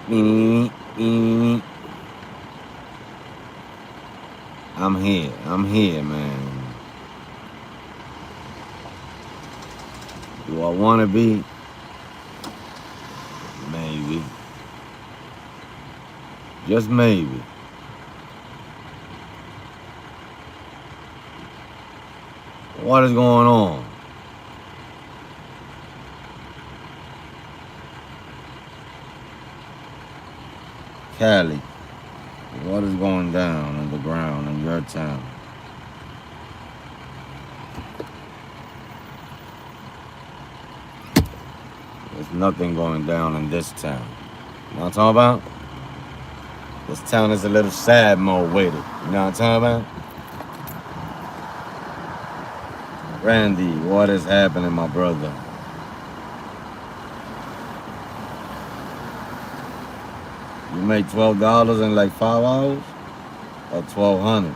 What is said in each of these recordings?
Mm, mm. I'm here. I'm here, man. Do I want to be? Maybe. Just maybe. What is going on? Cali. What is going down on the ground in your town? There's nothing going down in this town. You know what I'm talking about? This town is a little sad mode with it. You know what I'm talking about? Randy, what is happening, my brother? You made $12 in like 5 hours? Or 1,200?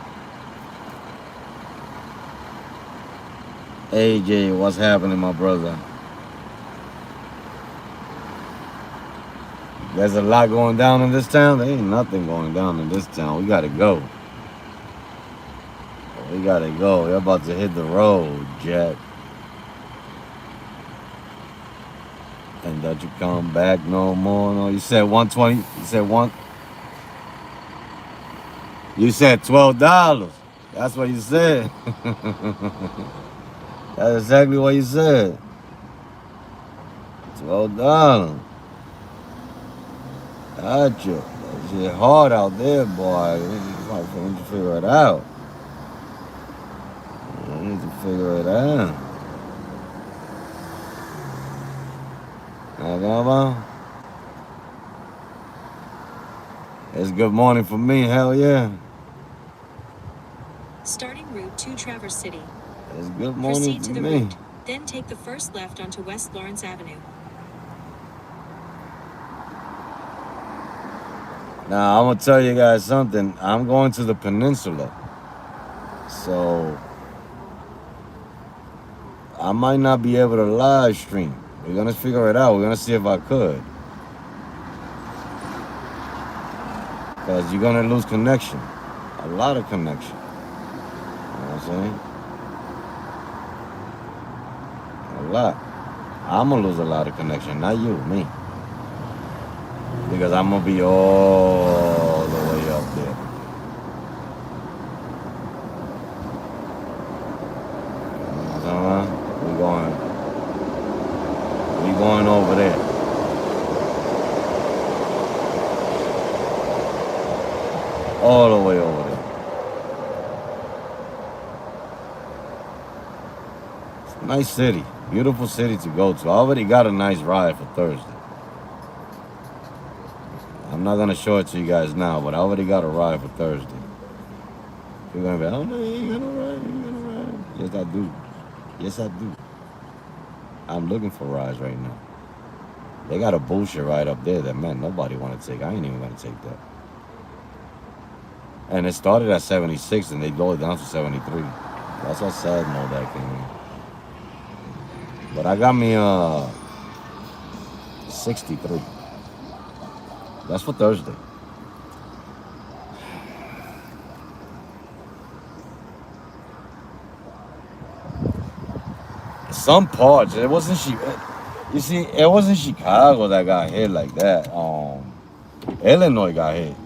AJ, what's happening, my brother? There's a lot going down in this town. There ain't nothing going down in this town. We gotta go. We gotta go. We're about to hit the road, Jack. And don't you come back no more? No, you said 120. You said one. You said $12. That's what you said. That's exactly what you said. $12. Gotcha. That shit hard out there, boy. We need to figure it out. We need to figure it out. It's good morning for me, hell yeah. Starting route to Traverse City. It's good morning Proceed to for the me. route, then take the first left onto West Lawrence Avenue. Now, I'm going to tell you guys something. I'm going to the peninsula. So, I might not be able to live stream. We're going to figure it out. We're going to see if I could. Because you're going to lose connection. A lot of connection. You know what I'm saying? A lot. I'm going to lose a lot of connection. Not you, me. Because I'm going to be all the way up there. We going over there. All the way over there. It's a nice city. Beautiful city to go to. I already got a nice ride for Thursday. I'm not going to show it to you guys now, but I already got a ride for Thursday. You're going to be, oh no, you ain't got no ride. You ain't got no ride. Yes, I do. Yes, I do. I'm looking for rides right now. They got a bullshit ride up there that, man, nobody want to take. I ain't even going to take that. And it started at 76 and they lowered it down to 73. That's how sad and all that came in. But I got me 63. That's for Thursday. Some parts, it wasn't you see, it wasn't Chicago that got hit like that. Illinois got hit.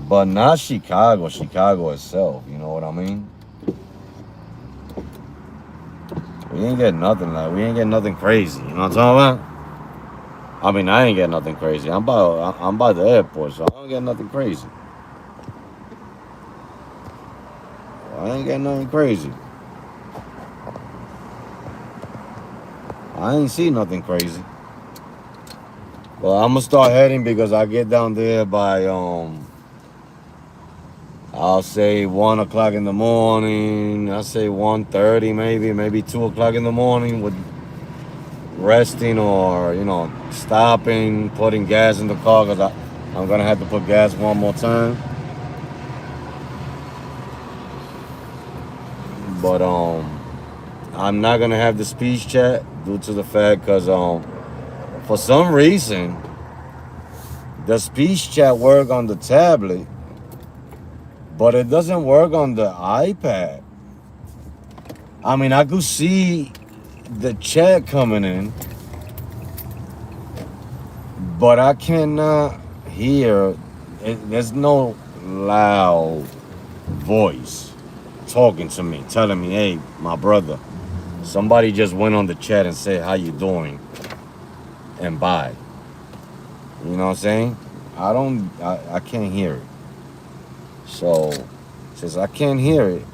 But not Chicago itself, you know what I mean? We ain't get nothing crazy, you know what I'm talking about? I mean, I ain't get nothing crazy. I'm by the airport, so I don't get nothing crazy. I ain't get nothing crazy. I ain't see nothing crazy. Well, I'm gonna start heading because I get down there by I'll say 1 o'clock in the morning. I'll say 1:30, maybe 2 o'clock in the morning with resting or stopping, putting gas in the car because I'm gonna have to put gas one more time. But I'm not gonna have the speech chat due to the fact because for some reason the speech chat work on the tablet, but it doesn't work on the iPad. I mean, I could see the chat coming in, but I cannot hear. There's no loud voice talking to me, telling me, "Hey, my brother, somebody just went on the chat and said how you doing and bye." You know what I'm saying? I can't hear it. So since I can't hear it,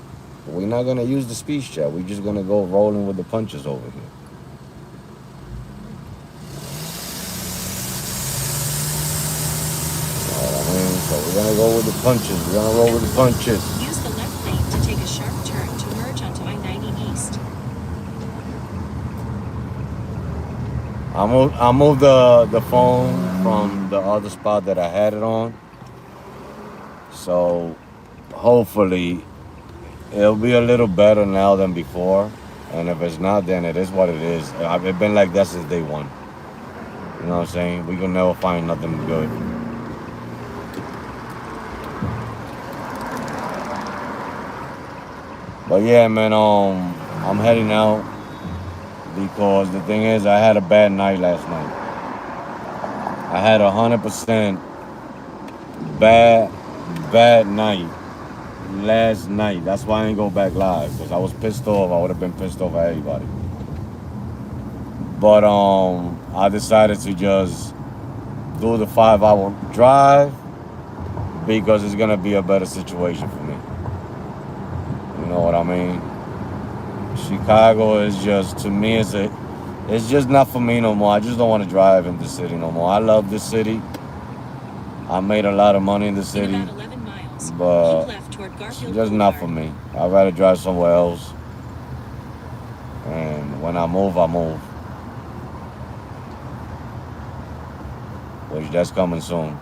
we're not gonna use the speech chat. We're just gonna go rolling with the punches over here. You know what I mean? So we're gonna go with the punches. We're gonna roll with the punches. Use the left lane to take a sharp turn to merge onto I-90 East. I moved the phone from the other spot that I had it on. So hopefully it'll be a little better now than before. And if it's not, then it is what it is. It's been like that since day one. You know what I'm saying? We can never find nothing good. But yeah, man, I'm heading out because the thing is, I had a bad night last night. I had 100% bad night last night. That's why I didn't go back live, because I was pissed off. I would have been pissed off at everybody. But I decided to just do the 5-hour drive because it's gonna be a better situation for me. You know what I mean? Chicago is just, to me, it's just not for me no more. I just don't want to drive in the city no more. I love this city. I made a lot of money in the In city, about 11 miles, but keep left toward it's Garfield just not for Boulevard. me. I'd rather drive somewhere else. And when I move, I move. Which that's coming soon.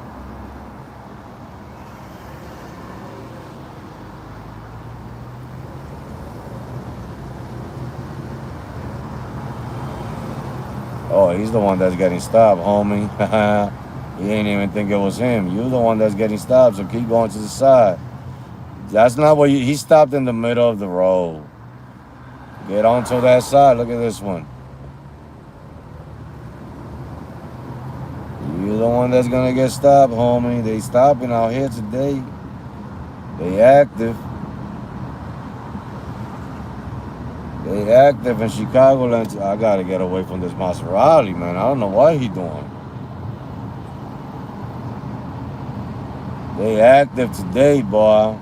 Oh, he's the one that's getting stopped, homie. He ain't even think it was him. You the one that's getting stopped, so keep going to the side. That's not what he stopped in the middle of the road. Get onto that side. Look at this one. You're the one that's gonna get stopped, homie. They stopping out here today. They active. They active in Chicagoland. I gotta get away from this Maserati, man. I don't know what he doing. They active today, boy.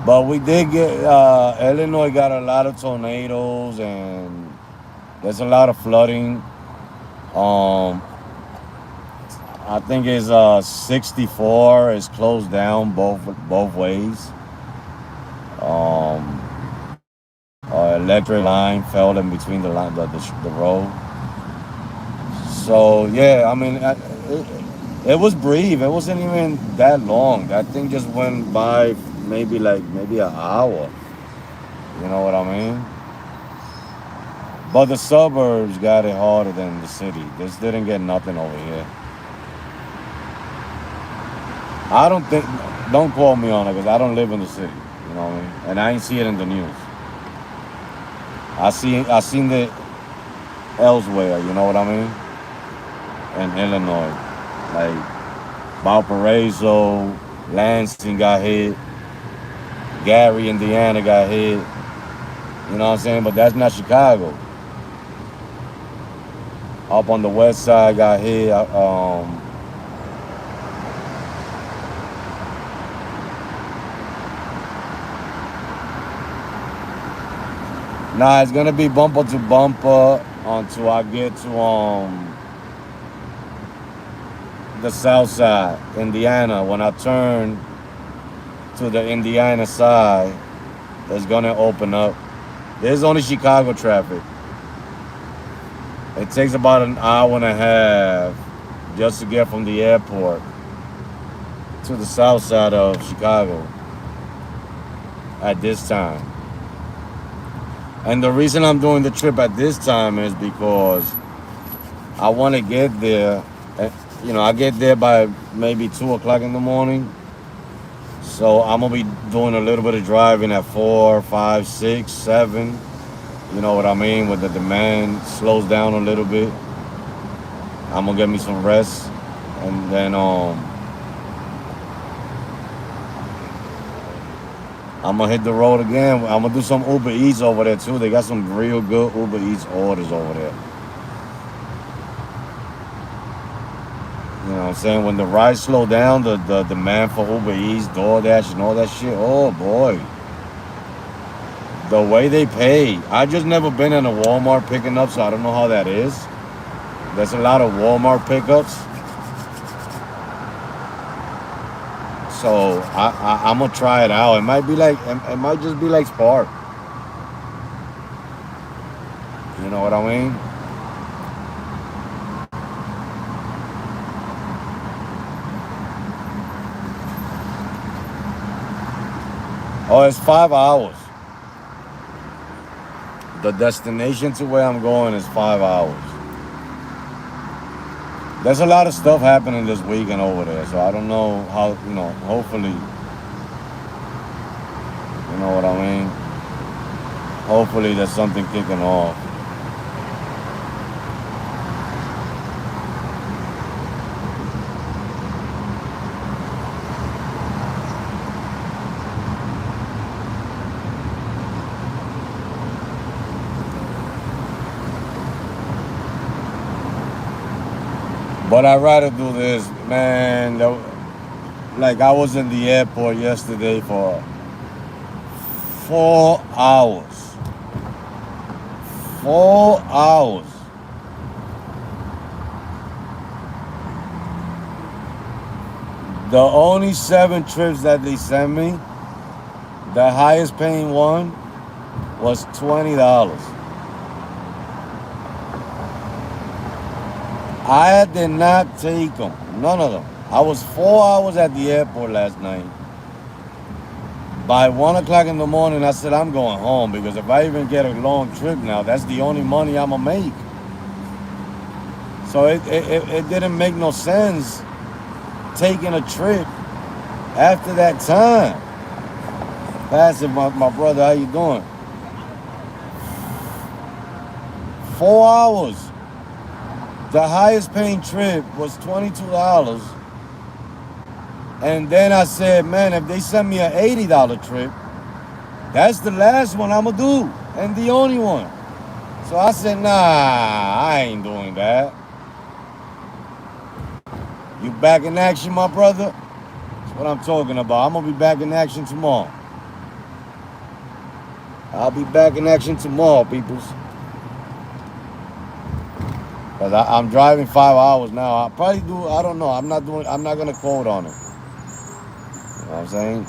But we did get Illinois got a lot of tornadoes and there's a lot of flooding. Um, I think it's 64 is closed down both ways. Um, Electric line fell in between the line, the road. So yeah, I mean, it was brief. It wasn't even that long. That thing just went by maybe an hour. You know what I mean? But the suburbs got it harder than the city. This didn't get nothing over here. I don't think. Don't quote me on it because I don't live in the city. You know what I mean? And I ain't see it in the news. I seen it elsewhere. You know what I mean? In Illinois, like Valparaiso, Lansing got hit. Gary, Indiana got hit. You know what I'm saying? But that's not Chicago. Up on the west side got hit. Nah, it's gonna be bumper to bumper until I get to the south side, Indiana. When I turn to the Indiana side, it's gonna open up. There's only Chicago traffic. It takes about an hour and a half just to get from the airport to the south side of Chicago at this time. And the reason I'm doing the trip at this time is because I want to get there. eh, I get there by maybe 2 o'clock in the morning. So I'm gonna be doing a little bit of driving at 4, 5, 6, 7. You know what I mean? When the demand slows down a little bit, I'm gonna get me some rest, and then I'm gonna hit the road again. I'm gonna do some Uber Eats over there too. They got some real good Uber Eats orders over there. You know what I'm saying? When the rides slow down, the demand for Uber Eats, DoorDash, and all that shit. Oh boy, the way they pay. I just never been in a Walmart picking up, so I don't know how that is. There's a lot of Walmart pickups, so I'm gonna try it out. It might just be like Spark. You know what I mean? Oh, it's 5 hours. The destination to where I'm going is 5 hours. There's a lot of stuff happening this weekend over there, so I don't know how. Hopefully, you know what I mean. Hopefully, there's something kicking off. But I'd rather do this, man. Like I was in the airport yesterday for 4 hours. 4 hours. The only 7 trips that they sent me, the highest paying one was $20. I did not take them. None of them. I was 4 hours at the airport last night. By 1 o'clock in the morning, I said, I'm going home because if I even get a long trip now, that's the only money I'm going to make. So it didn't make no sense taking a trip after that time. Passive, my brother, how you doing? 4 hours. The highest paying trip was $22. And then I said, man, if they send me an $80 trip, that's the last one I'm going to do. And the only one. So I said, nah, I ain't doing that. You back in action, my brother? That's what I'm talking about. I'm going to be back in action tomorrow. I'll be back in action tomorrow, peoples. Cause I'm driving 5 hours now. I'll probably do. I don't know. I'm not gonna quote on it. You know what I'm saying?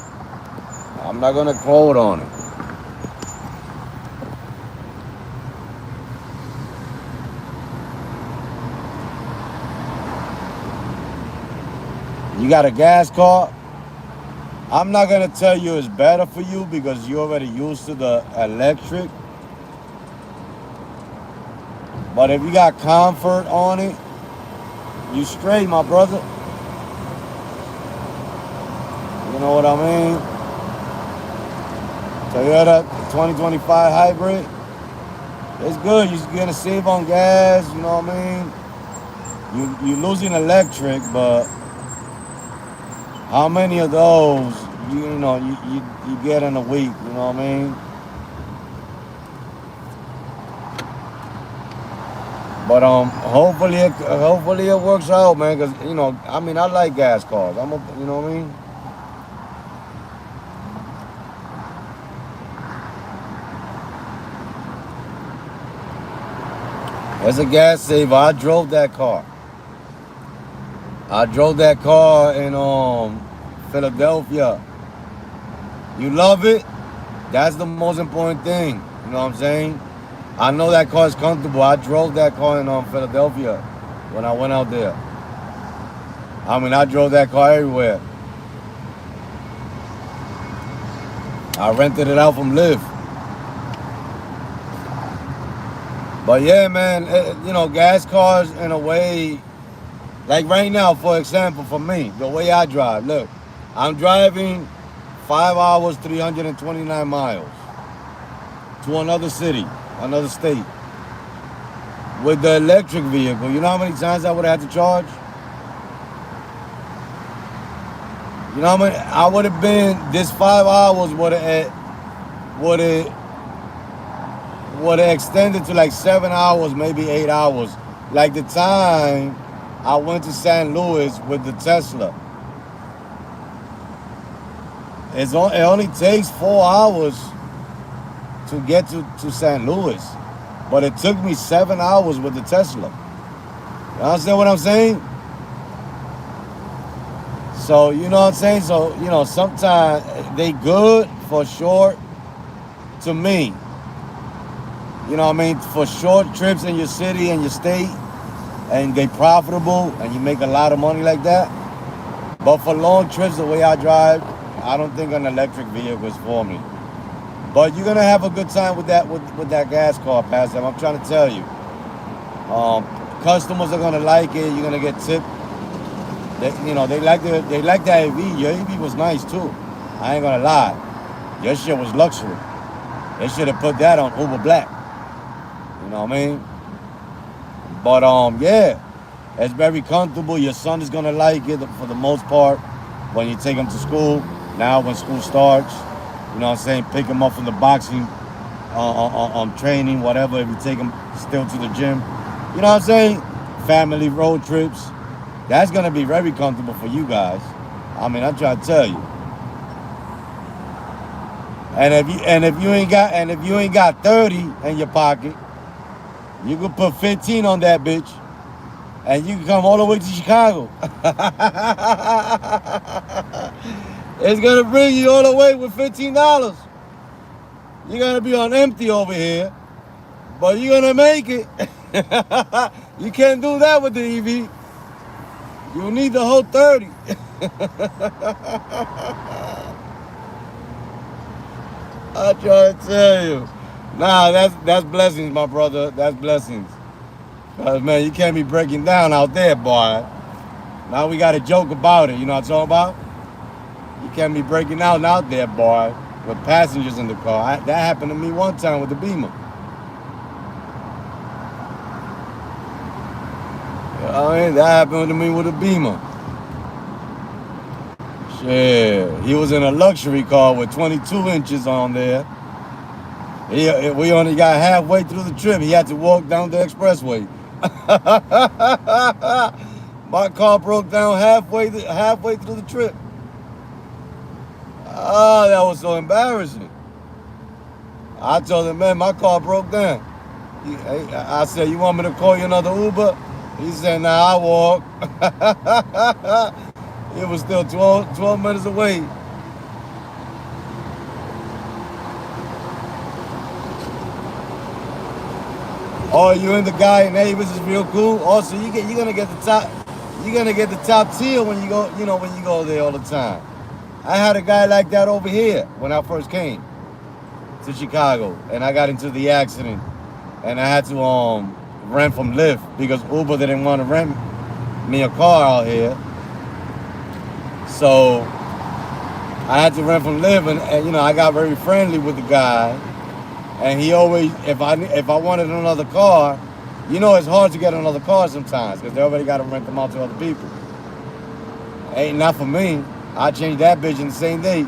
I'm not gonna quote on it. You got a gas car? I'm not gonna tell you it's better for you because you're already used to the electric. But if you got comfort on it, you straight, my brother. You know what I mean? Toyota 2025 hybrid. It's good. You're gonna save on gas. You know what I mean? You're losing electric, but how many of those you get in a week? You know what I mean? But hopefully it works out, man. Cause I mean, I like gas cars. You know what I mean? It's a gas saver. I drove that car. I drove that car in Philadelphia. You love it? That's the most important thing. You know what I'm saying? I know that car is comfortable. I drove that car in Philadelphia when I went out there. I mean, I drove that car everywhere. I rented it out from Lyft. But yeah, man, you know, gas cars in a way, like right now, for example, for me, the way I drive, look, I'm driving 5 hours, 329 miles to another city, another state. With the electric vehicle, you know how many times I would have had to charge? You know how many? I would have been, this 5 hours would have would have extended to like 7 hours, maybe 8 hours. Like the time I went to St. Louis with the Tesla. It only takes 4 hours to get to St. Louis. But it took me 7 hours with the Tesla. You understand what I'm saying? So, you know what I'm saying? So, you know, sometimes they good for short, to me. You know what I mean? For short trips in your city and your state, and they profitable, and you make a lot of money like that. But for long trips, the way I drive, I don't think an electric vehicle is for me. But you're gonna have a good time with that gas car, Pastor. I'm trying to tell you. Customers are gonna like it. You're gonna get tipped. They like that AV. Your AV was nice too. I ain't gonna lie. Your shit was luxury. They should have put that on Uber Black. You know what I mean? But yeah, it's very comfortable. Your son is gonna like it for the most part when you take him to school. Now when school starts, you know what I'm saying, pick him up from the boxing, training, whatever. If you take him still to the gym, you know what I'm saying. Family road trips. That's gonna be very comfortable for you guys. I mean, I'm trying to tell you. And if you ain't got 30 in your pocket, you can put 15 on that bitch, and you can come all the way to Chicago. It's gonna bring you all the way with $15. You're gonna be on empty over here, but you're gonna make it. You can't do that with the EV. You need the whole 30. I try to tell you. Nah, that's blessings, my brother. That's blessings. Cause man, you can't be breaking down out there, boy. Now we got to joke about it. You know what I'm talking about? You can't be breaking out there, boy, with passengers in the car. That happened to me one time with the Beamer. You know what I mean? That happened to me with a Beamer. Shit, he was in a luxury car with 22 inches on there. We only got halfway through the trip. He had to walk down the expressway. My car broke down halfway through the trip. Oh, that was so embarrassing. I told him, man, my car broke down. I said, you want me to call you another Uber? He said, nah, I walk. It was still 12 minutes away. Oh, you and the guy in Avis is real cool. Also, you're gonna get the top tier when you go, when you go there all the time. I had a guy like that over here when I first came to Chicago, and I got into the accident, and I had to rent from Lyft because Uber didn't want to rent me a car out here. So I had to rent from Lyft, and I got very friendly with the guy. And he always, if I wanted another car, it's hard to get another car sometimes because they already got to rent them out to other people. Ain't not for me. I changed that bitch in the same day.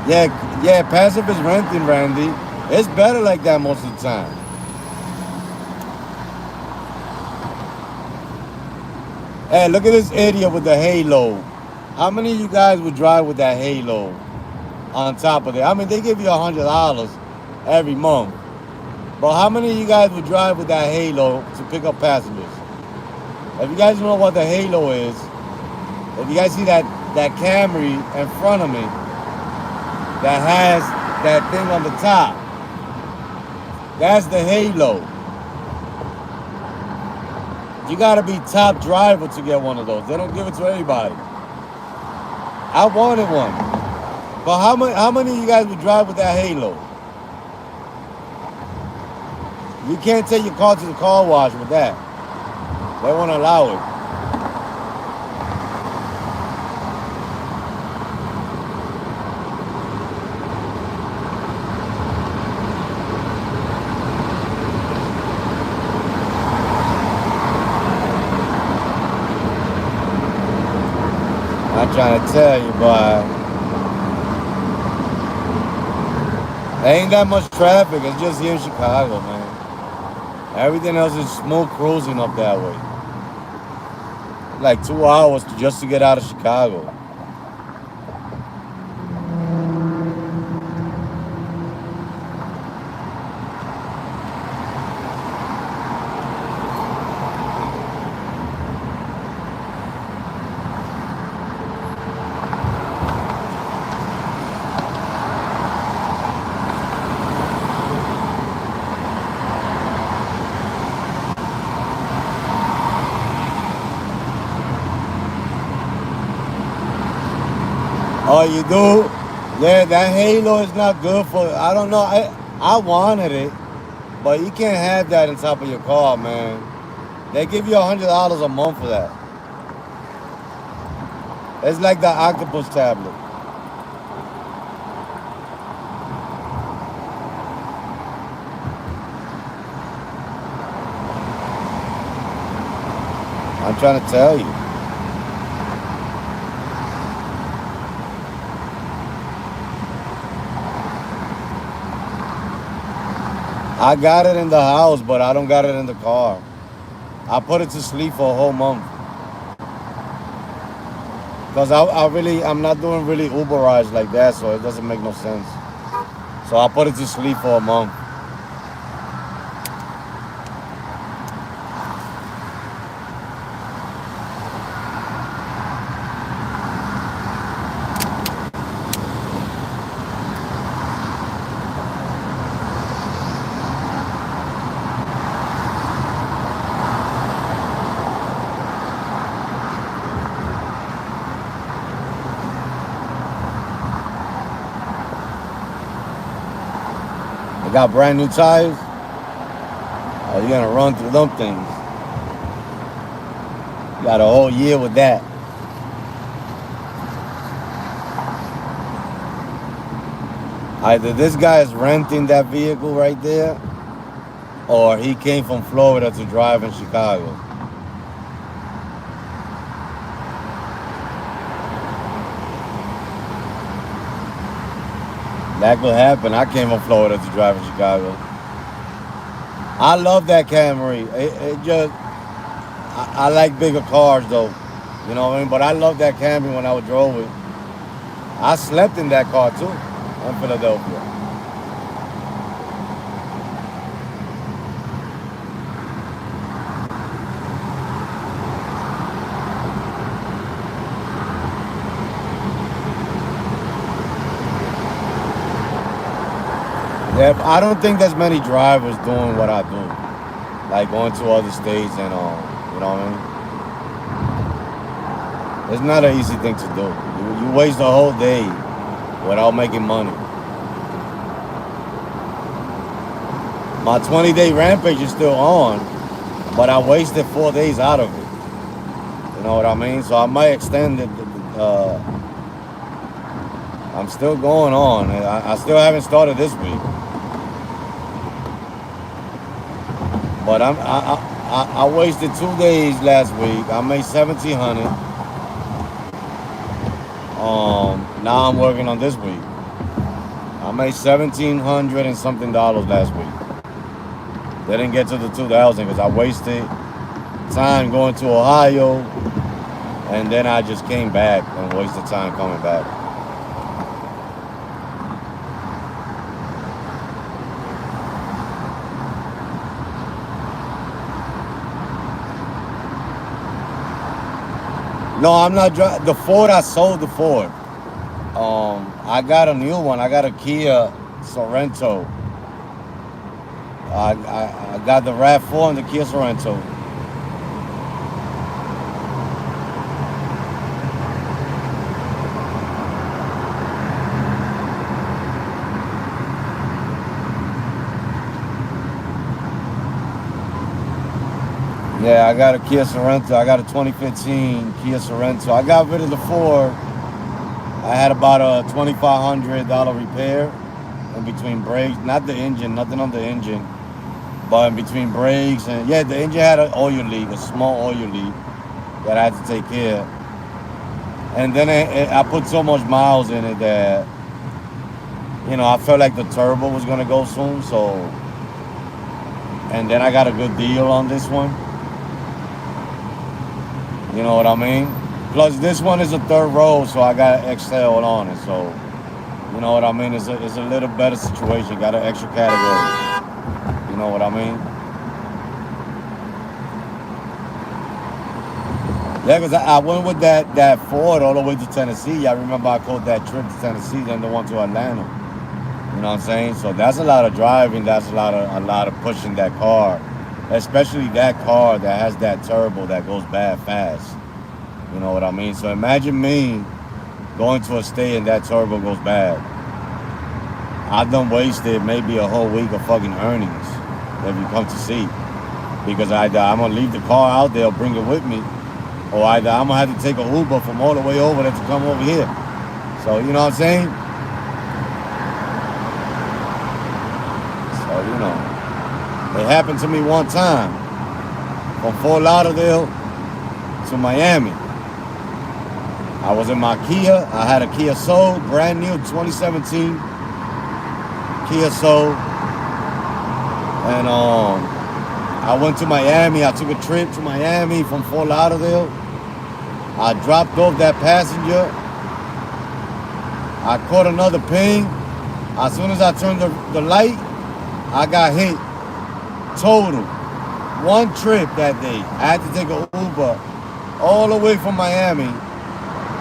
Yeah, passive is renting, Randy. It's better like that most of the time. Hey, look at this idiot with the halo. How many of you guys would drive with that halo on top of it? I mean, they give you $100 every month. But how many of you guys would drive with that halo to pick up passengers? If you guys know what the halo is, if you guys see that Camry in front of me that has that thing on the top, that's the halo. You gotta be top driver to get one of those. They don't give it to anybody. I wanted one. But how many of you guys would drive with that halo? You can't take your car to the car wash with that. They won't allow it. I'm trying to tell you, but there ain't that much traffic. It's just here in Chicago, man. Everything else is smooth cruising up that way. Like 2 hours just to get out of Chicago. Oh, you do? Yeah, that halo is not good for. I don't know. I wanted it, but you can't have that on top of your car, man. They give you $100 a month for that. It's like the octopus tablet. I'm trying to tell you. I got it in the house, but I don't got it in the car. I put it to sleep for a whole month. Because I'm not doing really Uber rides like that, so it doesn't make no sense. So I put it to sleep for a month. I got brand new tires. Oh, you're gonna run through them things. You got a whole year with that. Either this guy is renting that vehicle right there, or he came from Florida to drive in Chicago. That could happen. I came from Florida to drive in Chicago. I love that Camry. It just, I like bigger cars though. You know what I mean? But I love that Camry when I drove it. I slept in that car too in Philadelphia. Yeah, I don't think there's many drivers doing what I do, like going to other states and you know what I mean? It's not an easy thing to do. You waste a whole day without making money. My 20-day rampage is still on, but I wasted 4 days out of it. You know what I mean? So I might extend it. I'm still going on. I still haven't started this week. But I wasted 2 days last week. I made $1,700. Now I'm working on this week. I made $1,700 and something last week. Didn't get to the 2,000 because I wasted time going to Ohio, and then I just came back and wasted time coming back. No, I'm not driving. The Ford, I sold the Ford. I got a new one. I got a Kia Sorento. I got the RAV4 and the Kia Sorento. Yeah, I got a Kia Sorento. I got a 2015 Kia Sorento. I got rid of the Ford. I had about a $2,500 repair in between brakes. Not the engine, nothing on the engine. But in between brakes and yeah, the engine had an oil leak, a small oil leak that I had to take care of. And then I put so much miles in it that, you know, I felt like the turbo was gonna go soon. So, and then I got a good deal on this one. You know what I mean? Plus, this one is a third row, so I got XL on it. So, you know what I mean? It's a little better situation. Got an extra category. You know what I mean? Yeah, because I went with that Ford all the way to Tennessee. I remember I called that trip to Tennessee, then the one to Atlanta. You know what I'm saying? So that's a lot of driving. That's a lot of pushing that car, especially that car that has that turbo that goes bad fast. You know what I mean? So imagine me going to a state and that turbo goes bad. I done wasted maybe a whole week of fucking earnings if you come to see. Because either I'm gonna leave the car out there or bring it with me, or either I'm gonna have to take an Uber from all the way over there to come over here. So you know what I'm saying? So you know, it happened to me one time from Fort Lauderdale to Miami. I was in my Kia. I had a Kia Soul, brand new, 2017 Kia Soul, and I went to Miami. I took a trip to Miami from Fort Lauderdale. I dropped off that passenger. I caught another ping. As soon as I turned the light, I got hit. Total. One trip that day. I had to take an Uber all the way from Miami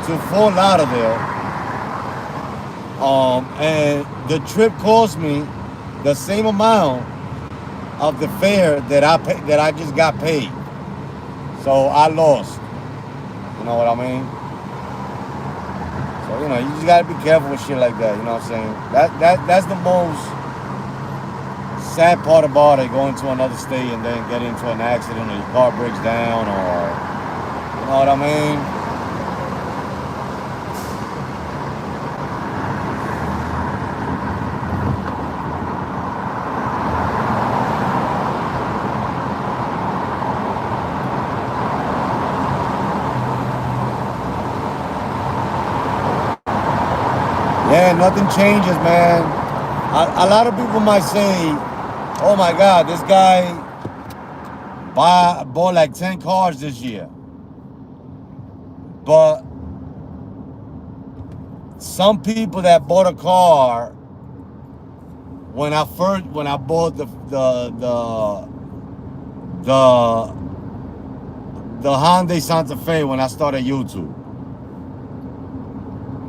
to Fort Lauderdale. And the trip cost me the same amount of the fare that I just got paid. So I lost. You know what I mean? So you know, you just gotta be careful with shit like that. You know what I'm saying? That's the most sad part about it, going to another state and then getting into an accident or your car breaks down, or you know what I mean? Yeah, nothing changes, man. A lot of people might say, oh my God, this guy bought like 10 cars this year. But some people that bought a car when I bought the Hyundai Santa Fe when I started YouTube,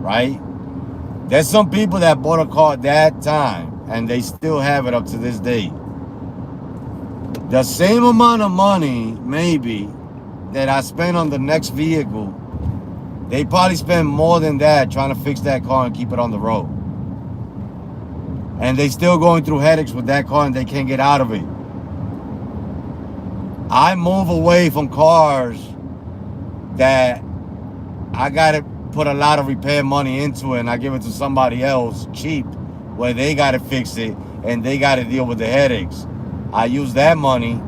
right? There's some people that bought a car at that time and they still have it up to this day. The same amount of money, maybe, that I spent on the next vehicle, they probably spend more than that trying to fix that car and keep it on the road. And they still going through headaches with that car and they can't get out of it. I move away from cars that I gotta put a lot of repair money into it and I give it to somebody else cheap where they gotta fix it and they gotta deal with the headaches. I use that money,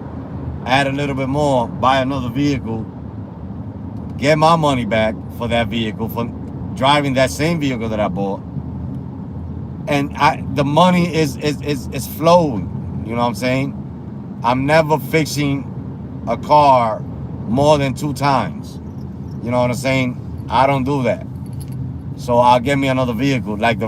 add a little bit more, buy another vehicle, get my money back for that vehicle, for driving that same vehicle that I bought. And the money is flowing, you know what I'm saying? I'm never fixing a car more than 2 times. You know what I'm saying? I don't do that. So I'll get me another vehicle, like the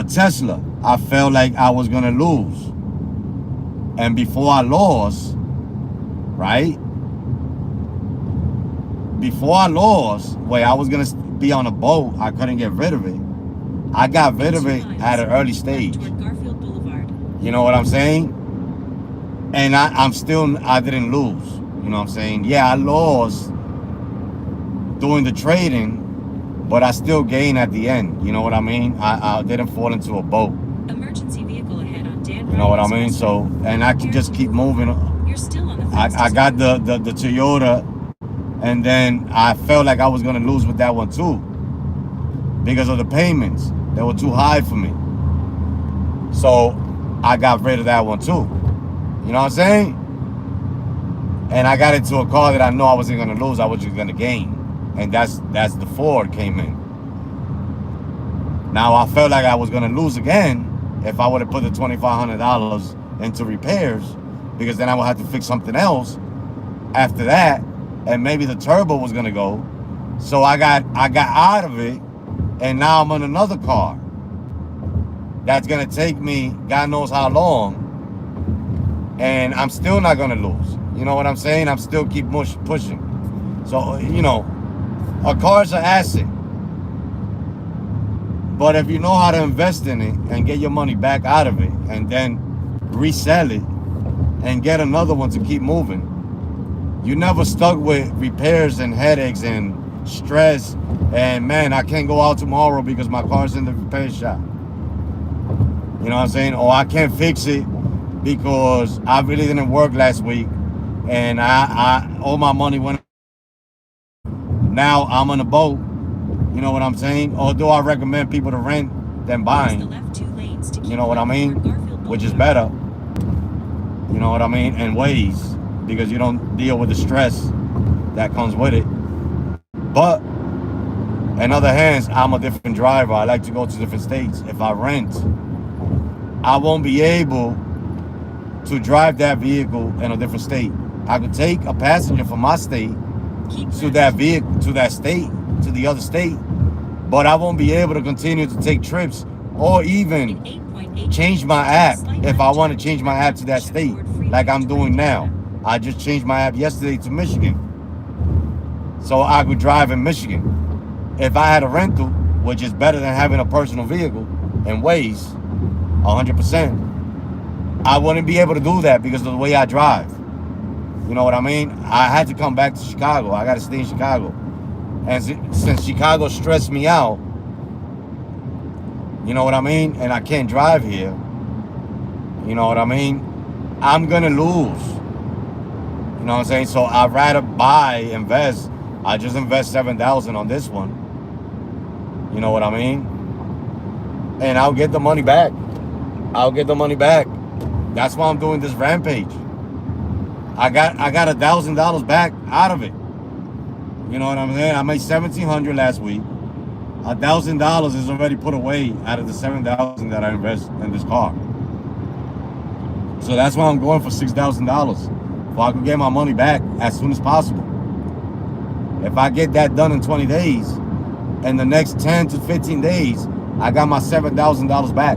Tesla. I felt like I was gonna lose, and before I lost, right? Before I lost, where I was gonna be on a boat, I couldn't get rid of it. I got rid of it at an early stage. You know what I'm saying? And I didn't lose. You know what I'm saying? Yeah, I lost doing the trading, but I still gained at the end. You know what I mean? I didn't fall into a boat. Emergency vehicle ahead on Danvers. You know what I Riders mean? So, Restaurant. and I can just keep moving. You're still on the I fastest got road. the Toyota, and then I felt like I was gonna lose with that one too because of the payments. They were too high for me. So I got rid of that one too. You know what I'm saying? And I got into a car that I know I wasn't gonna lose, I was just gonna gain. And that's the Ford came in. Now I felt like I was gonna lose again if I would have put the $2,500 into repairs, because then I would have to fix something else after that, and maybe the turbo was gonna go. So I got out of it, and now I'm on another car that's gonna take me God knows how long, and I'm still not gonna lose. You know what I'm saying? I'm still keep pushing. So, you know, a car's an asset. But if you know how to invest in it and get your money back out of it and then resell it and get another one to keep moving, you're never stuck with repairs and headaches and stress and, man, I can't go out tomorrow because my car's in the repair shop. You know what I'm saying? Or I can't fix it because I really didn't work last week and I all my money went. Now I'm on a boat. You know what I'm saying? Although I recommend people to rent than Use the buying. left 2 lanes to keep You know what I left mean? toward Garfield Which is Boulevard. better. You know what I mean? In ways, because you don't deal with the stress that comes with it. But in other hands, I'm a different driver. I like to go to different states. If I rent, I won't be able to drive that vehicle in a different state. I could take a passenger from my state Keep to left. that vehicle, to that state, to the other state, but I won't be able to continue to take trips or even In 8.8 change my miles, app slight if left I want to turn change to my app to that Shift state Ford Freeway like I'm to doing now. Indiana. I just changed my app yesterday to Michigan, so I could drive in Michigan. If I had a rental, which is better than having a personal vehicle in ways, 100%, I wouldn't be able to do that because of the way I drive. You know what I mean? I had to come back to Chicago. I got to stay in Chicago. And since Chicago stressed me out, you know what I mean? And I can't drive here, you know what I mean? I'm going to lose. You know what I'm saying? So I'd rather invest. I just invest $7,000 on this one. You know what I mean? And I'll get the money back. I'll get the money back. That's why I'm doing this rampage. I got $1,000 back out of it. You know what I'm saying? I made $1,700 last week. $1,000 is already put away out of the $7,000 that I invest in this car. So that's why I'm going for $6,000. So I can get my money back as soon as possible. If I get that done in 20 days, in the next 10 to 15 days, I got my $7,000 back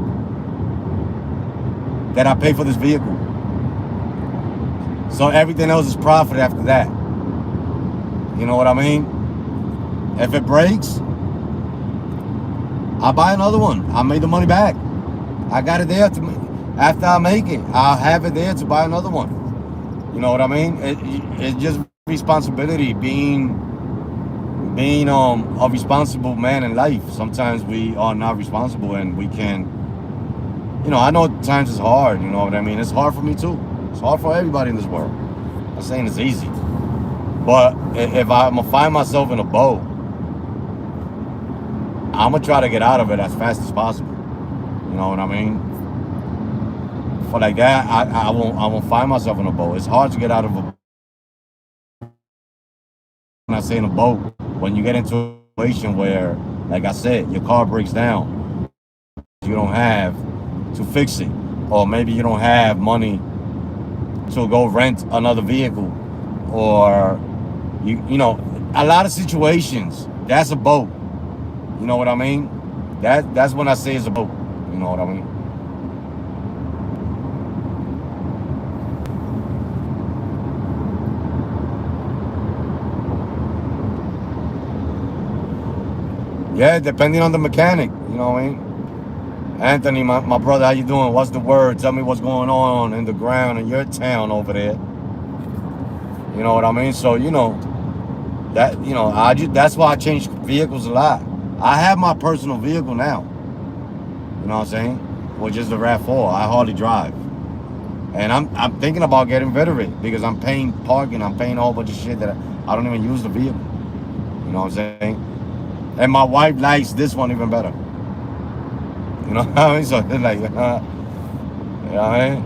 that I pay for this vehicle. So everything else is profit after that. You know what I mean? If it breaks, I'll buy another one. I made the money back. I got it there after I make it. I'll have it there to buy another one. You know what I mean? It's just responsibility, being a responsible man in life. Sometimes we are not responsible and we can, you know, I know at times it's hard, you know what I mean? It's hard for me too. It's hard for everybody in this world. I'm not saying it's easy. But if I'm going to find myself in a boat, I'm going to try to get out of it as fast as possible. You know what I mean? For like that, I won't find myself in a boat. It's hard to get out of a boat. When I say in a boat, when you get into a situation where, like I said, your car breaks down, you don't have to fix it. Or maybe you don't have money to go rent another vehicle. Or, you know, a lot of situations, that's a boat. You know what I mean? That's when I say it's a boat. You know what I mean? Yeah, depending on the mechanic. You know what I mean? Anthony, my brother, how you doing? What's the word? Tell me what's going on in the ground in your town over there. You know what I mean? So, you know, that's why I change vehicles a lot. I have my personal vehicle now. You know what I'm saying? Which is the RAV4. I hardly drive. And I'm thinking about getting rid of it because I'm paying parking, I'm paying a whole bunch of shit that I don't even use the vehicle. You know what I'm saying? And my wife likes this one even better. You know what I mean? So it's like, you know what I mean?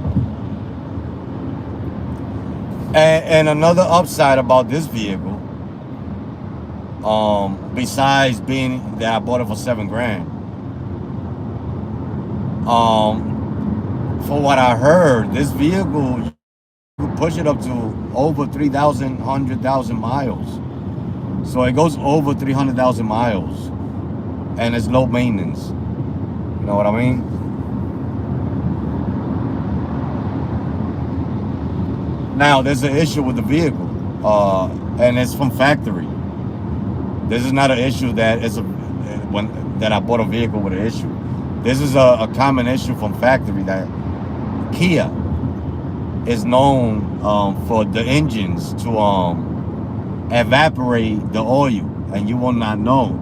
And another upside about this vehicle, besides being that I bought it for 7 grand, for what I heard, this vehicle you could push it up to over 3,000, 100,000 miles. So it goes over 300,000 miles, and it's low maintenance. You know what I mean? Now there's an issue with the vehicle, and it's from factory. This is not an issue that is that I bought a vehicle with an issue. This is a common issue from factory that Kia is known for the engines to evaporate the oil, and you will not know,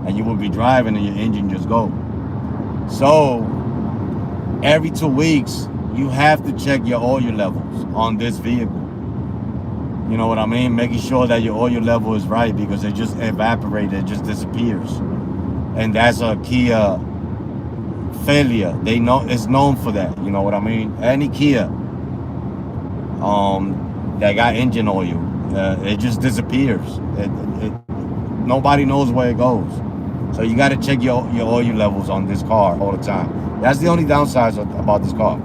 and you will be driving and your engine just go. So every 2 weeks you have to check your oil levels on this vehicle. You know what I mean? Making sure that your oil level is right, because it just evaporates, it just disappears. And that's a Kia failure. They know it's known for that. You know what I mean? Any Kia that got engine oil, it just disappears. Nobody knows where it goes. So you got to check your oil levels on this car all the time. That's the only downside about this car.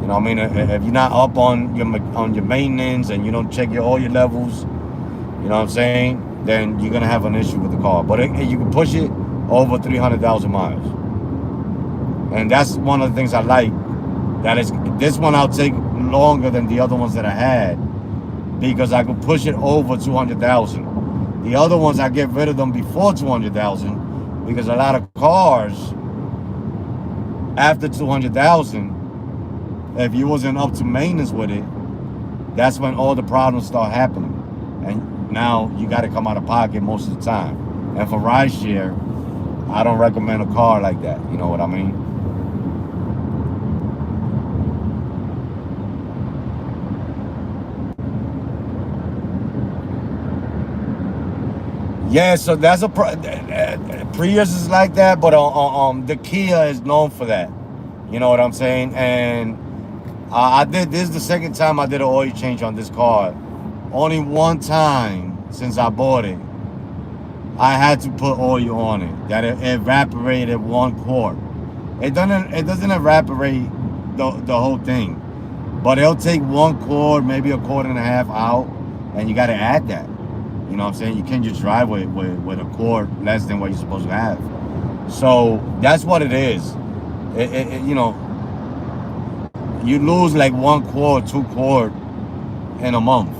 You know what I mean? If you're not up on your maintenance and you don't check your oil levels, you know what I'm saying, then you're gonna have an issue with the car. But you can push it over 300,000 miles, and that's one of the things I like. That is, this one I'll take longer than the other ones that I had, because I could push it over 200,000. The other ones I get rid of them before 200,000, because a lot of cars after 200,000, if you wasn't up to maintenance with it, that's when all the problems start happening. And now you got to come out of pocket most of the time. And for rideshare, I don't recommend a car like that. You know what I mean? Yeah, so that's Prius is like that, but the Kia is known for that. You know what I'm saying? And I did this is the second time I did an oil change on this car. Only one time since I bought it, I had to put oil on it. That it evaporated 1 quart. It doesn't evaporate the whole thing, but it'll take 1 quart, maybe a quart and a half out, and you got to add that. You know what I'm saying? You can't just drive with a quart less than what you're supposed to have. So that's what it is. You know, you lose like 1 quart, 2 quart in a month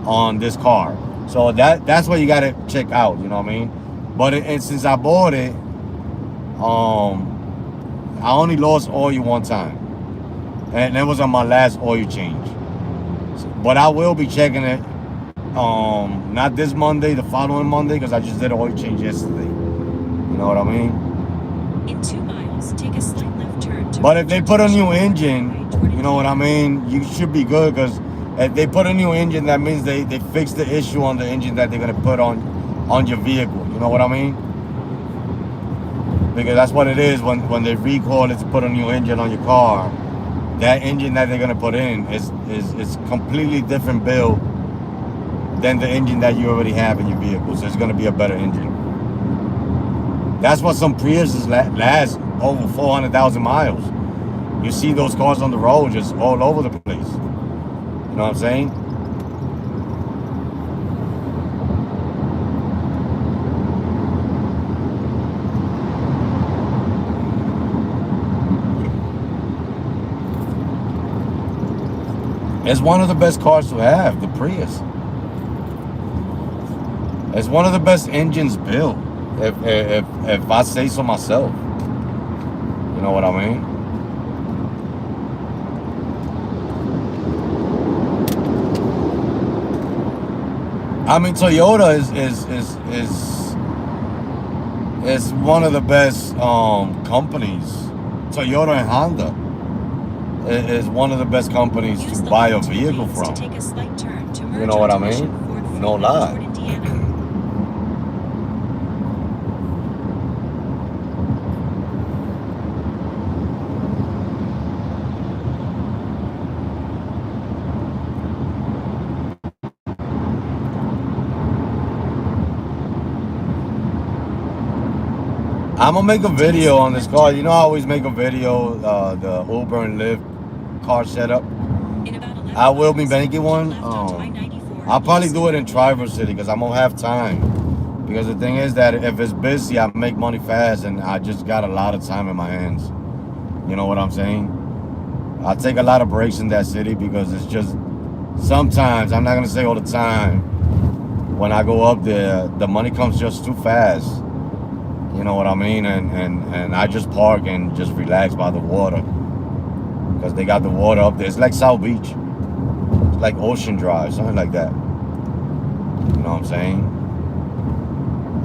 on this car. So that's what you gotta check out. You know what I mean? But since I bought it, I only lost oil 1 time, and that was on my last oil change. But I will be checking it. Not this Monday, the following Monday, because I just did an oil change yesterday. You know what I mean? In 2 miles, take a slight left turn to. But if they put a new engine, you know what I mean, you should be good, because if they put a new engine, that means they fix the issue on the engine that they're gonna put on your vehicle. You know what I mean? Because that's what it is when they recall it to put a new engine on your car. That engine that they're gonna put in is completely different build than the engine that you already have in your vehicle. So it's gonna be a better engine. That's what some Priuses last over 400,000 miles. You see those cars on the road just all over the place. You know what I'm saying? It's one of the best cars to have, the Prius. It's one of the best engines built, if I say so myself. You know what I mean? I mean, Toyota is one of the best companies. Toyota and Honda. is one of the best companies Use to the buy a left two vehicle lanes from. to take a slight turn to You merge know what I onto mean? Mission Ford No Freeway lie. toward Indiana. I'm gonna make a video on this car. You know, I always make a video, the Uber and Lyft car setup. In about 11 I will be miles, making keep one. left onto I-94 I'll probably east do it in of Traverse City because I'm gonna have time. Because the thing is that if it's busy, I make money fast, and I just got a lot of time in my hands. You know what I'm saying? I take a lot of breaks in that city because it's just sometimes, I'm not gonna say all the time, when I go up there, the money comes just too fast. You know what I mean? And I just park and just relax by the water because they got the water up there. It's like South Beach. It's like Ocean Drive, something like that. You know what I'm saying?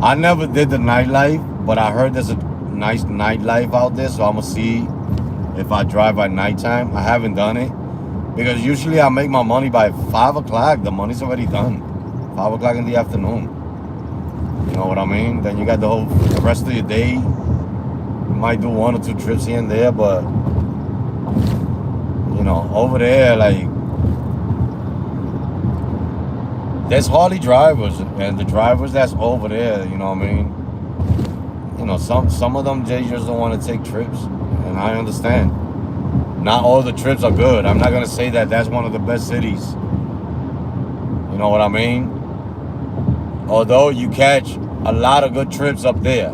I never did the nightlife, but I heard there's a nice nightlife out there, so I'm gonna see if I drive at nighttime. I haven't done it because usually I make my money by 5 o'clock. The money's already done. 5 o'clock in the afternoon. You know what I mean? Then you got the rest of your day. You might do 1 or 2 trips here and there, but you know, over there, like, there's Harley drivers, and the drivers that's over there, you know what I mean? You know, some of them, they just don't want to take trips, and I understand. Not all the trips are good. I'm not gonna say that that's one of the best cities. You know what I mean? Although you catch a lot of good trips up there,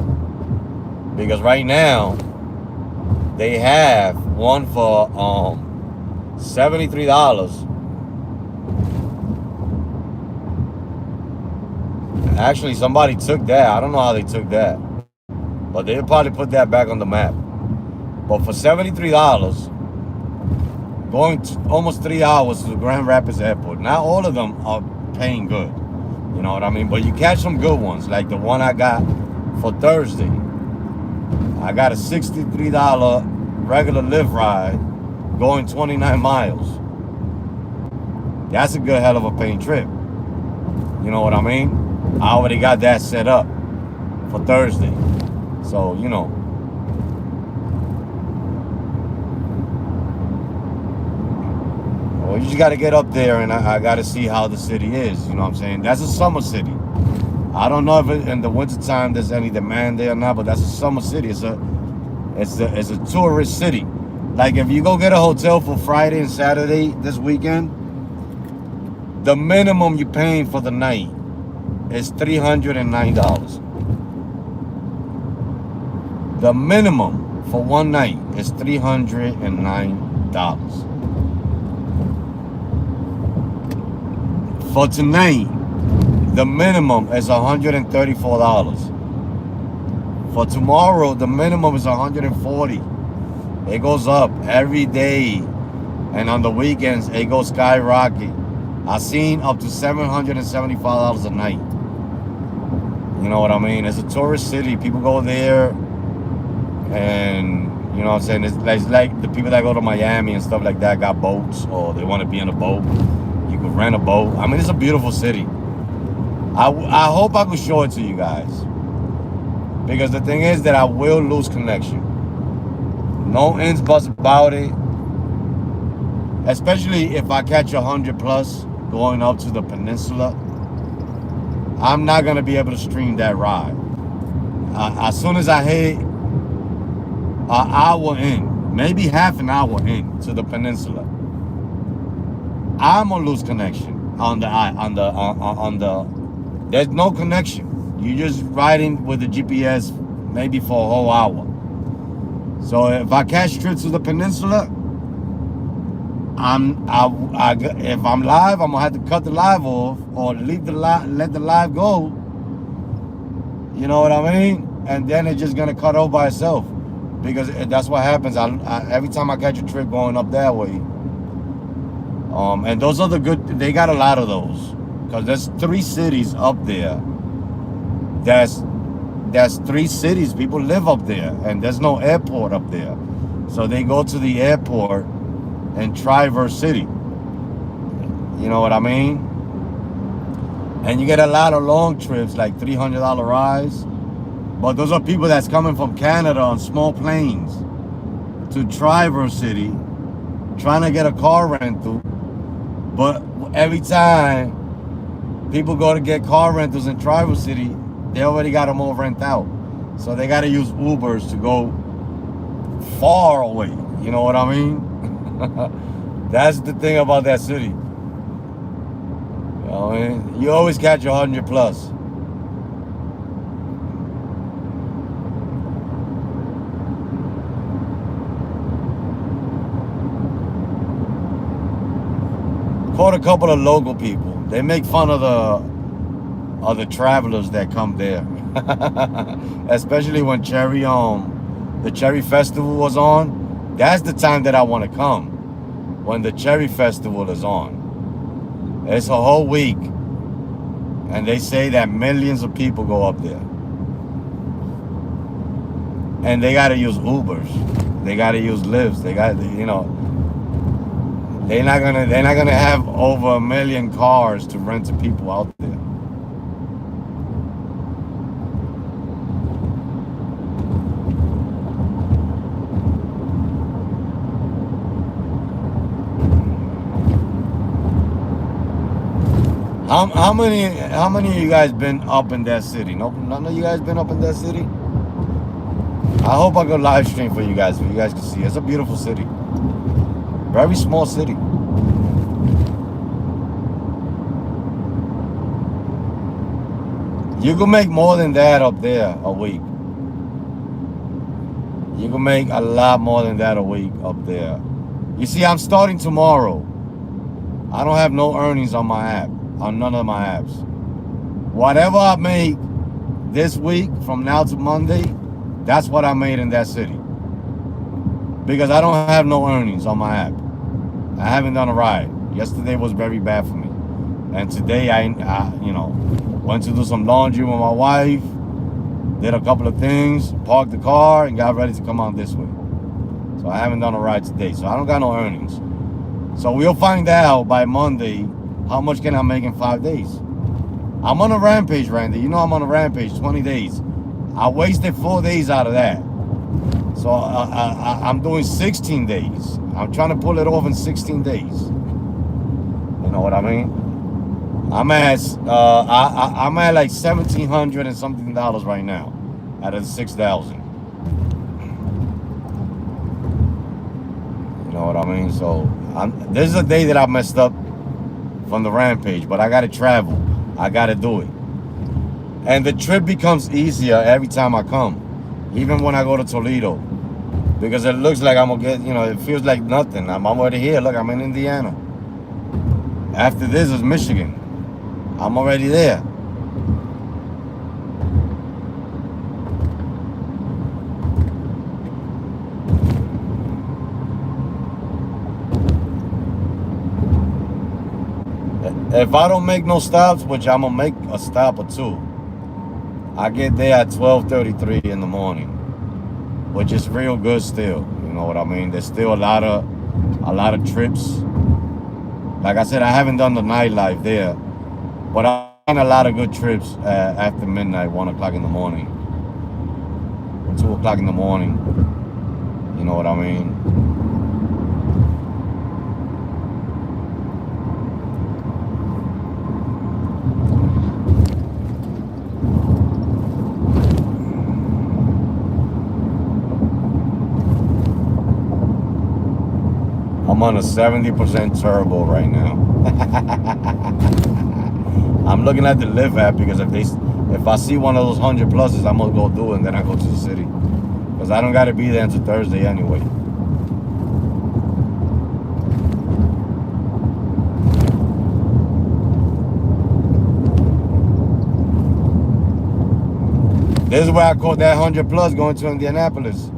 because right now they have one for $73. Actually, somebody took that. I don't know how they took that, but they'll probably put that back on the map. But for $73, going almost 3 hours to the Grand Rapids Airport. Not all of them are paying good. You know what I mean? But you catch some good ones, like the one I got for Thursday. I got a $63 regular Lyft ride going 29 miles. That's a good hell of a paying trip. You know what I mean? I already got that set up for Thursday. So, you know. Well, you just got to get up there, and I got to see how the city is. You know what I'm saying? That's a summer city. I don't know if in the wintertime there's any demand there or not, but that's a summer city. It's a tourist city. Like if you go get a hotel for Friday and Saturday this weekend, the minimum you're paying for the night is $309. The minimum for one night is $309. For tonight, the minimum is $134. For tomorrow, the minimum is $140. It goes up every day, and on the weekends, it goes skyrocket. I've seen up to $775 a night. You know what I mean? It's a tourist city. People go there, and you know what I'm saying? It's like the people that go to Miami and stuff like that got boats, or they want to be in a boat. You can rent a boat. I mean, it's a beautiful city. I hope I could show it to you guys. Because the thing is that I will lose connection. No ends buts about it. Especially if I catch 100 plus going up to the peninsula. I'm not going to be able to stream that ride. As soon as I hit an hour in, maybe half an hour in to the peninsula, I'm going to lose connection on the there's no connection. You're just riding with the GPS maybe for a whole hour. So if I catch trips to the peninsula, if I'm live, I'm gonna have to cut the live off or leave the let the live go. You know what I mean? And then it's just gonna cut off by itself, because that's what happens. Every time I catch a trip going up that way, and those are the good. They got a lot of those, because there's 3 cities up there. That's 3 cities. People live up there, and there's no airport up there. So they go to the airport in Traverse City. You know what I mean? And you get a lot of long trips, like $300 rides. But those are people that's coming from Canada on small planes to Traverse City, trying to get a car rental. But every time people go to get car rentals in Traverse City, they already got them all rent out. So they got to use Ubers to go far away. You know what I mean? That's the thing about that city. You know what I mean? You always catch 100 plus. Caught a couple of local people. They make fun of the travelers that come there, especially when the Cherry Festival was on. That's the time that I want to come, when the Cherry Festival is on. It's a whole week, and they say that millions of people go up there, and they got to use Ubers, they got to use Lyfts, they got, you know. They're not gonna have over 1 million cars to rent to people out there. How many of you guys been up in that city? None of you guys been up in that city? I hope I go live stream for you guys so you guys can see. It's a beautiful city. Very small city. You can make more than that up there a week. You can make a lot more than that a week up there. You see, I'm starting tomorrow. I don't have no earnings on my app, on none of my apps. Whatever I make this week from now to Monday, that's what I made in that city. Because I don't have no earnings on my app. I haven't done a ride. Yesterday was very bad for me. And today I went to do some laundry with my wife, did a couple of things, parked the car, and got ready to come on this way. So I haven't done a ride today. So I don't got no earnings. So we'll find out by Monday how much can I make in 5 days. I'm on a rampage, Randy. You know I'm on a rampage, 20 days. I wasted 4 days out of that. So I'm doing 16 days. I'm trying to pull it off in 16 days. You know what I mean? I'm at like $1,700 and something right now, out of the 6,000. You know what I mean? So this is a day that I messed up from the rampage, but I gotta travel. I gotta do it, and the trip becomes easier every time I come, even when I go to Toledo, because it looks like I'm gonna get, it feels like nothing. I'm already here. Look, I'm in Indiana. After this is Michigan. I'm already there. If I don't make no stops, which I'm gonna make a stop or two, I get there at 12:33 in the morning, which is real good still. You know what I mean? There's still a lot of trips. Like I said, I haven't done the nightlife there, but I've done a lot of good trips after midnight, 1 o'clock in the morning, 2 o'clock in the morning. You know what I mean? I'm on a 70% turbo right now. I'm looking at the Lyft app because if I see one of those 100 pluses, I'm gonna go do it, and then I go to the city, because I don't gotta be there until Thursday anyway. This is where I caught that 100 plus going to Indianapolis.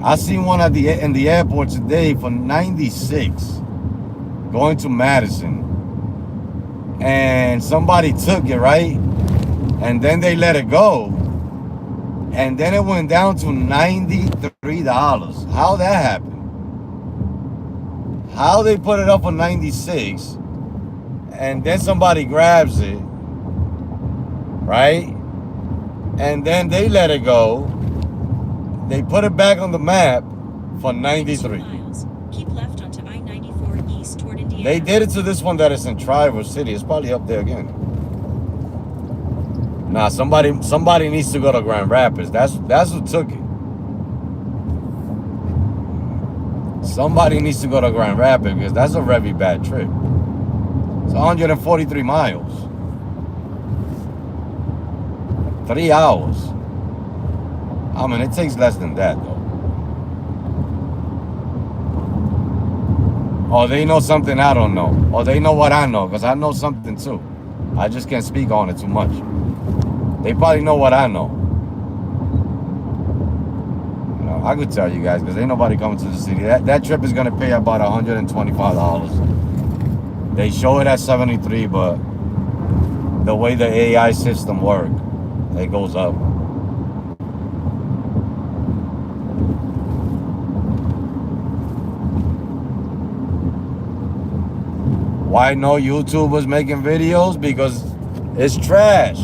I seen one in the airport today for 96 going to Madison, and somebody took it, right? And then they let it go, and then it went down to $93. How that happened? how they put it up for 96 and then somebody grabs it, right? And then they let it go. They put it back on the map for 93. 2 miles. Keep left onto I-94 east toward Indiana. They did it to this one that is in Traverse City. It's probably up there again. Nah, somebody needs to go to Grand Rapids. That's who took it. Somebody needs to go to Grand Rapids because that's a very bad trip. It's 143 miles. 3 hours. I mean, it takes less than that, though. Or they know something I don't know. Or they know what I know, because I know something too. I just can't speak on it too much. They probably know what I know. You know, I could tell you guys, because ain't nobody coming to the city. That trip is going to pay about $125. They show it at 73, but the way the AI system works, it goes up. Why no YouTubers making videos? Because it's trash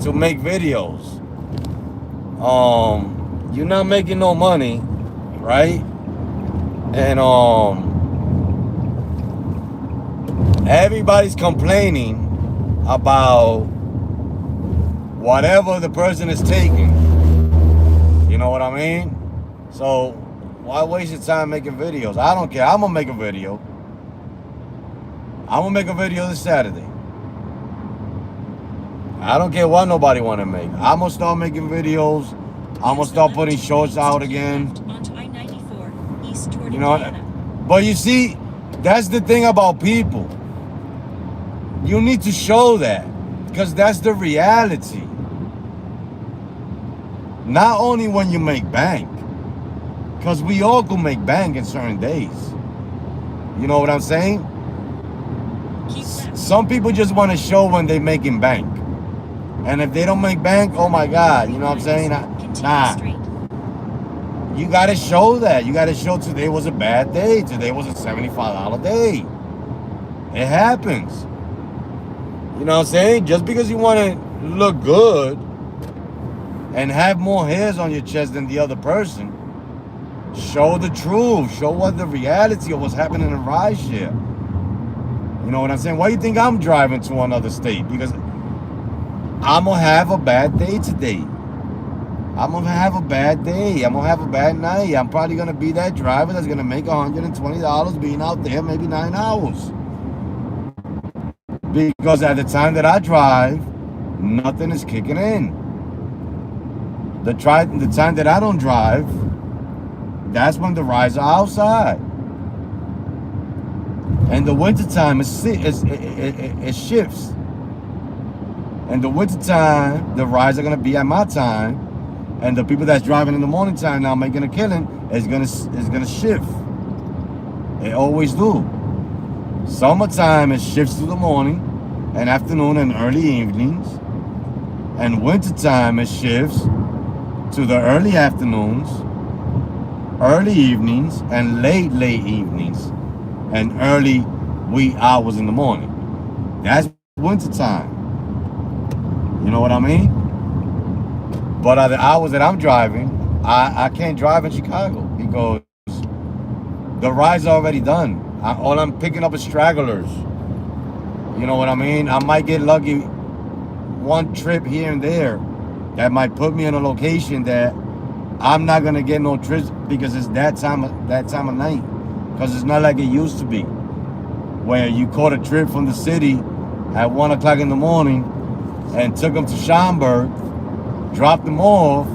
to make videos. You're not making no money, right? And everybody's complaining about whatever the person is taking. You know what I mean? So why waste your time making videos? I don't care. I'm gonna make a video. I'm gonna make a video this Saturday. I don't care what nobody wanna make. I'm gonna start making videos. I'm gonna start putting shorts out again. Onto I-94 east toward You know, Indiana. but you see, that's the thing about people. You need to show that, because that's the reality. Not only when you make bank, because we all can make bank in certain days. You know what I'm saying? Keep left. Some people just want to show when they making bank. And if they don't make bank, oh my God, you know what I'm saying? Continue Nah, straight. you got to show that. You got to show today was a bad day. Today was a $75 day. It happens. You know what I'm saying? Just because you want to look good and have more hairs on your chest than the other person, show the truth. Show what the reality of what's happening in rideshare. You know what I'm saying? Why do you think I'm driving to another state? Because I'm going to have a bad day today. I'm going to have a bad day. I'm going to have a bad night. I'm probably going to be that driver that's going to make $120 being out there maybe 9 hours. Because at the time that I drive, nothing is kicking in. The time that I don't drive, that's when the rides are outside. And the wintertime, it shifts. And the wintertime, the rides are going to be at my time. And the people that's driving in the morning time now making a killing is gonna shift. They always do. Summertime, it shifts to the morning and afternoon and early evenings. And wintertime, it shifts to the early afternoons, early evenings, and late evenings, and early wee hours in the morning. That's wintertime. You know what I mean? But at the hours that I'm driving, I can't drive in Chicago because the rides are already done. All I'm picking up is stragglers. You know what I mean? I might get lucky one trip here and there that might put me in a location that I'm not gonna get no trips because it's that time of night. Because it's not like it used to be, where you caught a trip from the city at 1 o'clock in the morning and took them to Schaumburg, dropped them off,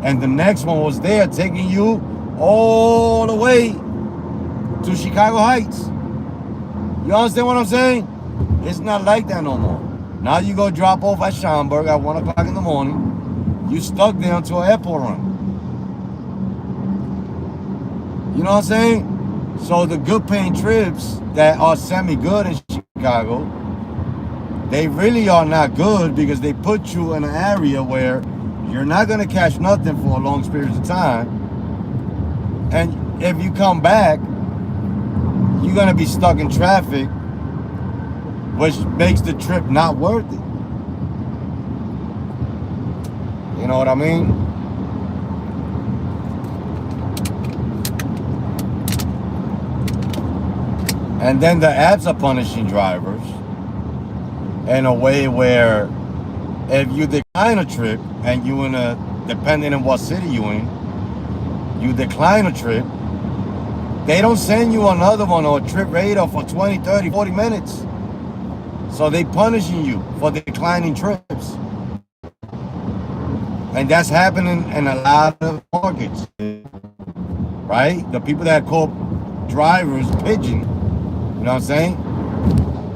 and the next one was there taking you all the way to Chicago Heights. You understand what I'm saying? It's not like that no more. Now you go drop off at Schaumburg at 1 o'clock in the morning. You stuck there until airport run. You know what I'm saying? So the good paying trips that are semi-good in Chicago, they really are not good because they put you in an area where you're not going to catch nothing for a long period of time. And if you come back, you're gonna be stuck in traffic, which makes the trip not worth it. You know what I mean? And then the apps are punishing drivers in a way where if you decline a trip and you in a, depending on what city you in, you decline a trip, they don't send you another one or a trip radar for 20, 30, 40 minutes. So they punishing you for declining trips. And that's happening in a lot of markets, right? The people that call drivers pigeon, you know what I'm saying?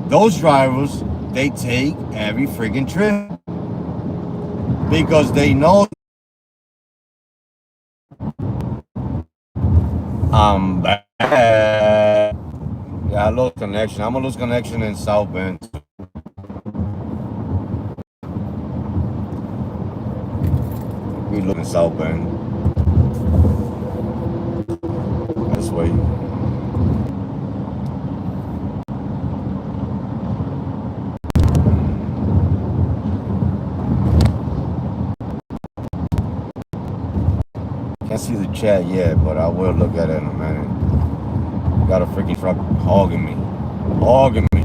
Those drivers, they take every freaking trip because they know I'm bad. Yeah, I lose connection. I'm gonna lose connection in South Bend. We look in South Bend. This way. Can't see the chat yet, but I will look at it in a minute. Got a freaking truck hogging me. Hogging me.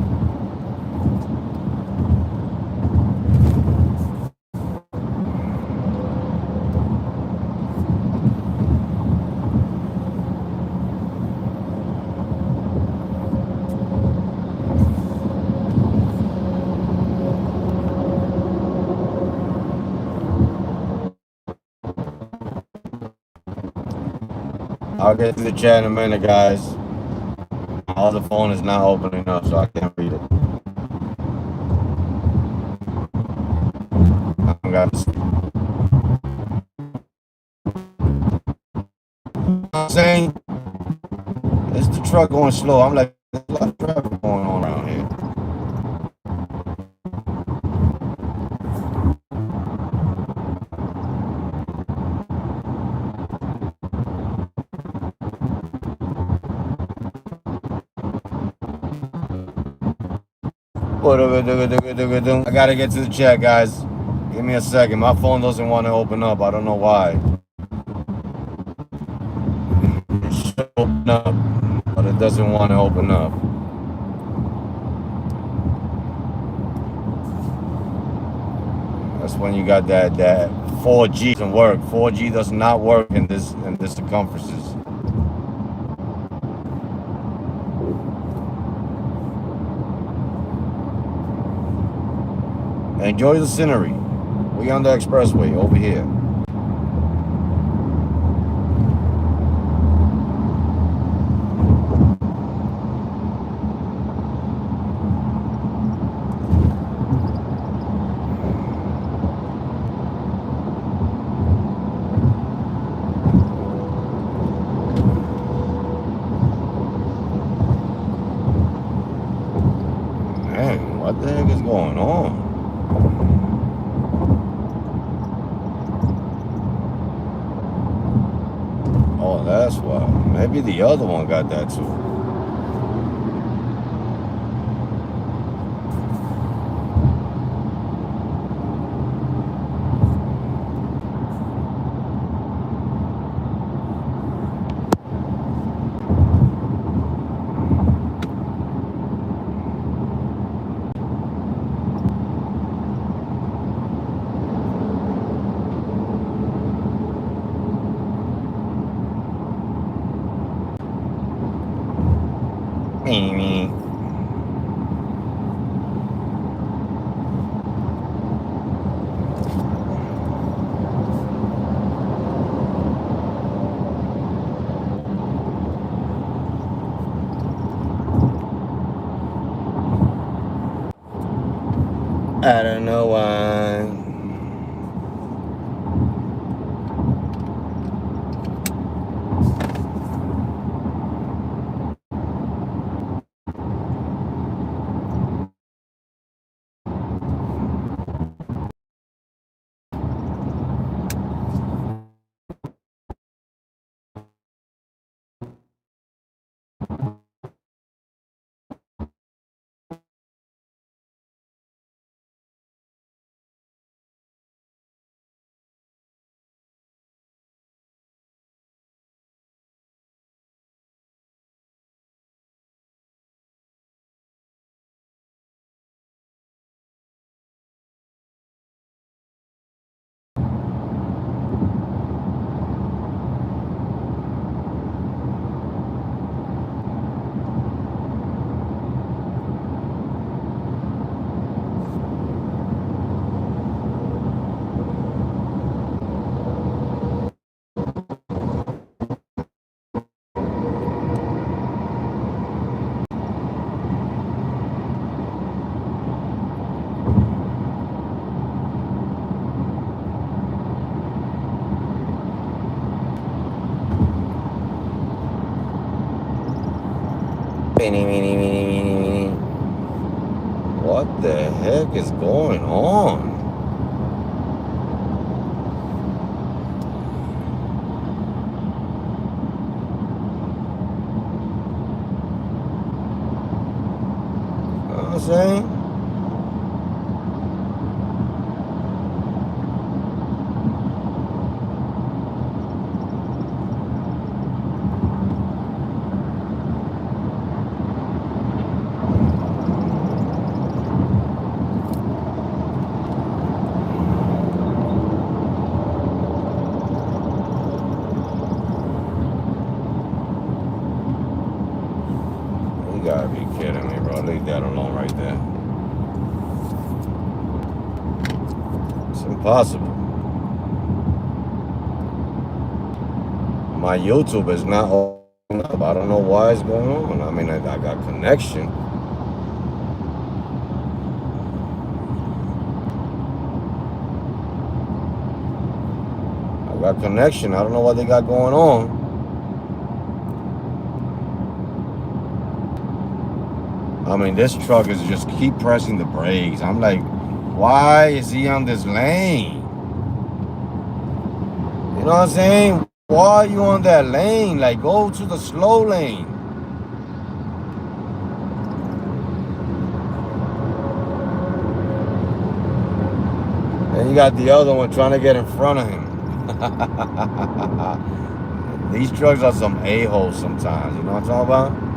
I'll get to the chat in a minute, guys. My other phone is not opening up, so I can't read it. I got to. I'm saying it's the truck going slow. I'm like, there's a lot of traffic going on around here. I gotta get to the chat, guys. Give me a second. My phone doesn't want to open up. I don't know why. It should open up, but it doesn't want to open up. That's when you got that 4G doesn't work. 4G does not work in this circumferences. Enjoy the scenery. We on the expressway over here. Man, what the heck is going on? Oh, that's why. Maybe the other one got that too. Me. I don't know why. Meeny, meeny, meeny, meeny, meeny. What the heck is going on? You know what I'm saying? You gotta be kidding me, bro. Leave that alone right there. It's impossible. My YouTube is not open up. I don't know why it's going on. I mean, I got connection. I got connection. I don't know what they got going on. I mean, this truck is just keep pressing the brakes. I'm like, why is he on this lane? You know what I'm saying? Why are you on that lane? Like, go to the slow lane. And you got the other one trying to get in front of him. These trucks are some a-holes sometimes. You know what I'm talking about?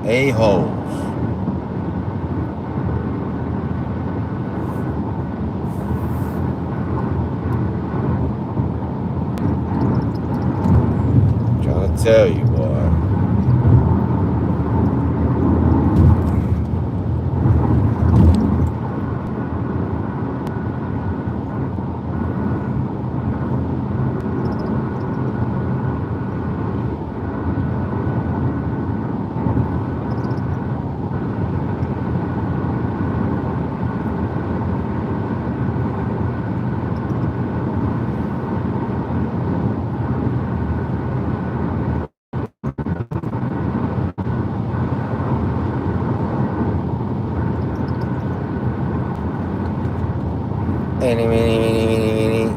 A-holes. Trying to tell you, boy. Eeny, meeny, meeny, meeny, meeny.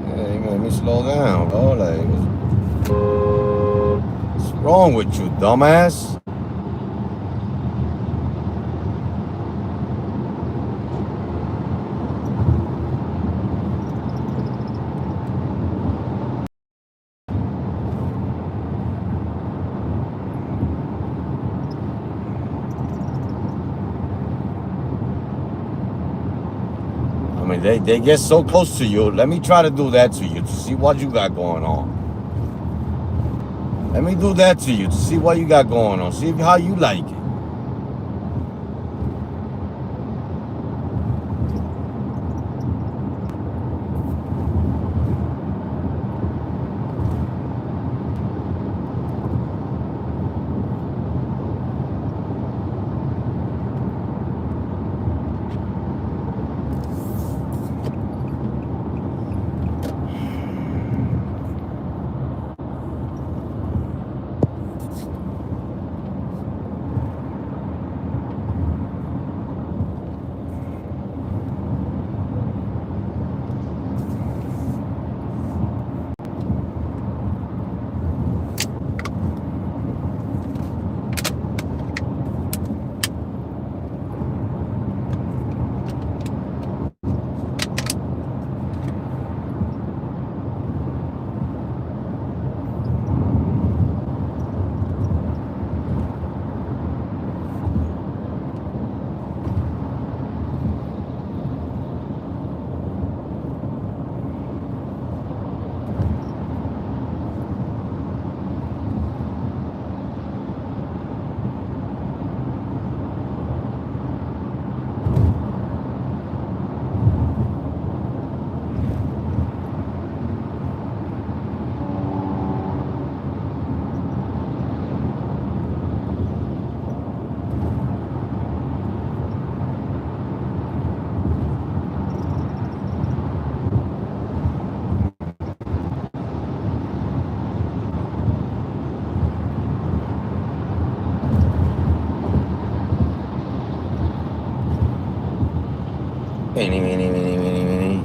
Yeah, you made me slow down, bro. Like, what's wrong with you, dumbass? I mean, they get so close to you. Let me try to do that to you to see what you got going on. Let me do that to you to see what you got going on. See how you like it. Eeny, meeny, meeny, meeny, meeny.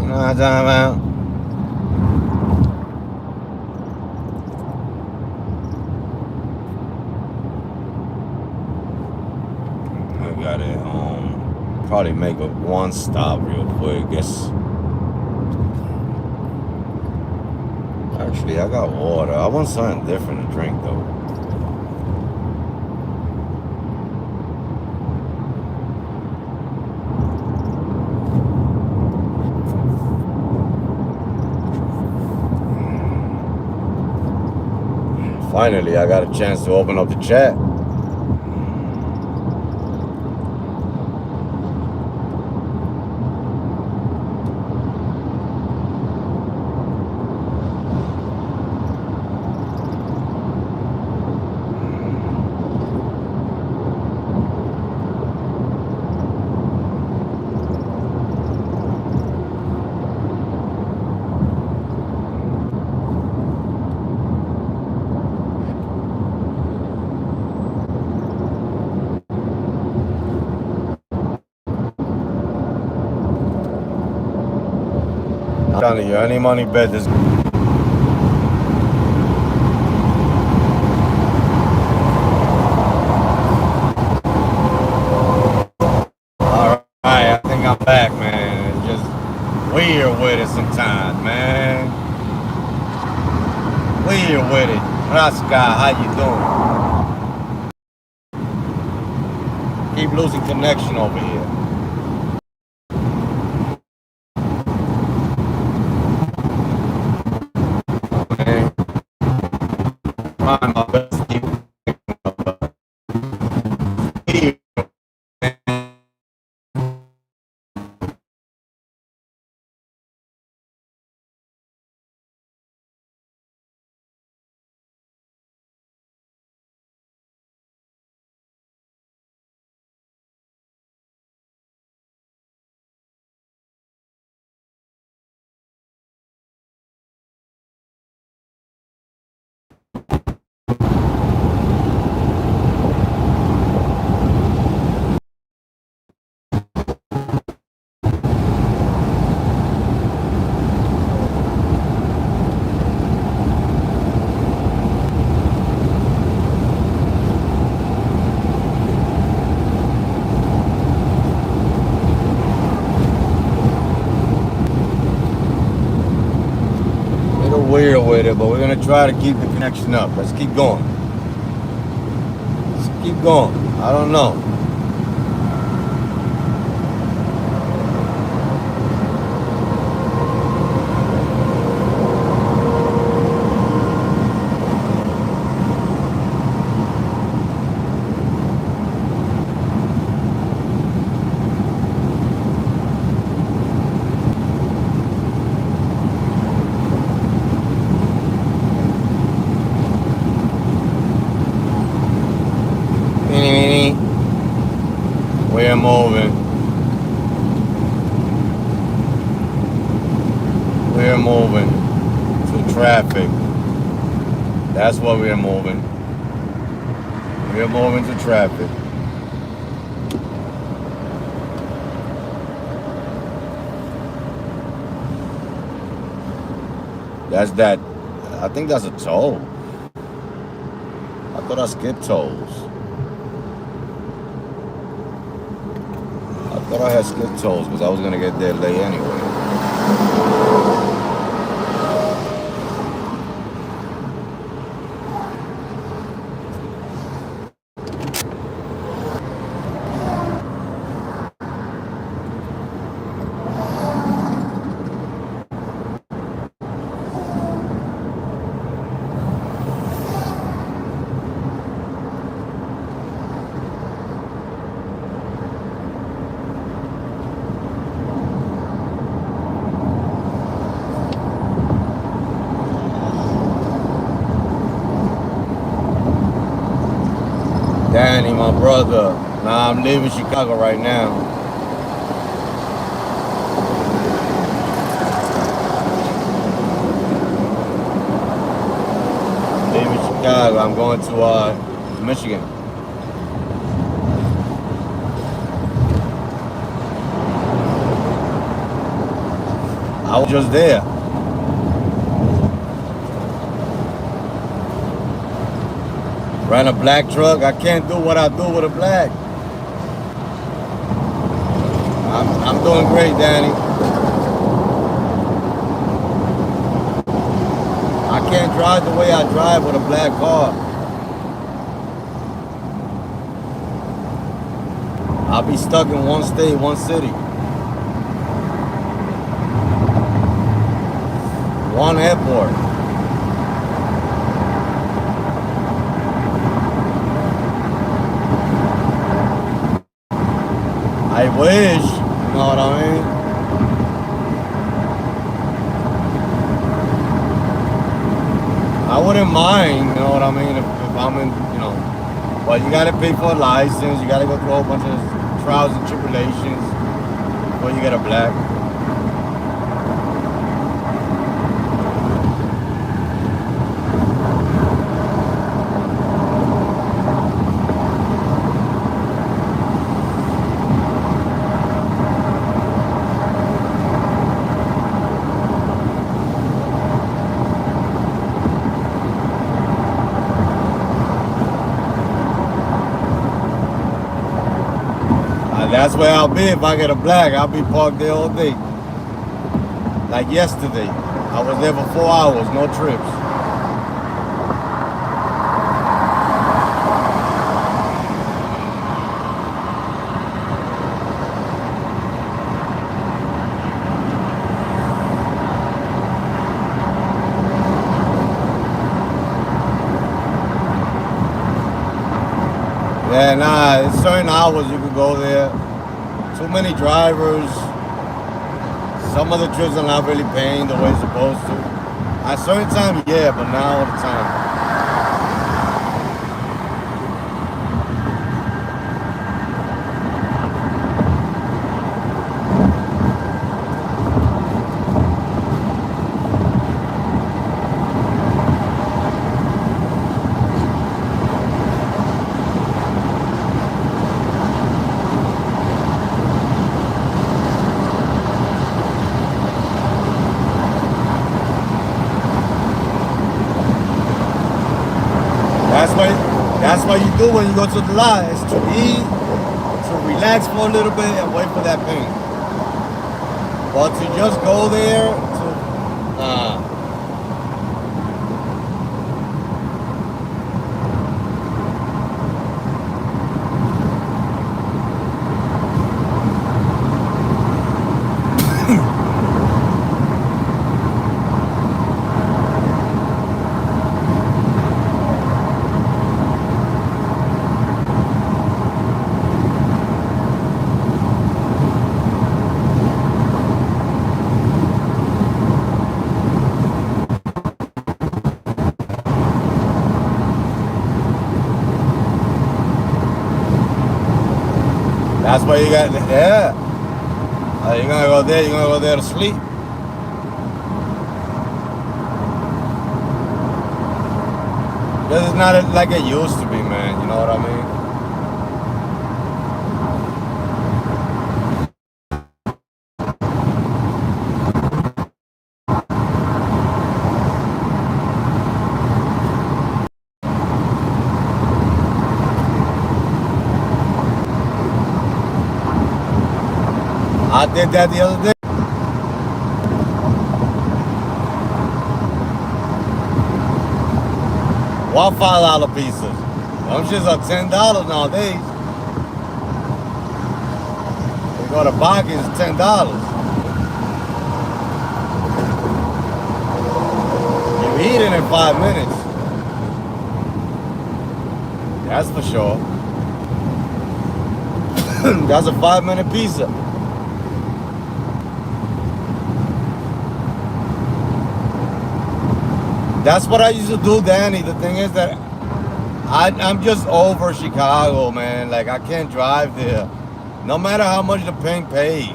You know what I'm talking about? I got it. Probably make a one stop real quick. Guess. Actually, I got water. I want something different to drink though. Finally, I got a chance to open up the chat. I'm telling you, any money bet this. All right, I think I'm back, man. It's just weird with it sometimes, man. Weird with it. Raska, how you doing? Keep losing connection over here. Man, trying my best to keep weird, man. Little weird with it, but we're gonna try to keep the connection up. Let's keep going. Let's keep going. I don't know. We're moving. We're moving to traffic. That's what we're moving. We're moving to traffic. That's that. I think that's a toll. I thought I skipped tolls. I thought I had skipped tolls because I was gonna get there late anyway. brother. Nah, I'm leaving Chicago right now. Leaving Chicago. I'm going to Michigan. I was just there. Ran a black truck. I can't do what I do with a black. I'm doing great, Danny. I can't drive the way I drive with a black car. I'll be stuck in one state, one city. One airport. I wish, you know what I mean? I wouldn't mind, you know what I mean, if I'm in, you know, but you gotta pay for a license, you gotta go through a whole bunch of trials and tribulations before you get a black. That's where I'll be if I get a black. I'll be parked there all day. Like yesterday. I was there for 4 hours, no trips. Yeah, nah, it's certain hours you can go there. Too many drivers. Some of the trips are not really paying the way it's supposed to. At certain times, yeah, but not all the time. That's what you do when you go to the lot, is to eat, to relax for a little bit and wait for that pain. But to just go there, that's why you got, yeah. You're gonna go there to sleep. This is not like it used to be, man. You know what I mean? I did that the other day. What $5 pieces? Them shits are $10 nowadays. You go to Bargains, $10. You eat it in 5 minutes. That's for sure. That's a 5-minute pizza. That's what I used to do, Danny. The thing is that I'm just over Chicago, man. Like, I can't drive there. No matter how much the pain pays.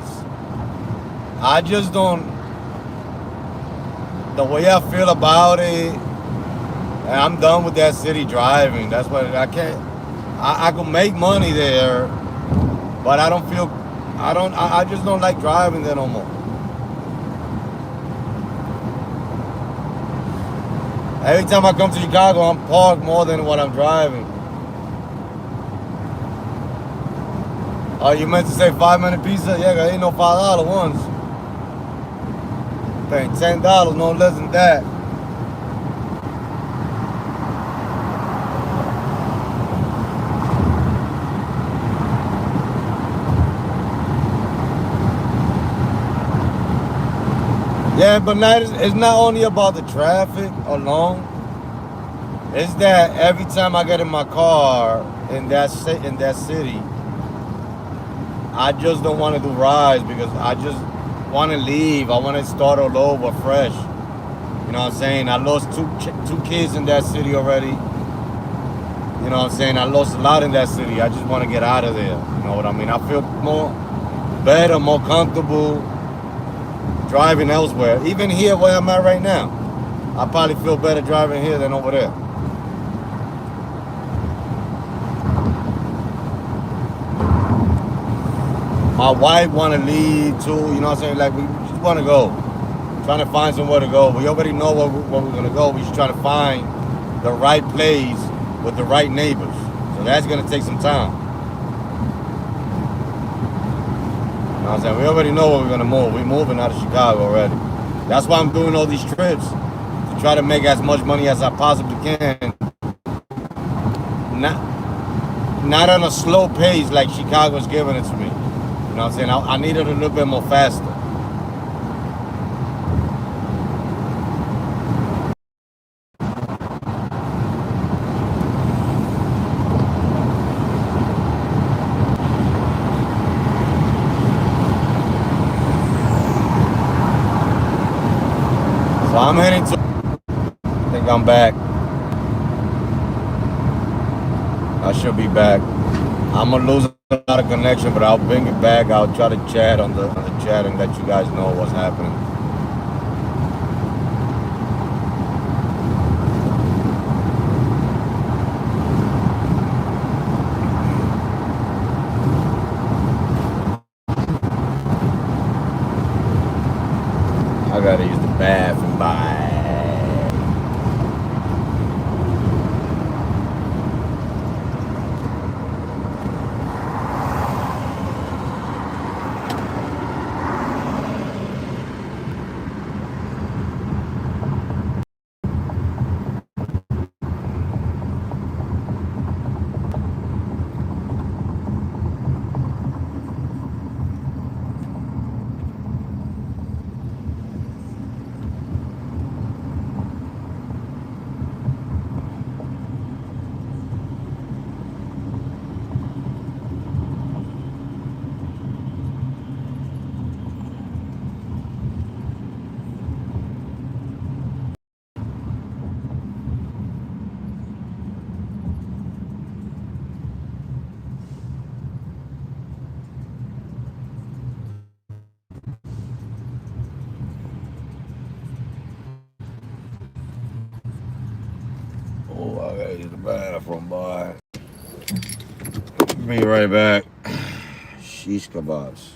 I just don't, the way I feel about it, and I'm done with that city driving. That's what I can't. I could make money there, but I don't feel. I just don't like driving there no more. Every time I come to Chicago, I'm parked more than what I'm driving. Oh, you meant to say 5-minute pizza? Yeah, 'cause ain't no $5 ones. Paying $10, no less than that. Yeah, but it's not only about the traffic alone. It's that every time I get in my car in that city, I just don't want to do rides because I just want to leave. I want to start all over fresh. You know what I'm saying? I lost two kids in that city already. You know what I'm saying? I lost a lot in that city. I just want to get out of there. You know what I mean? I feel better, more comfortable driving elsewhere. Even here where I'm at right now, I probably feel better driving here than over there. My wife want to leave too. You know what I'm saying? Like, we just want to go. Trying to find somewhere to go. We already know where we're going to go. We just trying to find the right place with the right neighbors. So that's going to take some time. You know what I'm saying? We already know where we're going to move. We're moving out of Chicago already. That's why I'm doing all these trips, to try to make as much money as I possibly can. Not on a slow pace like Chicago's giving it to me. You know what I'm saying? I need it a little bit more faster. So I'm heading to, I think I'm back. I should be back. I'm gonna lose a lot of connection, but I'll bring it back. I'll try to chat on the chat and let you guys know what's happening. I gotta use the bathroom. Bye. Oh, I gotta use the bathroom. Bye. Be right back. Shish kebabs.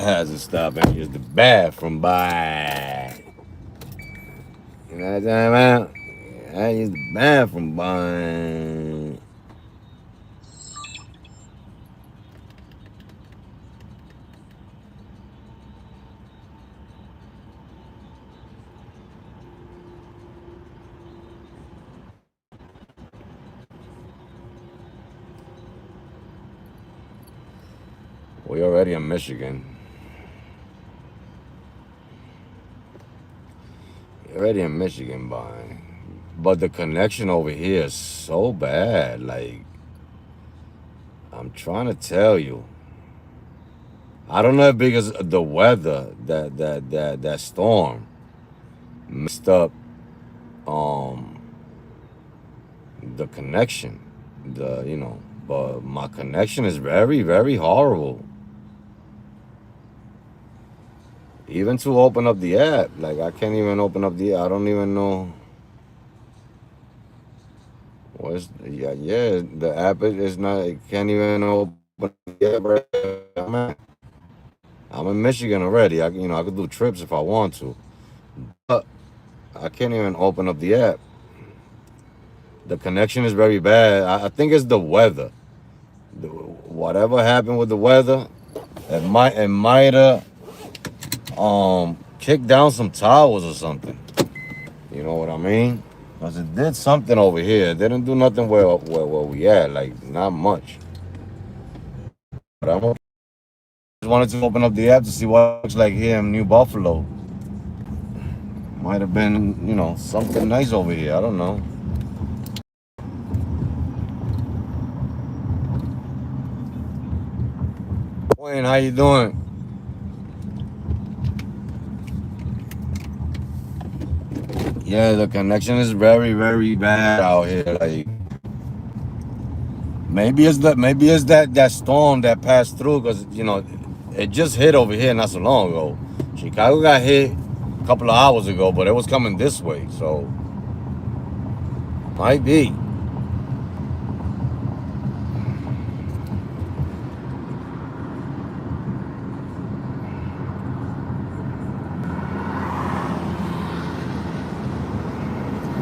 Has to stop and use the bathroom. Bye. You know what I'm saying, man? I use the bathroom. Bye. We already in Michigan. Already in Michigan, boy. But the connection over here is so bad. Like, I'm trying to tell you. I don't know if because of the weather, that storm messed up um the connection. But my connection is very, very horrible. Even to open up the app, like I can't even open up I don't even know. Yeah, the app is not. It can't even open the app. I'm in Michigan already. I could do trips if I want to, but I can't even open up the app. The connection is very bad. I think it's the weather. Whatever happened with the weather, it might have kicked down some towers or something. You know what I mean? Because it did something over here. It didn't do nothing where we at. Like, not much. But I just wanted to open up the app to see what it looks like here in New Buffalo. Might have been, something nice over here. I don't know. Wayne, how you doing? Yeah, the connection is very, very bad out here. Like, maybe it's that storm that passed through, because it just hit over here not so long ago. Chicago got hit a couple of hours ago, but it was coming this way, so might be.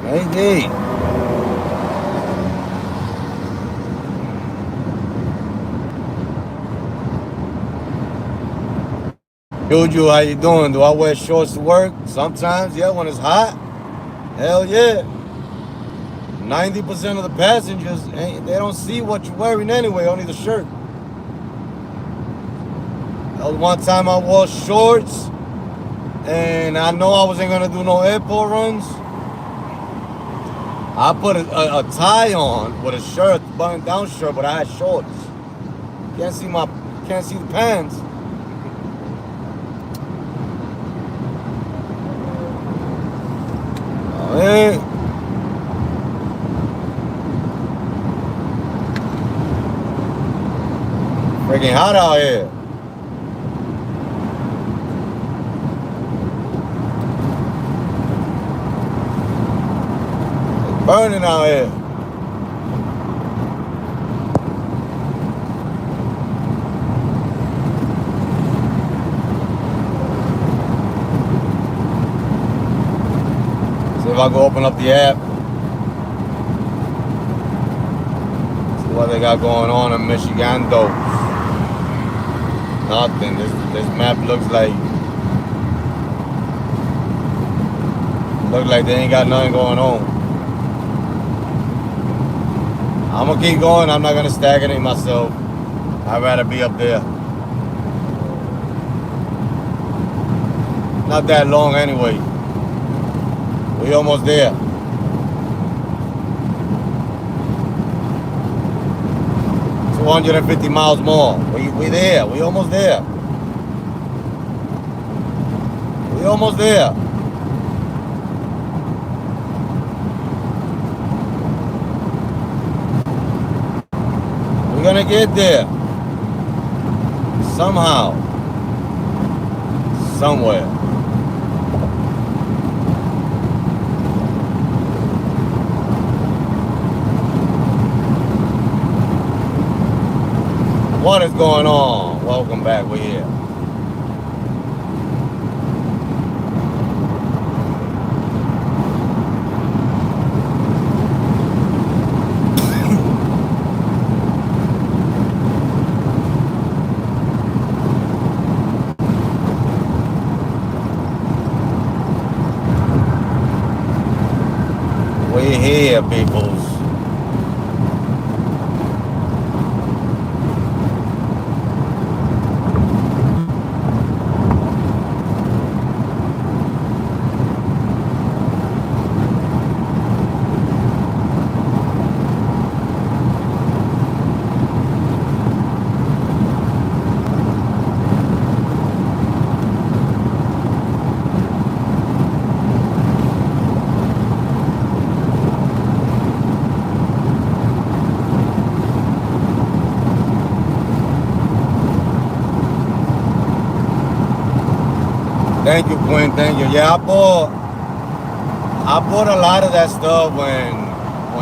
Maybe. Juju, how you doing? Do I wear shorts to work? Sometimes, yeah, when it's hot. Hell yeah. 90% of the passengers, they don't see what you're wearing anyway, only the shirt. That was one time I wore shorts, and I know I wasn't gonna do no airport runs. I put a tie on with a shirt, button down shirt, but I had shorts. Can't see the pants. Oh, man. Freaking hot out here. It's burning out here. See if I can open up the app. See what they got going on in Michigan, though. Nothing. This map looks like they ain't got nothing going on. I'm gonna keep going. I'm not gonna stagnate myself. I'd rather be up there. Not that long anyway. We almost there. $250 miles more. We there. We almost there. We almost there. We're gonna get there. Somehow. Somewhere. What is going on? Welcome back. We're here. We here, peoples. Thank you, Quinn. Thank you. Yeah, I bought a lot of that stuff when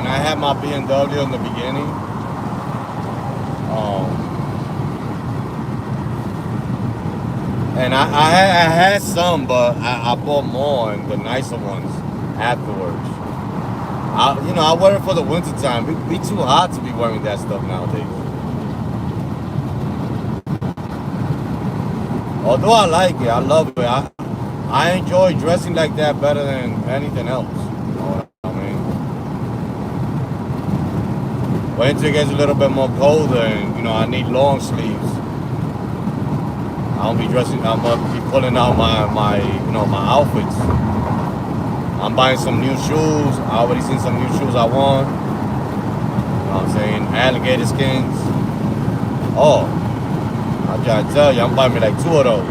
I had my BMW in the beginning. And I had some, but I bought more and the nicer ones afterwards. I wear it for the winter time. It be too hot to be wearing that stuff nowadays. Although I like it, I love it. I enjoy dressing like that better than anything else. You know what I mean? Winter gets a little bit more colder, and I need long sleeves. I'm gonna be pulling out my outfits. I'm buying some new shoes. I already seen some new shoes I want. You know what I'm saying? Alligator skins. Oh, I'm trying to tell you, I'm buying me like 2 of those.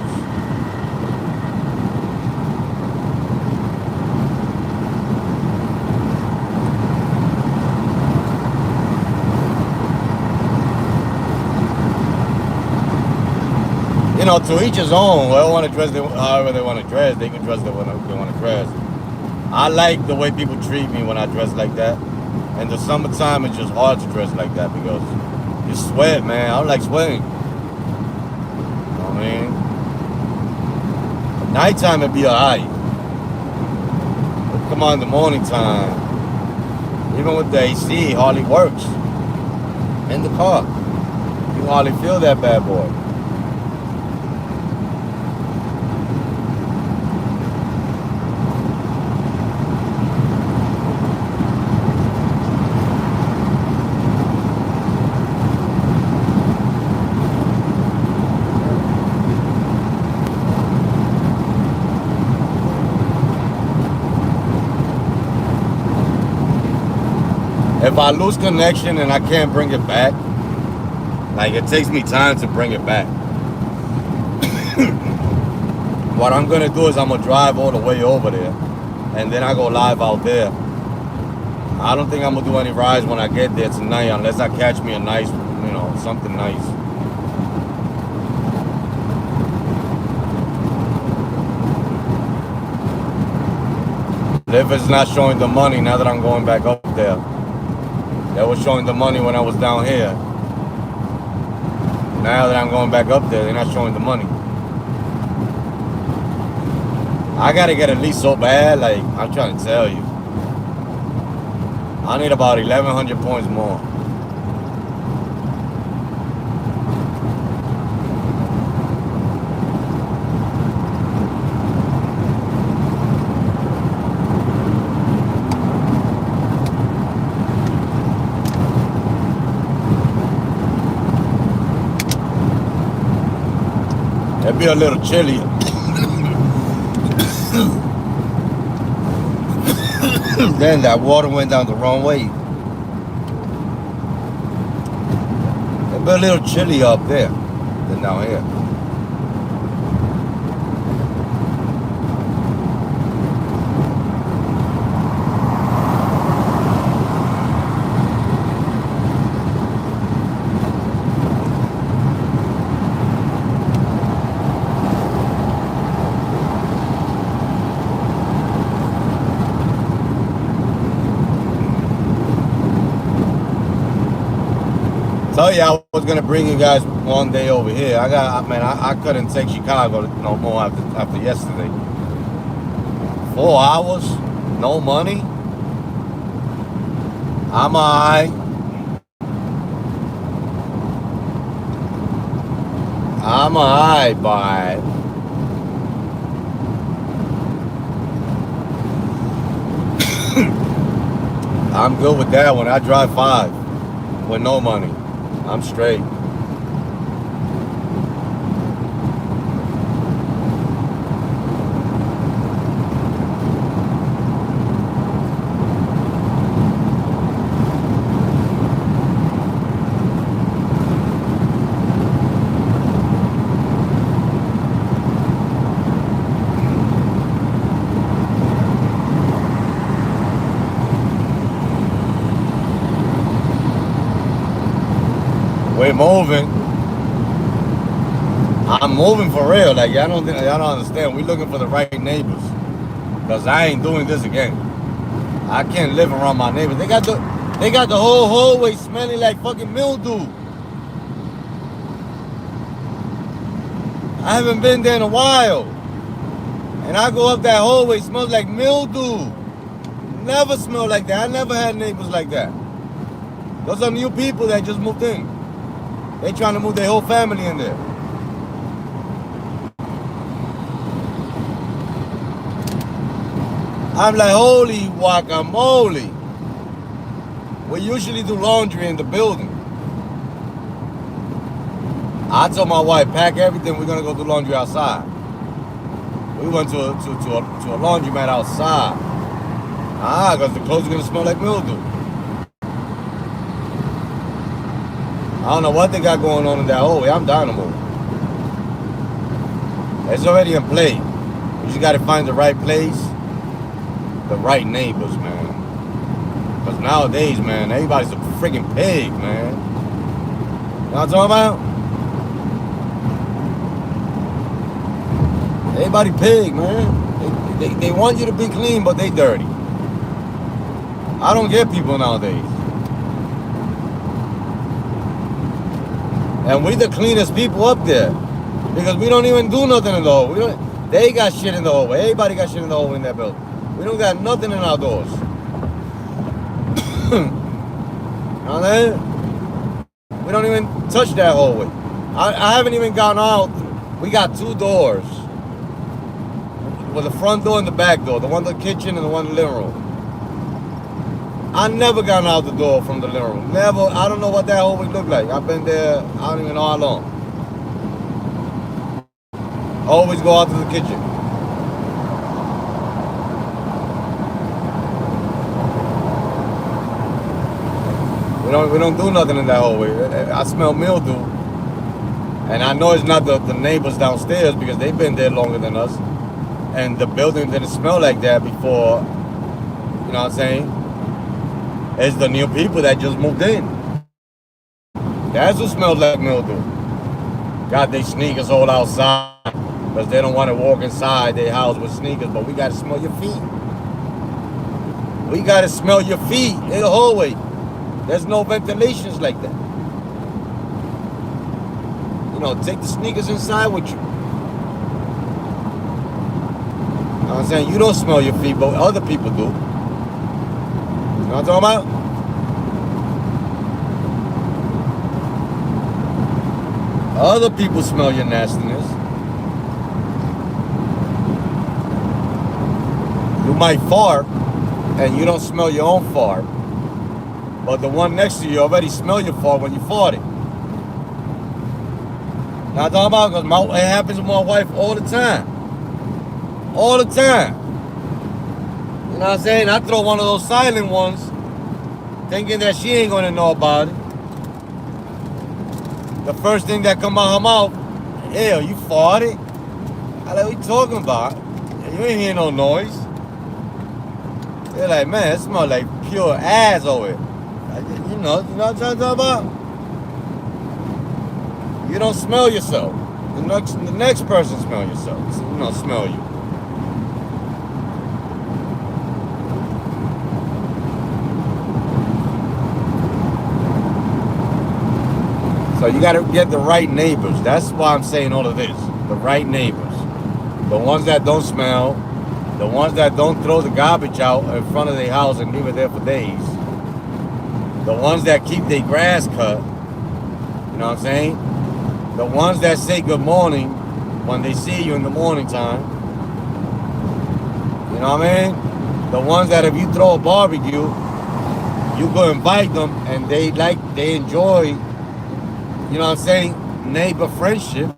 To each his own. Whoever want to dress however they want to dress, they can dress the way they want to dress. I like the way people treat me when I dress like that. In the summertime, it's just hard to dress like that because you sweat, man. I don't like sweating. You know what I mean? Nighttime, it'd be alright. Come on, in the morning time, even with the AC, hardly works. In the car, you hardly feel that bad boy. If I lose connection and I can't bring it back, like it takes me time to bring it back. What I'm gonna do is I'm gonna drive all the way over there and then I go live out there. I don't think I'm gonna do any rides when I get there tonight unless I catch me a nice, something nice. Lyft is not showing the money now that I'm going back up there. They were showing the money when I was down here. Now that I'm going back up there, they're not showing the money. I gotta get at least so bad, like, I'm trying to tell you. I need about 1,100 points more. It'd be a little chilly. Then that water went down the wrong way. It'd be a little chilly up there than down here. Oh yeah, I was gonna bring you guys one day over here. I couldn't take Chicago no more after yesterday. 4 hours, no money. I'm alright. I'm alright, bye. I'm good with that when I drive 5 with no money. I'm straight. We're moving. I'm moving for real. Like y'all don't understand. We're looking for the right neighbors. Cause I ain't doing this again. I can't live around my neighbors. They got the whole hallway smelling like fucking mildew. I haven't been there in a while. And I go up that hallway, it smells like mildew. Never smelled like that. I never had neighbors like that. Those are new people that just moved in. They trying to move their whole family in there. I'm like, holy guacamole. We usually do laundry in the building. I told my wife, pack everything, we're gonna go do laundry outside. We went to a laundromat outside. Because the clothes are gonna smell like mildew. I don't know what they got going on in that hallway. I'm dying to move. It's already in play. You just gotta find the right place, the right neighbors, man. Because nowadays, man, everybody's a freaking pig, man. You know what I'm talking about? Everybody pig, man. They want you to be clean, but they dirty. I don't get people nowadays. And we the cleanest people up there. Because we don't even do nothing in the hole. They got shit in the hole. Everybody got shit in the hole in that building. We don't got nothing in our doors. You know what I mean? We don't even touch that hallway. I haven't even gone out. We got 2 doors. With the front door and the back door. The one in the kitchen and the one in the living room. I never gone out the door from the living room. Never. I don't know what that hallway look like. I've been there, I don't even know how long. Always go out to the kitchen. We don't do nothing in that hallway. I smell mildew. And I know it's not the neighbors downstairs because they've been there longer than us. And the building didn't smell like that before, you know what I'm saying? It's the new people that just moved in. That's what smells like mildew. Got their sneakers all outside because they don't want to walk inside their house with sneakers, but we got to smell your feet. We got to smell your feet in the hallway. There's no ventilations like that. You know, take the sneakers inside with you. You know what I'm saying? You don't smell your feet, but other people do. You know what I'm talking about? Other people smell your nastiness. You might fart, and you don't smell your own fart. But the one next to you already smell your fart when you farted. Now I'm talking about, because it happens with my wife all the time. All the time. You know what I'm saying? I throw one of those silent ones, thinking that she ain't gonna know about it. The first thing that come out her mouth, hell, you farted? I like, what you talking about? You ain't hear no noise. They're like, man, it smells like pure ass over it. You know what I'm talking about? You don't smell yourself. The next person smell yourself. You know, smell you. So you got to get the right neighbors. That's why I'm saying all of this. The right neighbors. The ones that don't smell. The ones that don't throw the garbage out in front of their house and leave it there for days. The ones that keep their grass cut. You know what I'm saying? The ones that say good morning when they see you in the morning time. You know what I mean? The ones that if you throw a barbecue, you go invite them and they enjoy, you know what I'm saying, neighbor friendship.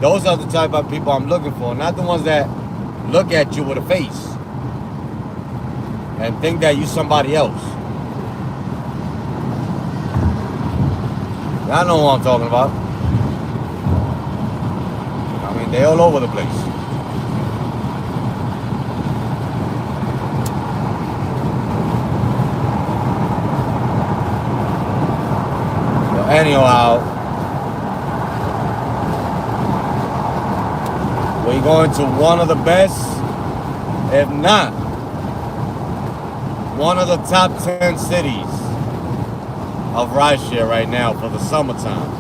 Those are the type of people I'm looking for, not the ones that look at you with a face and think that you somebody else. Y'all know what I'm talking about. I mean, they all over the place. But anyhow, we're going to one of the best, if not one of the top 10 cities of rideshare right now for the summertime.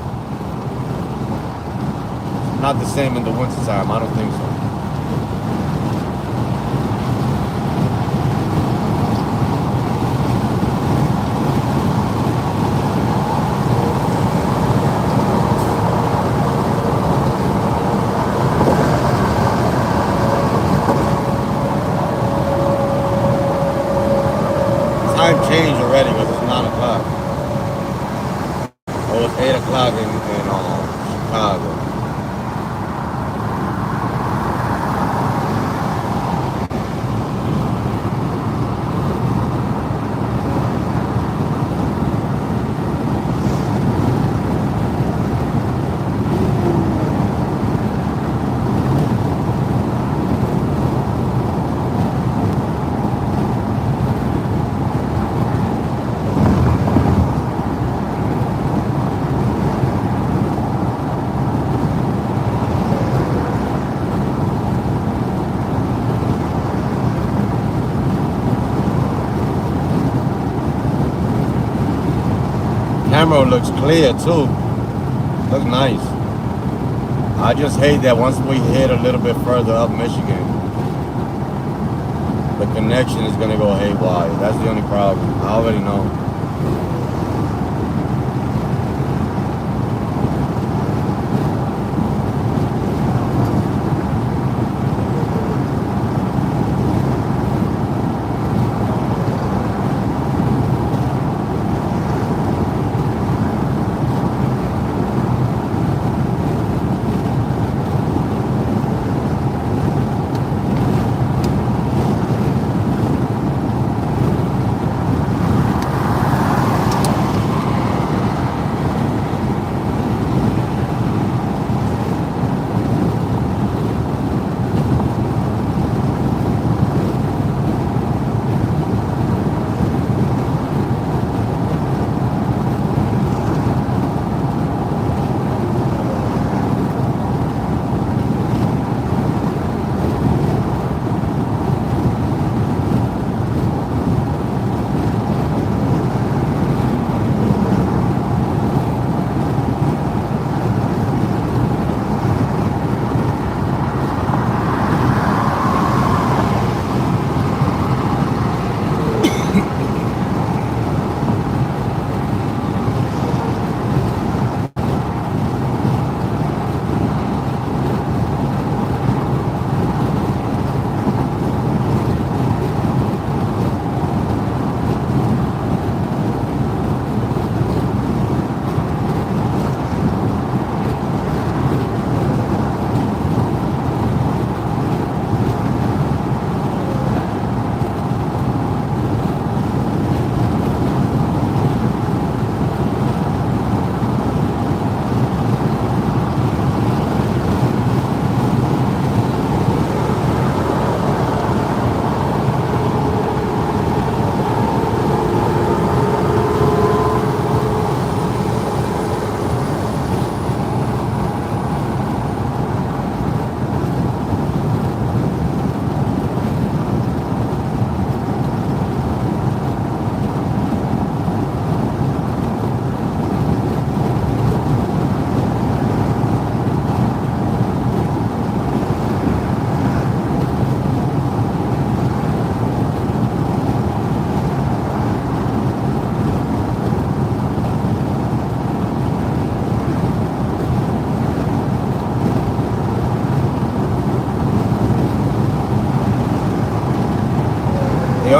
Not the same in the wintertime, I don't think so. Time changed already because it's 9 o'clock. Oh, it's 8 o'clock in Chicago. Camera looks clear too. Looks nice. I just hate that once we hit a little bit further up Michigan, the connection is gonna go haywire. That's the only problem. I already know.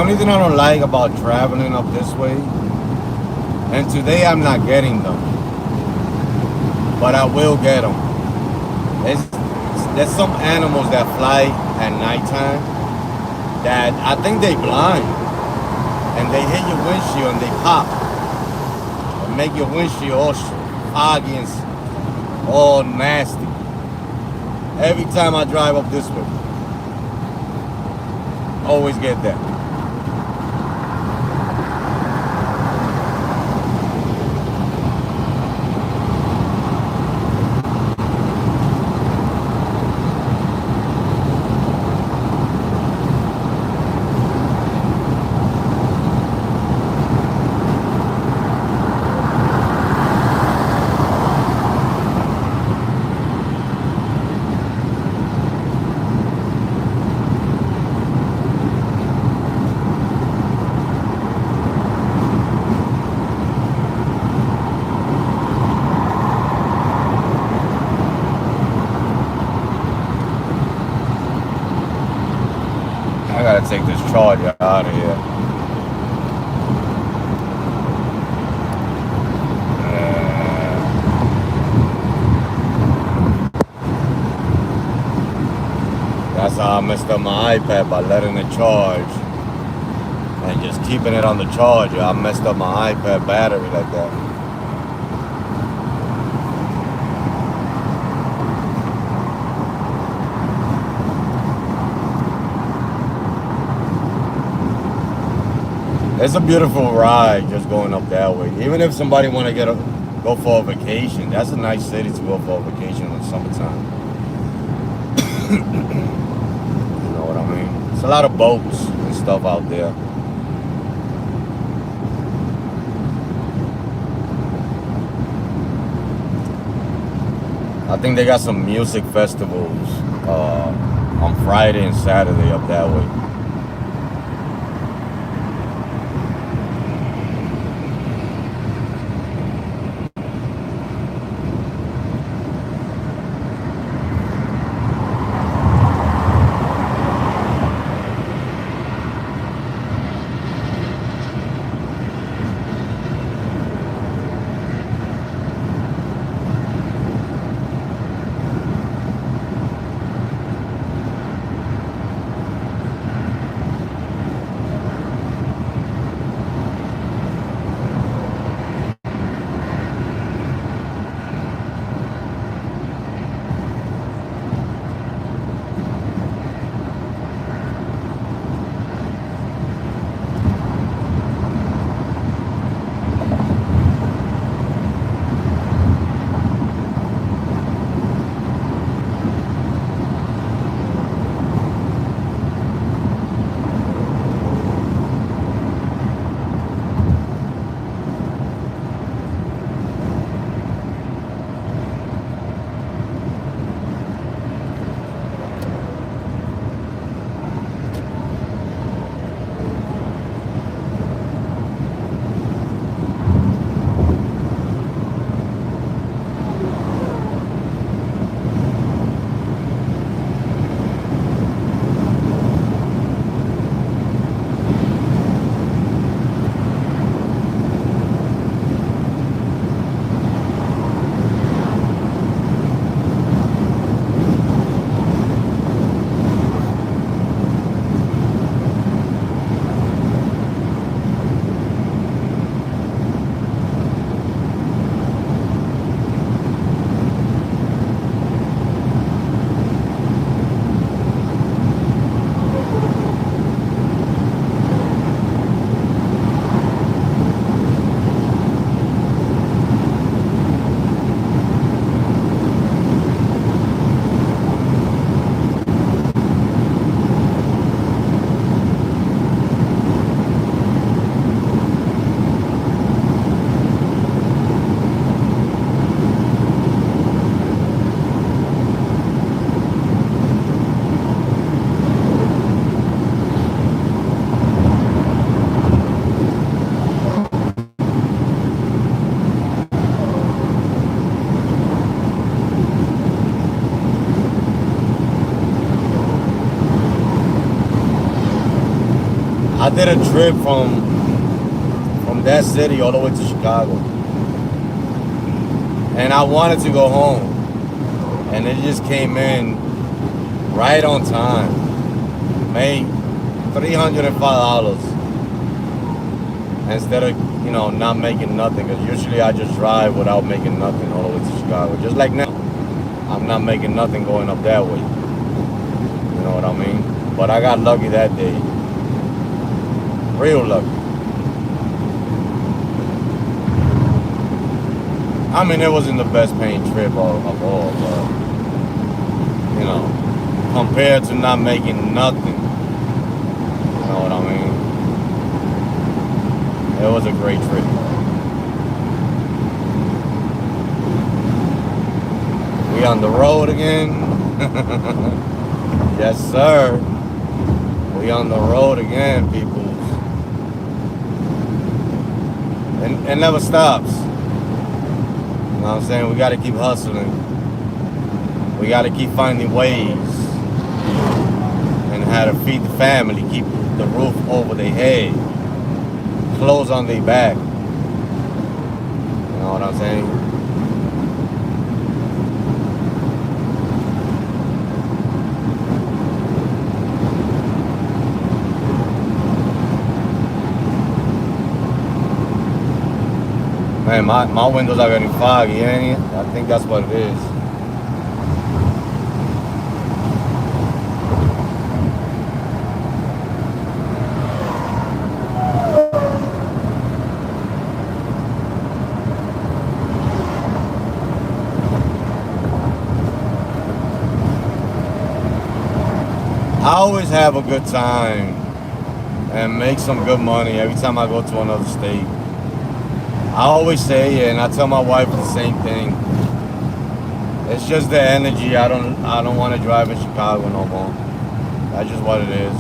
only thing I don't like about traveling up this way, and today I'm not getting them, but I will get them. There's some animals that fly at nighttime that I think they blind, and they hit your windshield and they pop and make your windshield all foggy and all nasty. Every time I drive up this way, always get that. I gotta take this charger out of here. That's how I messed up my iPad, by letting it charge and just keeping it on the charger. I messed up my iPad battery like that. It's a beautiful ride just going up that way. Even if somebody want to go for a vacation, that's a nice city to go for a vacation in the summertime. You know what I mean? It's a lot of boats and stuff out there. I think they got some music festivals on Friday and Saturday up that way. I did a trip from that city all the way to Chicago, and I wanted to go home, and it just came in right on time. Made $305 instead of not making nothing. Because usually I just drive without making nothing all the way to Chicago. Just like now, I'm not making nothing going up that way. You know what I mean? But I got lucky that day. Real lucky. I mean, it wasn't the best paying trip of all, but compared to not making nothing, you know what I mean? It was a great trip. We on the road again. Yes, sir. We on the road again, people. And it never stops. You know what I'm saying? We got to keep hustling. We got to keep finding ways and how to feed the family, keep the roof over their head, clothes on their back. You know what I'm saying? Man, my windows are getting foggy, ain't it? I think that's what it is. I always have a good time and make some good money every time I go to another state. I always say it, and I tell my wife the same thing. It's just the energy. I don't want to drive in Chicago no more. That's just what it is.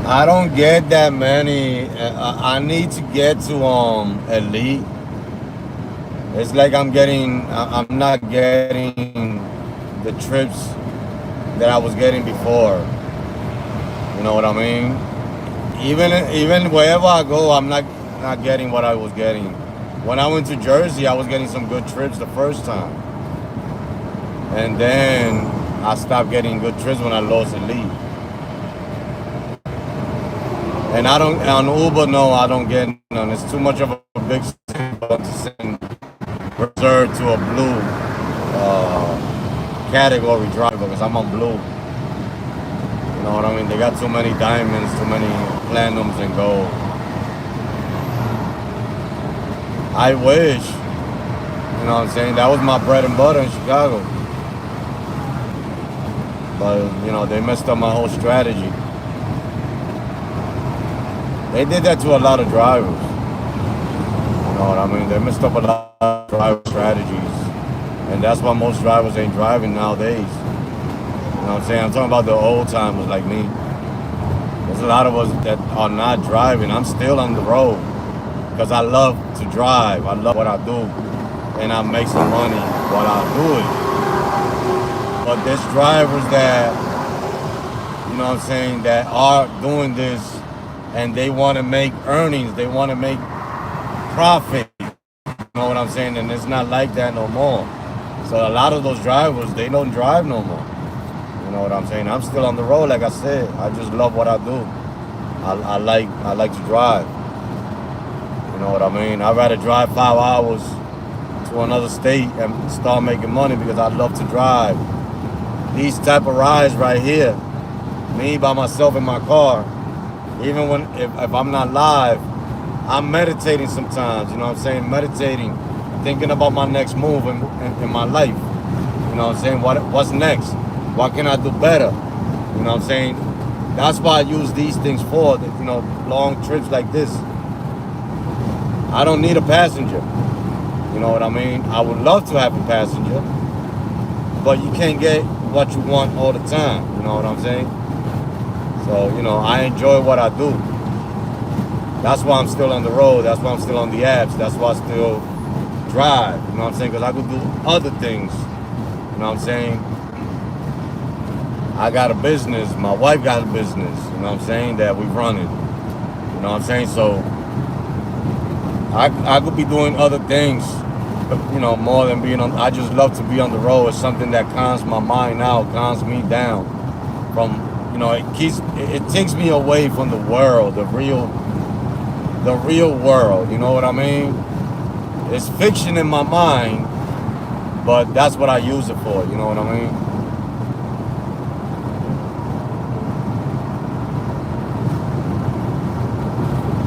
I don't get that many. I need to get to elite. It's like I'm not getting the trips that I was getting before. You know what I mean? Even wherever I go, I'm not getting what I was getting. When I went to Jersey, I was getting some good trips the first time, and then I stopped getting good trips when I lost elite. And I don't, on Uber, no, I don't get none. It's too much of a big symbol to send reserved to a blue category driver because I'm on blue. You know what I mean? They got too many diamonds, too many platinums and gold. I wish, you know what I'm saying? That was my bread and butter in Chicago. But, they messed up my whole strategy. They did that to a lot of drivers. You know what I mean? They messed up a lot of driver strategies. And that's why most drivers ain't driving nowadays. You know what I'm saying? I'm talking about the old timers like me. There's a lot of us that are not driving. I'm still on the road because I love to drive. I love what I do. And I make some money while I do it. But there's drivers that, you know what I'm saying, that are doing this and they want to make earnings. They want to make profit. You know what I'm saying? And it's not like that no more. So a lot of those drivers, they don't drive no more. You know what I'm saying? I'm still on the road, like I said. I just love what I do. I like to drive. You know what I mean? I'd rather drive 5 hours to another state and start making money because I love to drive. These type of rides right here, me by myself in my car, even when if I'm not live, I'm meditating sometimes. You know what I'm saying? Meditating, thinking about my next move in my life. You know what I'm saying? What's next? What can I do better? You know what I'm saying? That's why I use these things for, you know, long trips like this. I don't need a passenger. You know what I mean? I would love to have a passenger, but you can't get what you want all the time. You know what I'm saying? So, you know, I enjoy what I do. That's why I'm still on the road. That's why I'm still on the apps. That's why I still drive. You know what I'm saying? Because I could do other things. You know what I'm saying? I got a business. My wife got a business. You know what I'm saying? That we run it. You know what I'm saying? So I could be doing other things, you know, more than being on. I just love to be on the road. It's something that calms my mind out, calms me down from, you know, it takes me away from the world, the real world. You know what I mean? It's fiction in my mind, but that's what I use it for. You know what I mean?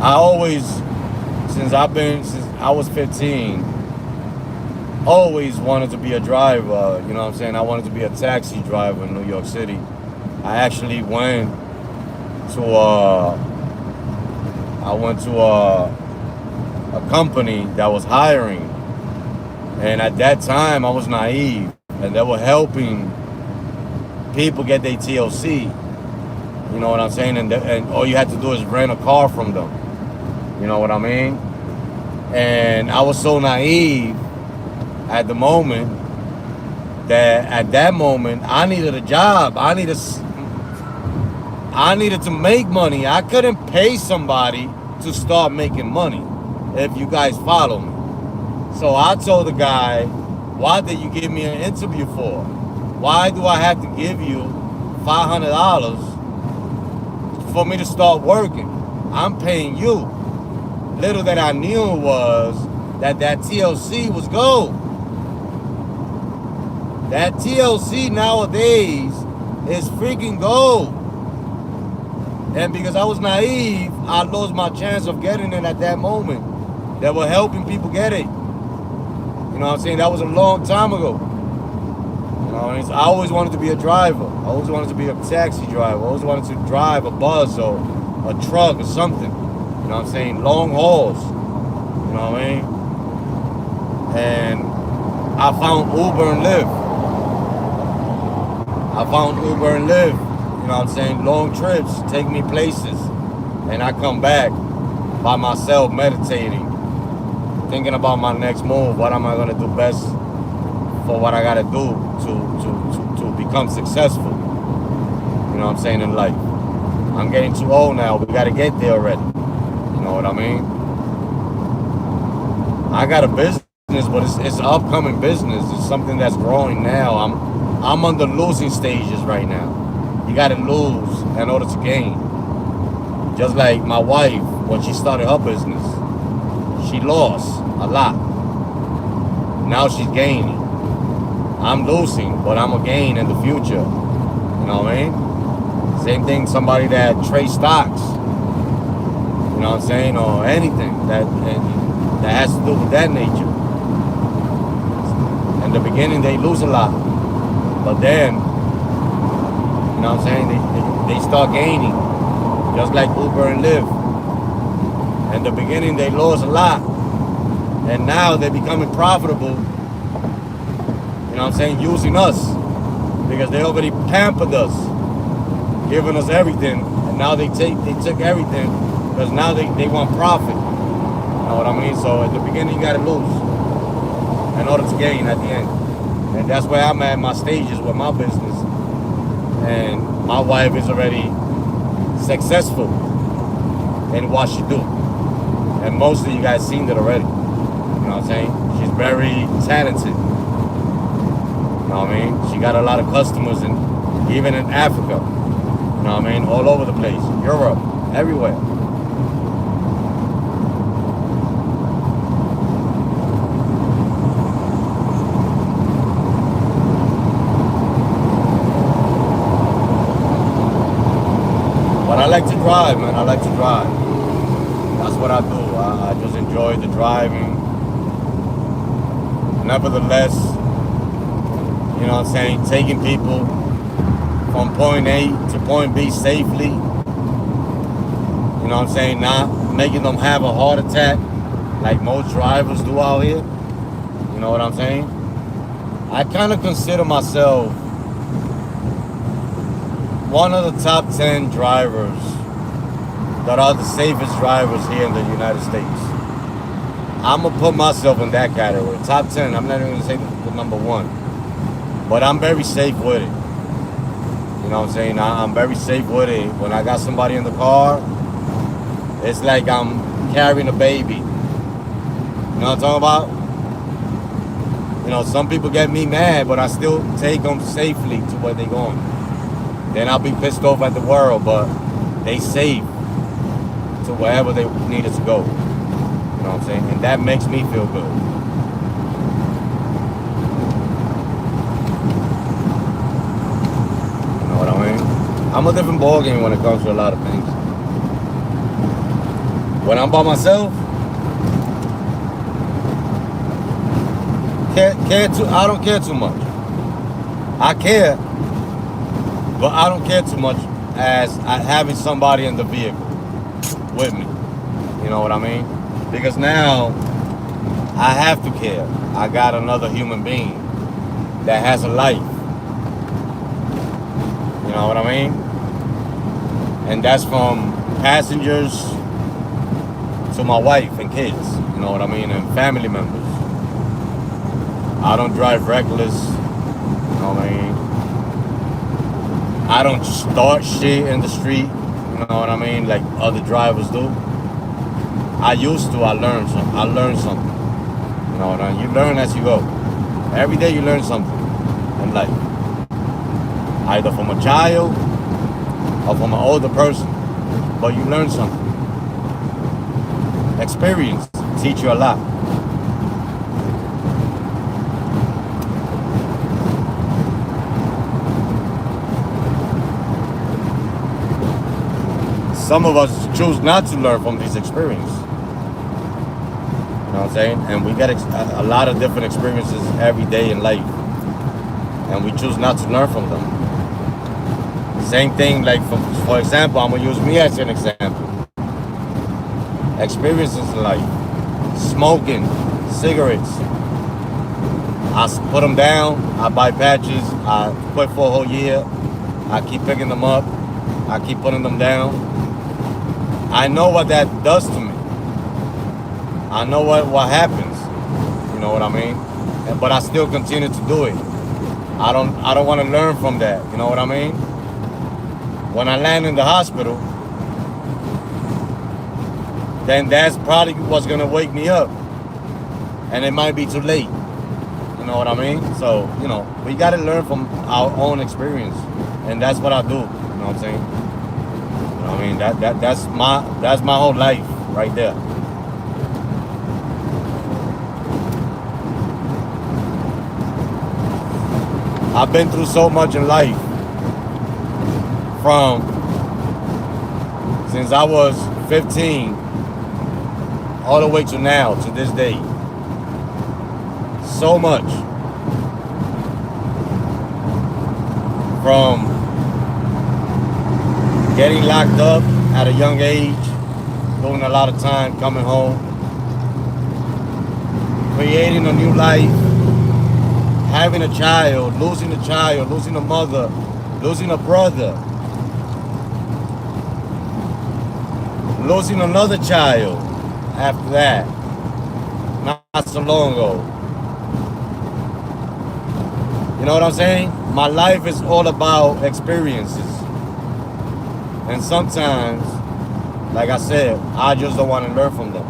I always, since I was 15, always wanted to be a driver. You know what I'm saying? I wanted to be a taxi driver in New York City. I actually went to a company that was hiring, and at that time I was naive, and they were helping people get their TLC. You know what I'm saying? And all you had to do is rent a car from them. You know what I mean? And I was so naive at the moment that at that moment I needed a job. I needed to make money. I couldn't pay somebody to start making money, if you guys follow me. So I told the guy, why did you give me an interview for? Why do I have to give you $500 for me to start working? I'm paying you. Little that I knew was that TLC was gold. That TLC nowadays is freaking gold. And because I was naive, I lost my chance of getting it at that moment. They were helping people get it. You know what I'm saying? That was a long time ago. You know what I mean? So I always wanted to be a driver. I always wanted to be a taxi driver. I always wanted to drive a bus or a truck or something. You know what I'm saying? Long hauls. You know what I mean? And I found Uber and Lyft. You know what I'm saying? Long trips, take me places. And I come back by myself meditating, thinking about my next move. What am I going to do best for what I got to do to become successful? You know what I'm saying, in life. I'm getting too old now. We got to get there already. You know what I mean? I got a business, but it's an upcoming business. It's something that's growing now. I'm on the losing stages right now. You gotta lose in order to gain. Just like my wife, when she started her business, she lost a lot. Now she's gaining. I'm losing, but I'm gonna gain in the future. You know what I mean? Same thing, somebody that trades stocks. You know what I'm saying? Or anything that has to do with that nature. In the beginning, they lose a lot. But then, you know what I'm saying? They start gaining, just like Uber and Lyft. In the beginning, they lost a lot, and now they're becoming profitable. You know what I'm saying? Using us, because they already pampered us, giving us everything, and now they took everything, because now they want profit. You know what I mean? So at the beginning, you gotta lose in order to gain at the end. And that's where I'm at my stages with my business. And my wife is already successful. in what she do. And most of you guys seen it already. You know what I'm saying? She's very talented. You know what I mean? She got a lot of customers, even in Africa. You know what I mean? All over the place. Europe, everywhere. But I like to drive, man. I like to drive. That's what I do. I just enjoy the driving. Nevertheless, you know what I'm saying, taking people from point A to point B safely. You know what I'm saying? Not making them have a heart attack like most drivers do out here. You know what I'm saying? I kind of consider myself one of the top 10 drivers that are the safest drivers here in the United States. I'm going to put myself in that category. Top 10. I'm not even going to say the number one. But I'm very safe with it. You know what I'm saying? I'm very safe with it. When I got somebody in the car, it's like I'm carrying a baby. You know what I'm talking about? You know, some people get me mad, but I still take them safely to where they're going. Then I'll be pissed off at the world, but they safe to wherever they needed to go. You know what I'm saying? And that makes me feel good. You know what I mean? I'm a different ballgame when it comes to a lot of things. When I'm by myself, I don't care too much. I care, but I don't care too much as having somebody in the vehicle with me. You know what I mean? Because now I have to care. I got another human being that has a life. You know what I mean? And that's from passengers to my wife and kids. You know what I mean? And family members. I don't drive reckless. You know what I mean? I don't start shit in the street. You know what I mean? Like other drivers do. I used to. I learned something. You know what I mean? You learn as you go. Every day you learn something in life. Either from a child or from an older person. But you learn something. Experience teach you a lot. Some of us choose not to learn from these experiences. You know what I'm saying? And we get a lot of different experiences every day in life. And we choose not to learn from them. Same thing, like for example, I'm going to use me as an example. Experiences in life. Smoking, cigarettes. I put them down. I buy patches. I quit for a whole year. I keep picking them up. I keep putting them down. I know what that does to me. I know what happens. You know what I mean? But I still continue to do it. I don't want to learn from that. You know what I mean? When I land in the hospital, then that's probably what's gonna wake me up. And it might be too late. You know what I mean? So, you know, we gotta learn from our own experience. And that's what I do. You know what I'm saying? I mean, that's my whole life right there. I've been through so much in life, from since I was 15 all the way to now, to this day. So much. From getting locked up at a young age, doing a lot of time, coming home, creating a new life, having a child, losing a mother, losing a brother, losing another child after that, not so long ago. You know what I'm saying? My life is all about experiences. And sometimes like I said, I just don't want to learn from them.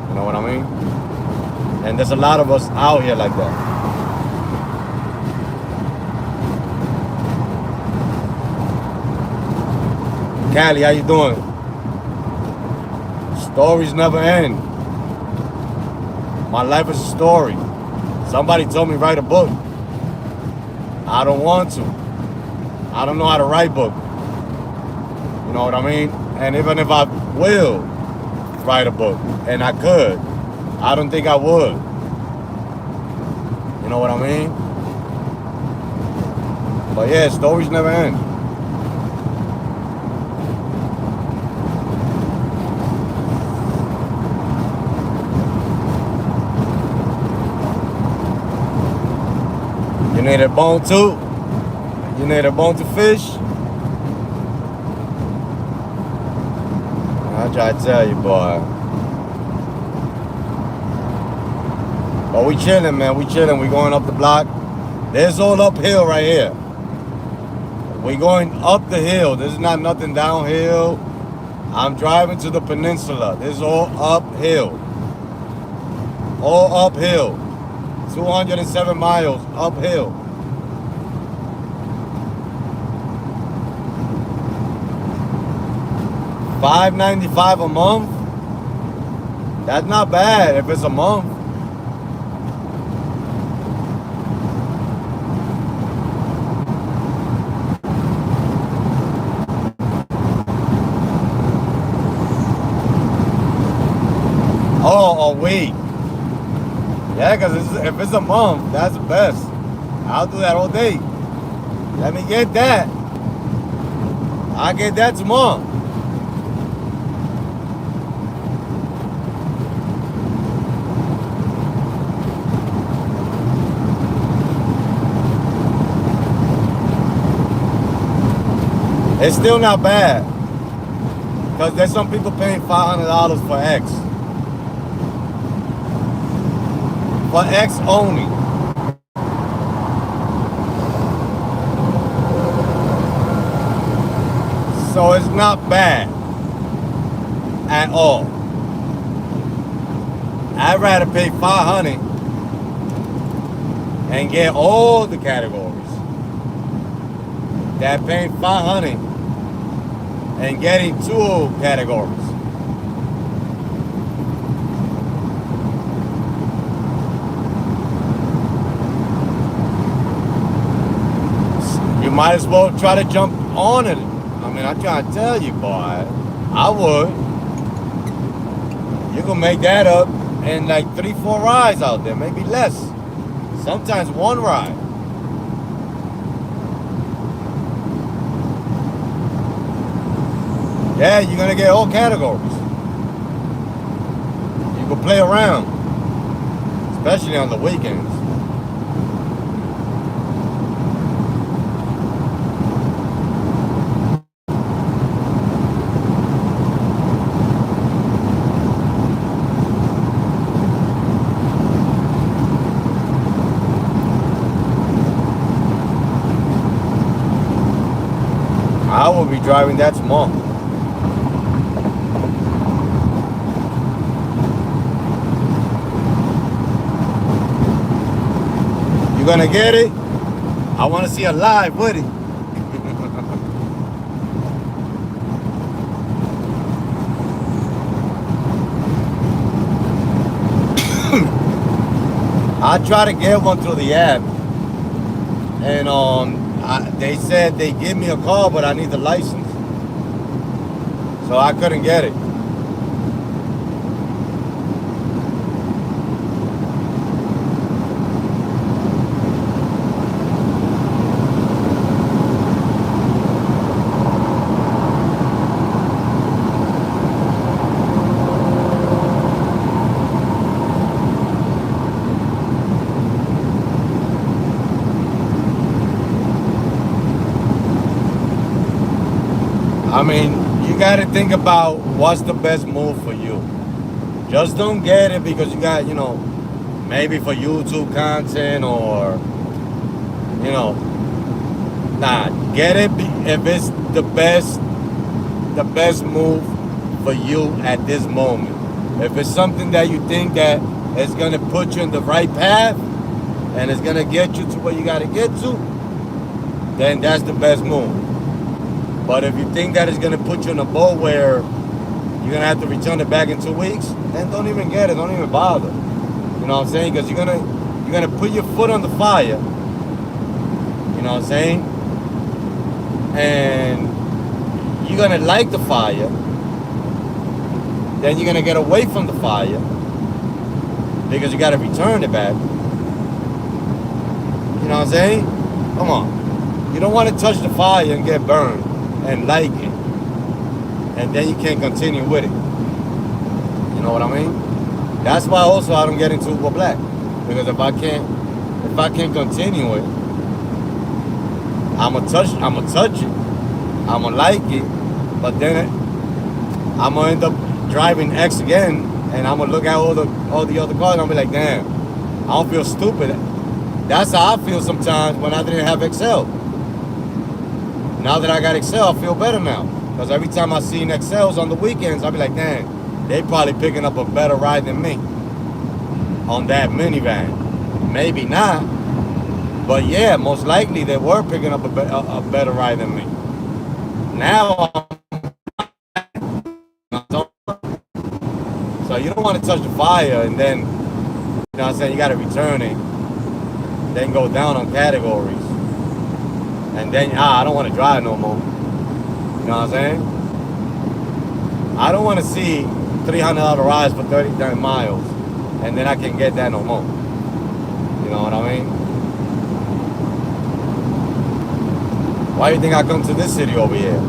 You know what I mean? And there's a lot of us out here like that. Callie, how you doing? Stories never end. My life is a story. Somebody told me write a book. I don't want to. I don't know how to write book. You know what I mean? And even if I will write a book, and I could, I don't think I would. You know what I mean? But yeah, stories never end. You need a bone too? You need a bone to fish? I try to tell you, boy. But we chilling, man. We chilling. We going up the block. There's all uphill right here. We going up the hill. This is not nothing downhill. I'm driving to the peninsula. This is all uphill. All uphill. 207 miles uphill. $5.95 a month? That's not bad if it's a month. Oh, a week. Yeah, because if it's a month, that's the best. I'll do that all day. Let me get that. I'll get that tomorrow. It's still not bad. Because there's some people paying $500 for X. For X only. So it's not bad at all. I'd rather pay $500 and get all the categories than paying $500 and getting 2 categories. You might as well try to jump on it. I mean, I'm trying to tell you, boy. I would. You can make that up in like 3-4 rides out there, maybe less. Sometimes 1 ride. Yeah, you're gonna get all categories. You can play around, especially on the weekends. I will be driving that tomorrow. You gonna get it? I want to see a live with it. I try to get one through the app, and they said they give me a call, but I need the license, so I couldn't get it. I mean, you got to think about what's the best move for you. Just don't get it because you got, maybe for YouTube content or, nah, get it if it's the best the best move for you at this moment. If it's something that you think that is gonna put you in the right path and it's gonna get you to where you gotta get to, then that's the best move. But if you think that it's gonna put you in a boat where you're gonna have to return it back in 2 weeks, then don't even get it. Don't even bother. You know what I'm saying? Because you're gonna put your foot on the fire. You know what I'm saying? And you're gonna like the fire. Then you're gonna get away from the fire because you gotta return it back. You know what I'm saying? Come on. You don't want to touch the fire and get burned and like it, and then you can't continue with it. You know what I mean? That's why also I don't get into Uber Black, because if I can't continue it, I'ma touch it, I'ma like it, but then I'm gonna end up driving X again, and I'm gonna look at all the other cars and I'll be like, damn, I don't feel stupid. That's how I feel sometimes when I didn't have Excel. Now that I got Excel, I feel better now. Because every time I see Excels on the weekends, I'll be like, damn, they probably picking up a better ride than me on that minivan. Maybe not, but yeah, most likely they were picking up a better ride than me. Now, so you don't want to touch the fire and then, you know what I'm saying, you got to return it, then go down on categories, and then, I don't want to drive no more. You know what I'm saying? I don't want to see $300 rides for 39 miles, and then I can get that no more. You know what I mean? Why do you think I come to this city over here?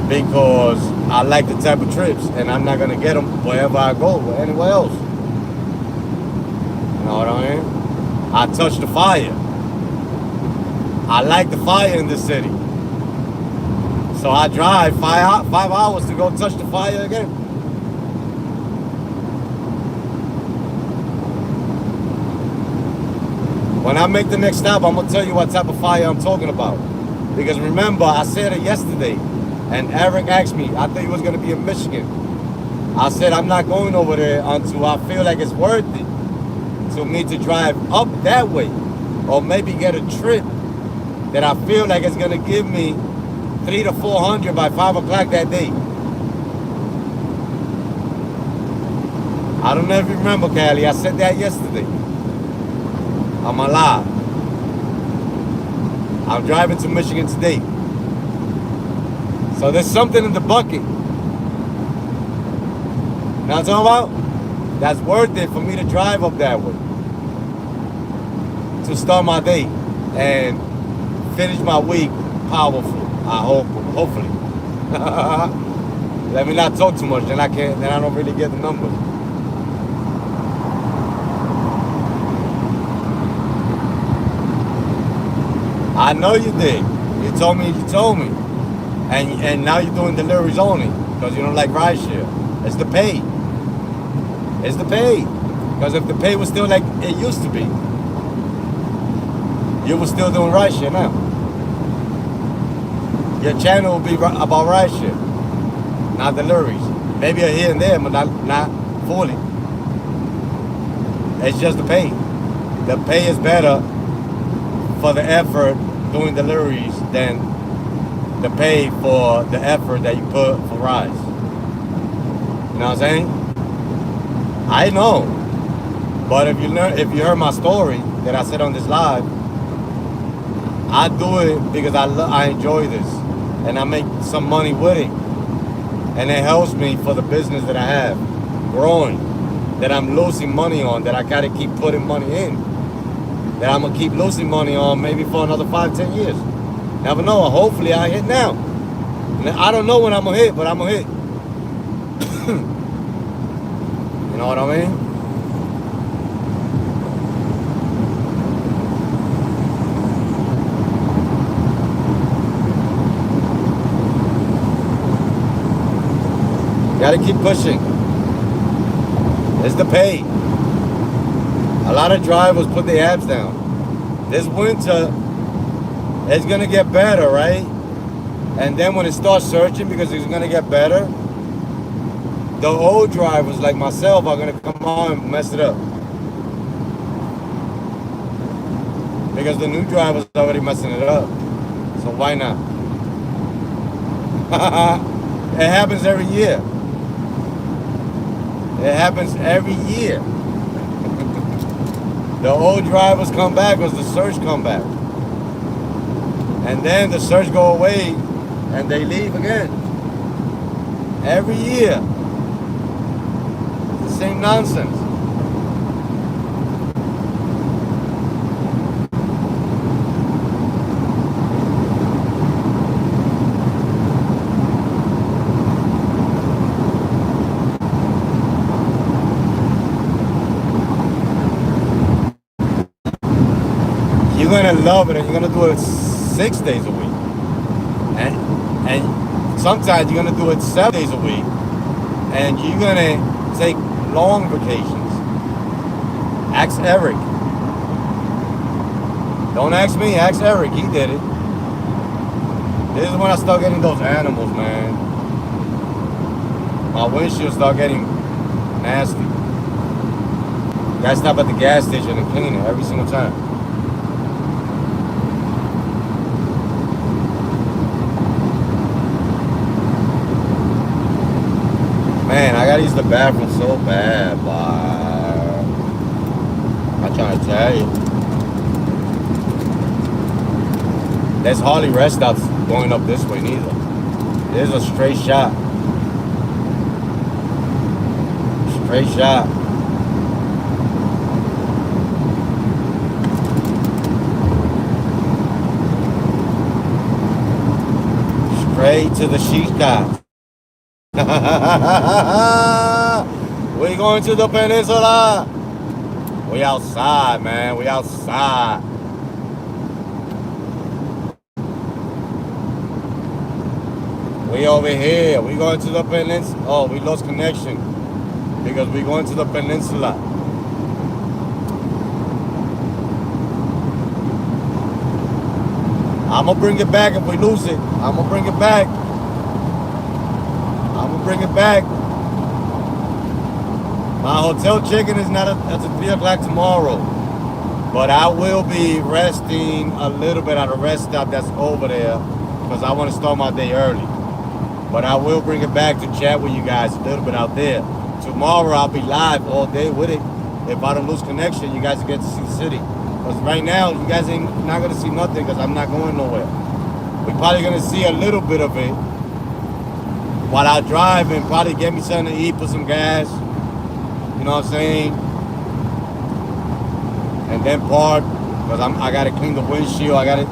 Because I like the type of trips, and I'm not gonna get them wherever I go, or anywhere else. You know what I mean? I touch the fire. I like the fire in this city. So I drive 5 hours to go touch the fire again. When I make the next stop, I'm gonna tell you what type of fire I'm talking about. Because remember, I said it yesterday, and Eric asked me, I thought he was gonna be in Michigan. I said, I'm not going over there until I feel like it's worth it to me to drive up that way, or maybe get a trip that I feel like it's gonna give me 300 to 400 by 5 o'clock that day. I don't know if you remember, Callie, I said that yesterday. I'm alive. I'm driving to Michigan today. So there's something in the bucket. You know what I'm talking about? That's worth it for me to drive up that way. To start my day and finish my week powerful. I hope, hopefully. Let me not talk too much, then I don't really get the numbers. I know you did. You told me. And now you're doing deliveries only because you don't like rideshare. It's the pay. It's the pay. Because if the pay was still like it used to be, you were still doing rideshare now. Your channel will be about rideshare, not deliveries. Maybe here and there, but not fully. It's just the pay. The pay is better for the effort doing deliveries than the pay for the effort that you put for rides. You know what I'm saying? I know. But if you heard my story that I said on this live, I do it because I enjoy this and I make some money with it. And it helps me for the business that I have growing, that I'm losing money on, that I gotta keep putting money in, that I'm gonna keep losing money on maybe for another 5-10 years. Never know. Hopefully I hit now. I don't know when I'm gonna hit, but I'm gonna hit. You know what I mean? Gotta keep pushing. It's the pay. A lot of drivers put their abs down. This winter, it's gonna get better, right? And then when it starts searching because it's gonna get better, the old drivers like myself are gonna come on and mess it up. Because the new drivers are already messing it up. So why not? It happens every year. It happens every year. The old drivers come back because the search come back. And then the search go away and they leave again. Every year. It's the same nonsense. You're gonna love it and you're gonna do it 6 days a week. And sometimes you're gonna do it 7 days a week. And you're gonna take long vacations. Ask Eric. Don't ask me, ask Eric. He did it. This is when I start getting those animals, man. My windshield start getting nasty. You gotta stop at the gas station and clean it every single time. Man, I gotta use the bathroom so bad, but I'm trying to tell you. There's hardly rest stops going up this way neither. There's a straight shot. Straight shot. Straight to the sheet guy. We going to the peninsula. We outside, man. We outside. We over here. We going to the peninsula. Oh, we lost connection because we going to the peninsula. I'm gonna bring it back if we lose it. I'm gonna bring it back. I'm gonna bring it back. My hotel check-in is not that's at 3 o'clock tomorrow. But I will be resting a little bit at a rest stop that's over there because I want to start my day early. But I will bring it back to chat with you guys a little bit out there. Tomorrow I'll be live all day with it. If I don't lose connection, you guys will get to see the city. Because right now, you guys ain't not going to see nothing because I'm not going nowhere. We're probably going to see a little bit of it while I drive and probably get me something to eat, put some gas. You know what I'm saying? And then park because I got to clean the windshield. I got to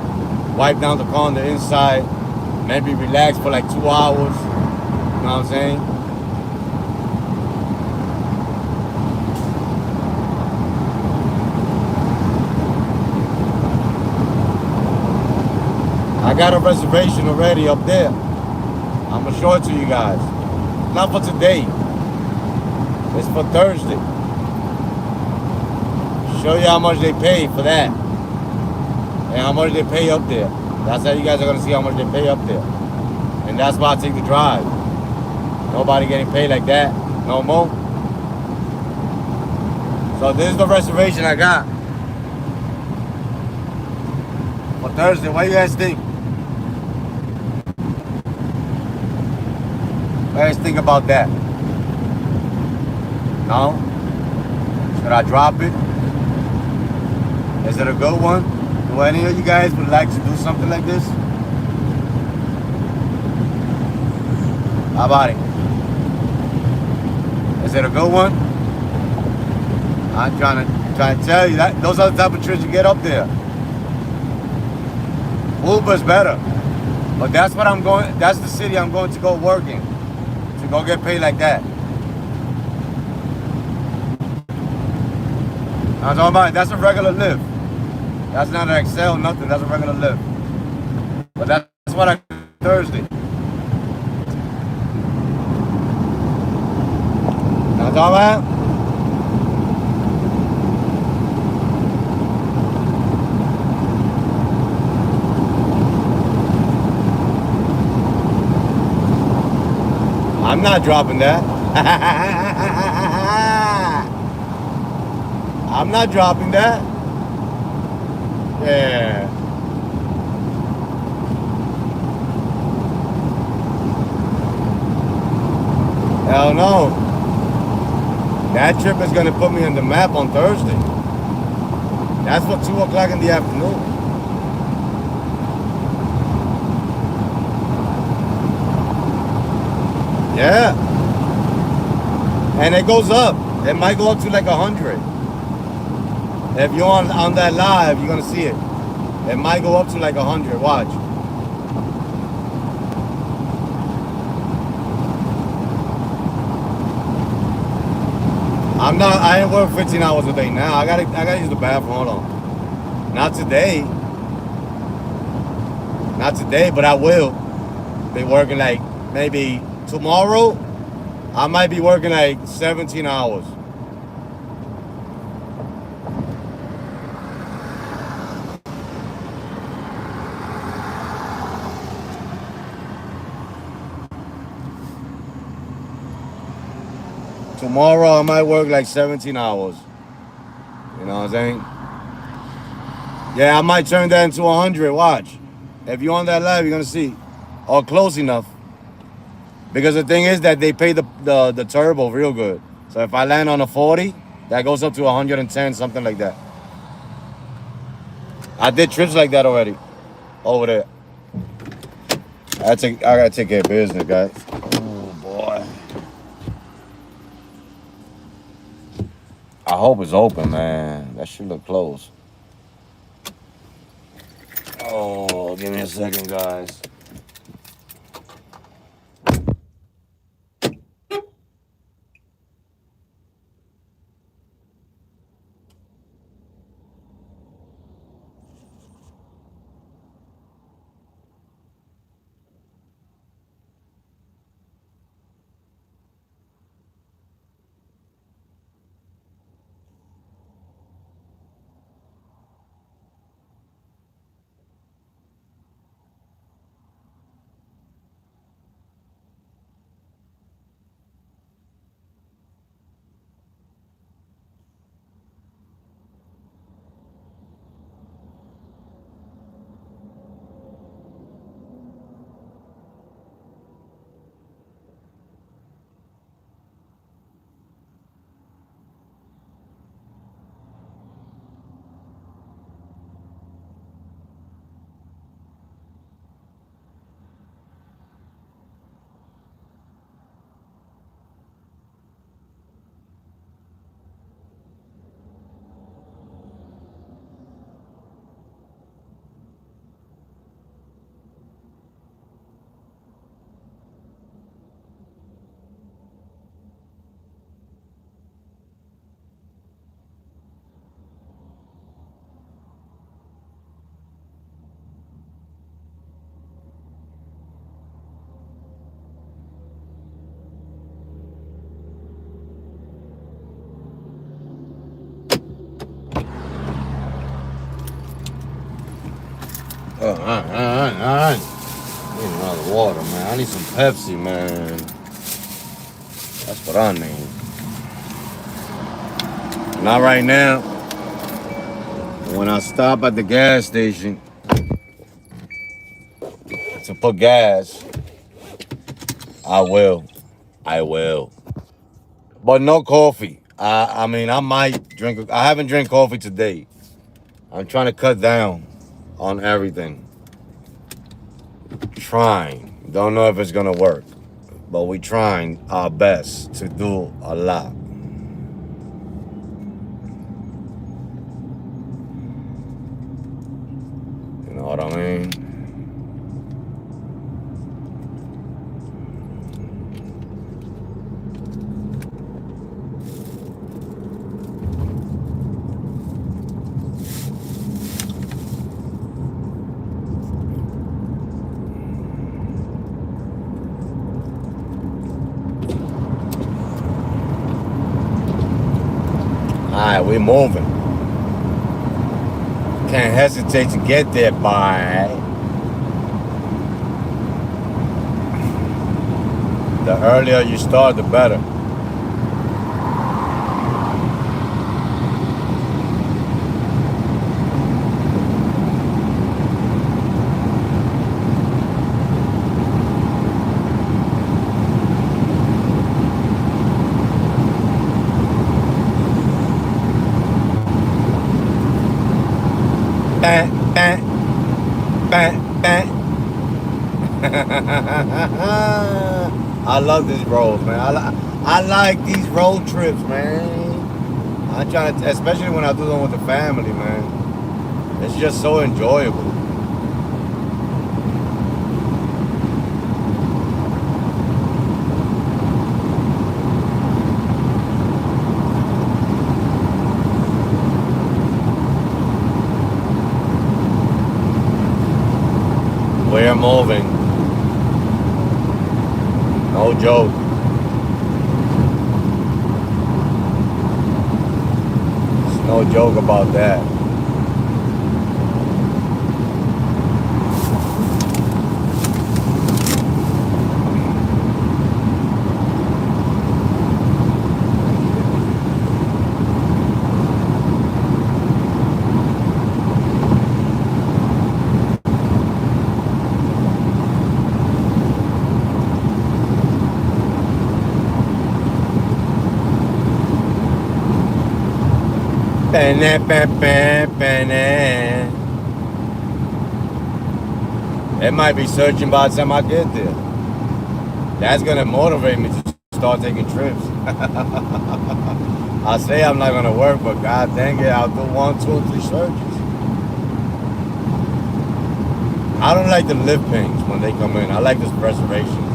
wipe down the car on the inside. Maybe relax for like 2 hours. You know what I'm saying? I got a reservation already up there. I'm gonna show it to you guys. Not for today. It's for Thursday. Show you how much they pay for that. And how much they pay up there. That's how you guys are gonna see how much they pay up there. And that's why I take the drive. Nobody getting paid like that no more. So this is the reservation I got for Thursday. What do you guys think? What do you guys think about that? No? Should I drop it? Is it a good one? Do any of you guys would like to do something like this? How about it? Is it a good one? I'm trying to tell you that those are the type of trips you get up there. Uber's better. But that's what I'm going, that's the city I'm going to go work in. To go get paid like that. I'm talking about, that's a regular lift. That's not an Excel, nothing. That's a regular lift. But that's what I do Thursday. I'm talking about? I'm not dropping that. I'm not dropping that. Yeah. Hell no. That trip is gonna put me on the map on Thursday. That's for 2 o'clock in the afternoon. Yeah. And it goes up. It might go up to like 100. If you're on that live, you're gonna see it. It might go up to like 100. Watch. I ain't working 15 hours a day now. I gotta use the bathroom. Hold on. Not today. Not today, but I will be working like maybe tomorrow. I might be working like 17 hours. Tomorrow I might work like 17 hours. You know what I'm saying? Yeah, I might turn that into 100. Watch. If you're on that live, you're gonna see. Or close enough. Because the thing is that they pay the turbo real good. So if I land on a 40, that goes up to 110, something like that. I did trips like that already. Over there. I gotta take care of business, guys. Oh boy. I hope it's open, man. That should look close. Oh, give me a second, guys. Oh, all right. I need another water, man. I need some Pepsi, man. That's what I need. Not right now. When I stop at the gas station to put gas, I will. But no coffee. I mean, I might drink. I haven't drank coffee today. I'm trying to cut down on everything. Trying. Don't know if it's gonna work, but we trying our best to do a lot. You know what I mean? Alright, we're moving. Can't hesitate to get there, by. The earlier you start, the better. Bah, bah, bah, bah. I love these roads, man. I like these road trips, man. I try to, especially when I do them with the family, man. It's just so enjoyable. We're moving. No joke. It's no joke about that. It might be searching by the time I get there. That's gonna motivate me to start taking trips. I say I'm not gonna work, but god dang it, I'll do 1, 2, 3 searches. I don't like the lift pings when they come in. I like the reservations.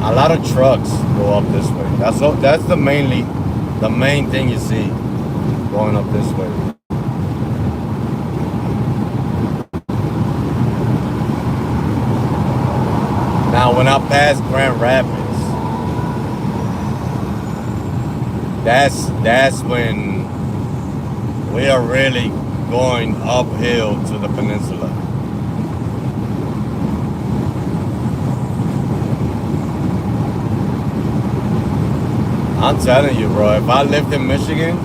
A lot of trucks go up this way. That's the main thing you see going up this way. Now when I pass Grand Rapids, that's when we are really going uphill to the peninsula. I'm telling you, bro, if I lived in Michigan,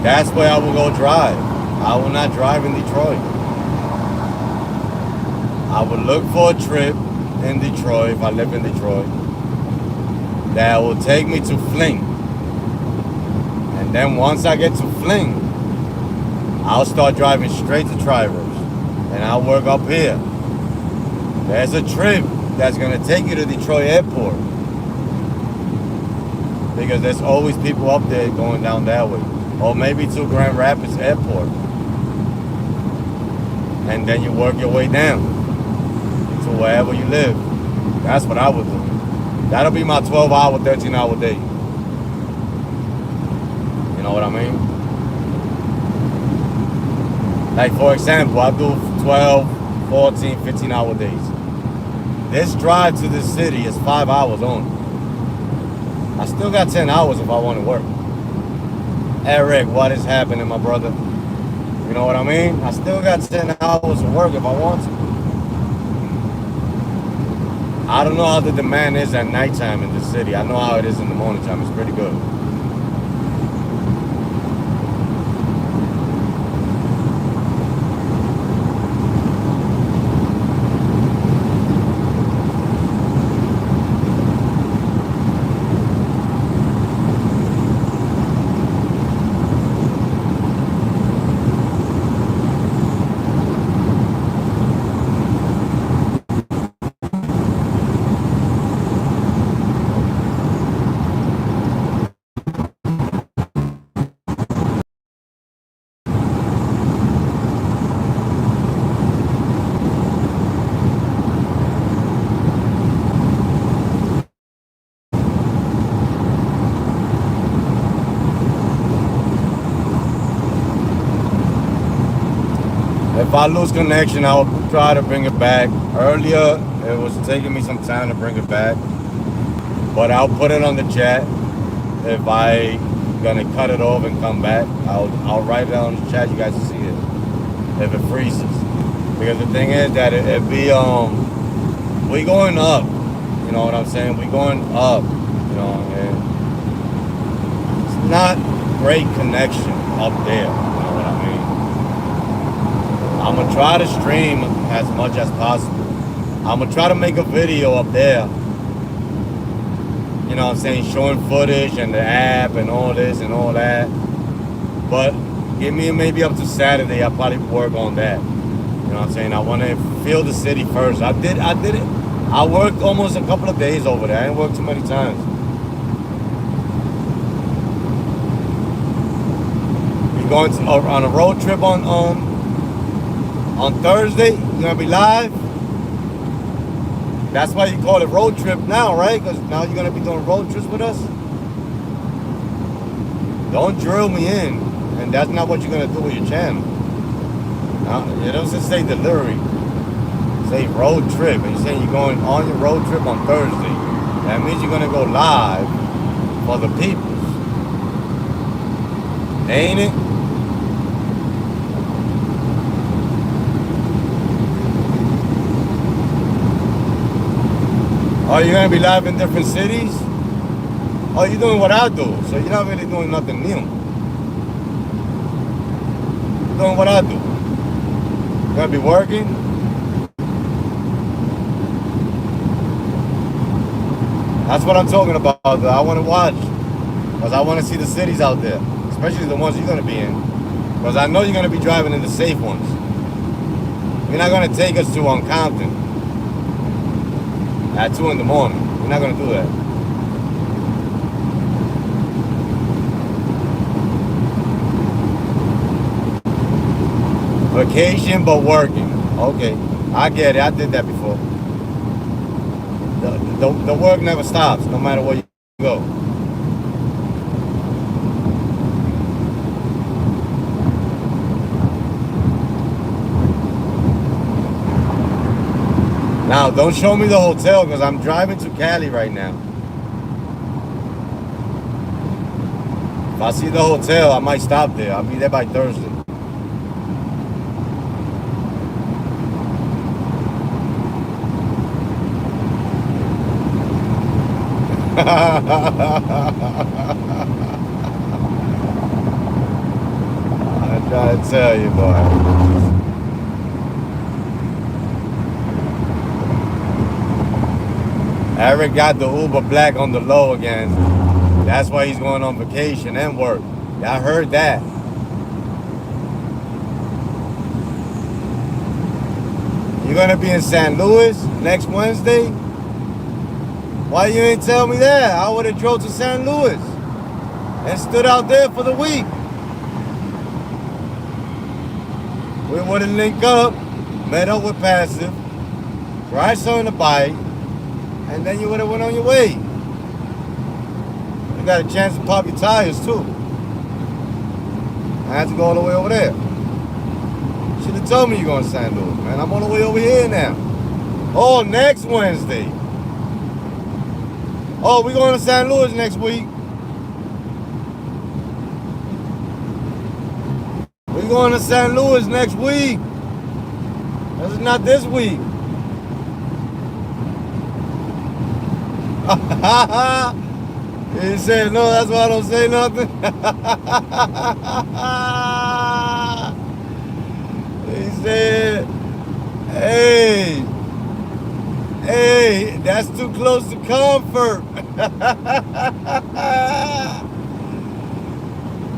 that's where I will go drive. I will not drive in Detroit. I would look for a trip in Detroit, if I live in Detroit, that will take me to Fling. And then once I get to Fling, I'll start driving straight to Traverse. And I'll work up here. There's a trip that's gonna take you to Detroit Airport. Because there's always people up there going down that way. Or maybe to Grand Rapids Airport. And then you work your way down to wherever you live. That's what I would do. That'll be my 12-hour, 13-hour day. You know what I mean? Like, for example, I do 12, 14, 15-hour days. This drive to this city is 5 hours only. I still got 10 hours if I want to work. Eric, what is happening, my brother? You know what I mean? I still got 10 hours of work if I want to. I don't know how the demand is at nighttime in the city. I know how it is in the morning time. It's pretty good. If I lose connection, I'll try to bring it back. Earlier, it was taking me some time to bring it back, but I'll put it on the chat. If I gonna cut it off and come back, I'll write it on the chat. You guys can see it if it freezes. Because the thing is that it be we going up. You know what I'm saying? We going up. You know, and it's not great connection up there. You know what I mean? I'm gonna try to stream as much as possible. I'm gonna try to make a video up there. You know what I'm saying? Showing footage and the app and all this and all that. But give me maybe up to Saturday. I'll probably work on that. You know what I'm saying? I want to feel the city first. I did it. I worked almost a couple of days over there. I didn't work too many times. We going on a road trip on Thursday. You gonna be live? That's why you call it road trip now, right? Because now you're gonna be doing road trips with us. Don't drill me in, and that's not what you're gonna do with your channel. Now, it doesn't say delivery. Say road trip, and you're saying you're going on your road trip on Thursday. That means you're gonna go live for the peoples, ain't it? Oh, you're gonna be live in different cities? Oh, you're doing what I do, so you're not really doing nothing new. You're doing what I do. You're gonna be working? That's what I'm talking about. I want to watch, because I want to see the cities out there, especially the ones you're gonna be in, because I know you're gonna be driving in the safe ones. You're not gonna take us to Compton at 2 in the morning. We're not gonna do that. Vacation but working. Okay, I get it. I did that before. The work never stops, no matter where you go. Now, don't show me the hotel, because I'm driving to Cali right now. If I see the hotel, I might stop there. I'll be there by Thursday. I'm trying to tell you, boy. Eric got the Uber Black on the low again. That's why he's going on vacation and work. Yeah, I heard that. You're gonna be in St. Louis next Wednesday? Why you ain't tell me that? I would have drove to St. Louis and stood out there for the week. We would have linked up, met up with Passive, ride some on the bike, and then you would have went on your way. You got a chance to pop your tires too. I had to go all the way over there. Should have told me you're going to St. Louis, man. I'm on the way over here now. Oh, next Wednesday. Oh, we're going to St. Louis next week. We're going to St. Louis next week. This is not this week. He said, no, that's why I don't say nothing. He said, hey, that's too close to comfort.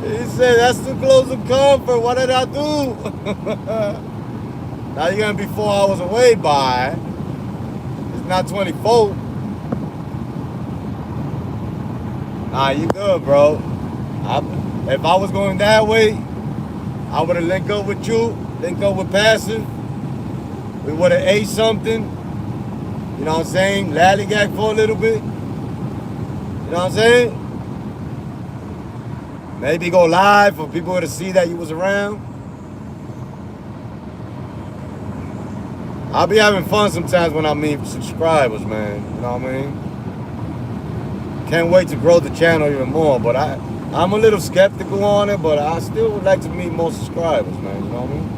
He said, that's too close to comfort. What did I do? Now you're going to be 4 hours away by. It's not 24. Nah, you good, bro. If I was going that way, I would have linked up with you, linked up with Passive. We would have ate something. You know what I'm saying? Lallygag for a little bit. You know what I'm saying? Maybe go live for people to see that you was around. I'll be having fun sometimes when I meet subscribers, man. You know what I mean? Can't wait to grow the channel even more, but I'm a little skeptical on it, but I still would like to meet more subscribers, man. You know what I mean?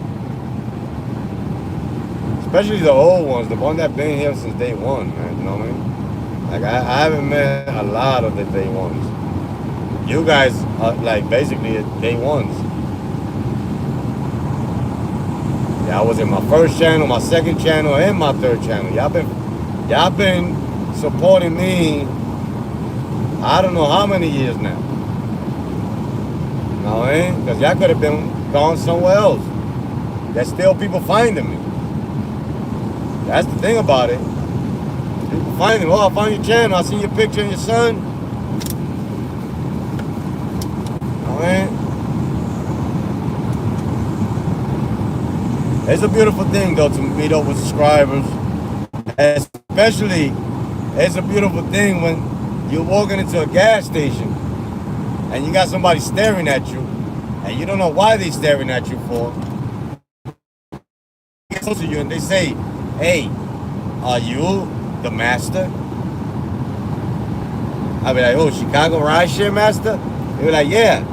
Especially the old ones, the one that been here since day one, man. You know what I mean? Like I haven't met a lot of the day ones. You guys are like basically day ones. Yeah, I was in my first channel, my second channel, and my third channel. Y'all been supporting me. I don't know how many years now. You know what I mean? Because y'all could have been gone somewhere else. There's still people finding me. That's the thing about it. People finding me. Oh, I found your channel. I seen your picture and your son. You know what I mean? It's a beautiful thing, though, to meet up with subscribers. Especially, it's a beautiful thing when you're walking into a gas station and you got somebody staring at you and you don't know why they're staring at you for. They get close to you and they say, hey, are you the master? I'll be like, oh, Chicago Rideshare Master? They be like, yeah.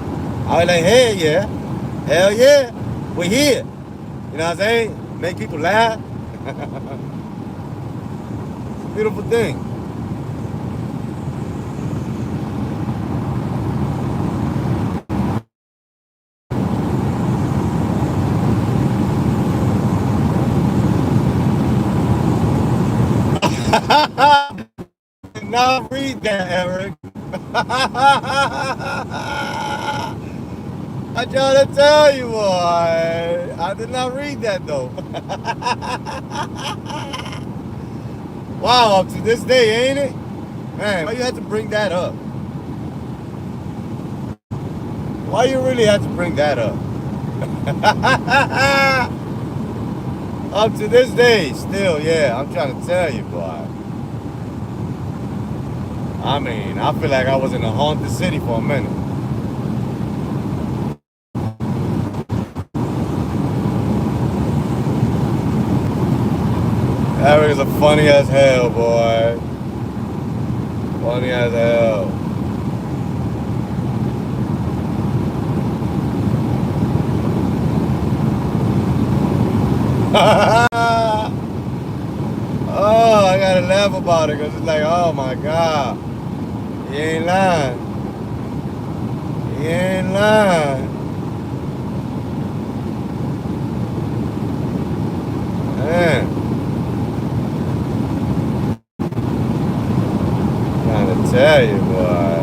I'll be like, hey, yeah. Hell yeah. We're here. You know what I'm saying? Make people laugh. It's a beautiful thing. Did not read that, Eric. I try to tell you, boy. I did not read that, though. Wow, up to this day, ain't it? Man, why you had to bring that up? Why you really had to bring that up? Up to this day, still, yeah, I'm trying to tell you, boy. I mean, I feel like I was in a haunted city for a minute. Eric is a funny as hell, boy. Funny as hell. Oh, I gotta laugh about it because it's like, oh my God. He ain't lying. He ain't lying. Man. Trying to tell you, boy.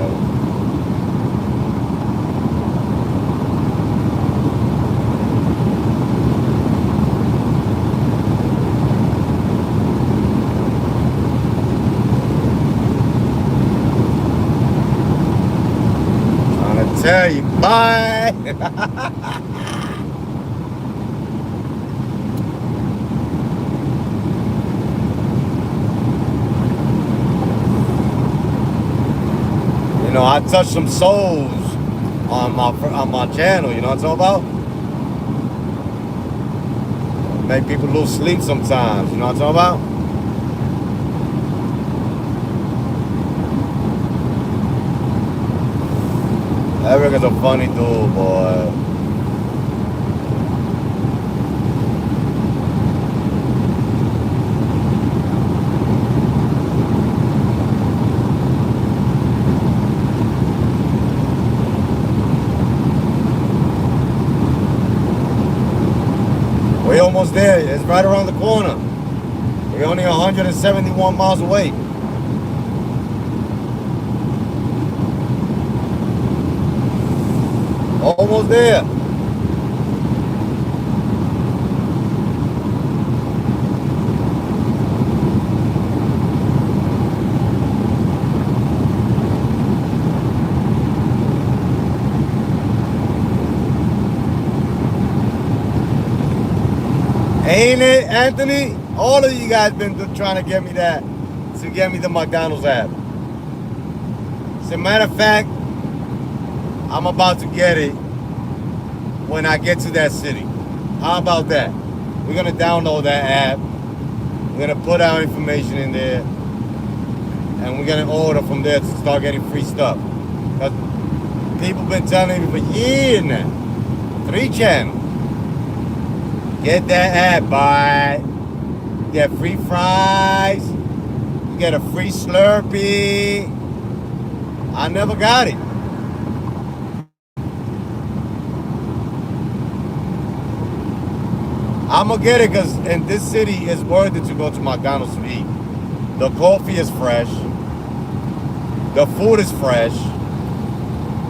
Tell you, bye. You know, I touch some souls on my channel. You know what I'm talking about? Make people lose sleep sometimes. You know what I'm talking about? Eric is a funny dude, boy. We're almost there. It's right around the corner. We're only 171 miles away. Almost there. Ain't it, Anthony? All of you guys been trying to get me that, to get me the McDonald's app. As a matter of fact, I'm about to get it when I get to that city. How about that? We're gonna download that app We're gonna put our information in there, and we're gonna order from there to start getting free stuff. Cause people been telling me for years now. 3 channels. Get that app, boy. You get free fries. You get a free Slurpee. I never got it. I'm gonna get it because in this city it's worth it to go to McDonald's to eat. The coffee is fresh. The food is fresh.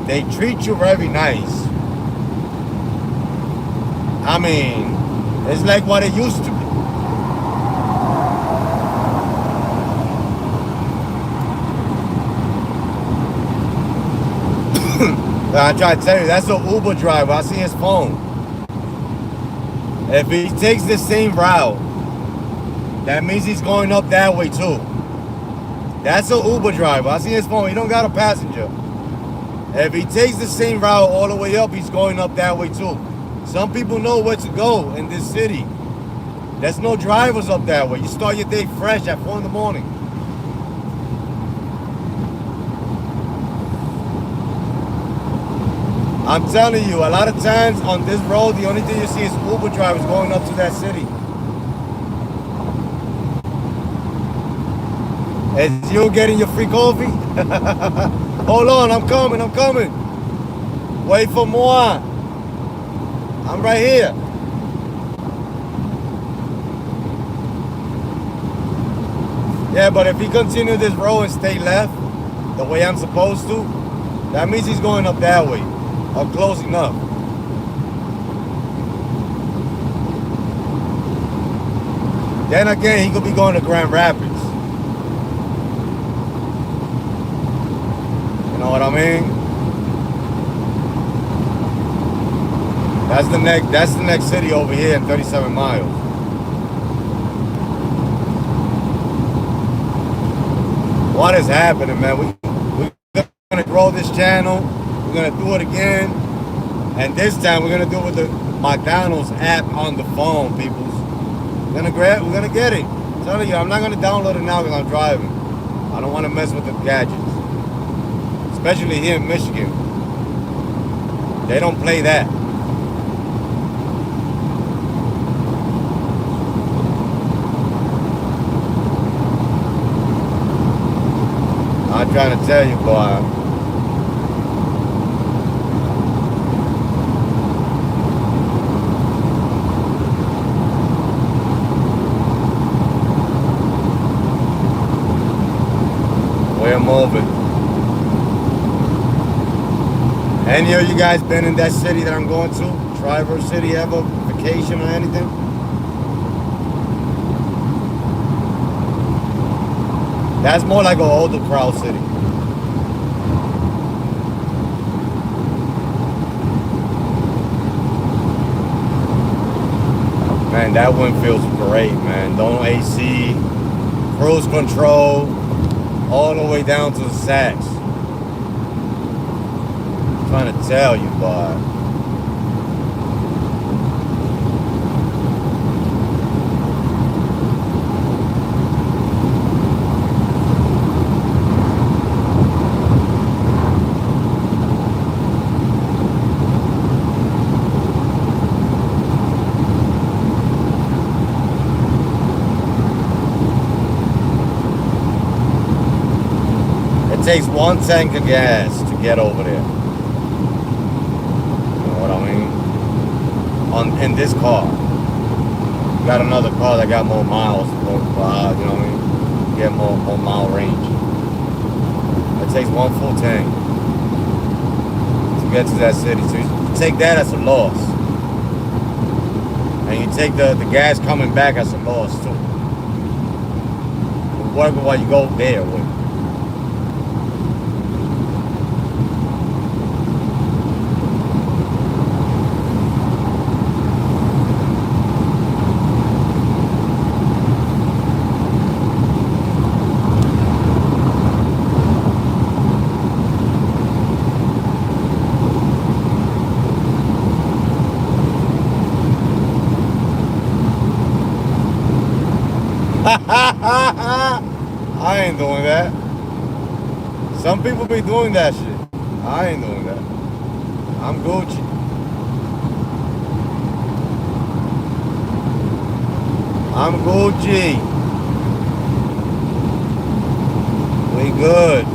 They treat you very nice. I mean, it's like what it used to be. I try to tell you, that's an Uber driver. I see his phone. If he takes the same route, that means he's going up that way too. That's an Uber driver. I see his phone. He don't got a passenger. If he takes the same route all the way up, he's going up that way too. Some people know where to go in this city. There's no drivers up that way. You start your day fresh at 4 in the morning. I'm telling you, a lot of times on this road, the only thing you see is Uber drivers going up to that city. Is you getting your free coffee? Hold on, I'm coming. Wait for more. I'm right here. Yeah, but if he continue this road and stay left, the way I'm supposed to, that means he's going up that way. Or close enough. Then again, he could be going to Grand Rapids. You know what I mean? That's the next city over here in 37 miles. What is happening, man? We're gonna grow this channel. We're gonna do it again, and this time we're gonna do it with the McDonald's app on the phone, peoples. We're gonna get it. I'm telling you, I'm not gonna download it now because I'm driving. I don't want to mess with the gadgets, especially here in Michigan. They don't play that. I'm trying to tell you, boy. We're moving. Any of you guys been in that city that I'm going to? Traverse City ever? Vacation or anything? That's more like an older crowd city. Man, that wind feels great, man. Don't AC, cruise control. All the way down to the sacks. I'm trying to tell you, boy. It takes 1 tank of gas to get over there. You know what I mean? In this car. You got another car that got more miles to go by, you know what I mean? Get more mile range. It takes 1 full tank to get to that city. So you take that as a loss. And you take the gas coming back as a loss too. Work with what you go there with. Some people be doing that shit. I ain't doing that. I'm Gucci. I'm Gucci. We good.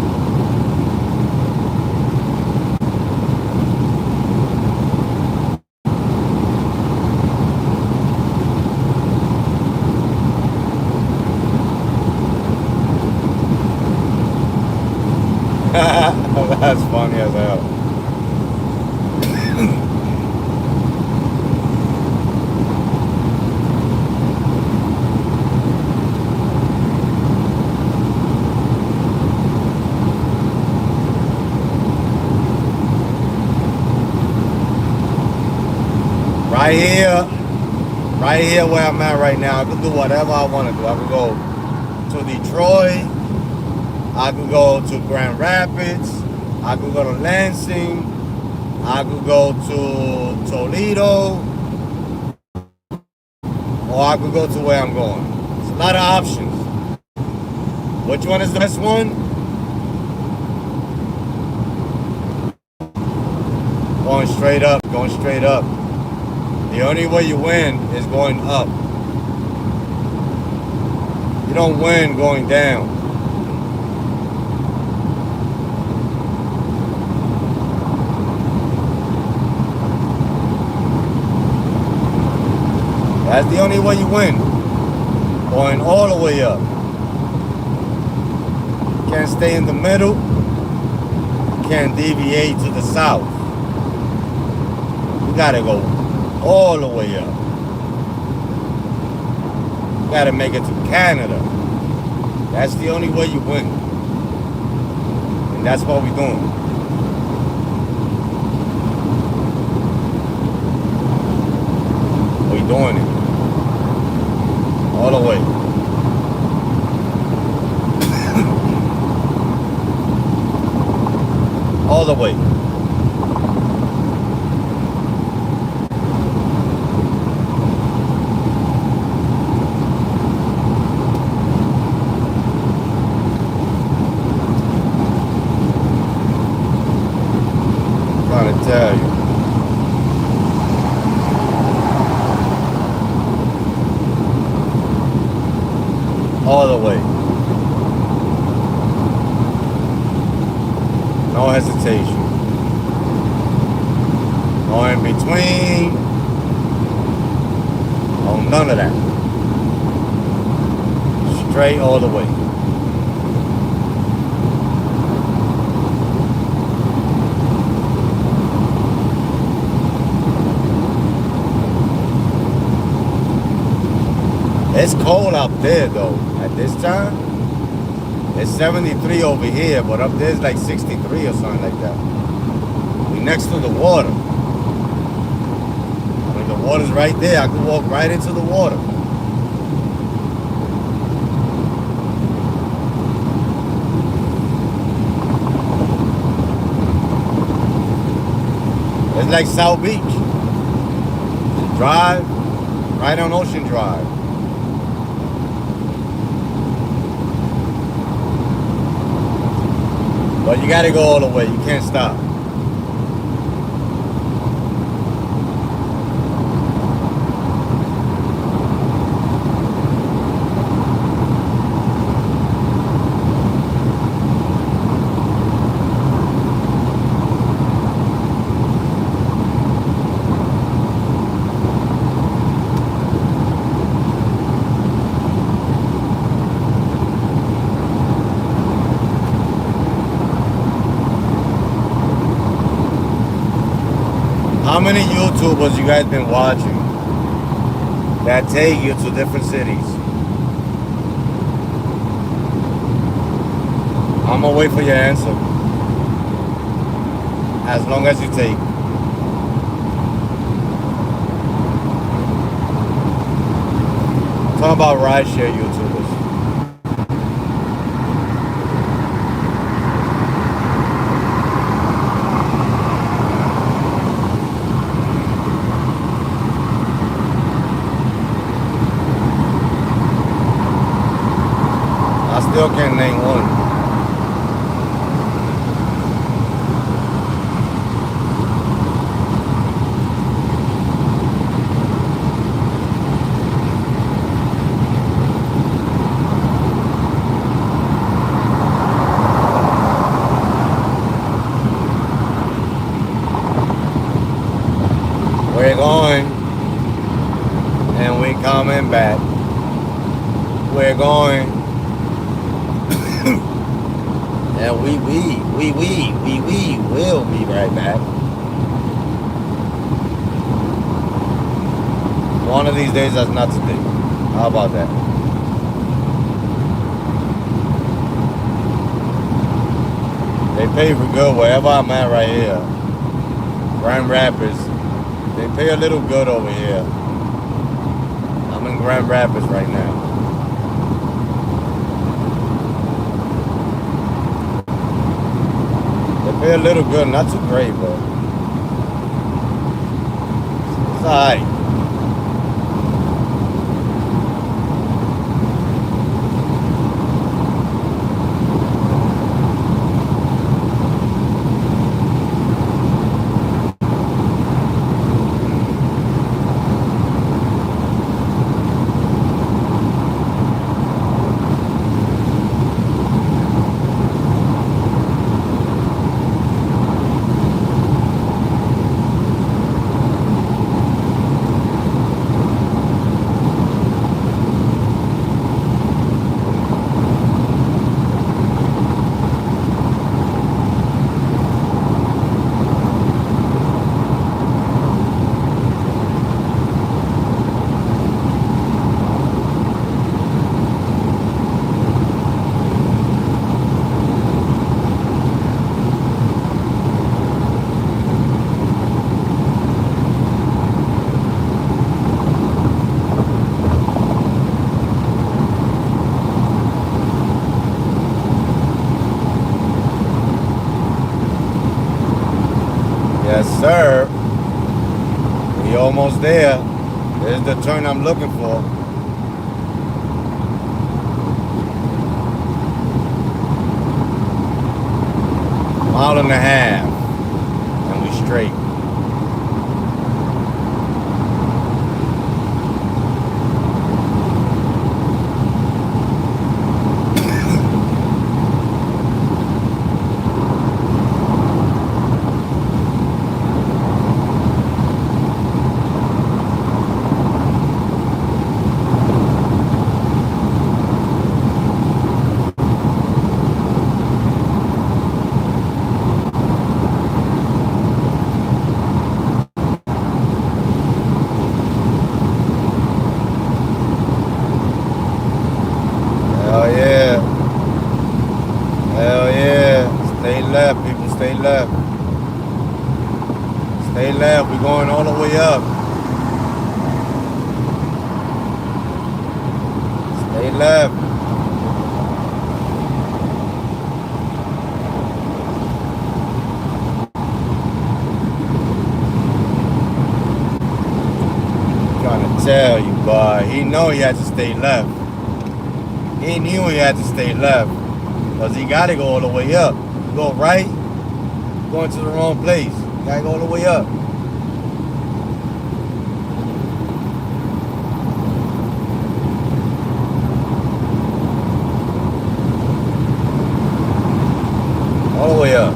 That's funny as hell. Right here where I'm at right now, I can do whatever I want to do. I can go to Detroit. I could go to Grand Rapids. I could go to Lansing. I could go to Toledo. Or I could go to where I'm going. It's a lot of options. Which one is the best one? Going straight up, going straight up. The only way you win is going up. You don't win going down. That's the only way you win. Going all the way up. You can't stay in the middle. You can't deviate to the south. You gotta go all the way up. You gotta make it to Canada. That's the only way you win. And that's what we're doing. We're doing it. All the way. All the way. I'm trying to tell you. All the way. No hesitation. No in between. No none of that. Straight all the way. It's cold up there though. At this time, it's 73 over here, but up there it's like 63 or something like that. We're next to the water. I mean, the water's right there. I could walk right into the water. It's like South Beach. Drive right on Ocean Drive. But you gotta go all the way. You can't stop. How many YouTubers you guys been watching that take you to different cities? I'm gonna wait for your answer. As long as you take. Talk about rideshare YouTubers. I still can't name one. We're going and we coming back. We're going and we will be right back. One of these days, that's not today. How about that? They pay for good wherever I'm at right here. Grand Rapids. They pay a little good over here. I'm in Grand Rapids right now. They pay a little good, not too great, but it's alright. Yes, sir. We almost there. There's the turn I'm looking for. Mile and a half. And we straight. Hell yeah. Hell yeah. Stay left, people. Stay left. Stay left. We're going all the way up. Stay left. Trying to tell you, boy. He know he had to stay left. He knew he had to stay left. Because he got to go all the way up. You go right, going to the wrong place. You got to go all the way up. All the way up.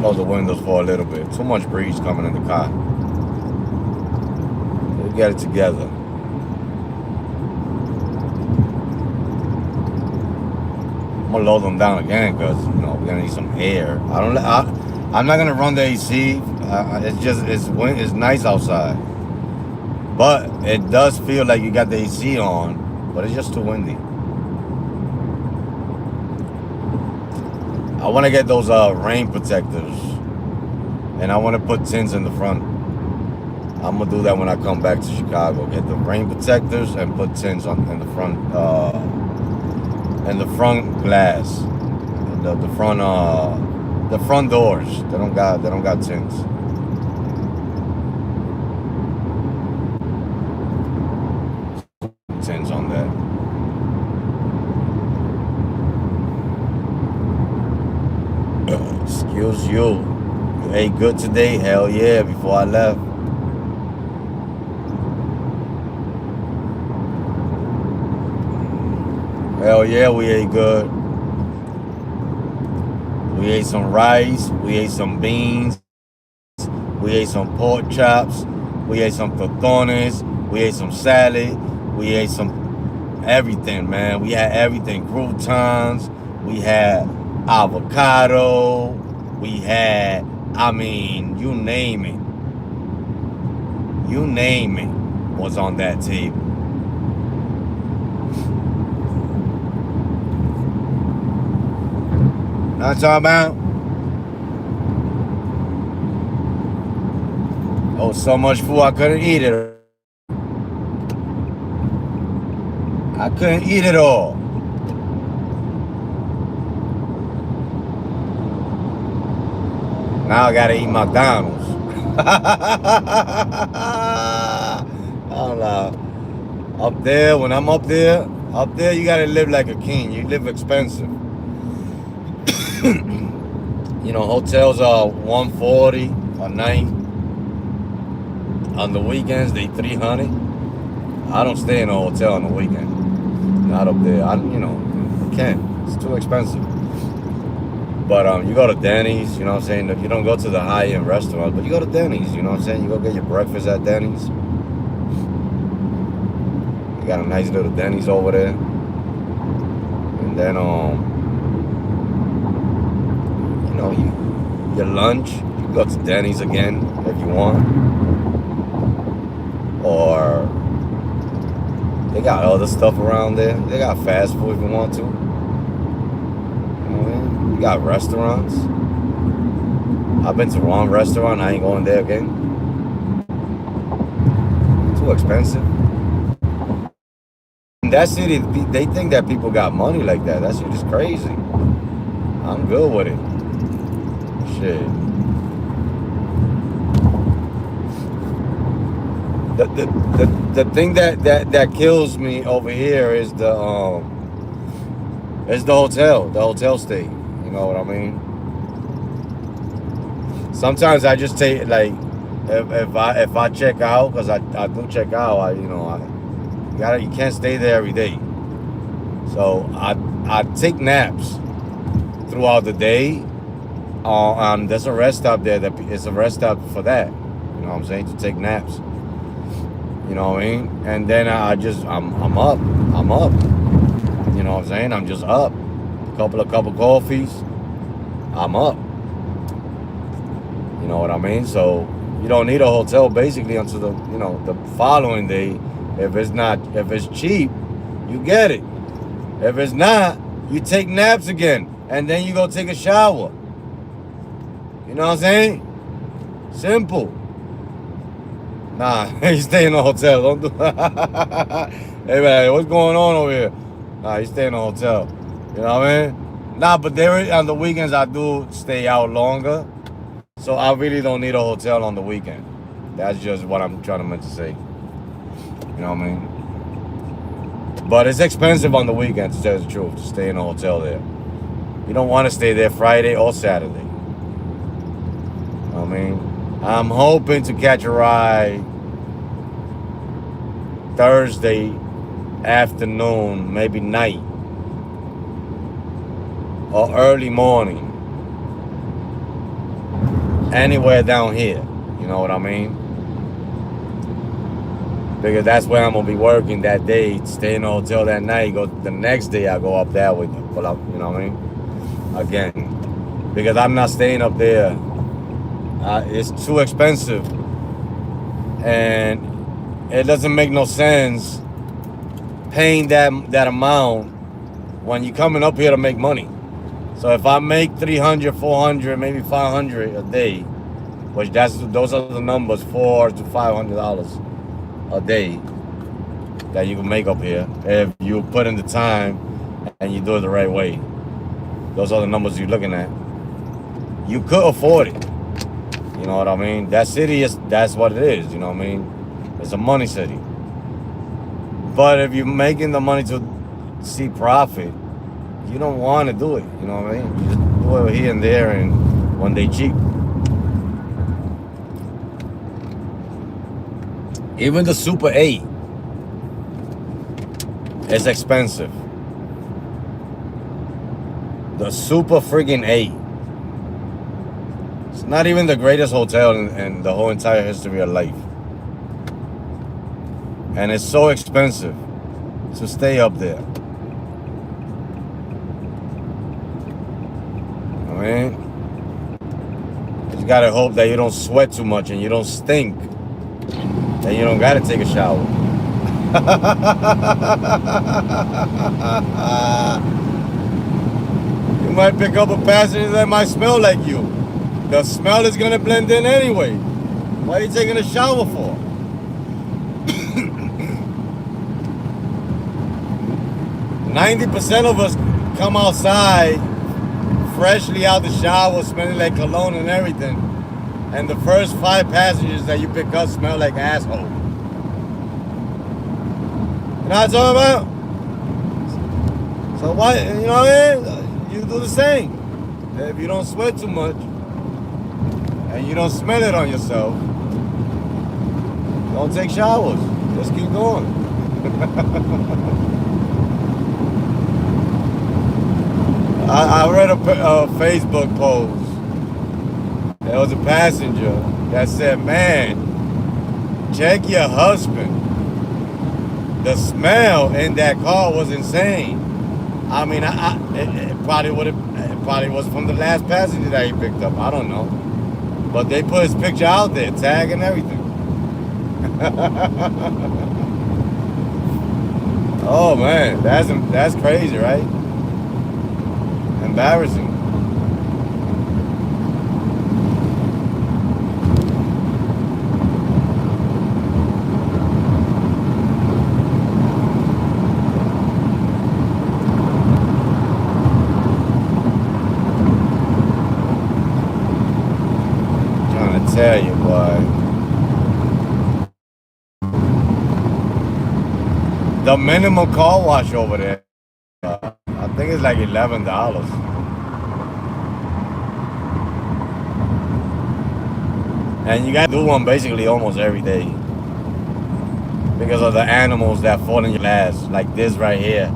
Close the windows for a little bit. Too much breeze coming in the car. We'll get it together. I'm gonna load them down again because we're gonna need some air. I'm not gonna run the AC. It's nice outside, but it does feel like you got the AC on, but it's just too windy. I want to get those rain protectors, and I want to put tins in the front. I'm gonna do that when I come back to Chicago. Get the rain protectors and put tins in the front, glass, and the front doors. They don't got tins. Tins on that. Excuse you. ate good today? Hell yeah, before I left. Hell yeah, we ate good. We ate some rice, we ate some beans, we ate some pork chops, we ate some tostones, we ate some salad, we ate some everything, man. We had everything, croutons, we had avocado, we had, I mean, you name it. You name it was on that table. Know what I'm talking about? Oh, so much food I couldn't eat it. I couldn't eat it all. Now I gotta eat McDonald's. I don't know. Up there, when I'm up there you gotta live like a king. You live expensive. You know, hotels are $140 a night. On the weekends, they $300. I don't stay in a hotel on the weekend. Not up there. I can't. It's too expensive. But you go to Denny's, you know what I'm saying? You don't go to the high-end restaurants, but you go to Denny's, you know what I'm saying? You go get your breakfast at Denny's. You got a nice little Denny's over there. And then your lunch, you go to Denny's again if you want. Or they got other stuff around there. They got fast food if you want to. You know what I mean? You got restaurants. I've been to the wrong restaurant. I ain't going there again. Too expensive. In that city, they think that people got money like that. That shit is crazy. I'm good with it. Shit. The thing that kills me over here is the hotel stay. You know what I mean? Sometimes I just take, like, if I check out, because I do check out, you can't stay there every day. So I take naps throughout the day. There's a rest stop there it's a rest stop for that. You know what I'm saying? To take naps. You know what I mean? And then I'm up. I'm up. You know what I'm saying? I'm just up. A couple of coffees. I'm up. You know what I mean? So you don't need a hotel basically until the following day. If it's cheap, you get it. If it's not, you take naps again. And then you go take a shower. You know what I'm saying? Simple. Nah, you stay in a hotel. Don't do Hey man, what's going on over here? Nah, you stay in a hotel. You know what I mean? Nah, but on the weekends I do stay out longer. So I really don't need a hotel on the weekend. That's just what I'm trying to say. You know what I mean? But it's expensive on the weekend, to tell the truth, to stay in a hotel there. You don't want to stay there Friday or Saturday. You know what I mean? I'm hoping to catch a ride Thursday afternoon, maybe night, or early morning. Anywhere down here. You know what I mean? Because that's where I'm going to be working that day. Stay in a hotel that night. The next day I go up there with them. You know what I mean? Again. Because I'm not staying up there. It's too expensive, and it doesn't make no sense paying that amount when you're coming up here to make money. So if I make $300, $400, maybe $500 a day, which those are the numbers, $400 to $500 a day that you can make up here if you put in the time and you do it the right way. Those are the numbers you're looking at. You could afford it. You know what I mean? That city that's what it is, you know what I mean? It's a money city. But if you're making the money to see profit, you don't want to do it, you know what I mean? You just do it here and there and when they cheap. Even the Super 8 is expensive. The Super friggin' 8. It's not even the greatest hotel in the whole entire history of life. And it's so expensive to stay up there. I mean, you just gotta hope that you don't sweat too much and you don't stink. Then you don't gotta take a shower. You might pick up a passenger that might smell like you. The smell is gonna blend in anyway. Why are you taking a shower for? 90% of us come outside freshly out the shower, smelling like cologne and everything. And the first 5 passengers that you pick up smell like asshole. You know what I'm talking about? So why, you know what I mean? You do the same. If you don't sweat too much and you don't smell it on yourself, don't take showers. Just keep going. I read a Facebook post. There was a passenger that said, man, check your husband. The smell in that car was insane. I mean, it probably was from the last passenger that he picked up. I don't know. But they put his picture out there, tag and everything. Oh man, that's crazy, right? Embarrassing. Trying to tell you why. The minimum car wash over there, I think it's like $11. And you gotta do one basically almost every day because of the animals that fall in your glass, like this right here.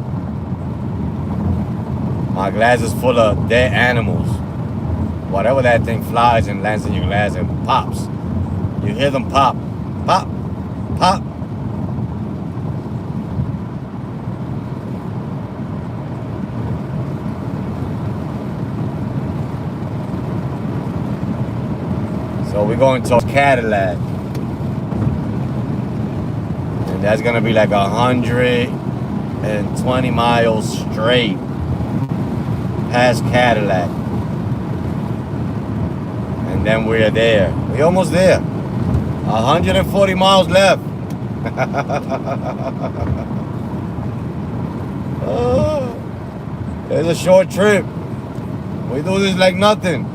My glass is full of dead animals. Whatever that thing flies and lands in your glass and pops. You hear them pop, pop, pop. So we're going to Cadillac. And that's gonna be like 120 miles straight past Cadillac. And then we're there. We're almost there. 140 miles left. Oh, it's a short trip. We do this like nothing.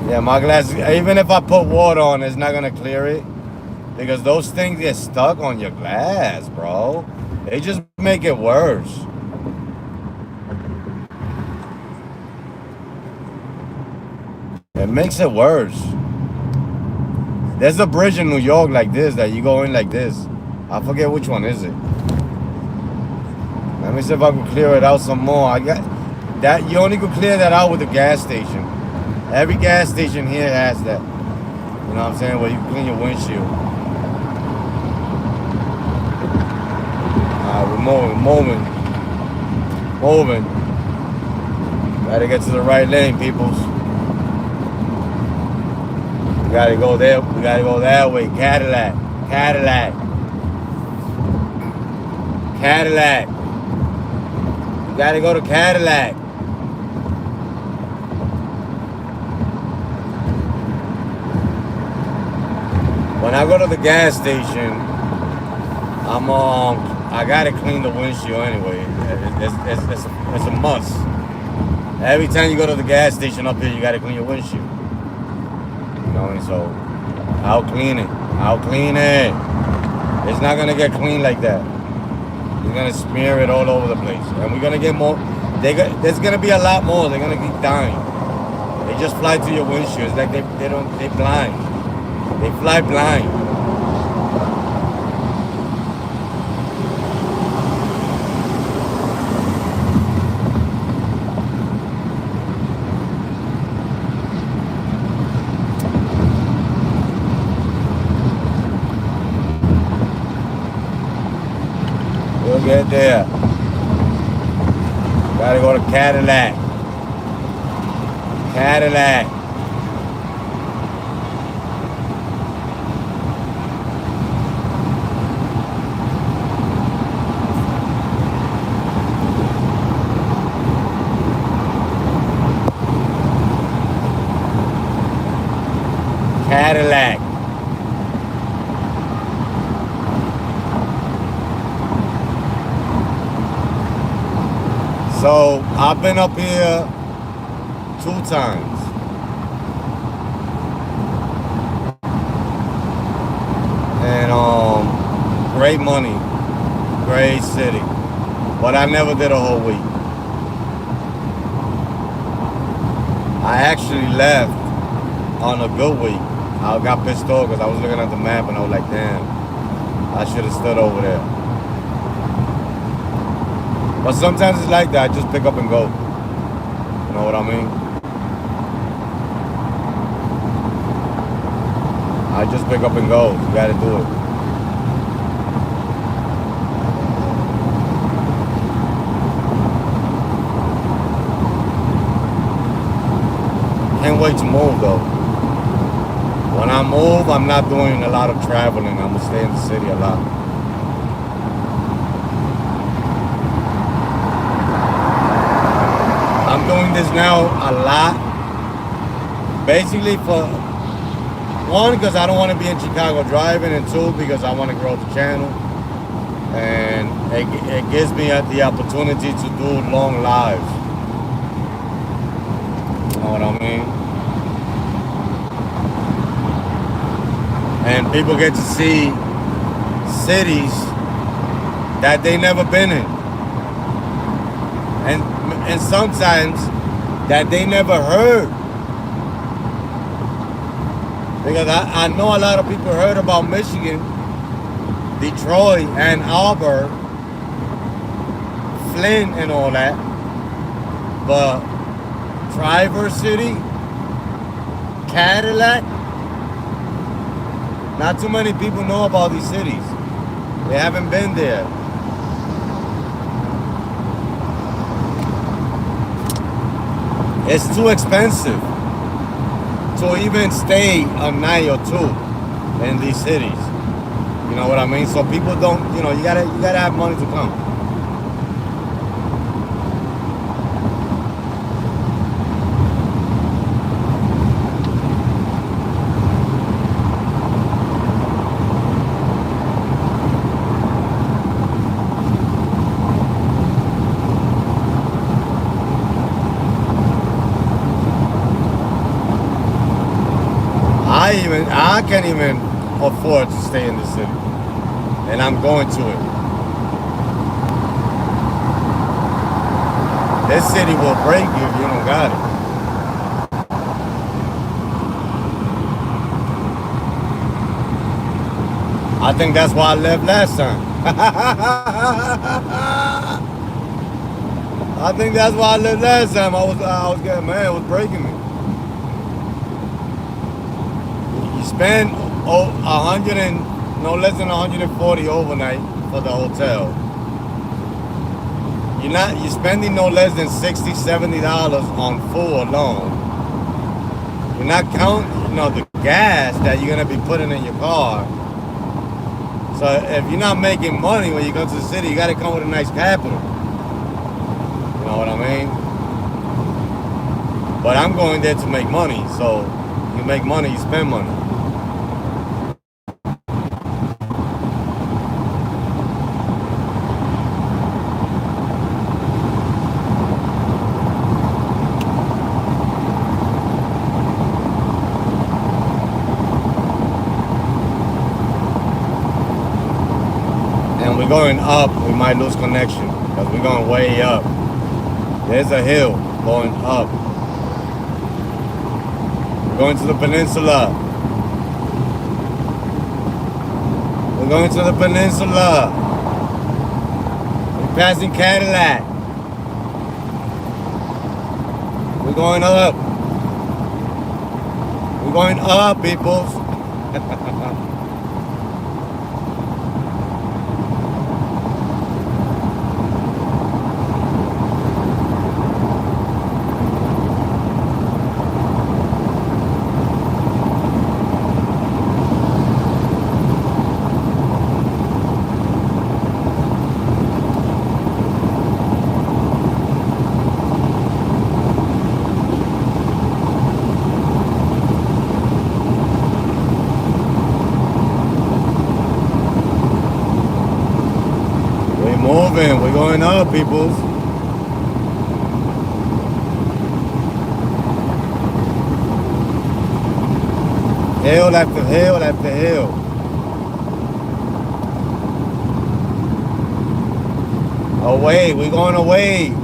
Yeah, my glass, even if I put water on, it's not gonna clear it. Because those things get stuck on your glass, bro. They just make it worse. It makes it worse. There's a bridge in New York like this that you go in like this. I forget which one is it. Let me see if I can clear it out some more. I got that. You only could clear that out with a gas station. Every gas station here has that. You know what I'm saying? Where you clean your windshield. Alright, we're moving. Gotta get to the right lane, peoples. We gotta go there. We gotta go that way. Cadillac. We gotta go to Cadillac. When I go to the gas station, I gotta clean the windshield anyway. It's a must. Every time you go to the gas station up here, you gotta clean your windshield. You know, and so I'll clean it. It's not gonna get clean like that. You're gonna smear it all over the place, and we're gonna get more. There's gonna be a lot more. They're gonna keep dying. They just fly to your windshield. It's like they blind. They fly blind. We'll get there. Gotta go to Cadillac. Cadillac. Cadillac. So I've been up here 2 times. And great money, great city. But I never did a whole week. I actually left on a good week. I got pissed off because I was looking at the map and I was like, damn, I should have stood over there. But sometimes it's like that. I just pick up and go. You know what I mean? I just pick up and go. You gotta do it. Can't wait to move though. When I move, I'm not doing a lot of traveling. I'm gonna stay in the city a lot. I'm doing this now a lot. Basically for one, because I don't want to be in Chicago driving, and 2, because I want to grow the channel. And it gives me the opportunity to do long lives. You know what I mean? And people get to see cities that they never been in. And sometimes that they never heard. Because I know a lot of people heard about Michigan, Detroit, Ann Arbor, Flint, and all that. But Traverse City, Cadillac, not too many people know about these cities. They haven't been there. It's too expensive to even stay a night or 2 in these cities. You know what I mean? So people don't, you know, you gotta have money to come. I can't even afford to stay in the city, and I'm going to it. This city will break you if you don't got it. I think that's why I left last time. I think that's why I left last time. I was getting, man, it was breaking me. Spend no less than 140 overnight for the hotel. You're spending no less than $60, $70 on food alone. You're not counting, the gas that you're gonna be putting in your car. So if you're not making money when you go to the city, you gotta come with a nice capital. You know what I mean? But I'm going there to make money. So you make money, you spend money. Going up, we might lose connection because we're going way up. There's a hill going up. going to the peninsula. We're going to the peninsula. We're passing Cadillac. We're going up. We're going up, peoples. We're going up, peoples. Hill after hill after hill. Away, we're going away.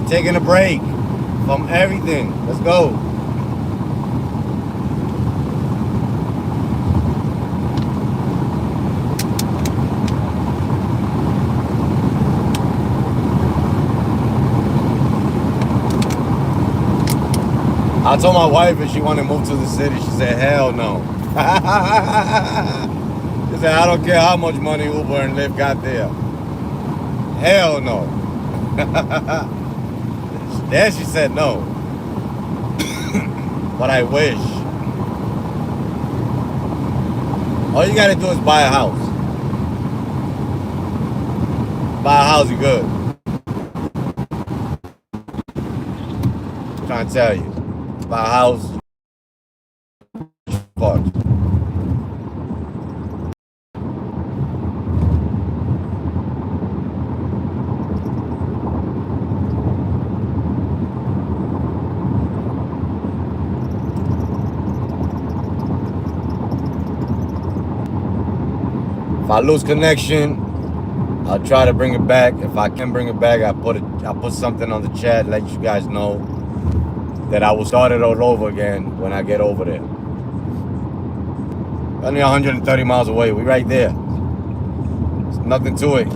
Taking a break from everything. Let's go. I told my wife if she wanted to move to the city, she said, hell no. She said, I don't care how much money Uber and Lyft got there. Hell no. Then she said no. But I wish. All you gotta do is buy a house. Buy a house, you're good. I'm trying to tell you. Buy a house. Fuck. If I lose connection, I'll try to bring it back. If I can bring it back, I'll put something on the chat, let you guys know that I will start it all over again when I get over there. Only 130 miles away. We right there. There's nothing to it.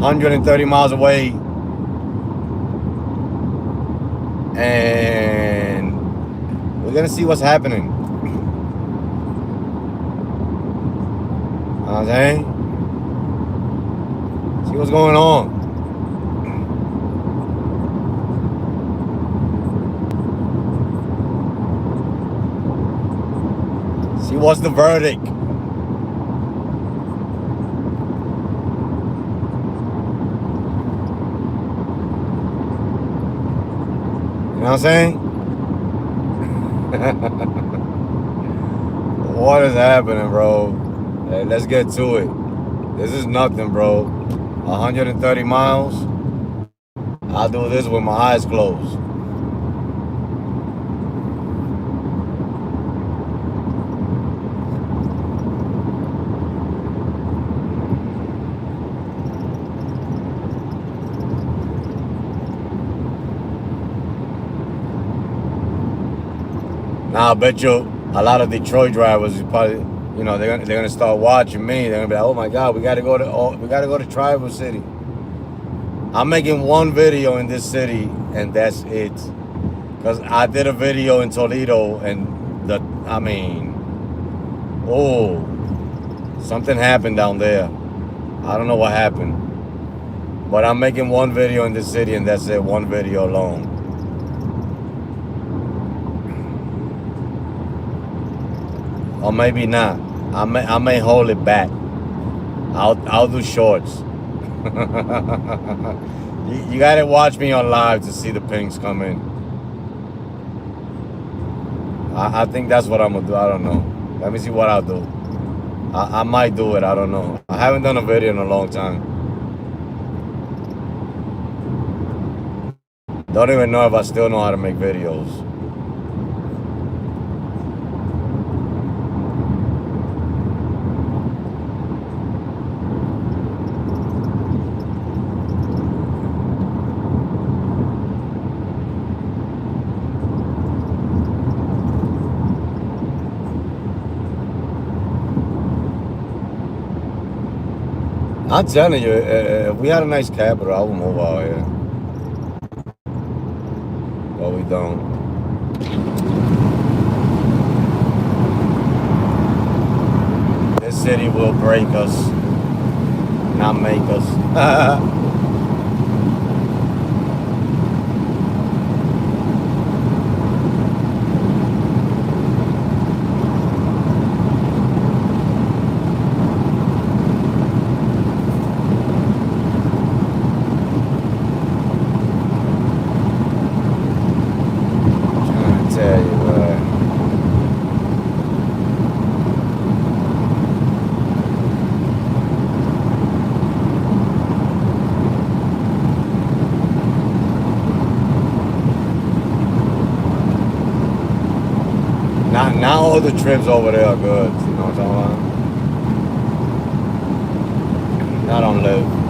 $130 miles away. And we're gonna see what's happening. Okay? See what's going on. See what's the verdict. You know what I'm saying? What is happening, bro? Hey, let's get to it. This is nothing, bro. 130 miles. I'll do this with my eyes closed. Now I bet you a lot of Detroit drivers probably, you know, they're gonna start watching me. They're gonna be like, oh my God, we gotta go to Tribal City. I'm making one video in this city and that's it. Cause I did a video in Toledo and something happened down there. I don't know what happened. But I'm making one video in this city and that's it, one video alone. Or maybe not. I may hold it back. I'll do shorts. You gotta watch me on live to see the pinks come in. I think that's what I'm gonna do. I don't know. Let me see what I'll do. I might do it. I don't know. I haven't done a video in a long time. Don't even know if I still know how to make videos. I'm telling you, if we had a nice capital, I would move out here. But we don't. This city will break us, not make us. Trying to tell you, not all the trips over there are good. You know what I'm talking about? Not on live.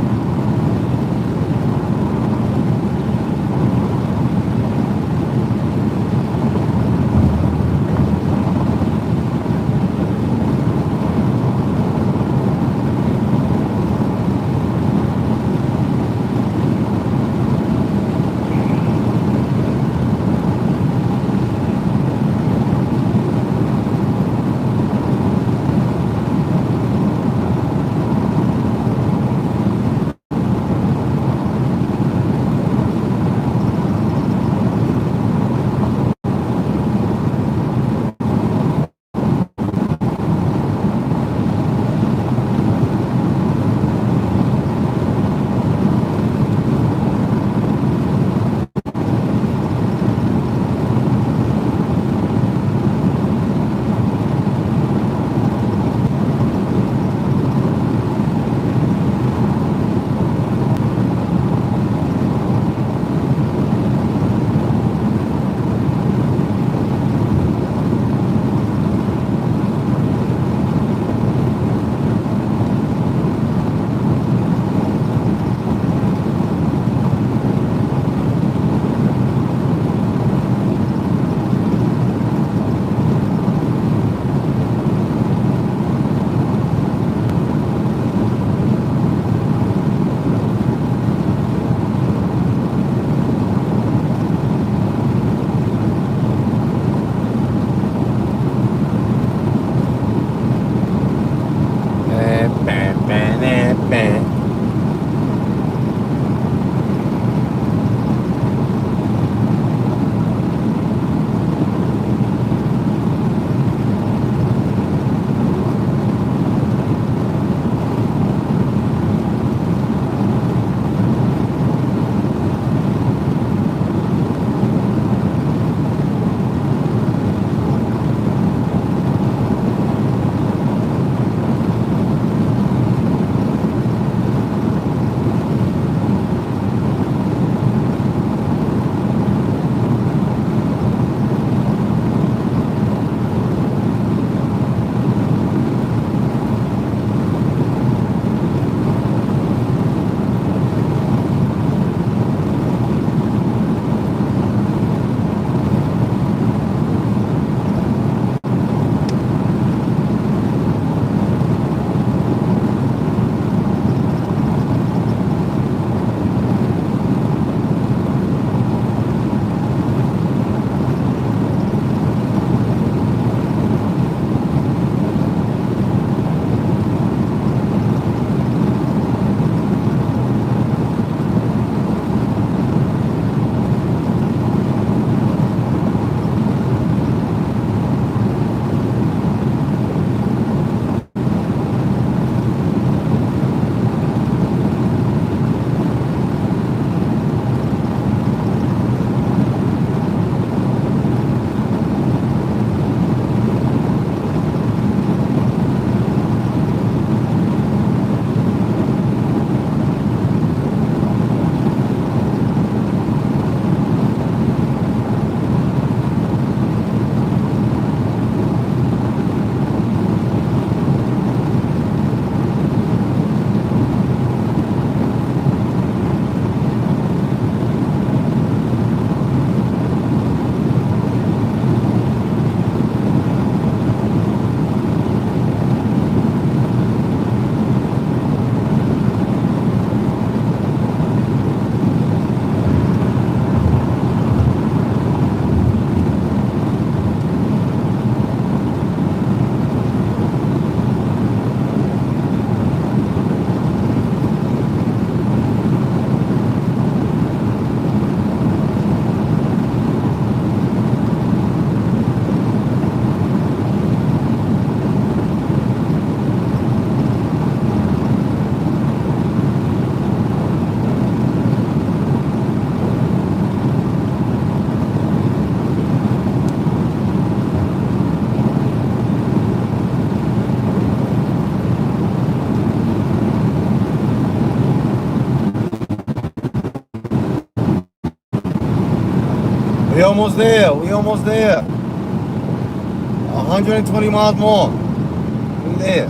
We almost there. We almost there. 120 miles more. We there.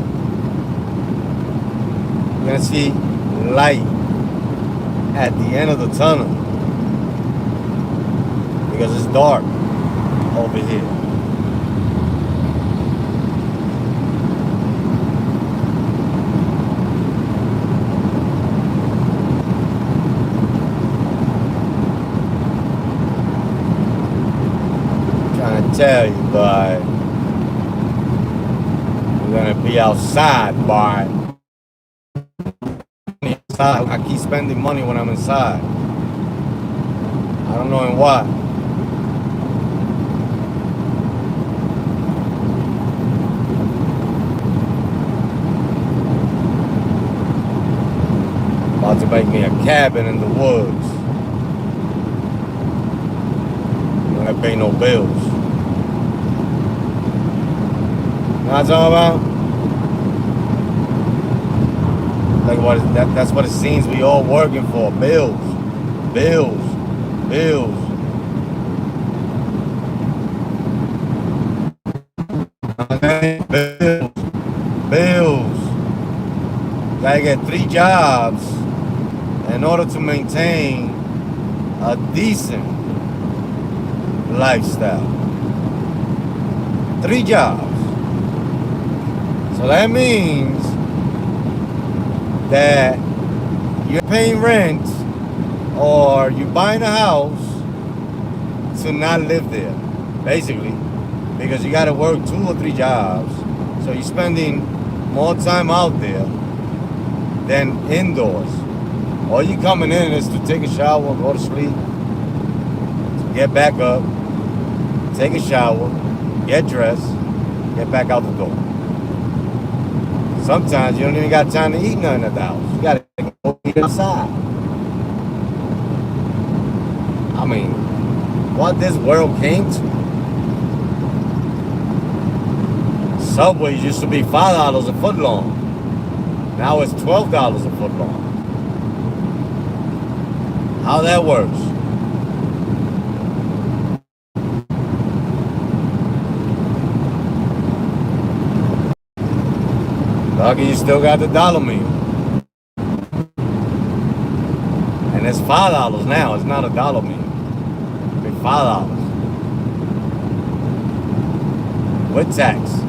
You're gonna see light at the end of the tunnel because it's dark over here. Tell you, but we're gonna be outside, boy. I keep spending money when I'm inside. I don't know in what. About to make me a cabin in the woods. I'm not gonna pay no bills. You know what I'm talking about? Like that's what it seems we all working for. Bills. Bills. Bills. Bills. Bills. Gotta get 3 jobs in order to maintain a decent lifestyle. 3 jobs. So that means that you're paying rent or you're buying a house to not live there, basically, because you got to work 2 or 3 jobs. So you're spending more time out there than indoors. All you coming in is to take a shower, go to sleep, get back up, take a shower, get dressed, get back out the door. Sometimes you don't even got time to eat nothing at the house. You gotta go eat outside. I mean, what this world came to. Subways used to be $5 a foot long. Now it's $12 a foot long. How that works? Lucky you still got the dollar meal. And it's $5 now. It's not a dollar meal. It's $5. With tax.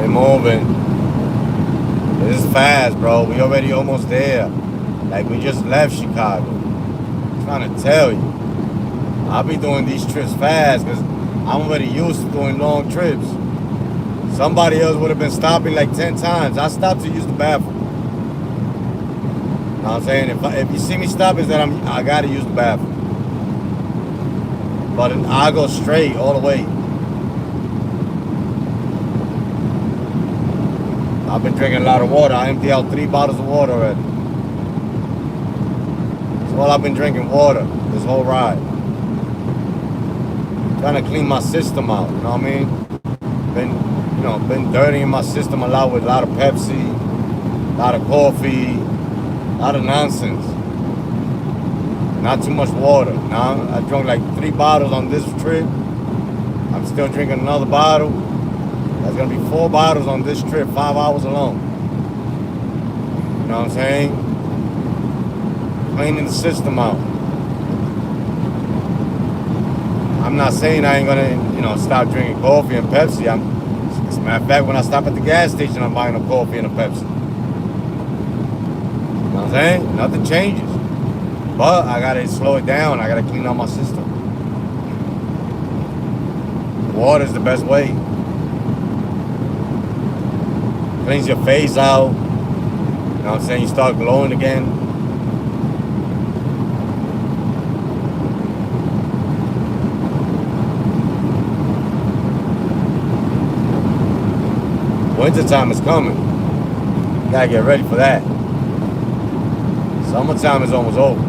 Moving. This is fast, bro. We already almost there. Like we just left Chicago. I'm trying to tell you. I'll be doing these trips fast because I'm already used to doing long trips. Somebody else would have been stopping like 10 times. I stopped to use the bathroom. You know what I'm saying? If you see me stop, it's that I gotta use the bathroom. But I go straight all the way. I've been drinking a lot of water. I emptied out 3 bottles of water already. That's all I've been drinking, water, this whole ride. Trying to clean my system out, you know what I mean? Been dirtying my system a lot with a lot of Pepsi, a lot of coffee, a lot of nonsense. Not too much water. Now I drank like 3 bottles on this trip. I'm still drinking another bottle. There's gonna be 4 bottles on this trip, 5 hours alone. You know what I'm saying? Cleaning the system out. I'm not saying I ain't gonna, stop drinking coffee and Pepsi. As a matter of fact, when I stop at the gas station, I'm buying a coffee and a Pepsi. I'm saying? Nothing changes. But I gotta slow it down. I gotta clean out my system. Water is the best way. Cleans your face out. You know what I'm saying? You start glowing again. Winter time is coming. You gotta get ready for that. Summertime is almost over.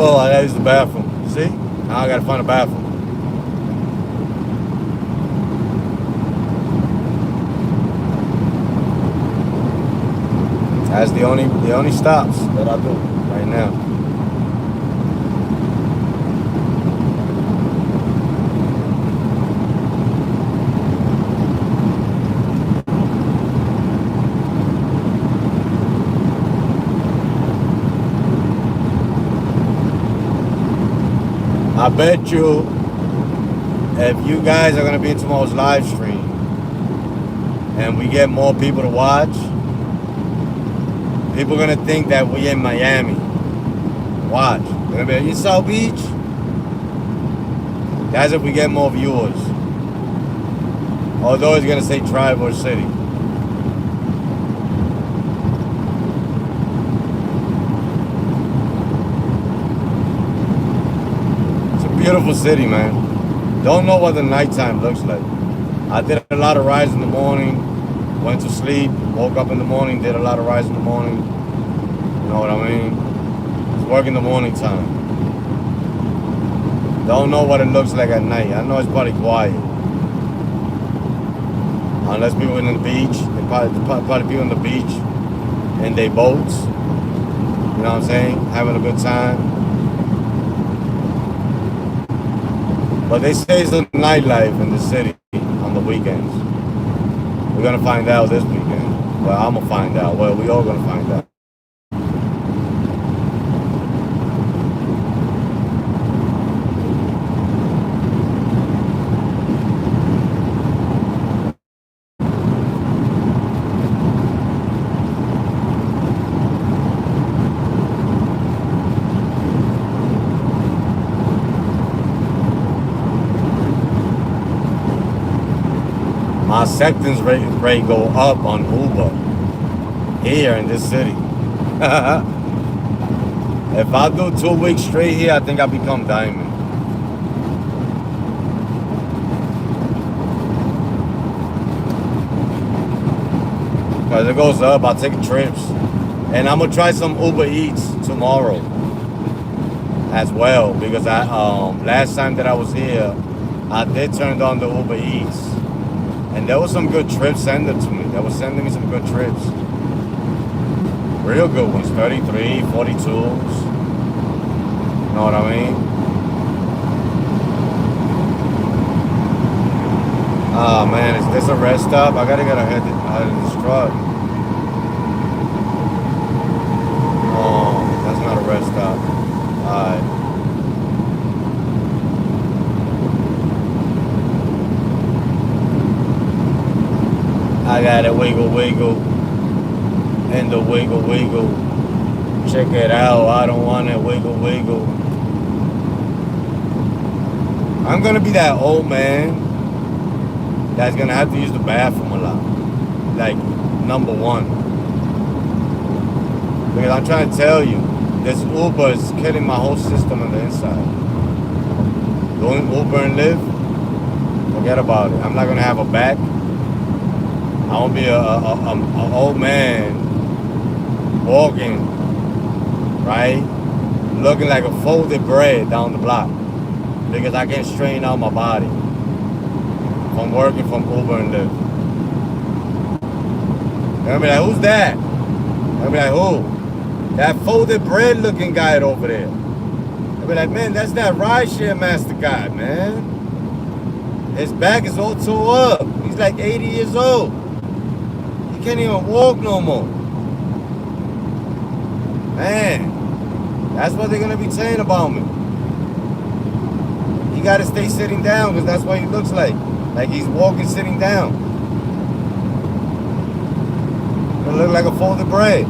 Oh, I gotta use the bathroom. See? Now I gotta find a bathroom. That's the only stops that I do right now. I bet you if you guys are gonna be in tomorrow's live stream and we get more people to watch, people are gonna think that we in Miami. Watch. They're gonna be like, you South Beach? That's if we get more viewers. Although it's gonna say Traverse City. It's a beautiful city, man. Don't know what the nighttime looks like. I did a lot of rides in the morning. Went to sleep, woke up in the morning, did a lot of rides in the morning. You know what I mean? It's work in the morning time. Don't know what it looks like at night. I know it's probably quiet. Unless people in the beach, they probably people on the beach in their boats. You know what I'm saying? Having a good time. But they say it's the nightlife in the city on the weekends. We're gonna find out this weekend. Well, I'm gonna find out. Well, we all gonna find out. My acceptance rate go up on Uber here in this city. If I do 2 weeks straight here, I think I become diamond. Because it goes up, I take trips. And I'm gonna try some Uber Eats tomorrow as well. Because I last time that I was here, I did turn on the Uber Eats. And there was some good trips sent to me. They were sending me some good trips. Real good ones, 33, 42s. You know what I mean? Oh man, is this a rest stop? I gotta get ahead of this truck. Oh, that's not a rest stop. Alright. I got it wiggle wiggle and the wiggle wiggle. Check it out. I don't want it wiggle wiggle. I'm gonna be that old man that's gonna have to use the bathroom a lot. Like number one. Because I'm trying to tell you, this Uber is killing my whole system on the inside. Doing Uber and Lyft, forget about it. I'm not gonna have a back. I won't be an old man walking, right? Looking like a folded bread down the block. Because I can't straighten out my body from working from Uber and Lyft. They'll be like, who's that? They'll be like, who? That folded bread looking guy over there. They'll be like, man, that's that rideshare master guy, man. His back is all tore up. He's like 80 years old. He can't even walk no more. Man, that's what they're gonna be saying about me. He gotta stay sitting down because that's what he looks like. Like he's walking sitting down. Gonna look like a folded bread.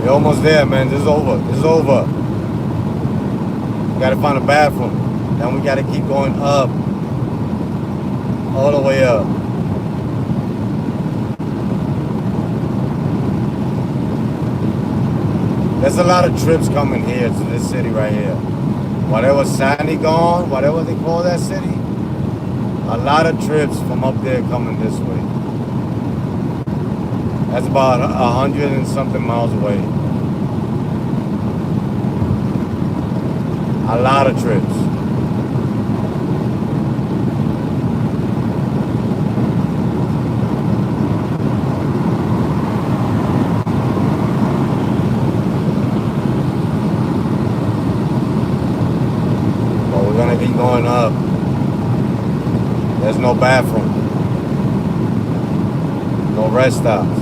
You're almost there, man. This is over. This is over. We gotta find a bathroom. Then we gotta keep going up. All the way up. There's a lot of trips coming here to this city right here. Whatever Sandy gone, whatever they call that city, a lot of trips from up there coming this way. That's about 100 and something miles away. A lot of trips. But we're gonna keep going up. There's no bathroom. No rest stops.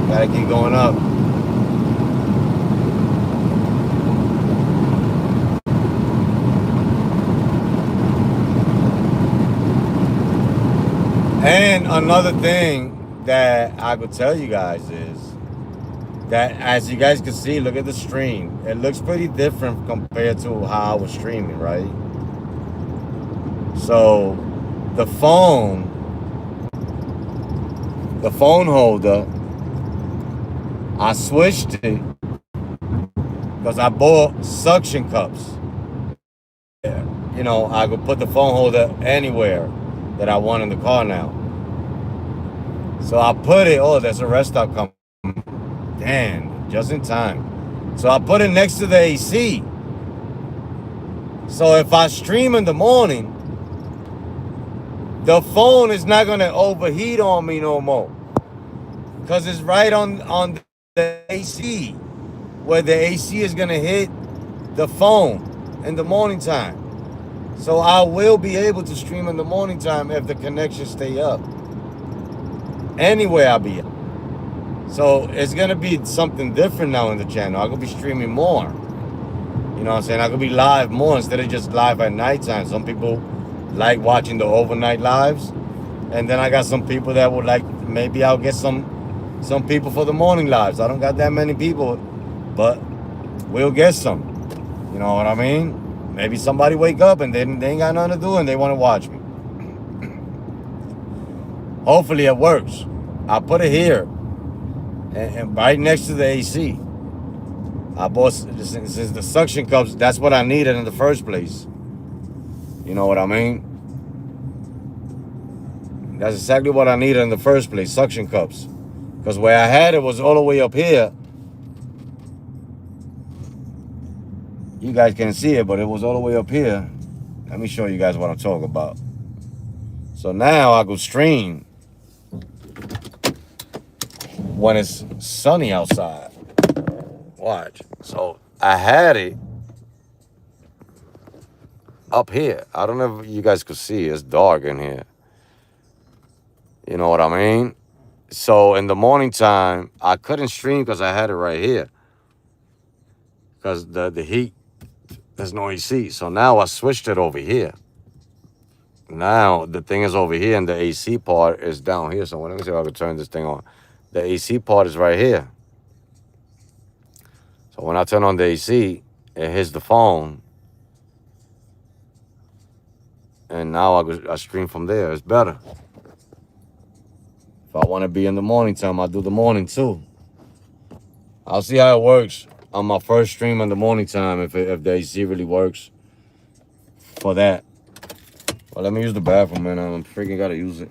Gotta keep going up. And another thing that I could tell you guys is that as you guys can see, look at the stream. It looks pretty different compared to how I was streaming, right? So the phone holder, I switched it because I bought suction cups. You know, I could put the phone holder anywhere that I want in the car now. So I put it, oh, there's a rest stop coming. Damn, just in time. So I put it next to the AC. So if I stream in the morning, the phone is not gonna overheat on me no more. Because it's right on the AC, where the AC is gonna hit the phone in the morning time. So I will be able to stream in the morning time if the connection stay up. Anywhere I'll be. So it's gonna be something different now in the channel. I'm gonna be streaming more. You know what I'm saying? I'm gonna be live more instead of just live at nighttime. Some people like watching the overnight lives. And then I got some people that would like, maybe I'll get some people for the morning lives. I don't got that many people, but we'll get some. You know what I mean? Maybe somebody wake up and they ain't got nothing to do and they want to watch me. Hopefully it works. I put it here and right next to the AC. I bought, since the suction cups, that's what I needed in the first place. You know what I mean? That's exactly what I needed in the first place, suction cups. Because where I had it was all the way up here. You guys can't see it, but it was all the way up here. Let me show you guys what I'm talking about. So now I go stream when it's sunny outside. Watch. So I had it up here. I don't know if you guys could see. It's dark in here. You know what I mean? So in the morning time, I couldn't stream because I had it right here. Because the heat, there's no AC. So now I switched it over here. Now the thing is over here and the AC part is down here. So let me see if I can turn this thing on. The AC part is right here. So when I turn on the AC, it hits the phone. And now I stream from there. It's better. If I want to be in the morning time, I'll do the morning too. I'll see how it works on my first stream in the morning time if the AC really works for that. Well, let me use the bathroom, man. I'm freaking gotta use it.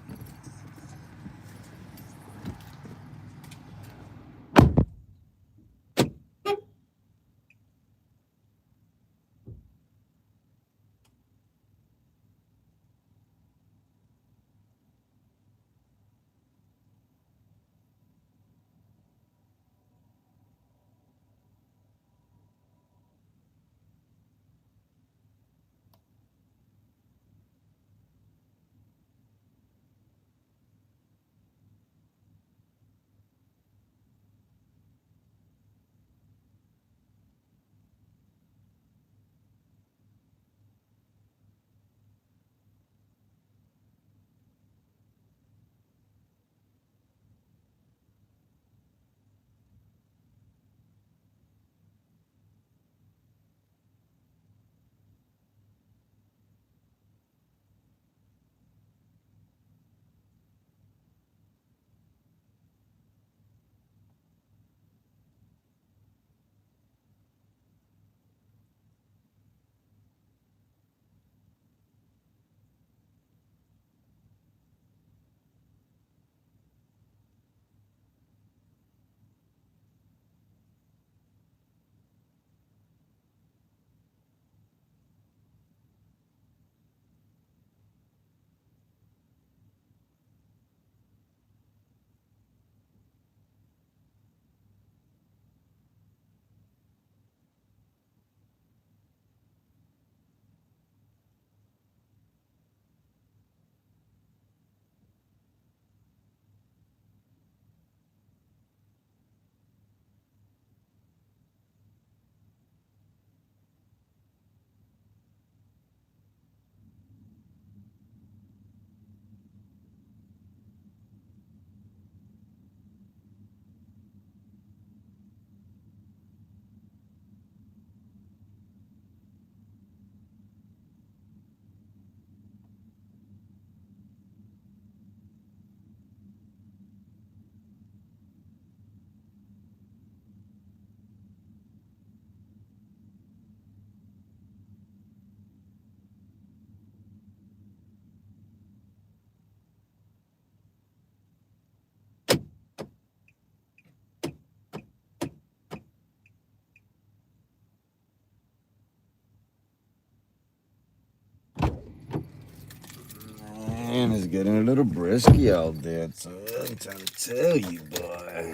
getting a little brisky out there, so I'm trying to tell you, boy.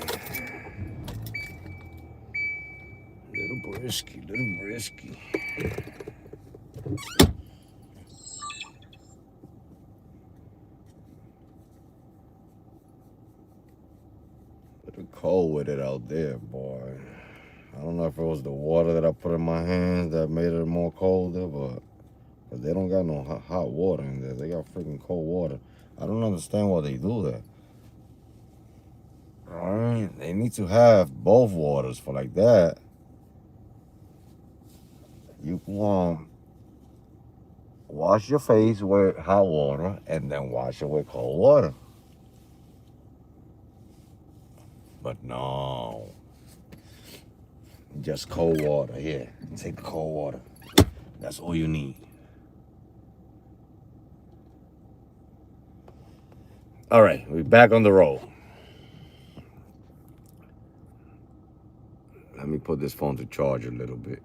Little brisky, little brisky. Little cold with it out there, boy. I don't know if it was the water that I put in my hands that made it more colder, but they don't got no hot water in there. They got freaking cold water. I don't understand why they do that. All right, they need to have both waters for like that. You can wash your face with hot water and then wash it with cold water. But no, just cold water. Yeah, take the cold water. That's all you need. All right, we're back on the road. Let me put this phone to charge a little bit.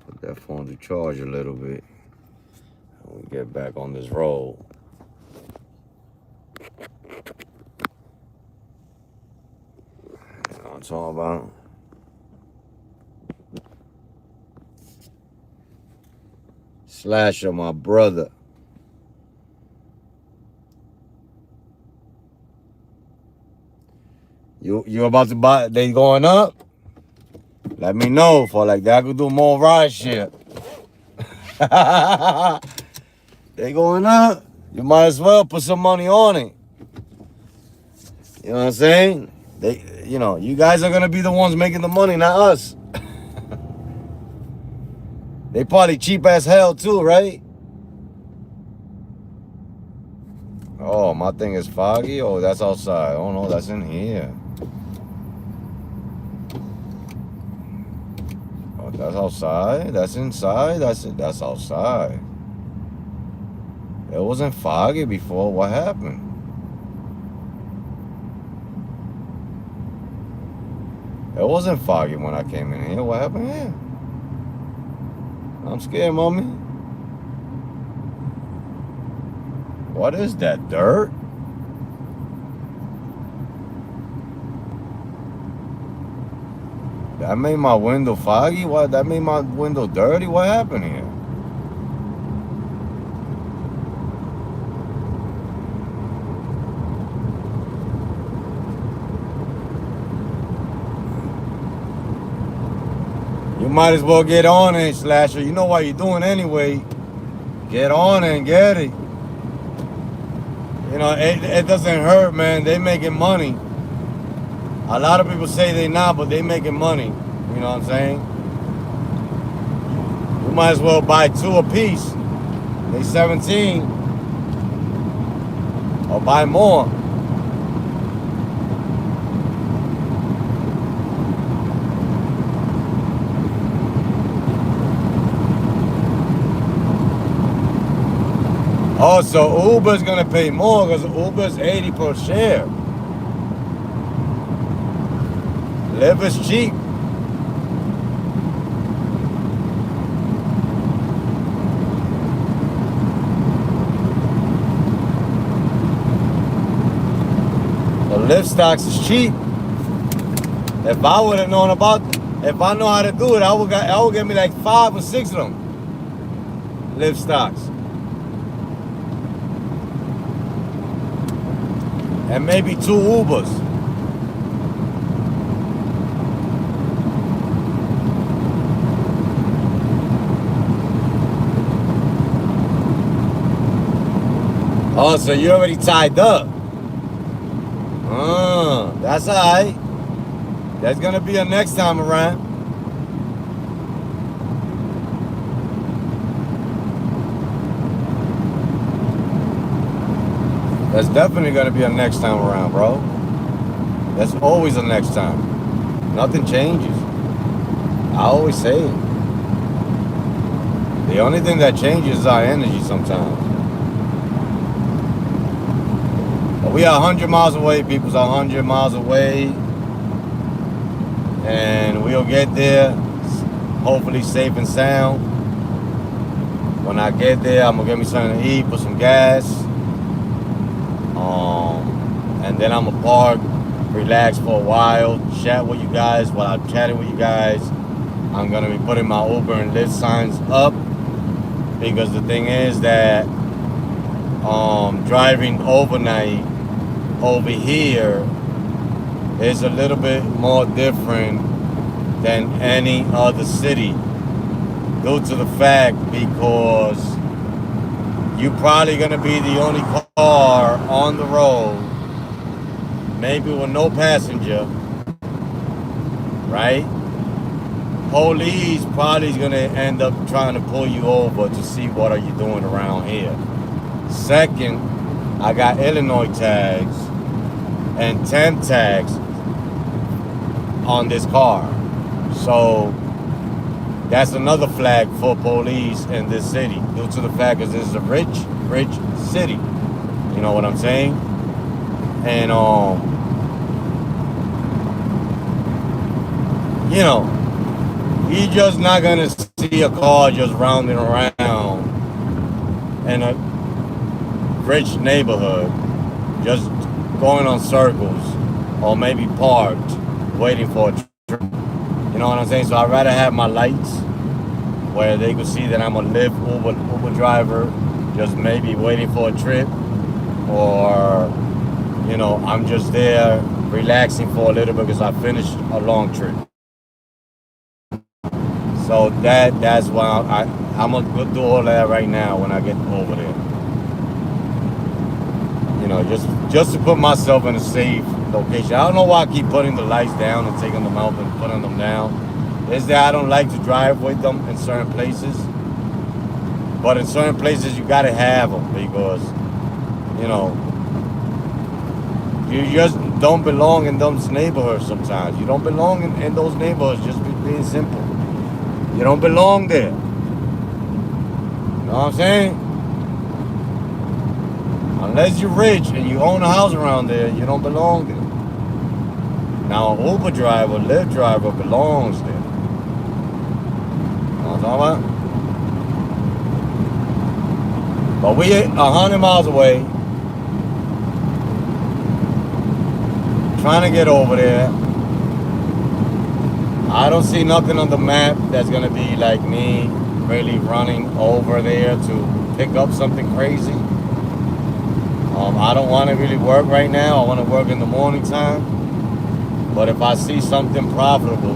Put that phone to charge a little bit. And we'll get back on this road. You know what I'm talking about? Slasher, my brother. You about to buy? They going up? Let me know for like that. I could do more ride shit. They going up. You might as well put some money on it. You know what I'm saying? You guys are gonna be the ones making the money, not us. They probably cheap as hell too, right? Oh, my thing is foggy. Oh, that's outside. Oh no, that's in here. Oh, that's outside. That's inside. That's outside. It wasn't foggy before. What happened? It wasn't foggy when I came in here. What happened here? I'm scared, mommy. What is that, dirt? That made my window foggy? What? That made my window dirty? What happened here? You might as well get on it, Slasher. You know what you're doing anyway. Get on it and get it. You know, it doesn't hurt, man. They making money. A lot of people say they not, but they making money. You know what I'm saying? You might as well buy 2 a piece. They 17. Or buy more. Oh, so Uber's gonna pay more because Uber's 80 per share. Lyft is cheap. The Lyft stocks is cheap. If I would have known if I know how to do it, I would get me like 5 or 6 of them. Lyft stocks. And maybe 2 Ubers. Oh, so you already tied up. That's all right. There's gonna be a next time around. There's definitely gonna be a next time around, bro. There's always a next time. Nothing changes. I always say it. The only thing that changes is our energy sometimes. But we are 100 miles away, people's 100 miles away. And we'll get there, hopefully safe and sound. When I get there, I'm gonna get me something to eat, put some gas, and then I'm gonna park, relax for a while, chat with you guys. While I'm chatting with you guys, I'm gonna be putting my Uber and Lyft signs up, because the thing is that driving overnight over here is a little bit more different than any other city, due to the fact because you're probably gonna be the only car on the road, maybe with no passenger, right? Police probably is gonna end up trying to pull you over to see what are you doing around here. Second, I got Illinois tags and temp tags on this car. So that's another flag for police in this city, due to the fact that this is a rich city. You know what I'm saying? And you know, you're just not gonna see a car just rounding around in a rich neighborhood, just going on circles, or maybe parked, waiting for a trip. You know what I'm saying? So I'd rather have my lights where they could see that I'm a Lyft Uber driver, just maybe waiting for a trip, or, you know, I'm just there relaxing for a little bit because I finished a long trip. So that's why I'm gonna do all that right now when I get over there. You know, just to put myself in a safe location. I don't know why I keep putting the lights down and taking them out and putting them down. Is that I don't like to drive with them in certain places. But in certain places you gotta have them, because, you know, you just don't belong in those neighborhoods sometimes. You don't belong in those neighborhoods, just being simple. You don't belong there. You know what I'm saying? Unless you're rich and you own a house around there, you don't belong there. Now, an Uber driver, Lyft driver belongs there. You know what I'm talking about? But we 100 miles away, trying to get over there. I don't see nothing on the map that's gonna be like me really running over there to pick up something crazy. I don't want to really work right now. I want to work in the morning time. But if I see something profitable,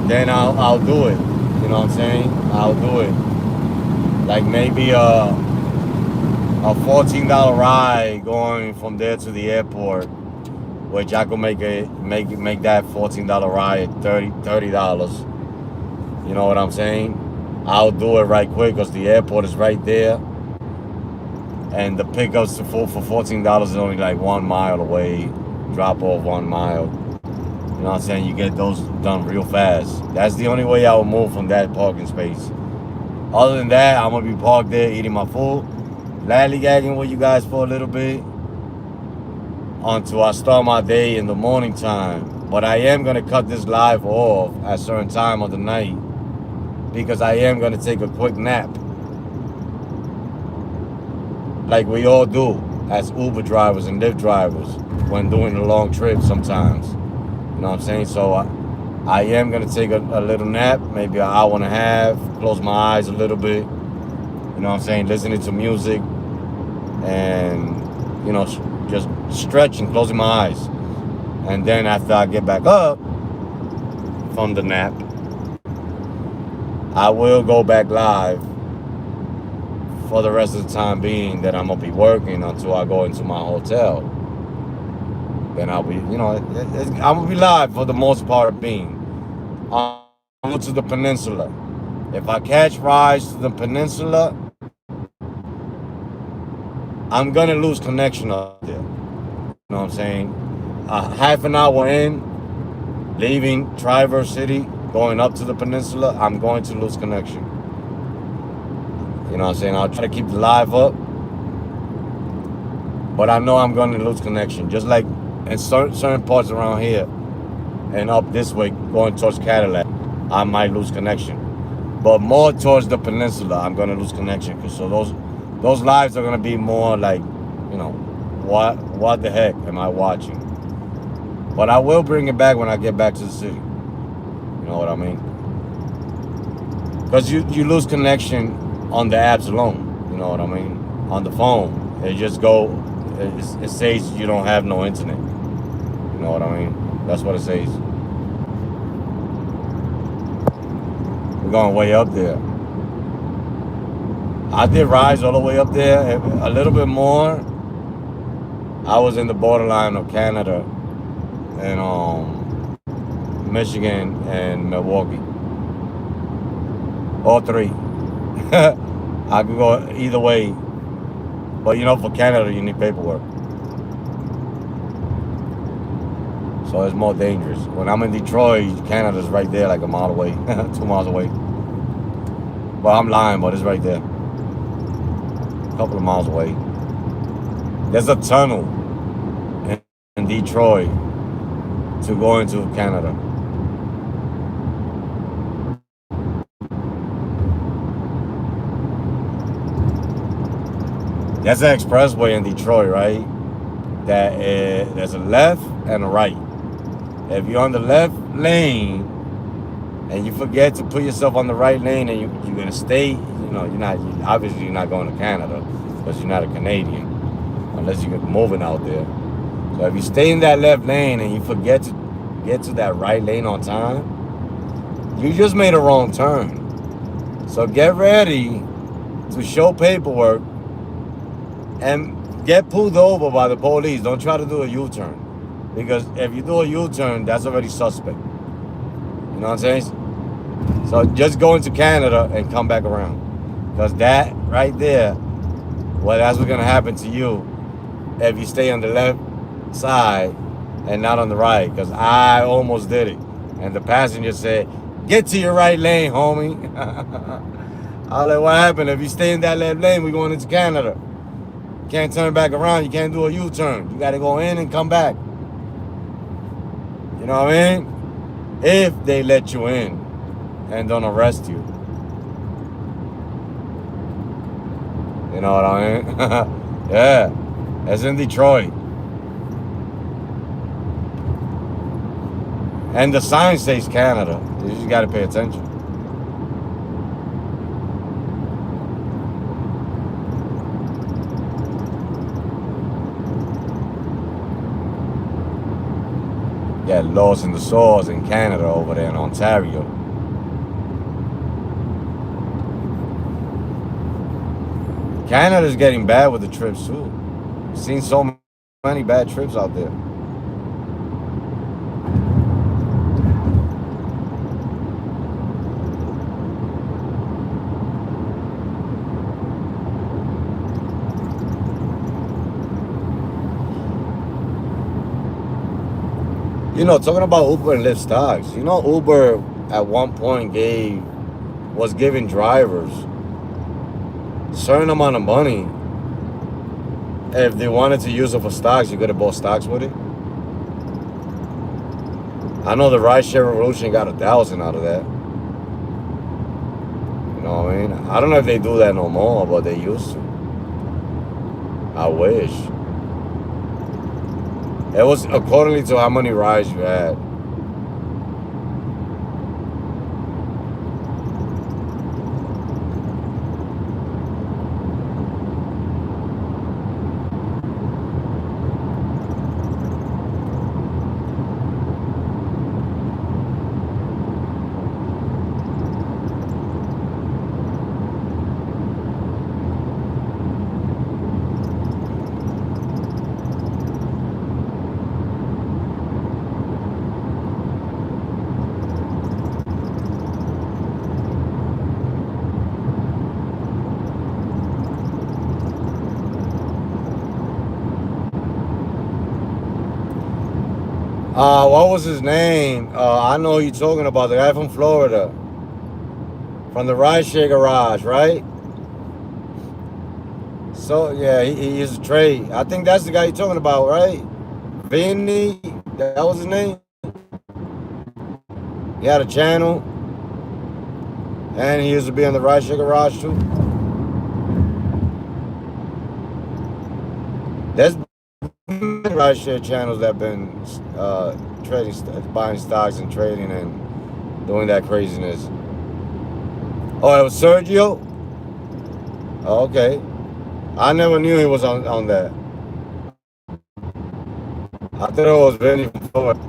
then I'll do it. You know what I'm saying? I'll do it. Like maybe a $14 ride going from there to the airport, which I could make that $14 ride $30. You know what I'm saying? I'll do it right quick because the airport is right there, and the pickups for $14 is only like 1 mile away. Drop off 1 mile. You know what I'm saying? You get those done real fast. That's the only way I will move from that parking space. Other than that, I'm gonna be parked there eating my food, lollygagging with you guys for a little bit until I start my day in the morning time. But I am gonna cut this live off at a certain time of the night, because I am gonna take a quick nap, like we all do as Uber drivers and Lyft drivers when doing a long trip sometimes. You know what I'm saying? So I am gonna take a little nap, maybe an hour and a half, close my eyes a little bit. You know what I'm saying? Listening to music and, you know, just stretching, closing my eyes. And then after I get back up from the nap, I will go back live for the rest of the time being that I'm gonna be working until I go into my hotel. Then I'll be, you know, I'm gonna be live for the most part of being. Go to the peninsula. If I catch rides to the peninsula, I'm gonna lose connection up there. You know what I'm saying? Half an hour in, leaving Traverse City, going up to the peninsula, I'm going to lose connection. You know what I'm saying? I'll try to keep the live up, but I know I'm going to lose connection. Just like in certain parts around here and up this way, going towards Cadillac. I might lose connection. But more towards the peninsula, I'm gonna lose connection. Cause so those lives are gonna be more like, what the heck am I watching? But I will bring it back when I get back to the city. You know what I mean? Because you lose connection on the apps alone. You know what I mean? On the phone, it says you don't have no internet. You know what I mean? That's what it says. We're going way up there. I did rise all the way up there, a little bit more. I was in the borderline of Canada and Michigan and Milwaukee. All three. I could go either way. But for Canada, you need paperwork. So it's more dangerous. When I'm in Detroit, Canada's right there, like a mile away, 2 miles away. Well, I'm lying, but it's right there. A couple of miles away. There's a tunnel in Detroit to go into Canada. There's an expressway in Detroit, right? There's a left and a right. If you're on the left lane and you forget to put yourself on the right lane and you're gonna stay, obviously you're not going to Canada because you're not a Canadian unless you're moving out there. So if you stay in that left lane and you forget to get to that right lane on time, you just made a wrong turn. So get ready to show paperwork and get pulled over by the police. Don't try to do a U-turn. Because if you do a U-turn, that's already suspect. You know what I'm saying? So just go into Canada and come back around. Because that right there, that's what's going to happen to you if you stay on the left side and not on the right. Because I almost did it. And the passenger said, get to your right lane, homie. I was like, what happened? If you stay in that left lane, we're going into Canada. You can't turn back around. You can't do a U-turn. You got to go in and come back. You know what I mean? If they let you in and don't arrest you. You know what I mean? Yeah. It's in Detroit. And the sign says Canada. You just got to pay attention. Get lost in the source in Canada over there in Ontario. Canada's getting bad with the trips too. I've seen so many bad trips out there. Talking about Uber and Lyft stocks. Uber at one point was giving drivers a certain amount of money. If they wanted to use it for stocks, you could have bought stocks with it. I know the rideshare revolution got 1,000 out of that. You know what I mean? I don't know if they do that no more, but they used to. I wish. It was accordingly to how many rides you had. What was his name? I know you're talking about the guy from Florida, from the rideshare garage, right? So yeah, he is a trade. I think that's the guy you're talking about, right? Vinny, that was his name. He had a channel. And he used to be in the rideshare garage too. There's rideshare channels that have been buying stocks and trading and doing that craziness. Oh, it was Sergio? Oh, okay. I never knew he was on that. I thought it was Vinny from Florida.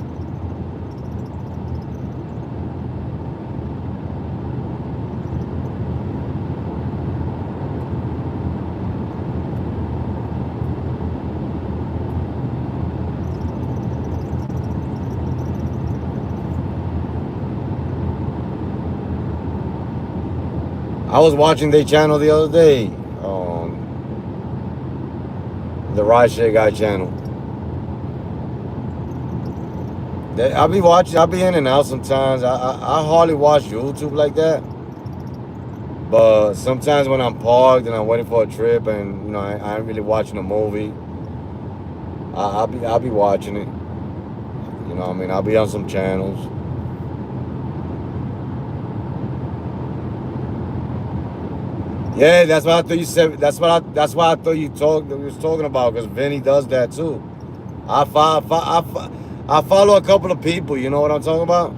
I was watching their channel the other day. The rideshare guy channel. I'll be watching. I'll be in and out sometimes. I hardly watch YouTube like that. But sometimes when I'm parked and I'm waiting for a trip and I ain't really watching a movie, I'll be watching it. You know what I mean? I'll be on some channels. Yeah, that's what I thought you said. That's why I thought you was talking about, because Vinny does that too. I follow a couple of people. You know what I'm talking about?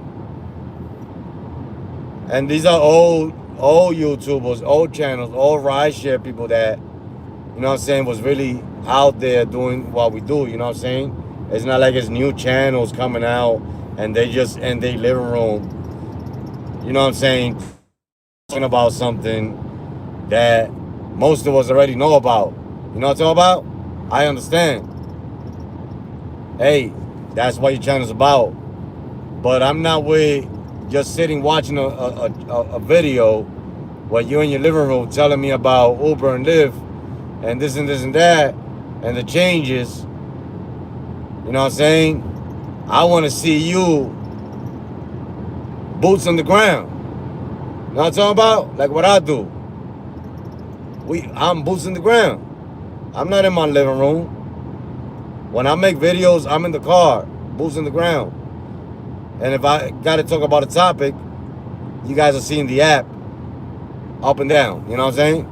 And these are old YouTubers, old channels, old rideshare people that, you know what I'm saying, was really out there doing what we do. You know what I'm saying? It's not like it's new channels coming out and they just in their living room, you know what I'm saying, talking about something that most of us already know about. You know what I'm talking about? I understand. Hey, that's what your channel's about. But I'm not with just sitting watching a video where you're in your living room telling me about Uber and Lyft and this and that and the changes. You know what I'm saying? I want to see you boots on the ground. You know what I'm talking about? Like what I do. I'm boots on the ground. I'm not in my living room. When I make videos, I'm in the car, boots on the ground. And if I got to talk about a topic, you guys are seeing the app up and down. You know what I'm saying?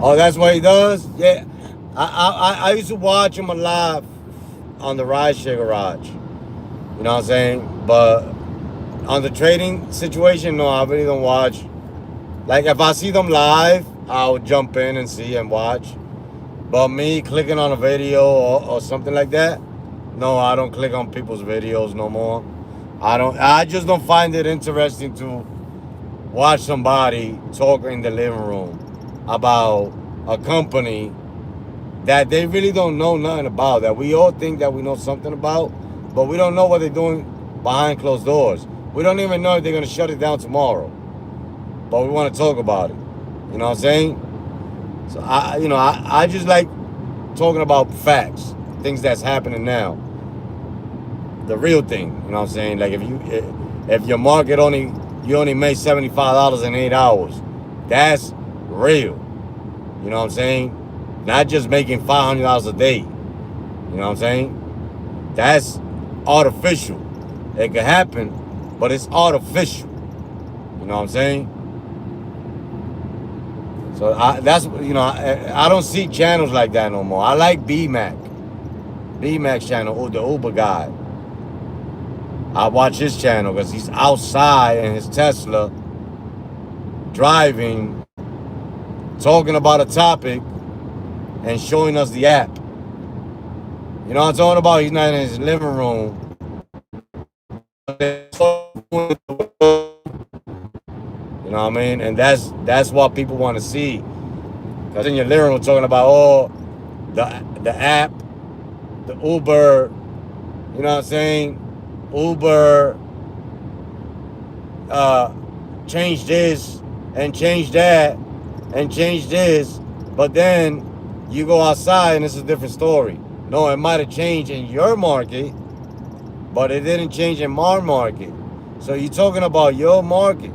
Oh, that's what he does? Yeah. I used to watch him a lot on the rideshare garage. You know what I'm saying? But on the trading situation, no, I really don't watch. Like if I see them live, I'll jump in and see and watch. But me clicking on a video or something like that, no, I don't click on people's videos no more. I just don't find it interesting to watch somebody talk in the living room about a company that they really don't know nothing about, that we all think that we know something about, but we don't know what they're doing behind closed doors. We don't even know if they're going to shut it down tomorrow, but we want to talk about it. You know what I'm saying? So I just like talking about facts, things that's happening now, the real thing. You know what I'm saying? Like if your market you only made $75 in 8 hours, that's real. You know what I'm saying? Not just making $500 a day. You know what I'm saying? That's artificial. It could happen, but it's artificial. You know what I'm saying? So I don't see channels like that no more. I like BMAC channel, the Uber guy. I watch his channel because he's outside in his Tesla, driving, talking about a topic, and showing us the app. You know what I'm talking about? He's not in his living room. You know what I mean? And that's what people want to see. Because in your living room talking about the app, the Uber, you know what I'm saying? Uber change this and change that and change this, but then you go outside and it's a different story. No, it might have changed in your market, but it didn't change in my market. So you're talking about your market.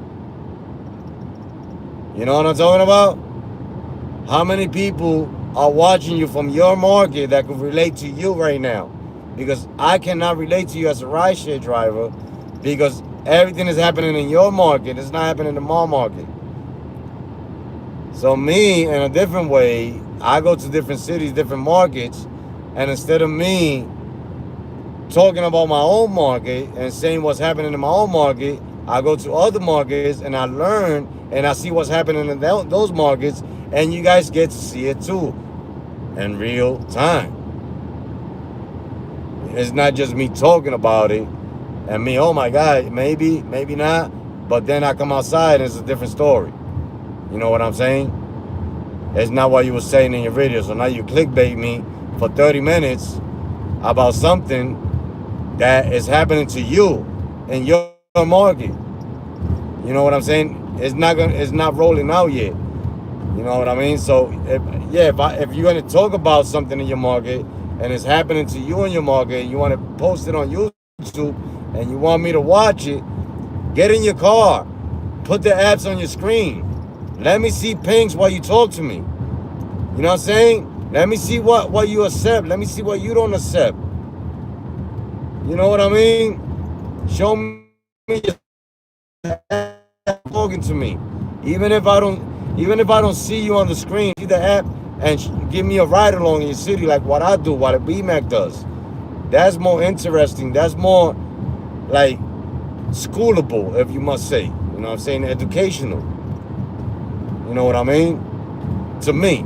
You know what I'm talking about? How many people are watching you from your market that could relate to you right now? because I cannot relate to you as a rideshare driver because everything is happening in your market. It's not happening in my market. So me, in a different way, I go to different cities, different markets, and instead of me talking about my own market and saying what's happening in my own market, I go to other markets and I learn and I see what's happening in those markets, and you guys get to see it too in real time. It's not just me talking about it and me, oh my God, maybe, maybe not, but then I come outside and it's a different story. You know what I'm saying? It's not what you were saying in your video. So now you clickbait me for 30 minutes about something that is happening to you in your market. You know what I'm saying? It's not rolling out yet. You know what I mean? So if you're gonna talk about something in your market and it's happening to you in your market, and you want to post it on YouTube and you want me to watch it, get in your car, put the apps on your screen. Let me see pings while you talk to me. You know what I'm saying? Let me see what you accept. Let me see what you don't accept. You know what I mean? Show me talking to me. Even if I don't see you on the screen, see the app and give me a ride along in your city like what I do, what a BMAC does. That's more interesting. That's more like schoolable, if you must say. You know what I'm saying? Educational. You know what I mean? To me.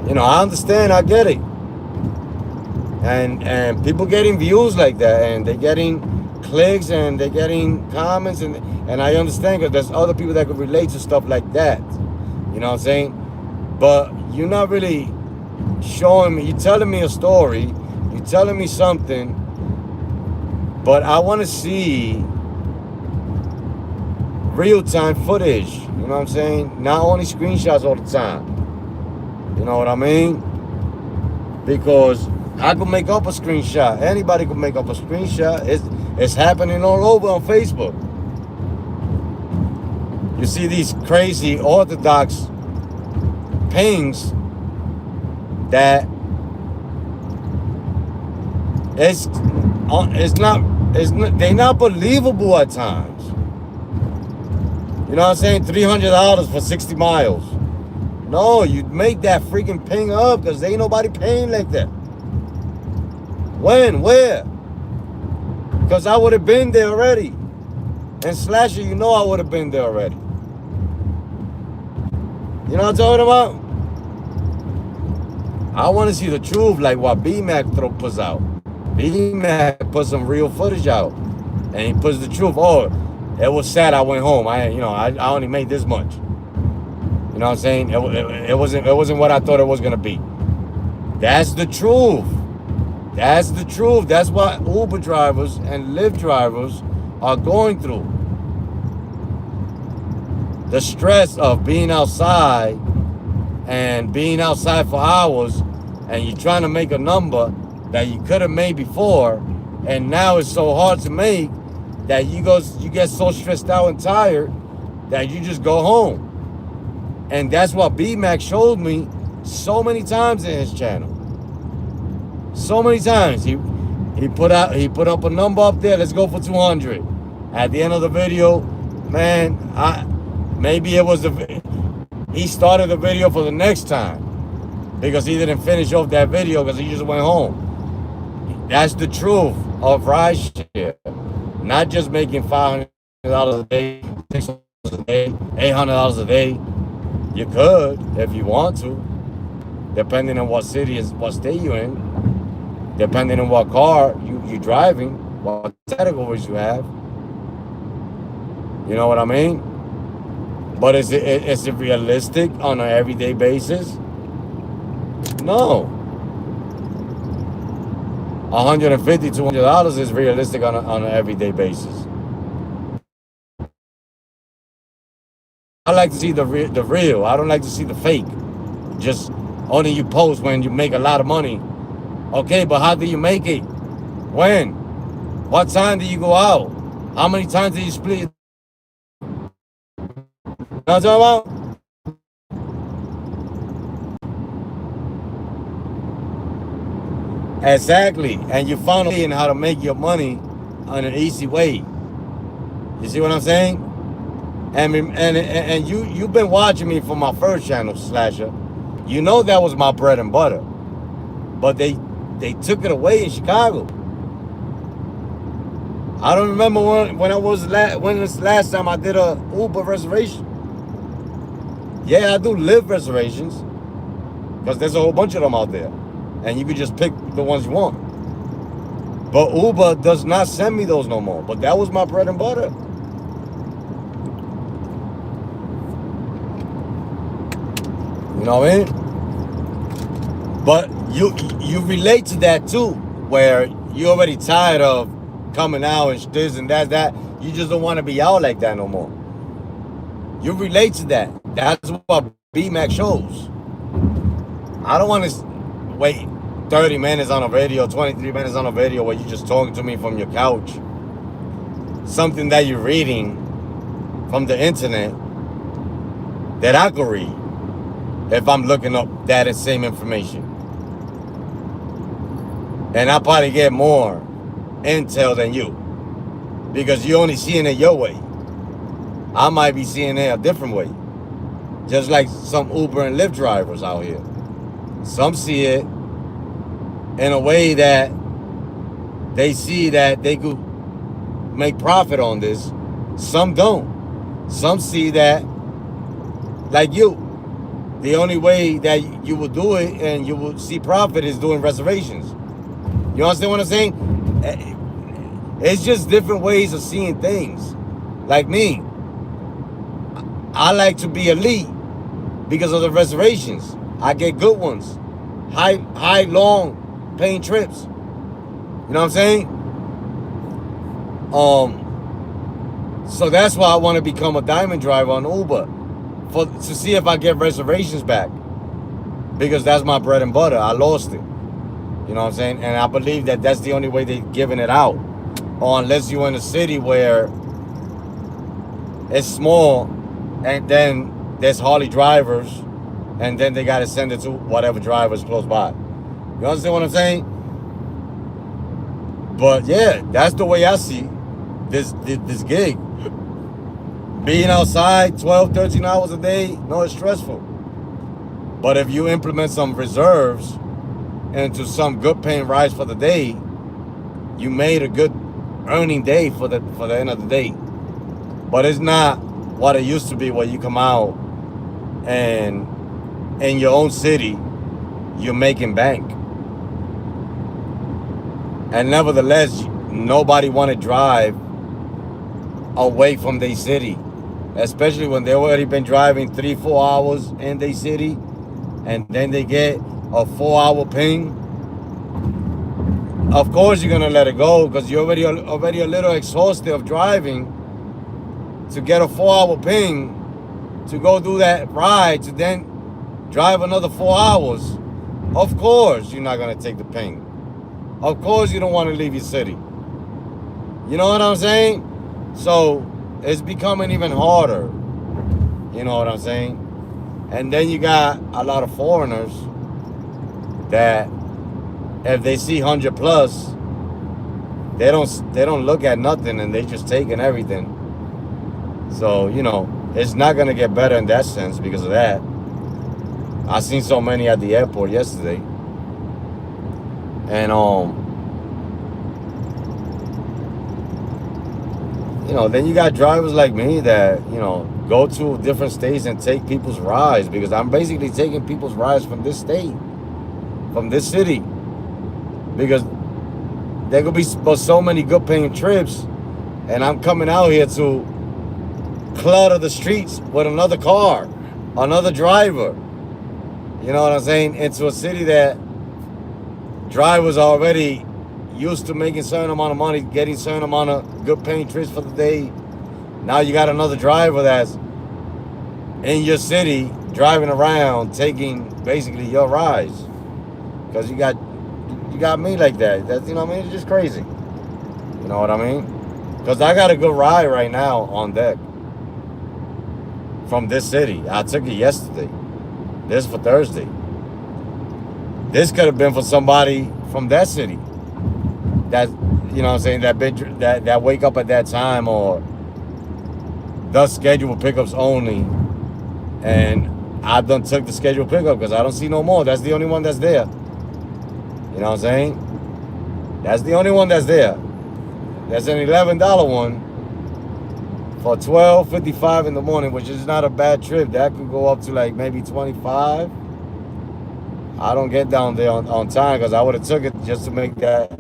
You know, I understand, I get it. And people getting views like that, and they're getting clicks, and they're getting comments, and I understand because there's other people that could relate to stuff like that. You know what I'm saying? But you're not really showing me, you're telling me a story, you're telling me something, but I want to see real-time footage. You know what I'm saying? Not only screenshots all the time. You know what I mean? Because I could make up a screenshot. Anybody could make up a screenshot. It's happening all over on Facebook. You see these crazy orthodox pings that they're not believable at times. You know what I'm saying? $300 for 60 miles. No, you make that freaking ping up because ain't nobody paying like that. When? Where? Because I would have been there already. And Slasher, you know I would have been there already. You know what I'm talking about? I want to see the truth, like what BMAC puts out. BMAC puts some real footage out. And he puts the truth. Oh, it was sad I went home. I only made this much. You know what I'm saying? It wasn't what I thought it was gonna be. That's the truth. That's the truth. That's what Uber drivers and Lyft drivers are going through. The stress of being outside and being outside for hours, and you're trying to make a number that you could have made before, and now it's so hard to make that you get so stressed out and tired that you just go home. And that's what BMAC showed me so many times in his channel. So many times. He put up a number up there, let's go for 200. At the end of the video, man, maybe it was he started the video for the next time because he didn't finish off that video because he just went home. That's the truth of rideshare. Not just making $500 a day, $600 a day, $800 a day. You could, if you want to, depending on what city what state you're in, depending on what car you're driving, what categories you have. You know what I mean? But is it realistic on an everyday basis? No. $150, $200 is realistic on an everyday basis. I like to see the real. I don't like to see the fake. Just only you post when you make a lot of money. Okay, but how do you make it? When? What time do you go out? How many times do you split? You know what I'm talking about? Exactly. And you found a way in how to make your money on an easy way. You see what I'm saying? And you've been watching me from my first channel, Slasher. You know that was my bread and butter. But they took it away in Chicago. I don't remember when this last time I did a Uber reservation. Yeah, I do Lyft reservations because there's a whole bunch of them out there, and you could just pick the ones you want. But Uber does not send me those no more. But that was my bread and butter. You know what I mean? But you relate to that too, where you're already tired of coming out and this and that. You just don't want to be out like that no more. You relate to that. That's what BMAC shows. I don't want to wait 30 minutes on a video, 23 minutes on a video where you're just talking to me from your couch. Something that you're reading from the internet that I could read if I'm looking up that same information. And I probably get more intel than you because you're only seeing it your way. I might be seeing it a different way. Just like some Uber and Lyft drivers out here. Some see it in a way that they see that they could make profit on this. Some don't. Some see that, like you, the only way that you will do it and you will see profit is doing reservations. You understand what I'm saying? It's just different ways of seeing things. Like me, I like to be elite because of the reservations. I get good ones. High, long paying trips. You know what I'm saying? So that's why I want to become a diamond driver on Uber. To see if I get reservations back. Because that's my bread and butter. I lost it. You know what I'm saying? And I believe that that's the only way they're giving it out. Or unless you're in a city where it's small and then there's hardly drivers and then they got to send it to whatever driver's close by. You understand what I'm saying? But yeah, that's the way I see this gig. Being outside 12, 13 hours a day, no, it's stressful. But if you implement some reserves into some good paying rides for the day, you made a good earning day for the end of the day. But it's not what it used to be where you come out and in your own city, you're making bank. And nevertheless, nobody want to drive away from their city. Especially when they've already been driving 3-4 hours in their city and then they get a 4-hour ping. Of course you're gonna let it go because you're already a little exhausted of driving to get a 4-hour ping to go do that ride to then drive another 4 hours. Of course you're not gonna take the ping. Of course you don't want to leave your city. You know what I'm saying? So it's becoming even harder. You know what I'm saying? And then you got a lot of foreigners that if they see 100 plus, they don't look at nothing and they just taking everything. So, you know, it's not gonna get better in that sense because of that. I seen so many at the airport yesterday. And you know, then you got drivers like me that, you know, go to different states and take people's rides because I'm basically taking people's rides from this state, from this city. Because there could be so many good paying trips and I'm coming out here to clutter the streets with another car, another driver. You know what I'm saying? Into a city that drivers are already used to making certain amount of money, getting certain amount of good paying trips for the day. Now you got another driver that's in your city driving around taking basically your rides because you got me like that. That's, you know what I mean? It's just crazy. You know what I mean? Because I got a good ride right now on deck from this city. I took it yesterday. This for Thursday. This could have been for somebody from that city. That, you know what I'm saying, that wake up at that time, or the scheduled pickups only. And I done took the scheduled pickup because I don't see no more. That's the only one that's there. You know what I'm saying? That's the only one that's there. There's an $11 one for $12.55 in the morning, which is not a bad trip. That could go up to like maybe 25. I don't get down there on time because I would have took it just to make that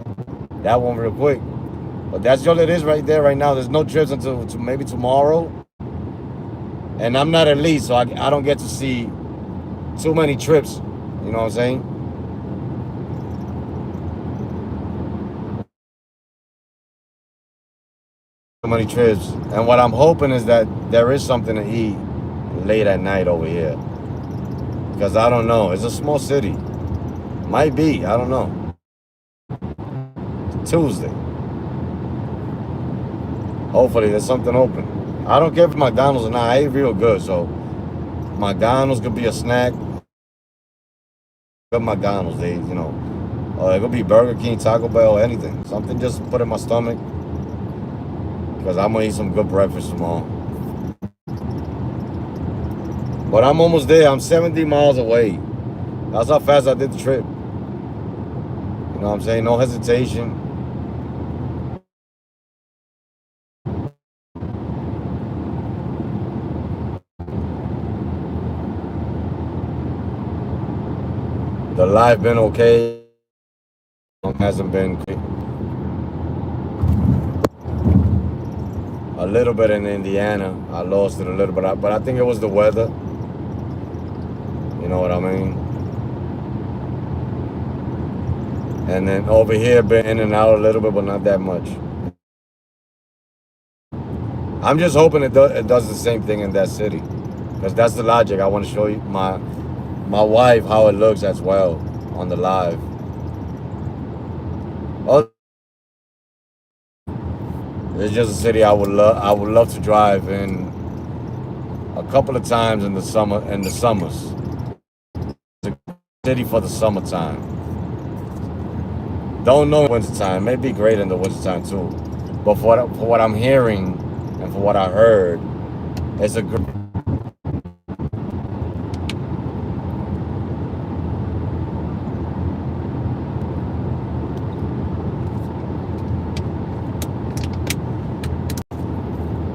one real quick. But that's all it is right there right now. There's no trips until maybe tomorrow. And I'm not elite, so I don't get to see too many trips. You know what I'm saying? Too many trips. And what I'm hoping is that there is something to eat late at night over here. Because I don't know. It's a small city. Might be. I don't know. Tuesday. Hopefully there's something open. I don't care if McDonald's or not. I ate real good, so McDonald's could be a snack. Good McDonald's, it could be Burger King, Taco Bell, anything. Something just to put in my stomach. Because I'm gonna eat some good breakfast tomorrow. But I'm almost there. I'm 70 miles away. That's how fast I did the trip. You know what I'm saying? No hesitation. The life been okay. Hasn't been a little bit in Indiana. I lost it a little bit, but I think it was the weather. You know what I mean? And then over here, been in and out a little bit, but not that much. I'm just hoping it does the same thing in that city, because that's the logic. I want to show you my wife how it looks as well on the live. Oh, it's just a city I would love to drive in a couple of times in the summers. It's a city for the summertime. Don't know wintertime. May be great in the wintertime too. But for what I'm hearing and for what I heard, it's a great.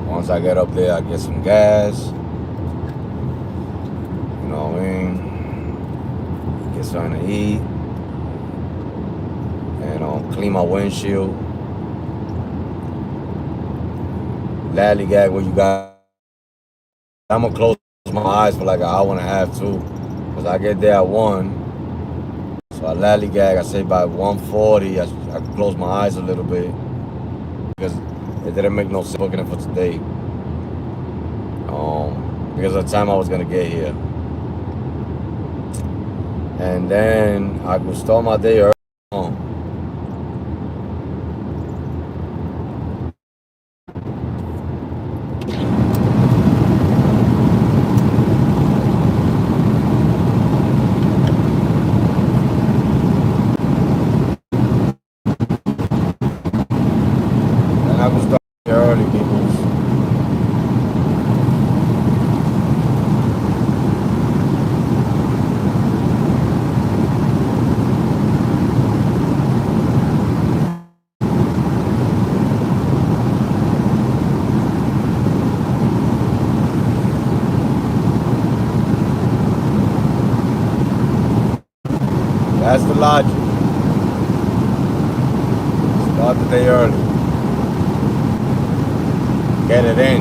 Once I get up there, I get some gas. You know what I mean? Get something to eat. And clean my windshield. Lallygag where you got. I'm gonna close my eyes for like an hour and a half too. Because I get there at 1. So I lallygag, I say by 1:40, I can close my eyes a little bit. Because it didn't make no sense booking it for today. Because of the time I was gonna get here. And then I could start my day early. And I could start early, people. That's the logic. Start the day early. Get it in.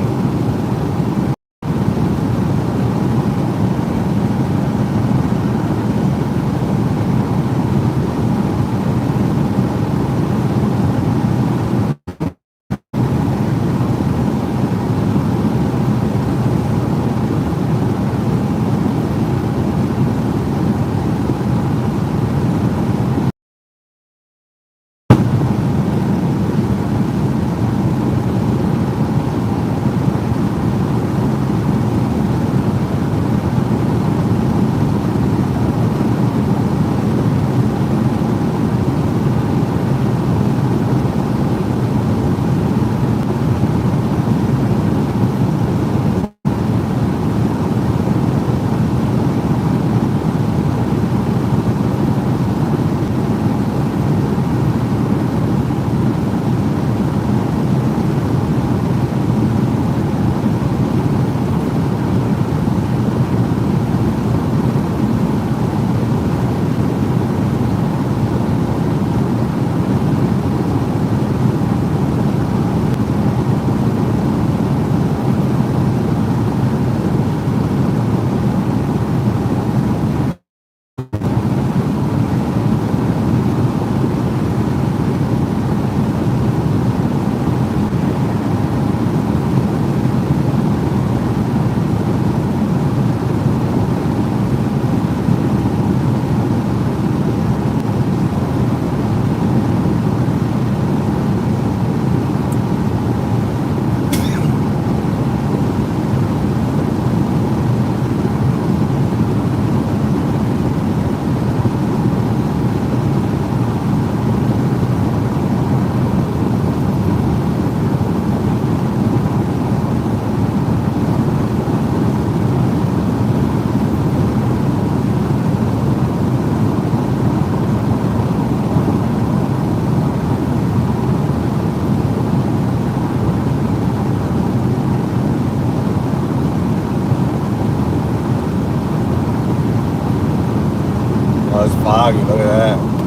foggy. Look at that.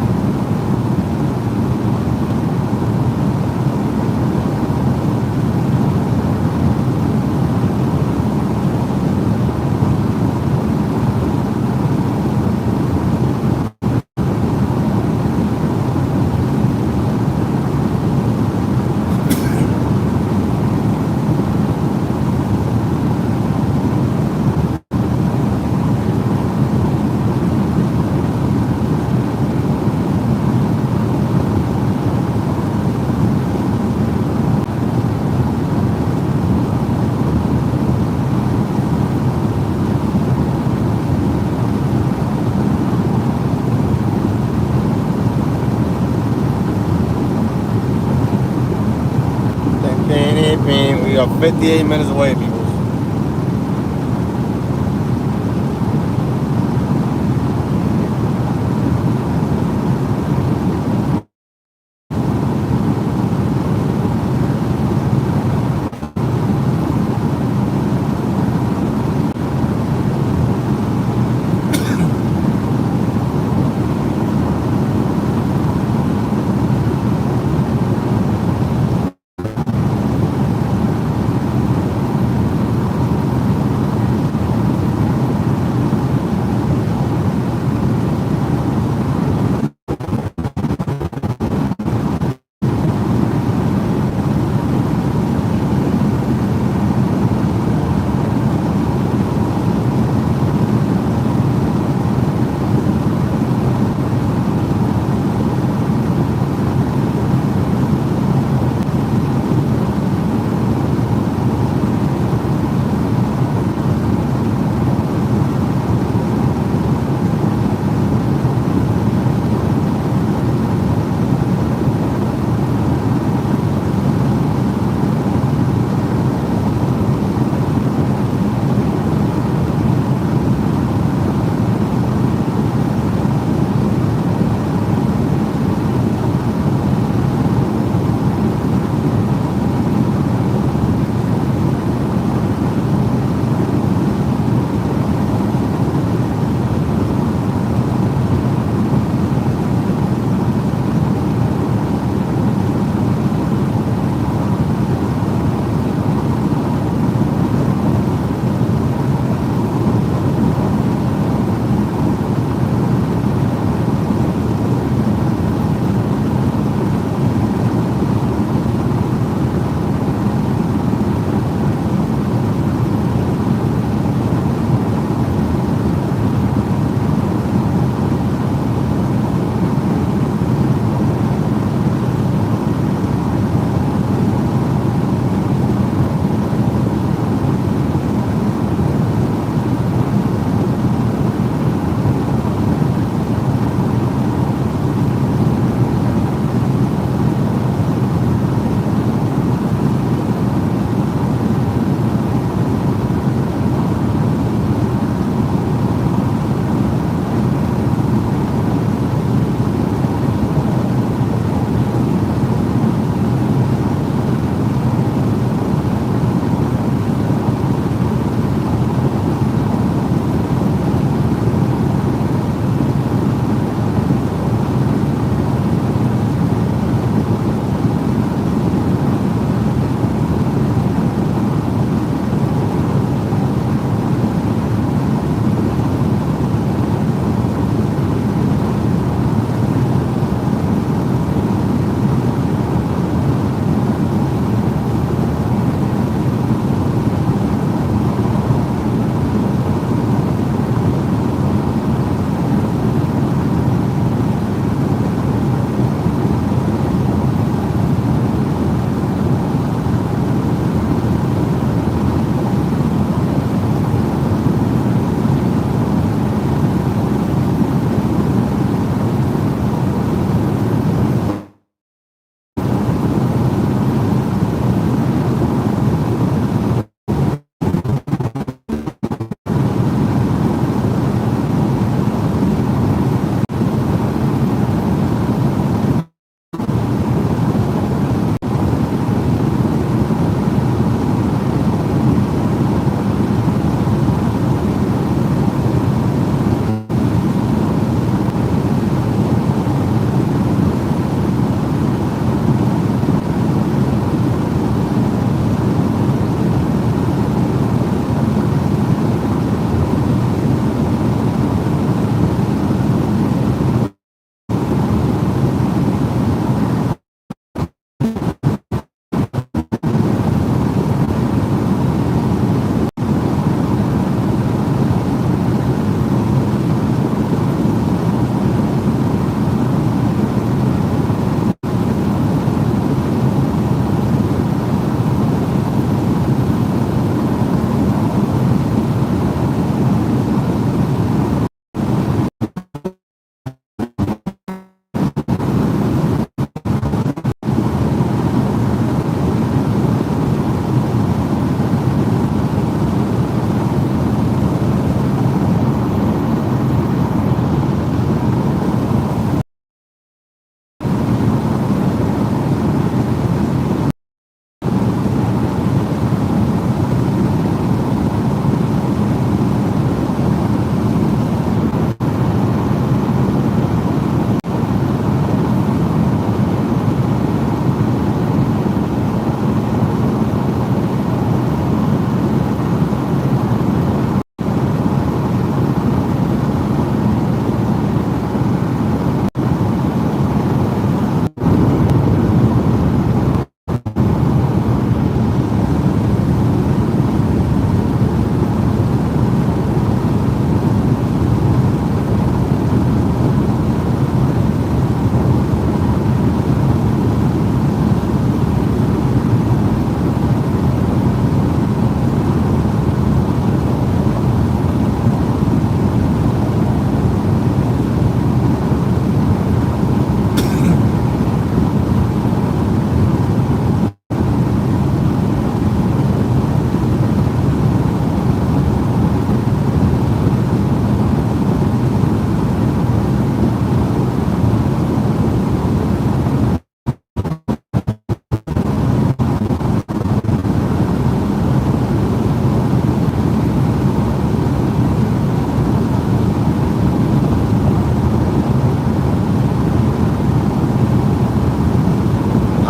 We are 58 minutes away, people.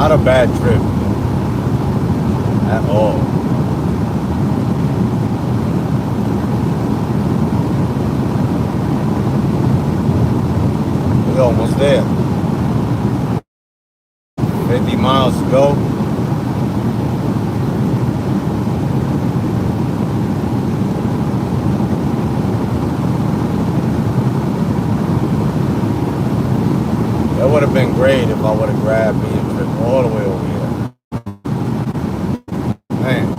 Not a bad trip at all. We're almost there. 50 miles to go. That would have been great if I would have grabbed me a trip all the way over here. Man.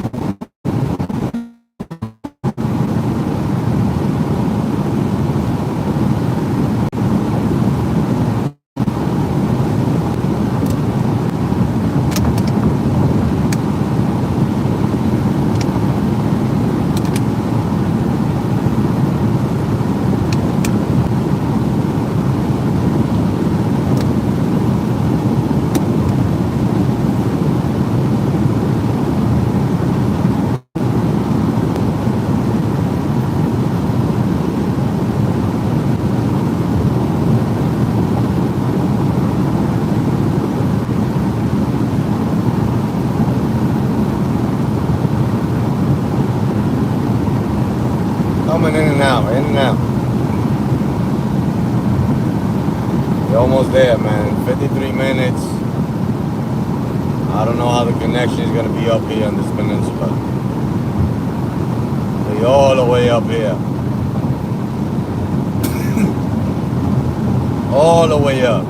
Coming in and out, in and out. We're almost there, man. 53 minutes. I don't know how the connection is going to be up here on this peninsula. We're all the way up here. All the way up.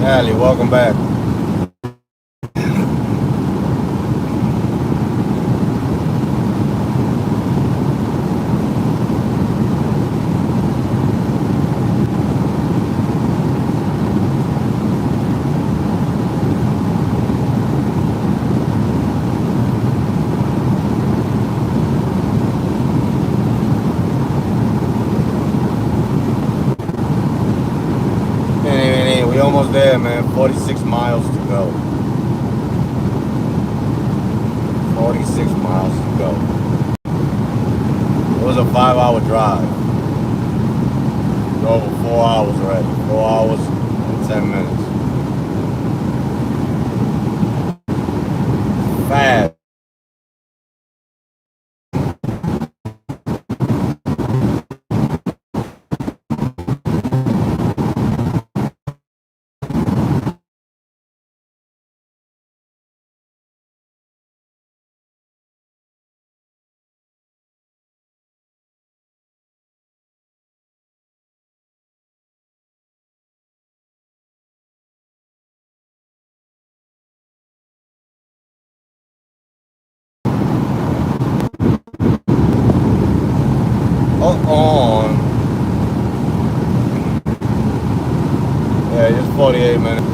Allie, welcome back. We almost there, man. 46 miles to go. 46 miles to go. It was a 5-hour drive. Over 4 hours already. 4 hours and 10 minutes. Fast. On. Yeah, just 48 minutes.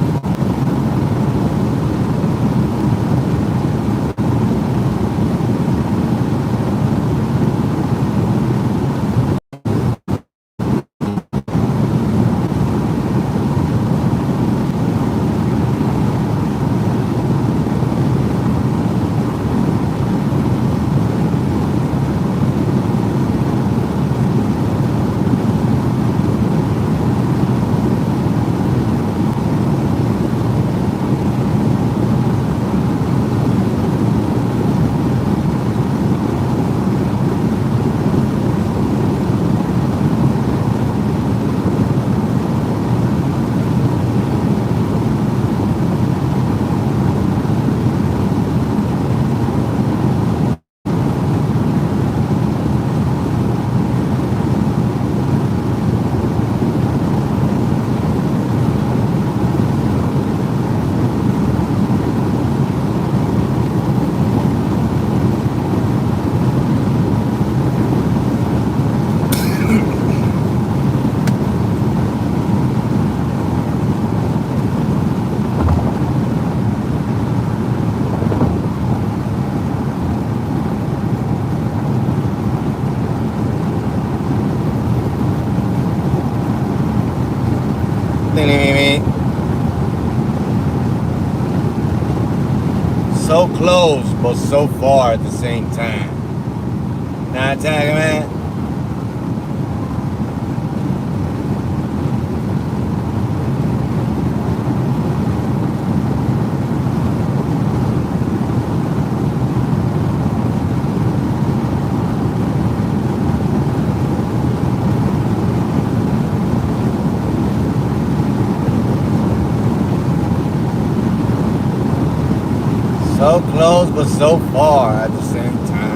So close, but so far at the same time. Now, tag man. So close, but so far at the same time.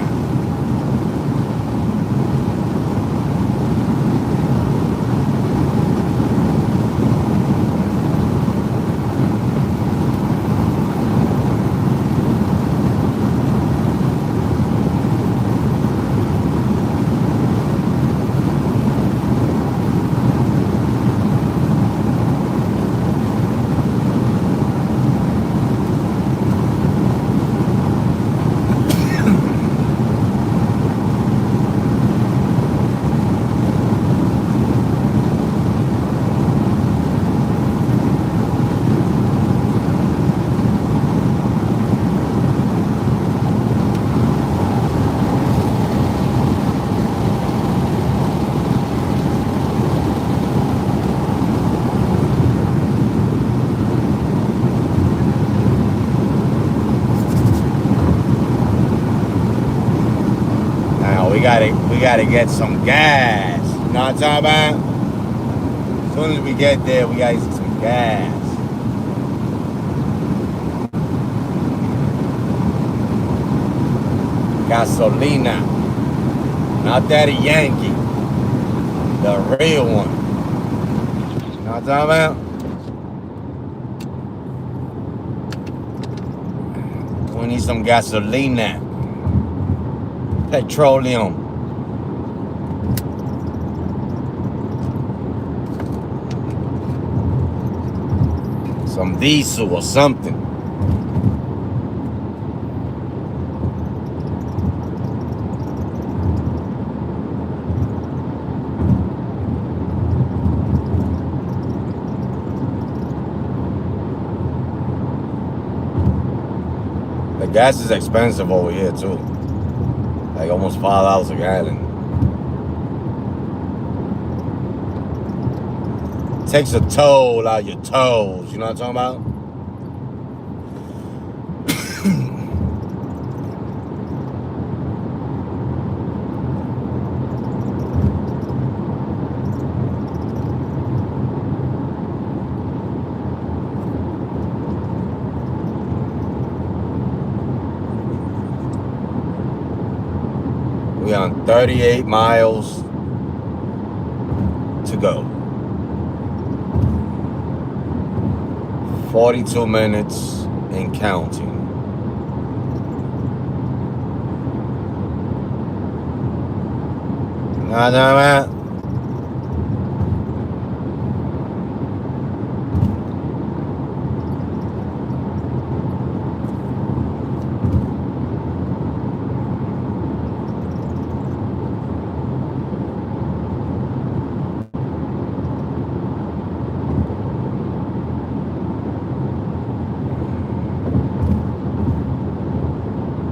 We gotta get some gas. You know what I'm talking about? As soon as we get there, we gotta get some gas. Gasolina. Not that a Yankee. The real one. You know what I'm talking about? We need some gasolina. Petroleum. Some diesel or something. gas is expensive over here too. Like almost $5 a gallon. Takes a toll out your toes. You know what I'm talking about? We on 38 miles to go. 42 minutes and counting. Nah, man.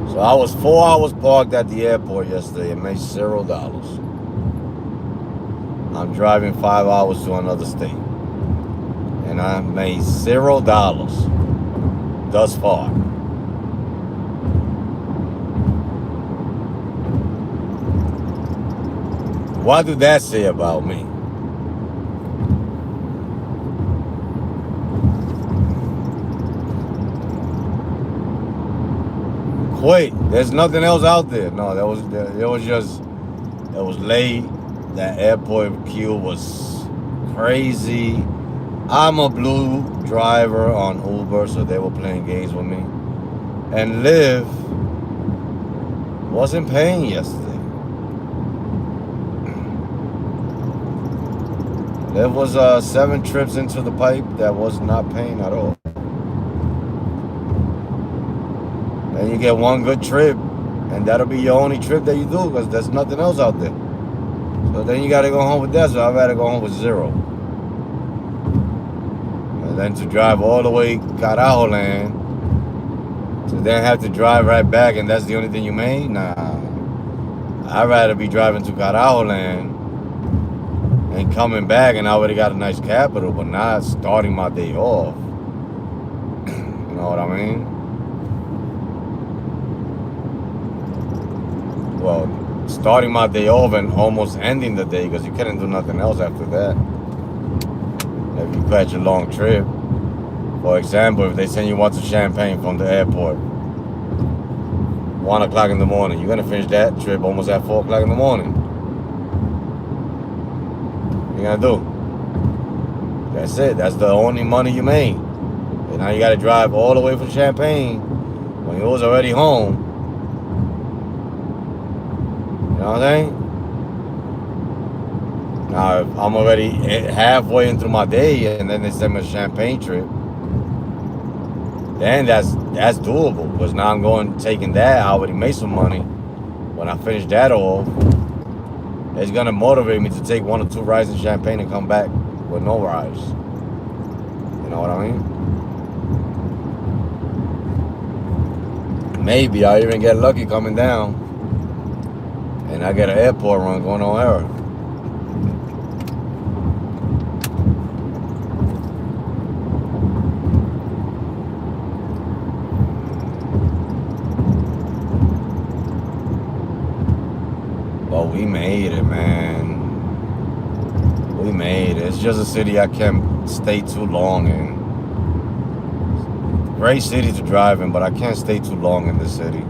So I was 4 hours parked at the airport yesterday and made $0. I'm driving 5 hours to another state. And I made $0 thus far. What do that say about me? Wait, there's nothing else out there. No, it was late. That airport queue was crazy. I'm a blue driver on Uber, so they were playing games with me. And Lyft wasn't paying yesterday. There was 7 trips into the pipe that was not paying at all. And you get one good trip, and that'll be your only trip that you do, because there's nothing else out there. So then you gotta go home with that, so I'd rather go home with 0. And then to drive all the way Carajo land, to then have to drive right back, and that's the only thing you made? Nah. I'd rather be driving to Carajo land and coming back, and I already got a nice capital, but not starting my day off. You know what I mean? Well, starting my day off and almost ending the day, because you couldn't do nothing else after that. If you catch a long trip, for example, if they send you one to Champaign from the airport, 1 o'clock in the morning, you're gonna finish that trip almost at 4 o'clock in the morning. What you gonna do? That's it. That's the only money you made. And now you gotta drive all the way from Champaign when you was already home. You know what I'm saying? Now, if I'm already halfway into my day, and then they send me a Champaign trip, then that's doable, because now I'm taking that. I already made some money. When I finish that off, it's gonna motivate me to take 1 or 2 rides in Champaign and come back with no rides. You know what I mean? Maybe I'll even get lucky coming down, and I get an airport run going on error. But we made it, man. We made it. It's just a city I can't stay too long in. Great city to drive in, but I can't stay too long in this city.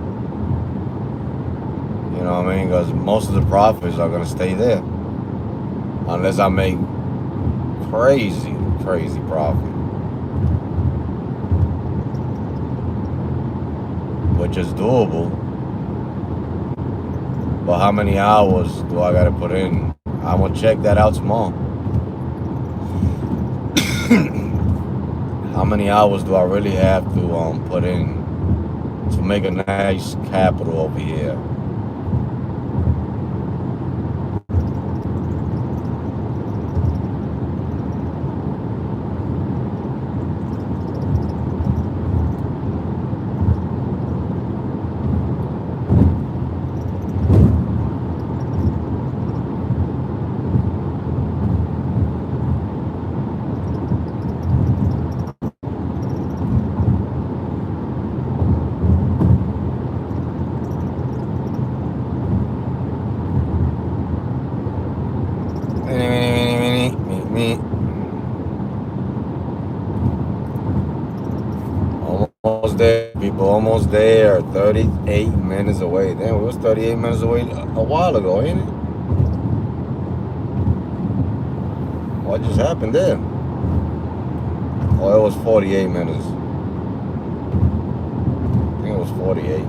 You know what I mean? Because most of the profits are going to stay there. Unless I make crazy profit. Which is doable. But how many hours do I got to put in? I'm going to check that out tomorrow. How many hours do I really have to put in to make a nice capital over here? almost there, people. Almost there. 38 minutes away. Damn, we was 38 minutes away a while ago, ain't it? What just happened there? Oh, it was 48 minutes. I think it was 48.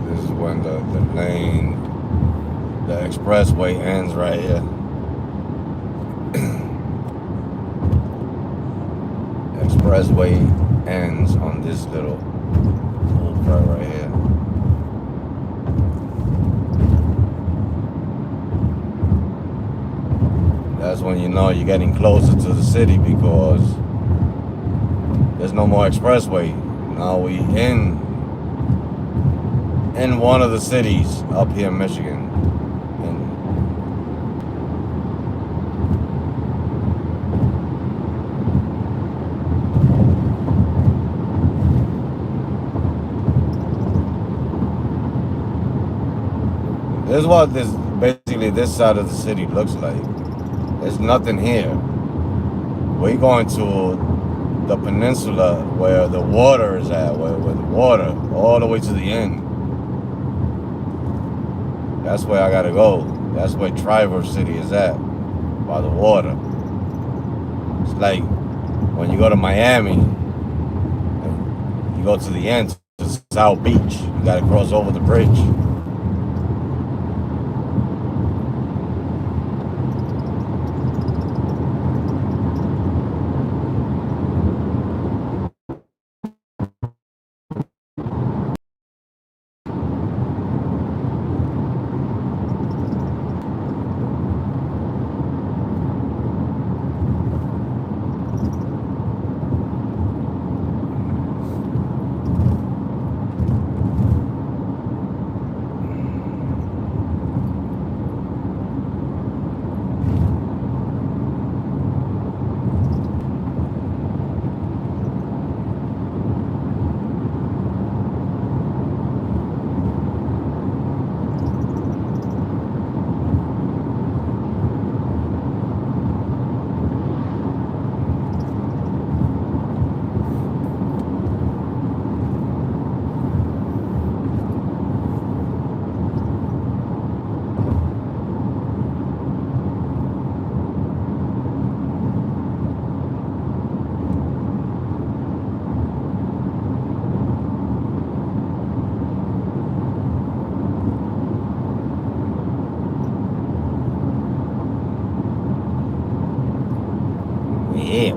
This is when the lane, the expressway ends right here. Expressway ends on this little part right here. That's when you know you're getting closer to the city because there's no more expressway. Now we in one of the cities up here in Michigan. This is what this side of the city looks like. There's nothing here. We're going to the peninsula where the water is at, where the water all the way to the end. That's where I gotta go. That's where Traverse City is at, by the water. It's like when you go to Miami, you go to the end, to South Beach. You gotta cross over the bridge.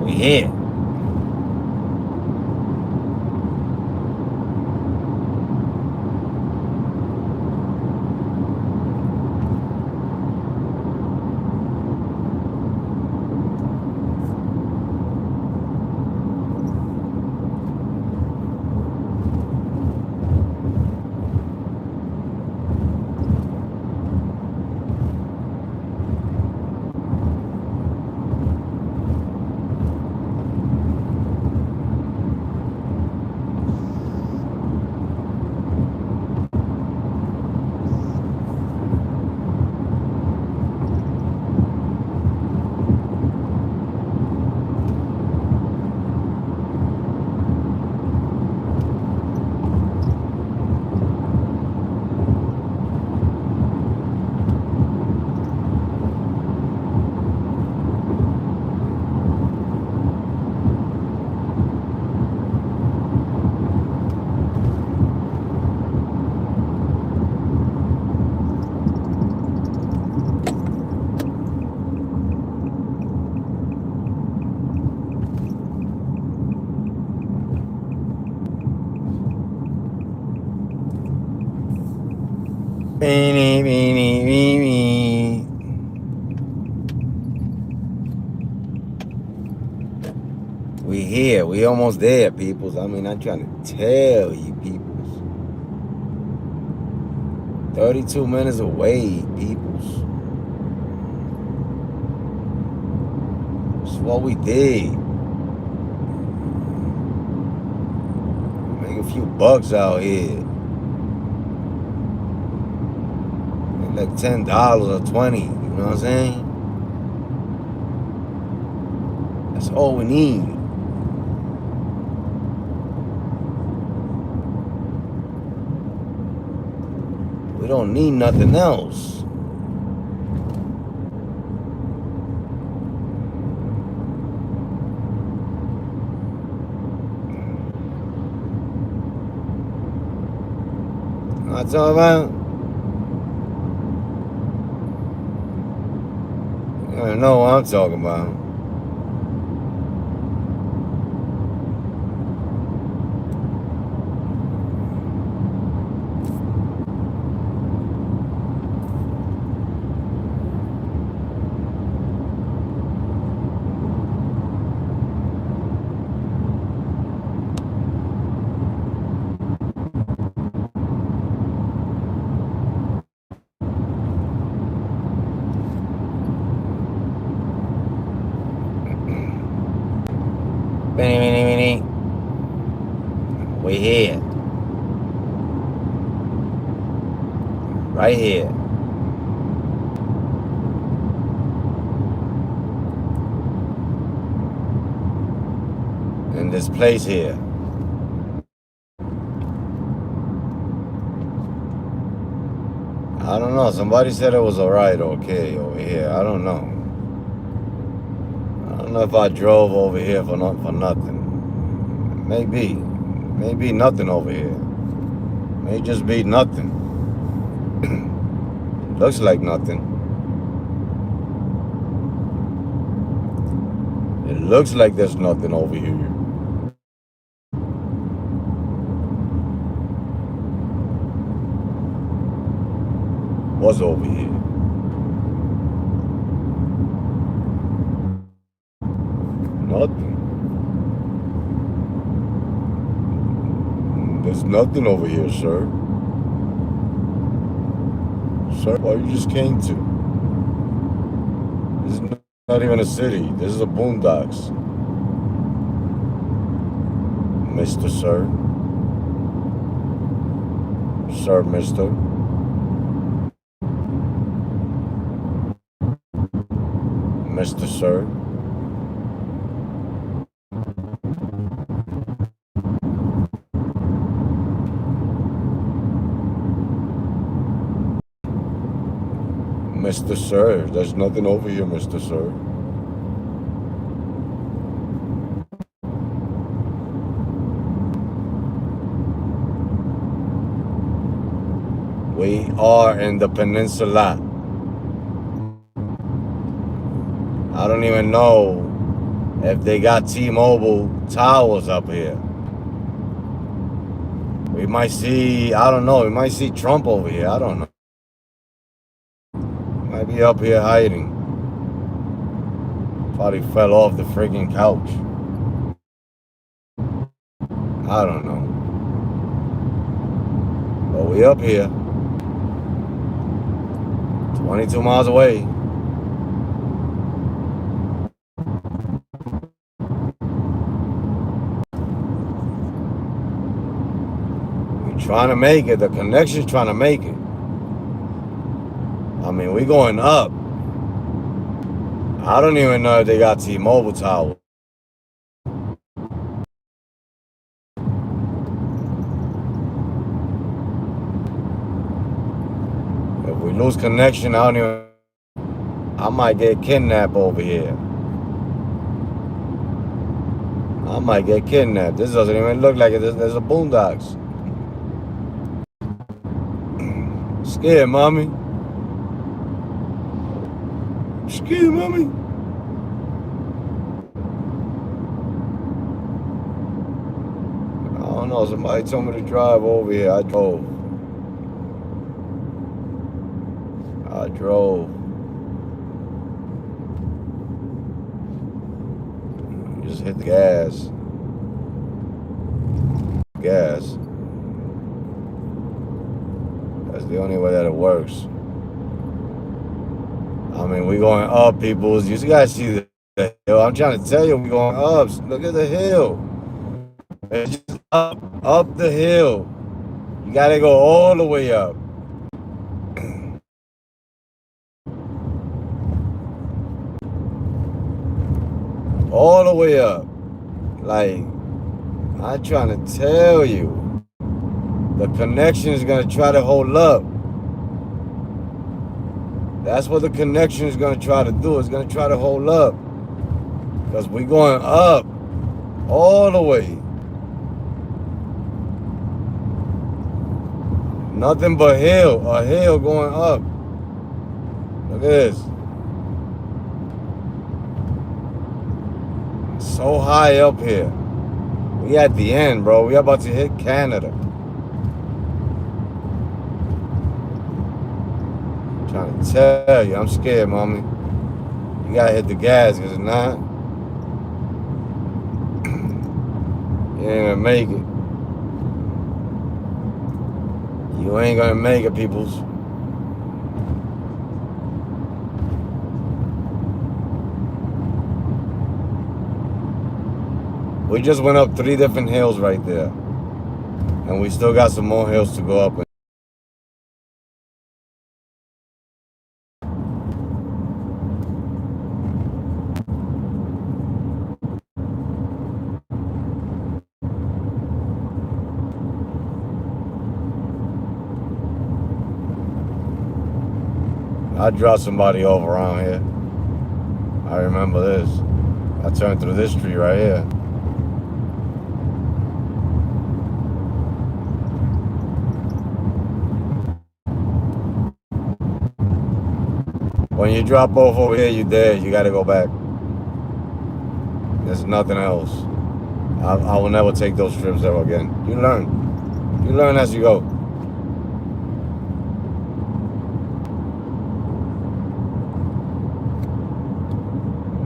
We here. Beanie, beanie, beanie. We here. We almost there, peoples. I mean, I'm trying to tell you, peoples. 32 minutes away, peoples. That's what we did. Make a few bucks out here. Make like $10 or 20. You know what I'm saying? That's all we need. We don't need nothing else. I'm talking about. You don't know what I'm talking about. We here. Right here. In this place here. I don't know. Somebody said it was alright, okay, over here. I don't know. I don't know if I drove over here for nothing. Maybe. Maybe nothing over here. May just be nothing. Looks like nothing. It looks like there's nothing over here. What's over here? Nothing. There's nothing over here, sir. Sir, what you just came to? This is not even a city. This is a boondocks. Mr. Sir. Sir, mister. Mr. Sir. Mr. Sir, there's nothing over here, Mr. Sir. We are in the peninsula. I don't even know if they got T-Mobile towers up here. We might see, I don't know, we might see Trump over here. I don't know. Might be up here hiding. Probably fell off the freaking couch. I don't know. But we up here. 22 miles away. We're trying to make it. The connection's trying to make it. I mean, we going up. I don't even know if they got T-Mobile tower. If we lose connection, I might get kidnapped over here. I might get kidnapped. This doesn't even look like it. There's a boondocks. Scared, mommy. Scared, mommy. I don't know. Somebody told me to drive over here. I drove. I drove. You just hit the gas. Gas. That's the only way that it works. I mean, we going up, people. You guys see the hill. I'm trying to tell you, we going up. Look at the hill. It's just up the hill. You gotta go all the way up. All the way up. Like, I'm trying to tell you, the connection is gonna try to hold up. That's what the connection is gonna try to do. It's gonna try to hold up. Because we going up all the way. Nothing but hill, a hill going up. Look at this. So high up here. We at the end, bro. We about to hit Canada. I'm trying to tell you, I'm scared, mommy. You gotta hit the gas, because if not, you ain't gonna make it. You ain't gonna make it, peoples. We just went up 3 different hills right there. And we still got some more hills to go up. I dropped somebody over around here. I remember this. I turned through this tree right here. When you drop off over here, you dead. You gotta go back. There's nothing else. I will never take those trips ever again. You learn. You learn as you go.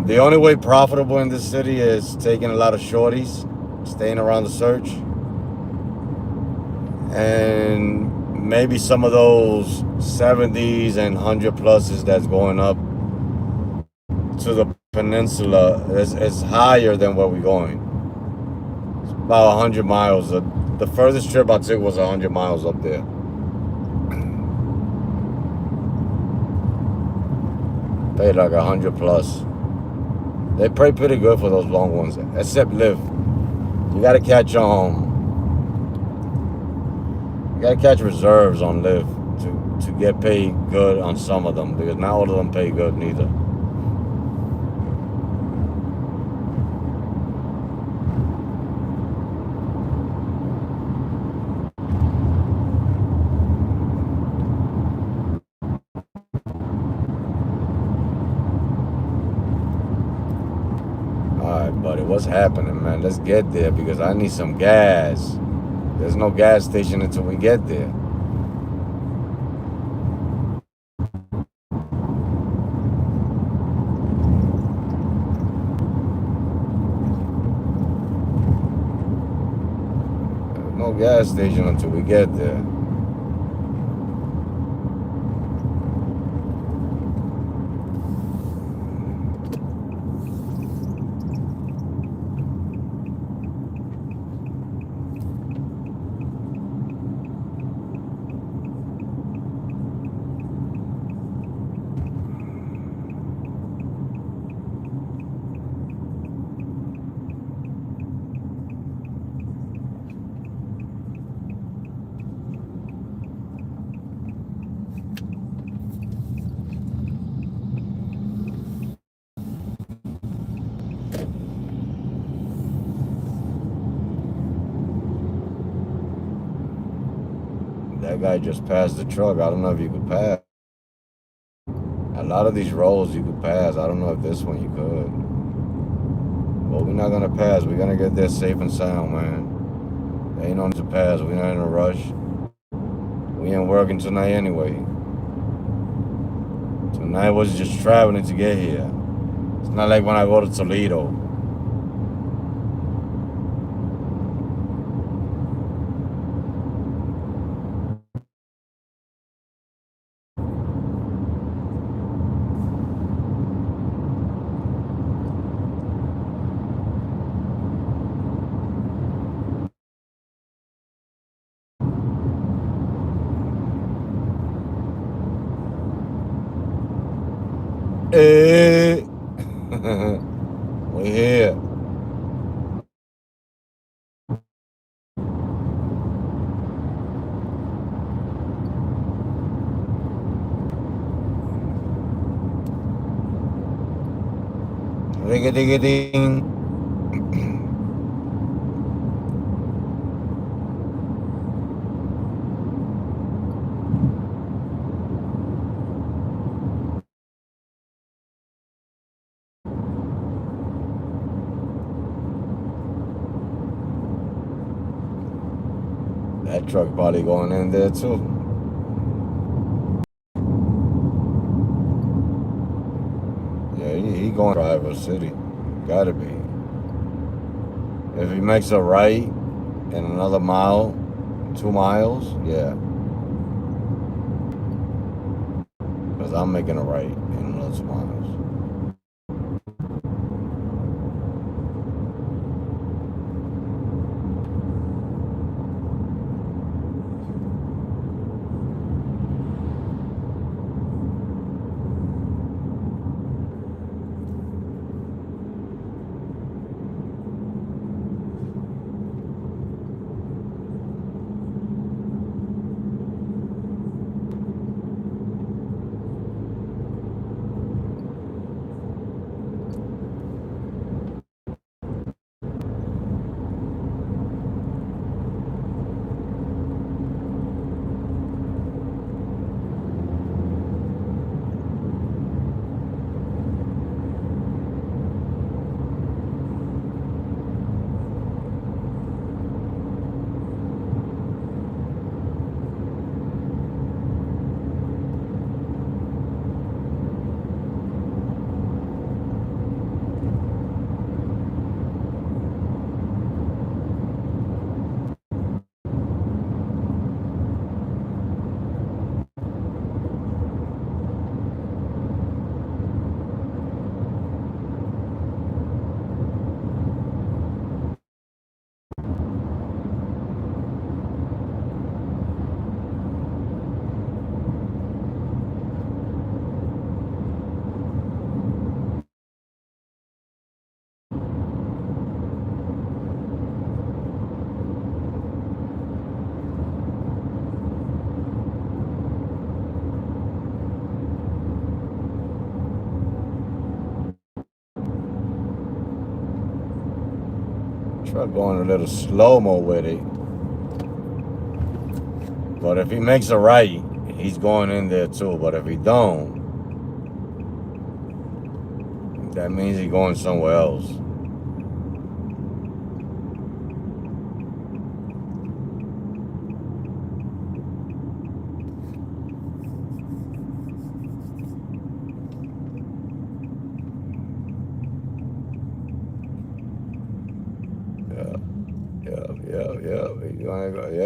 The only way profitable in this city is taking a lot of shorties, staying around the search, and maybe some of those 70s and 100 pluses that's going up to the peninsula is higher than where we're going. It's about 100 miles. The furthest trip I took was 100 miles up there. Paid like 100 plus. They pay pretty good for those long ones, except Lyft. You gotta catch you gotta catch reserves on Lyft to get paid good on some of them, because not all of them pay good neither. Buddy, what's happening, man? Let's get there, because I need some gas. There's no gas station until we get there. There's no gas station until we get there. That guy just passed the truck. I don't know if you could pass. A lot of these roads you could pass. I don't know if this one you could. But we're not gonna pass. We're gonna get there safe and sound, man. There ain't no need to pass. We're not in a rush. We ain't working tonight anyway. When I was just traveling to get here. It's not like when I go to Toledo. Hey, we here. Ring-a-ding-a-ding. That truck probably going in there too. Yeah, he going to Traverse City. Gotta be. If he makes a right in another mile, 2 miles, yeah. Because I'm making a right in another 2 miles. Truck going a little slow-mo with it. But if he makes a right, he's going in there too. But if he don't, that means he's going somewhere else.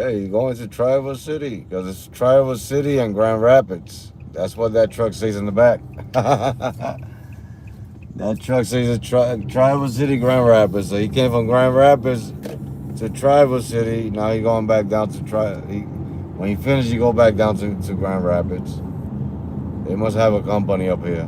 He's going to Traverse City because it's Traverse City and Grand Rapids. That's what that truck says in the back. That truck says it's Traverse City, Grand Rapids. So he came from Grand Rapids to Traverse City. Now he's going back down to when he finishes, he go back down to Grand Rapids. They must have a company up here.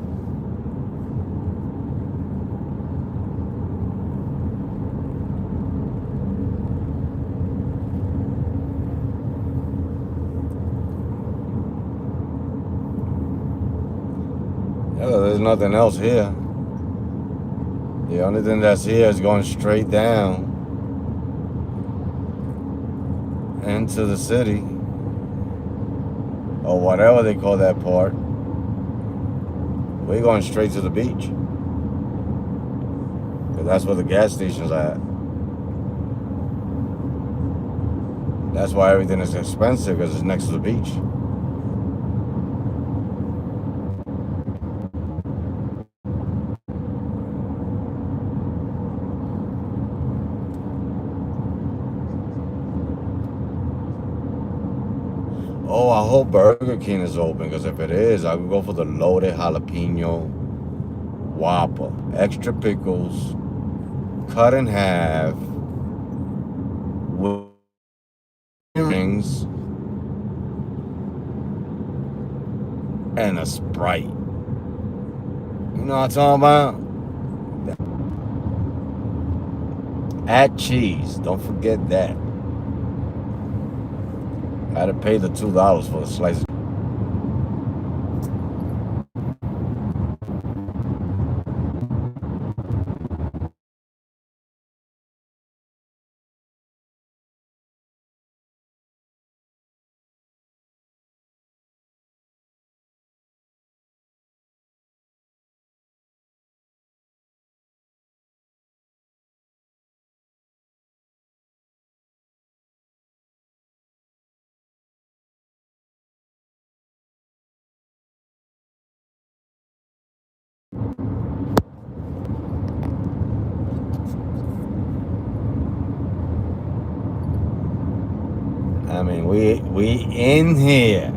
There's nothing else here. The only thing that's here is going straight down into the city, or whatever they call that part. We're going straight to the beach, because that's where the gas station's at. That's why everything is expensive, because it's next to the beach. Oh, I hope Burger King is open, because if it is, I can go for the loaded jalapeno Whopper. Extra pickles, cut in half, with rings, and a Sprite. You know what I'm talking about? Add cheese. Don't forget that. Gotta pay the $2 for the slice. I mean, we in here.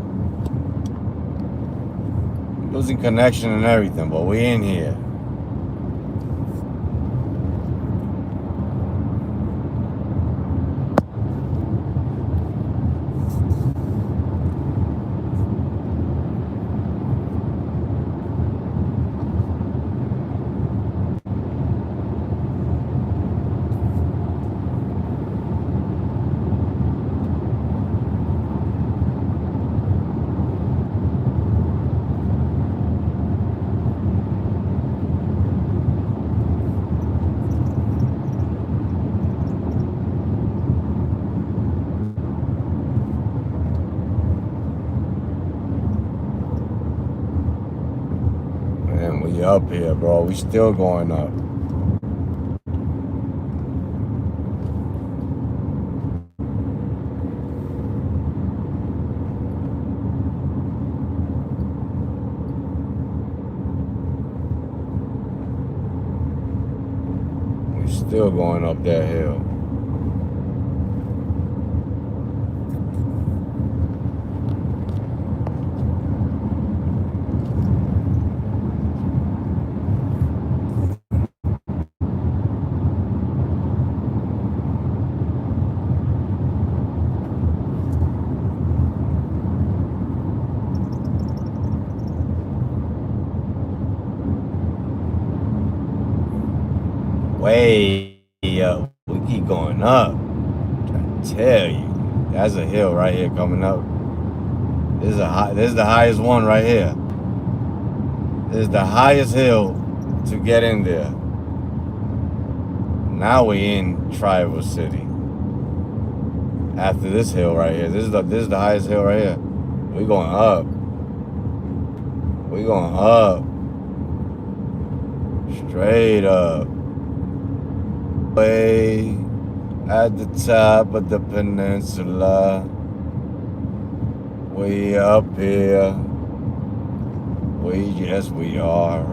Losing connection and everything, but we in here. Man, we up here, bro. We still going up. We still going up that hill. Way up. We keep going up. I tell you, that's a hill right here coming up. This is the highest one right here. This is the highest hill to get in there. Now we in Traverse City. After this hill right here, this is the highest hill right here. We going up. We going up. Straight up. Way at the top of the peninsula. We up here. Yes, we are.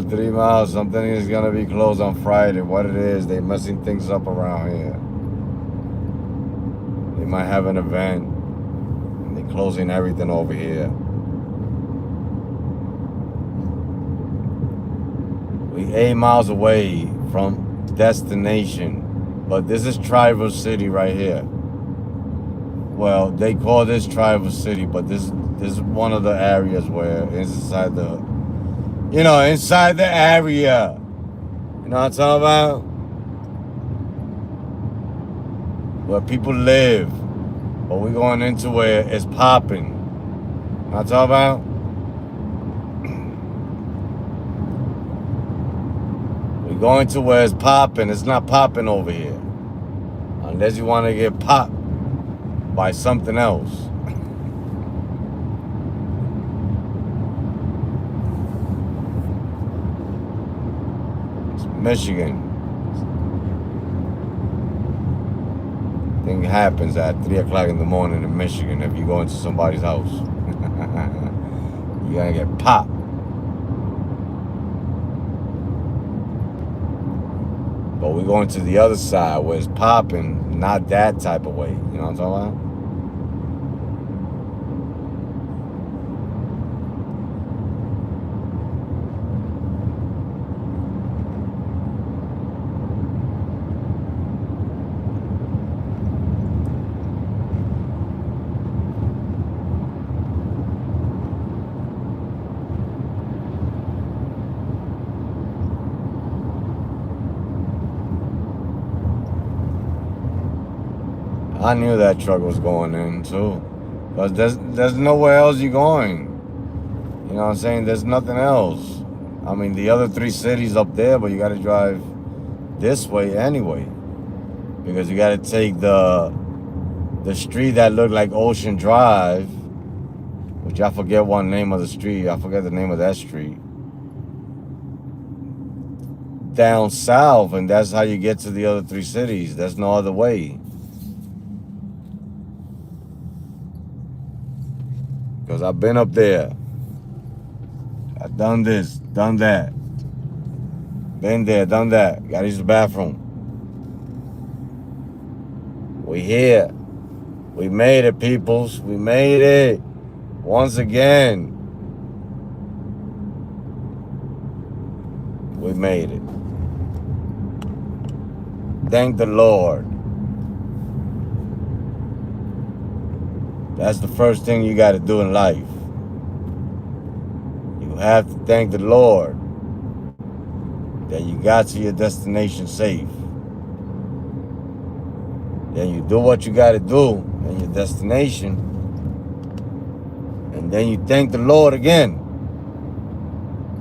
3 miles. Something is gonna be closed on Friday. What it is, they messing things up around here. They might have an event. And they're closing everything over here. We 8 miles away from destination. But this is Traverse City right here. Well, they call this Traverse City, but this is one of the areas where it's inside the, inside the area. You know what I'm talking about? Where people live. But we're going into where it's popping. You know what I'm talking about? We're going to where it's popping. It's not popping over here. Unless you want to get popped by something else. It's Michigan. Thing happens at 3 o'clock in the morning in Michigan if you go into somebody's house. You're gonna get popped. But we're going to the other side where it's popping not that type of way. You know what I'm talking about? I knew that truck was going in too. Because there's nowhere else you're going. You know what I'm saying? There's nothing else. I mean, the other 3 cities up there, but you got to drive this way anyway. Because you got to take the street that looked like Ocean Drive, which I forget one name of the street. I forget the name of that street. Down south, and that's how you get to the other 3 cities. There's no other way. Because I've been up there. I've done this, done that. Been there, done that. Gotta use the bathroom. We here. We made it, peoples. We made it. Once again. We made it. Thank the Lord. That's the first thing you got to do in life. You have to thank the Lord that you got to your destination safe. Then you do what you got to do in your destination. And then you thank the Lord again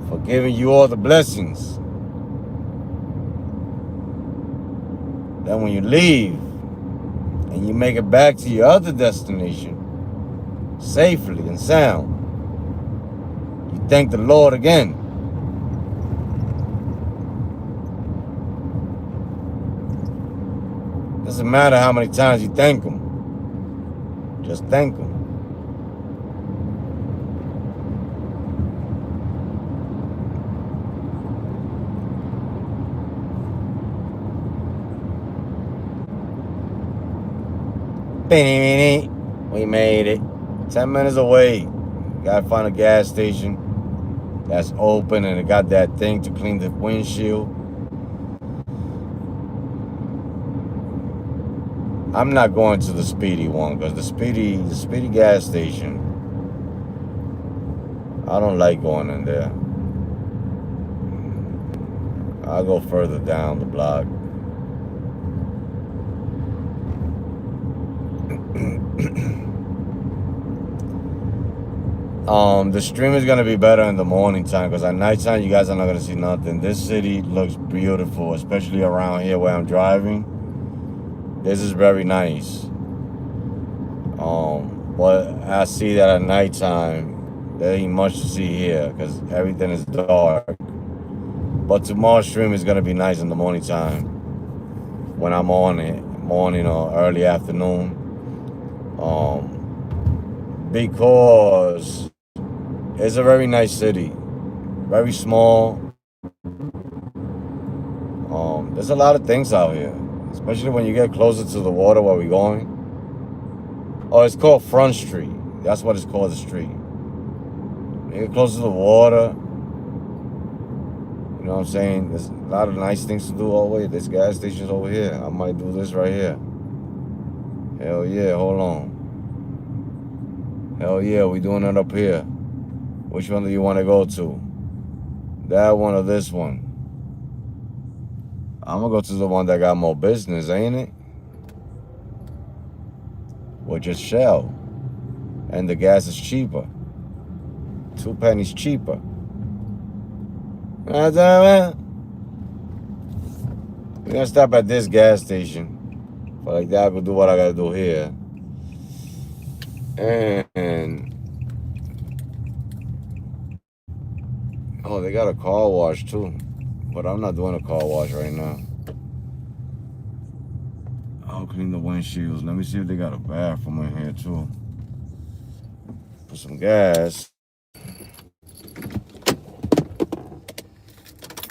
for giving you all the blessings. Then when you leave and you make it back to your other destination safely and sound, you thank the Lord again. Doesn't matter how many times you thank Him. Just thank Him. We made it. 10 minutes away. Gotta find a gas station that's open and it got that thing to clean the windshield. I'm not going to the Speedy one because the Speedy gas station, I don't like going in there. I'll go further down the block. The stream is gonna be better in the morning time because at nighttime you guys are not gonna see nothing. This city looks beautiful, especially around here where I'm driving. This is very nice. But I see that at nighttime there ain't much to see here because everything is dark. But tomorrow's stream is gonna be nice in the morning time when I'm on it, morning or early afternoon. Because it's a very nice city, very small. There's a lot of things out here, especially when you get closer to the water where we're going. Oh, it's called Front Street. That's what it's called, the street. You get closer to the water, you know what I'm saying? There's a lot of nice things to do all the way. This gas station's over here. I might do this right here. Hell yeah, hold on. Hell yeah, we doing it up here. Which one do you want to go to? That one or this one? I'm gonna go to the one that got more business, ain't it? Which is Shell. And the gas is cheaper. 2 pennies cheaper. We're gonna stop at this gas station. But like that, I could do what I gotta do here. And oh, they got a car wash too. But I'm not doing a car wash right now. I'll clean the windshields. Let me see if they got a bathroom in here too. Put some gas.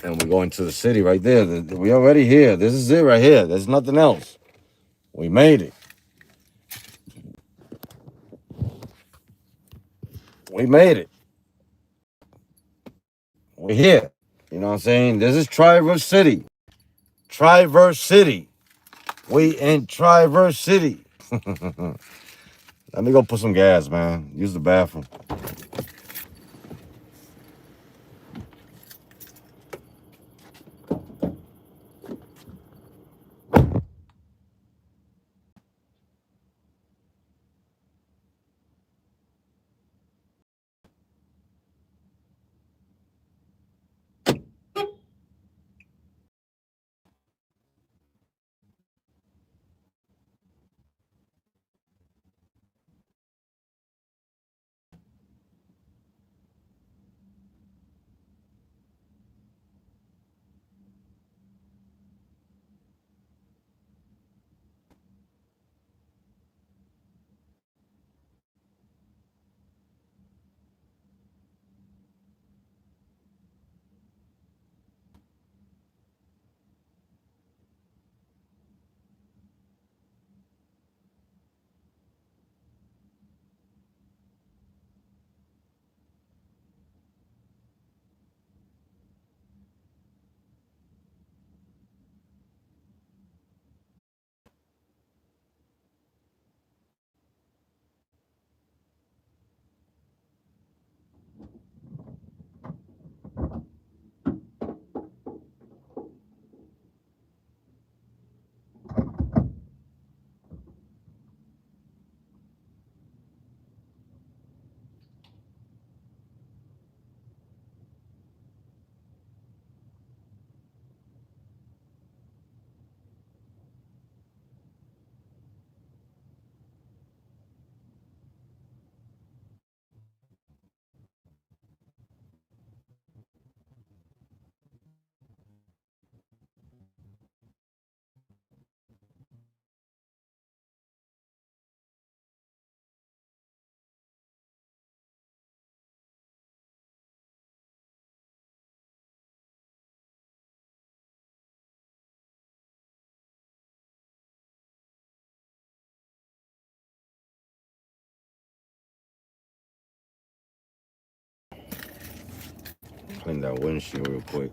And we're going to the city right there. We're already here. This is it right here. There's nothing else. We made it. We made it. We're here. You know what I'm saying? This is Traverse City. Traverse City. We in Traverse City. Let me go put some gas, man. Use the bathroom. Clean that windshield real quick.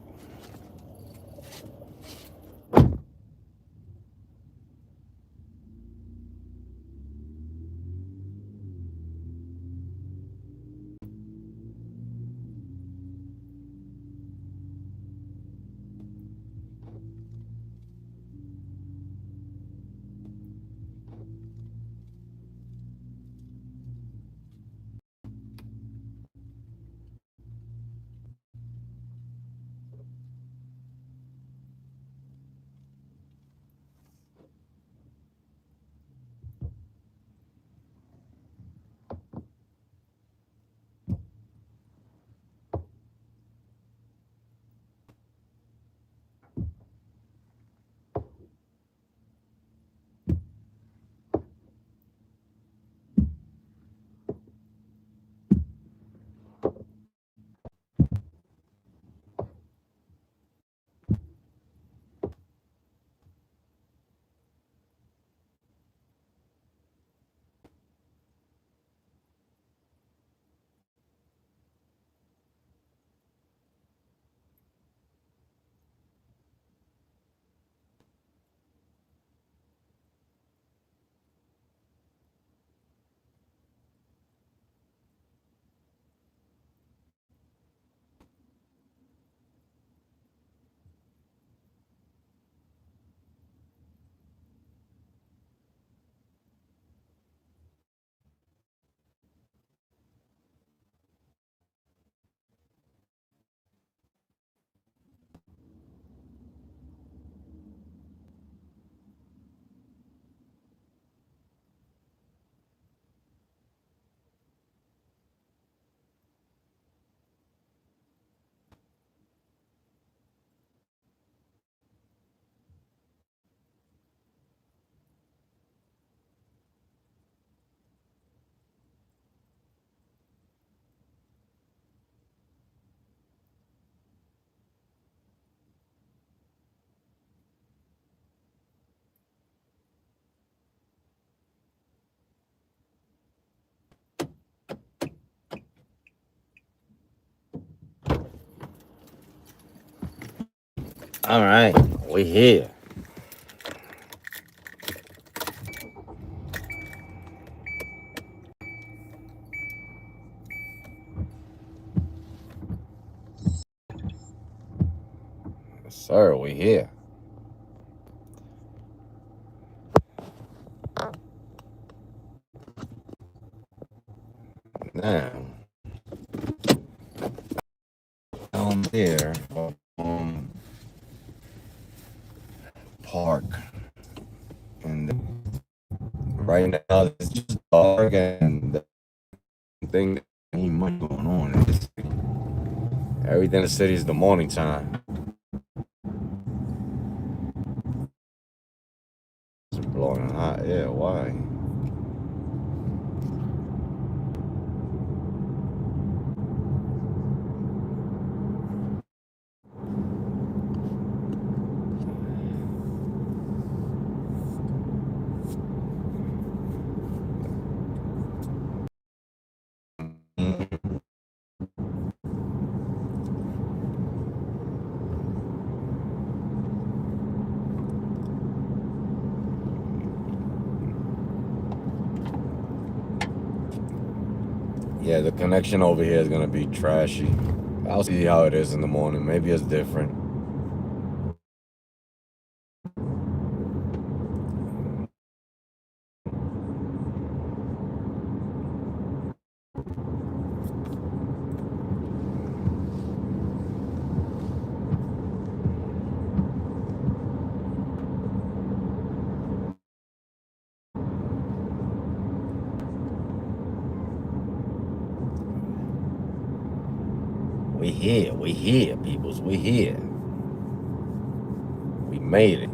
All right, we here. Yes, sir, we here. Now, here, um, park, and right now it's just dark, and the thing ain't much going on in this city. Everything in the city is the morning time. It's blowing hot air. Why? Yeah, the connection over here is gonna be trashy. I'll see how it is in the morning. Maybe it's different. We here, peoples. We here. We made it.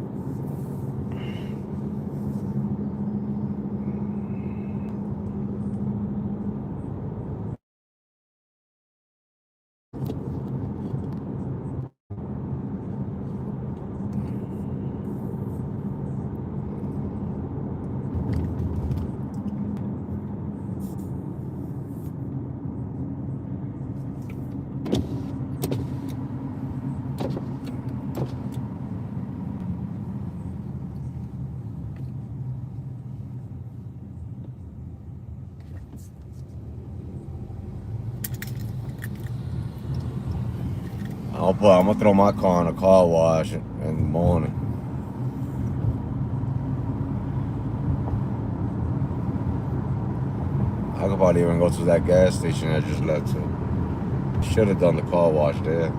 I'm gonna throw my car in a car wash in the morning. I could probably even go to that gas station I just left to. Should have done the car wash there.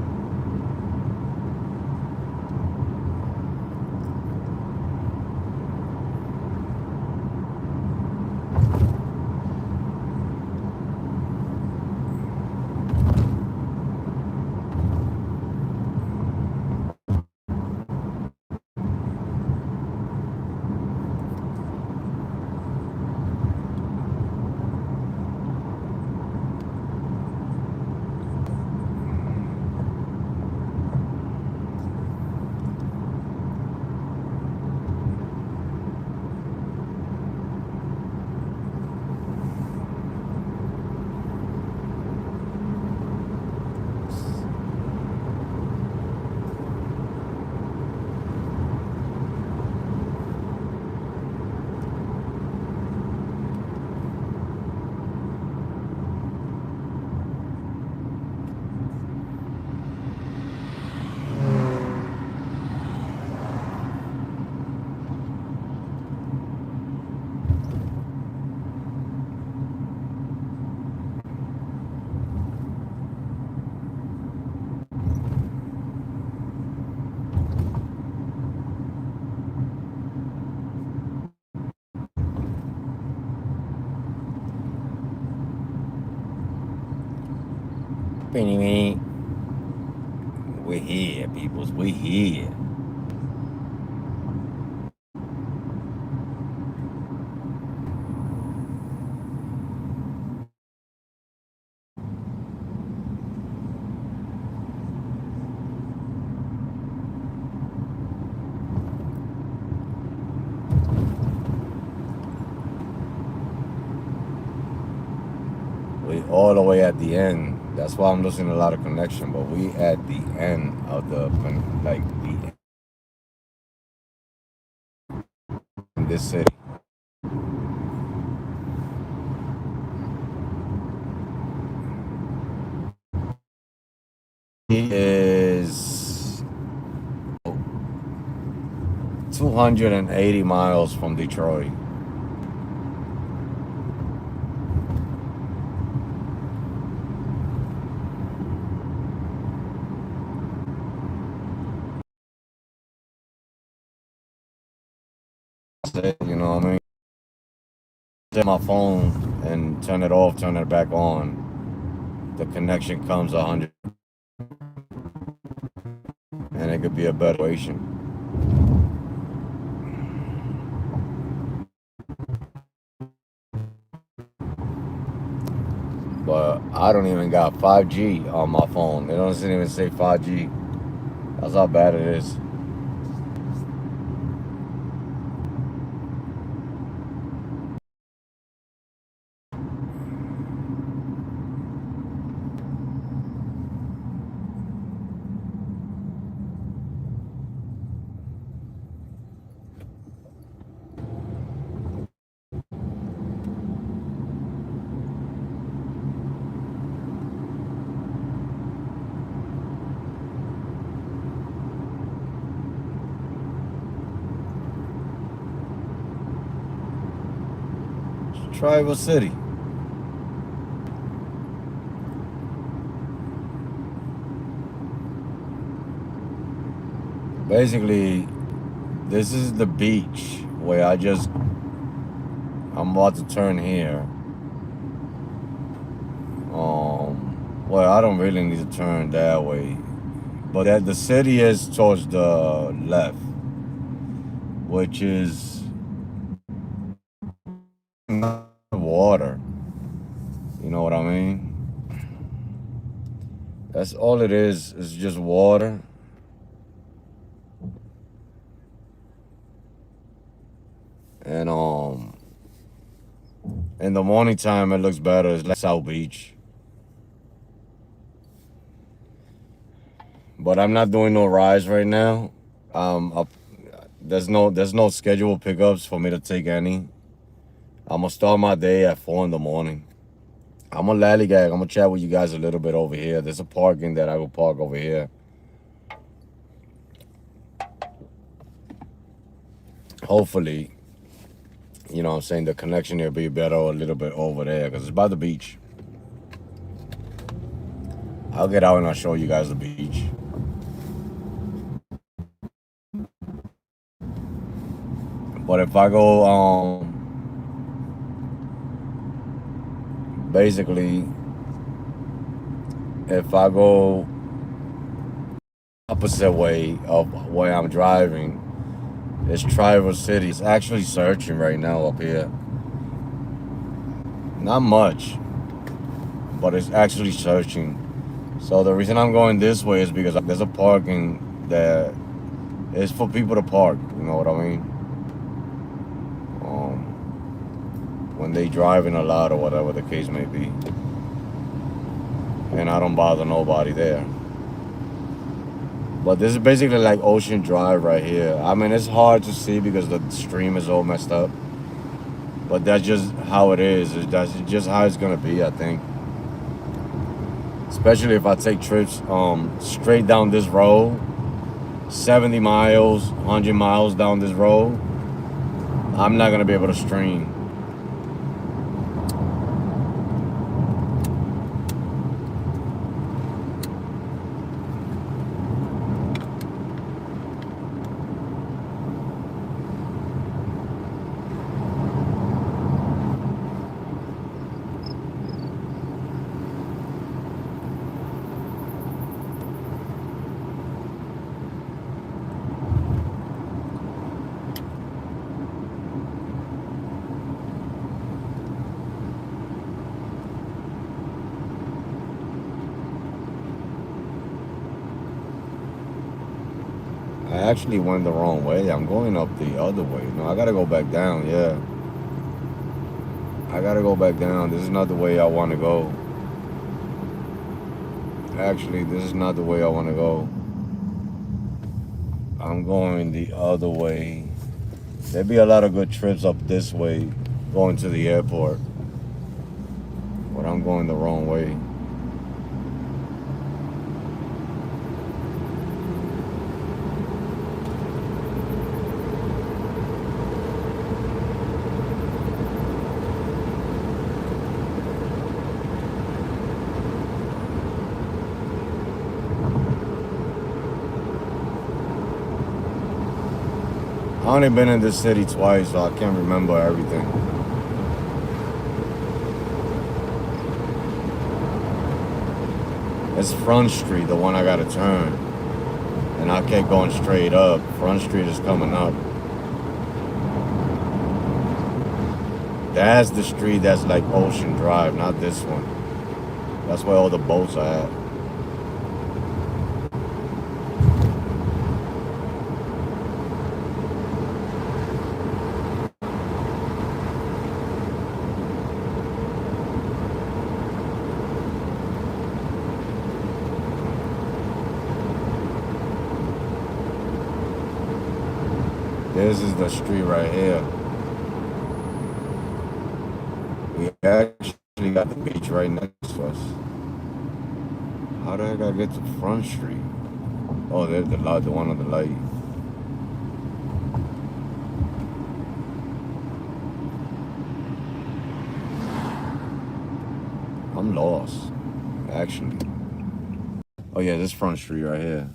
We're here, peoples. We're here. We all the way at the end. That's why I'm losing a lot of connection, but we at the end of the in this city. He is 280 miles from Detroit. You know what I mean? Take my phone and turn it off, turn it back on. The connection comes 100, and it could be a better situation. But I don't even got 5G on my phone. It doesn't even say 5G. That's how bad it is. Traverse City. Basically, this is the beach where I'm about to turn here. Well, I don't really need to turn that way, but the city is towards the left, which is water. You know what I mean? That's all it is. It's just water. And in the morning time it looks better. It's like South Beach. But I'm not doing no rides right now. There's no scheduled pickups for me to take any. I'm gonna start my day at 4 in the morning. I'm gonna lollygag. I'm gonna chat with you guys a little bit over here. There's a parking that I will park over here. Hopefully, you know what I'm saying, the connection here will be better a little bit over there because it's by the beach. I'll get out and I'll show you guys the beach. But if I go, basically, if I go opposite way of where I'm driving, it's Traverse City. It's actually searching right now up here. Not much, but it's actually searching. So the reason I'm going this way is because there's a parking that is for people to park. You know what I mean? When they driving a lot or whatever the case may be. And I don't bother nobody there. But this is basically like Ocean Drive right here. I mean, it's hard to see because the stream is all messed up. But that's just how it is. That's just how it's gonna be, I think. Especially if I take trips straight down this road, 70 miles, 100 miles down this road, I'm not gonna be able to stream. I actually went the wrong way. I'm going up the other way. No, I gotta go back down, yeah. I gotta go back down. This is not the way I want to go. Actually, this is not the way I want to go. I'm going the other way. There'd be a lot of good trips up this way, going to the airport. But I'm going the wrong way. I only been in this city twice, so I can't remember everything. It's Front Street, the one I gotta turn. And I kept going straight up. Front Street is coming up. That's the street that's like Ocean Drive, not this one. That's where all the boats are at. This is the street right here. We actually got the beach right next to us. How the heck I get to Front Street? Oh, there's the light, the one on the light. I'm lost, actually. Oh yeah, this Front Street right here.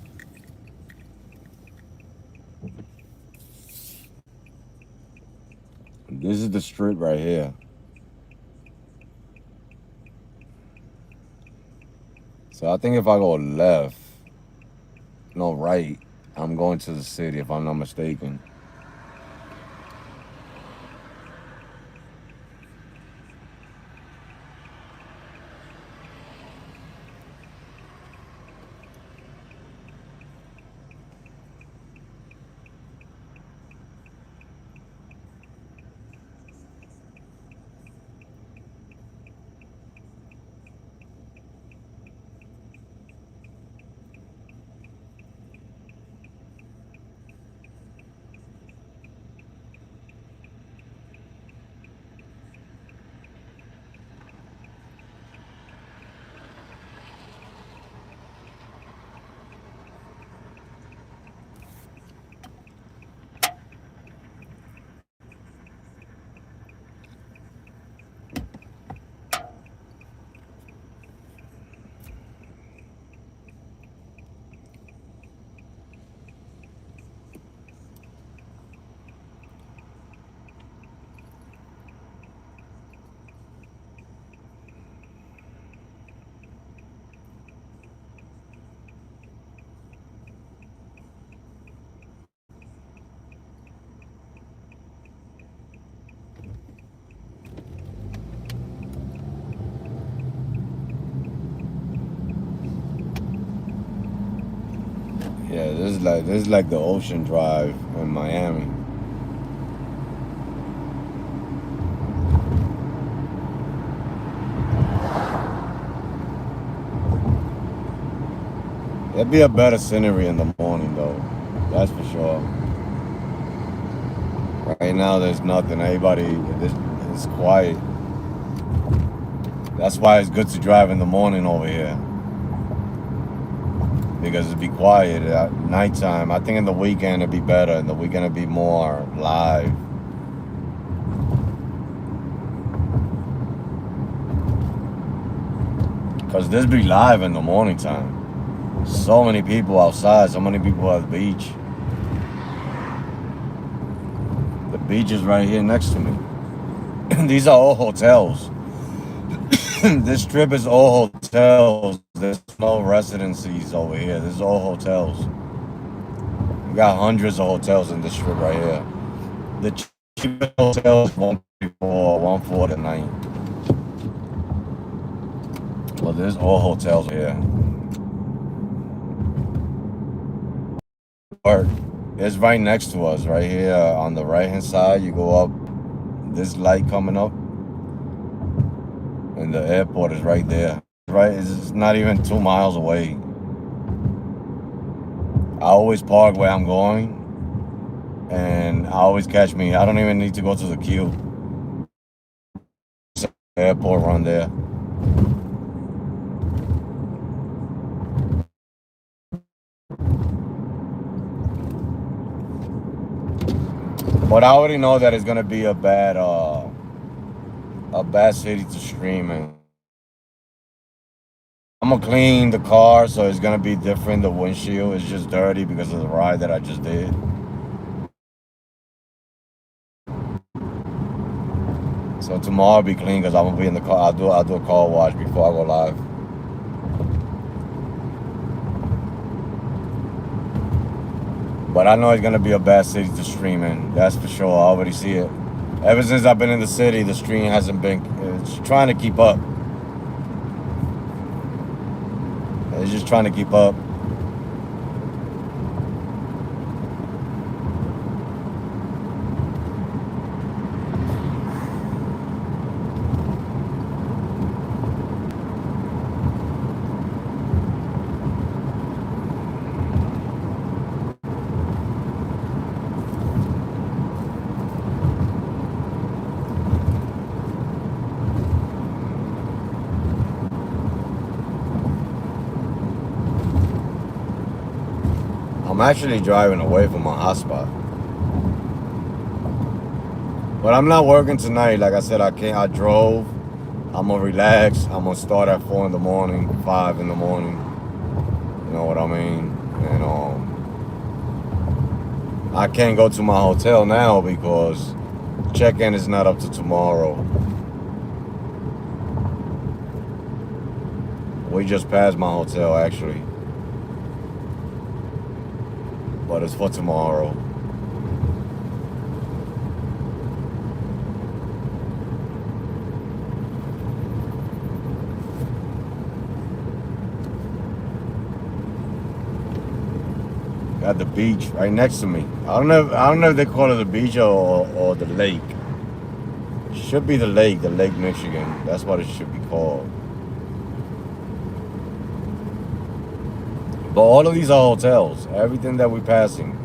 This is the strip right here. So I think if I go left, no right, I'm going to the city if I'm not mistaken. Yeah, this is like the Ocean Drive in Miami. There'd be a better scenery in the morning though. That's for sure. Right now there's nothing. It's quiet. That's why it's good to drive in the morning over here. Because it'd be quiet at nighttime. I think in the weekend it'd be better. In the weekend it'd be more live. Because this be live in the morning time. So many people outside, so many people at the beach. The beach is right here next to me. These are all hotels. This strip is all hotels. There's no residencies over here. This is all hotels. We got hundreds of hotels in this strip right here. The cheapest hotel is $134, $140 a night. Well, there's all hotels here. It's right next to us, right here on the right hand side. You go up, this light coming up, and the airport is right there. right? It's not even 2 miles away. I always park where I'm going, and I always catch me. I don't even need to go to the queue. Airport run there. But I already know that it's gonna be a bad city to stream in. I'm gonna clean the car, so it's gonna be different. The windshield is just dirty because of the ride that I just did. So tomorrow I'll be clean because I'm gonna be in the car. I'll do a car wash before I go live. But I know it's gonna be a bad city to stream in. That's for sure. I already see it. Ever since I've been in the city, the stream hasn't been. It's trying to keep up. It's just trying to keep up. I'm actually driving away from my hotspot. But I'm not working tonight. Like I said, I can't. I drove. I'm gonna relax. I'm gonna start at 4 in the morning, 5 in the morning. You know what I mean? And I can't go to my hotel now because check-in is not up to tomorrow. We just passed my hotel actually, but it's for tomorrow. Got the beach right next to me. I don't know if they call it the beach or the lake. Should be the Lake Michigan. That's what it should be called. But all of these are hotels. Everything that we're passing.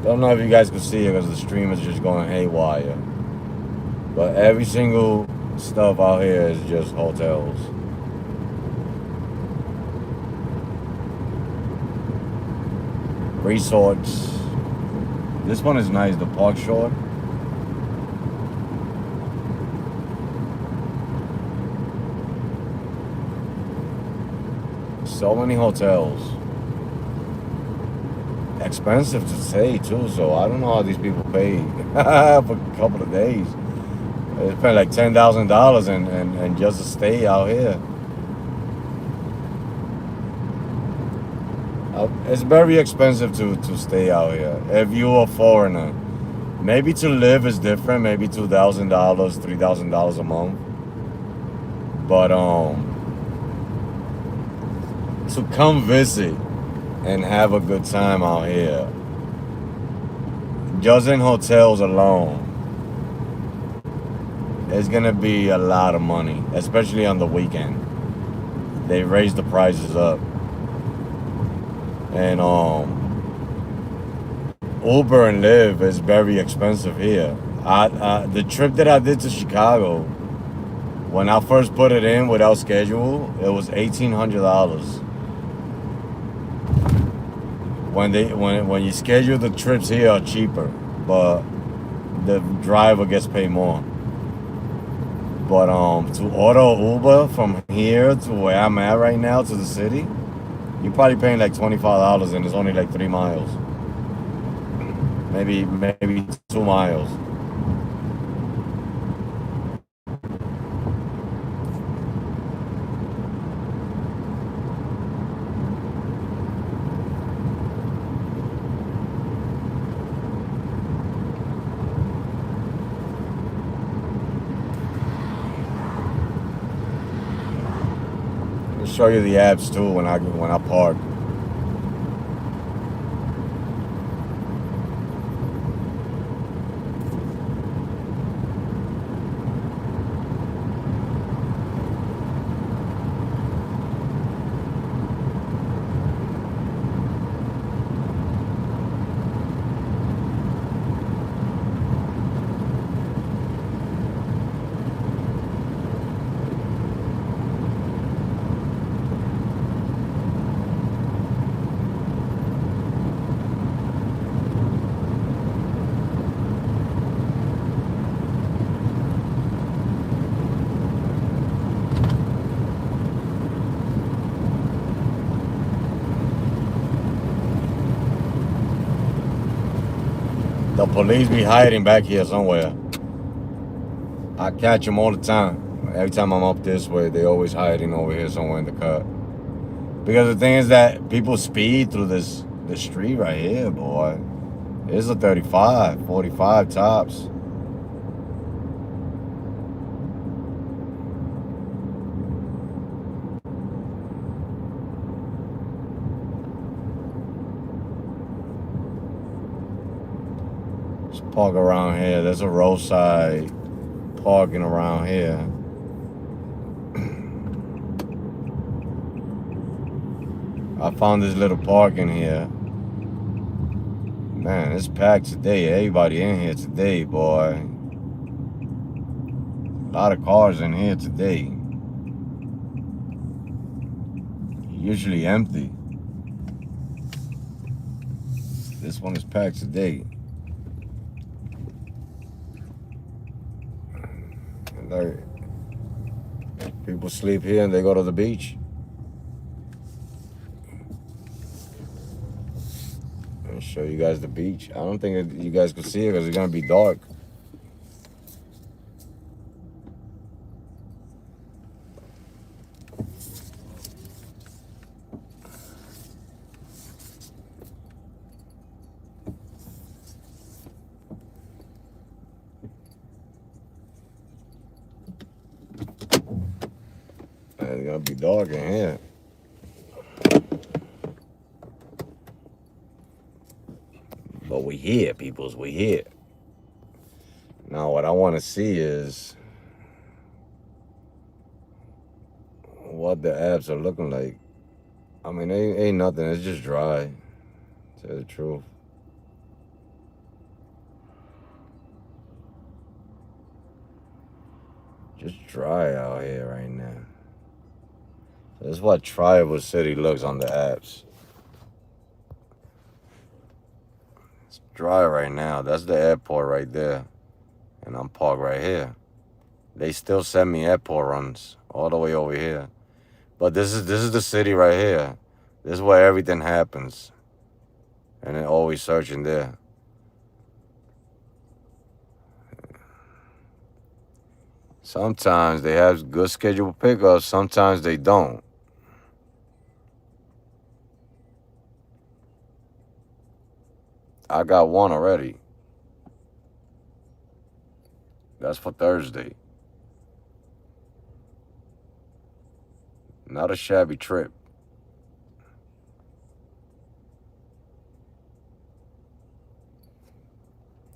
Don't know if you guys can see it because the stream is just going haywire. But every single stuff out here is just hotels. Resorts. This one is nice, the Park Shore. So many hotels. Expensive to stay too, so I don't know how these people pay for a couple of days. They spend like $10,000 and just to stay out here. It's very expensive to stay out here. If you're a foreigner, maybe to live is different. Maybe $2,000, $3,000 a month. But to come visit and have a good time out here, just in hotels alone, it's gonna be a lot of money, especially on the weekend. They raise the prices up. And Uber and Lyft is very expensive here. The trip that I did to Chicago, when I first put it in without schedule, it was $1,800. When you schedule, the trips here are cheaper, but the driver gets paid more. But to order Uber from here to where I'm at right now to the city, you're probably paying like $25 and it's only like 3 miles. Maybe 2 miles. I'll show you the apps too when I park. The police be hiding back here somewhere. I catch them all the time. Every time I'm up this way, they always hiding over here somewhere in the cut. Because the thing is that people speed through this street right here, boy. It's a 35, 45 tops. Let's park around here. There's a roadside parking around here. I found this little parking here. Man, it's packed today. Everybody in here today, boy. A lot of cars in here today. Usually empty. This one is packed today. People sleep here and they go to the beach. I'll show you guys the beach. I don't think you guys can see it because it's gonna be dark. It's gonna be dark in here. But we here, peoples, we here. Now what I want to see is what the apps are looking like. I mean, ain't nothing, it's just dry, to tell the truth. Just dry out here right now. This is what Tribal City looks on the apps. It's dry right now. That's the airport right there. And I'm parked right here. They still send me airport runs all the way over here. But this is the city right here. This is where everything happens. And they're always searching there. Sometimes they have good scheduled pickups, sometimes they don't. I got one already. That's for Thursday. Not a shabby trip.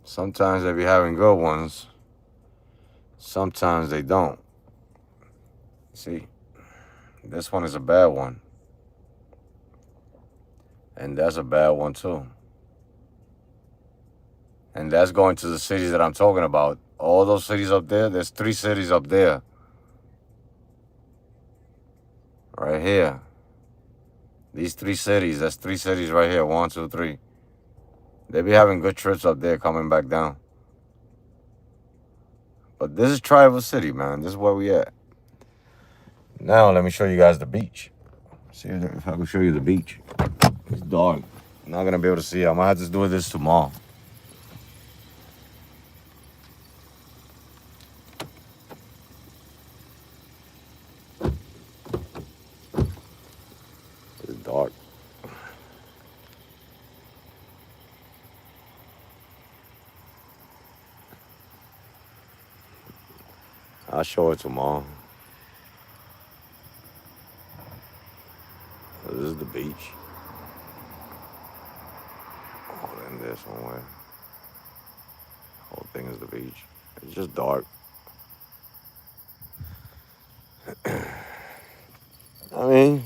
Sometimes they be having good ones. Sometimes they don't. See, this one is a bad one. And that's a bad one too. And that's going to the cities that I'm talking about. All those cities up there, there's 3 cities up there. Right here. These 3 cities, that's 3 cities right here. 1, 2, 3. They be having good trips up there coming back down. But this is Tribal City, man. This is where we at. Now let me show you guys the beach. See if I can show you the beach. It's dark. I'm not gonna be able to see it. I might have to do this tomorrow. It's dark. I'll show it tomorrow. This is the beach. Oh, in there somewhere. Whole thing is the beach. It's just dark. I mean,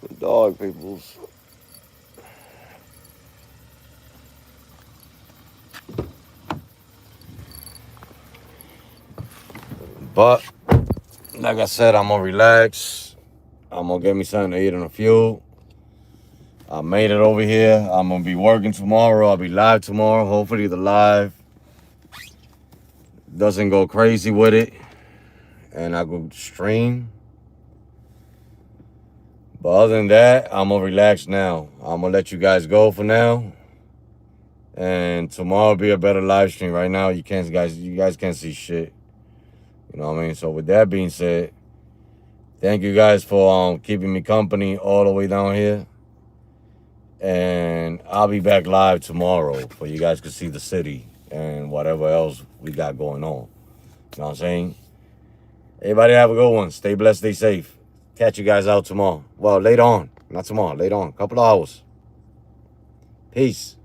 the dog peoples. But like I said, I'm gonna relax. I'm gonna get me something to eat and a fuel. I made it over here. I'm gonna be working tomorrow. I'll be live tomorrow. Hopefully the live doesn't go crazy with it and I go stream. But other than that, I'm gonna relax now. I'm gonna let you guys go for now. And tomorrow will be a better live stream. Right now, you guys can't see shit. You know what I mean? So with that being said, thank you guys for keeping me company all the way down here. And I'll be back live tomorrow for you guys to see the city and whatever else we got going on. You know what I'm saying? Everybody have a good one. Stay blessed, stay safe. Catch you guys out tomorrow. Well, later on. Not tomorrow, later on. Couple of hours. Peace.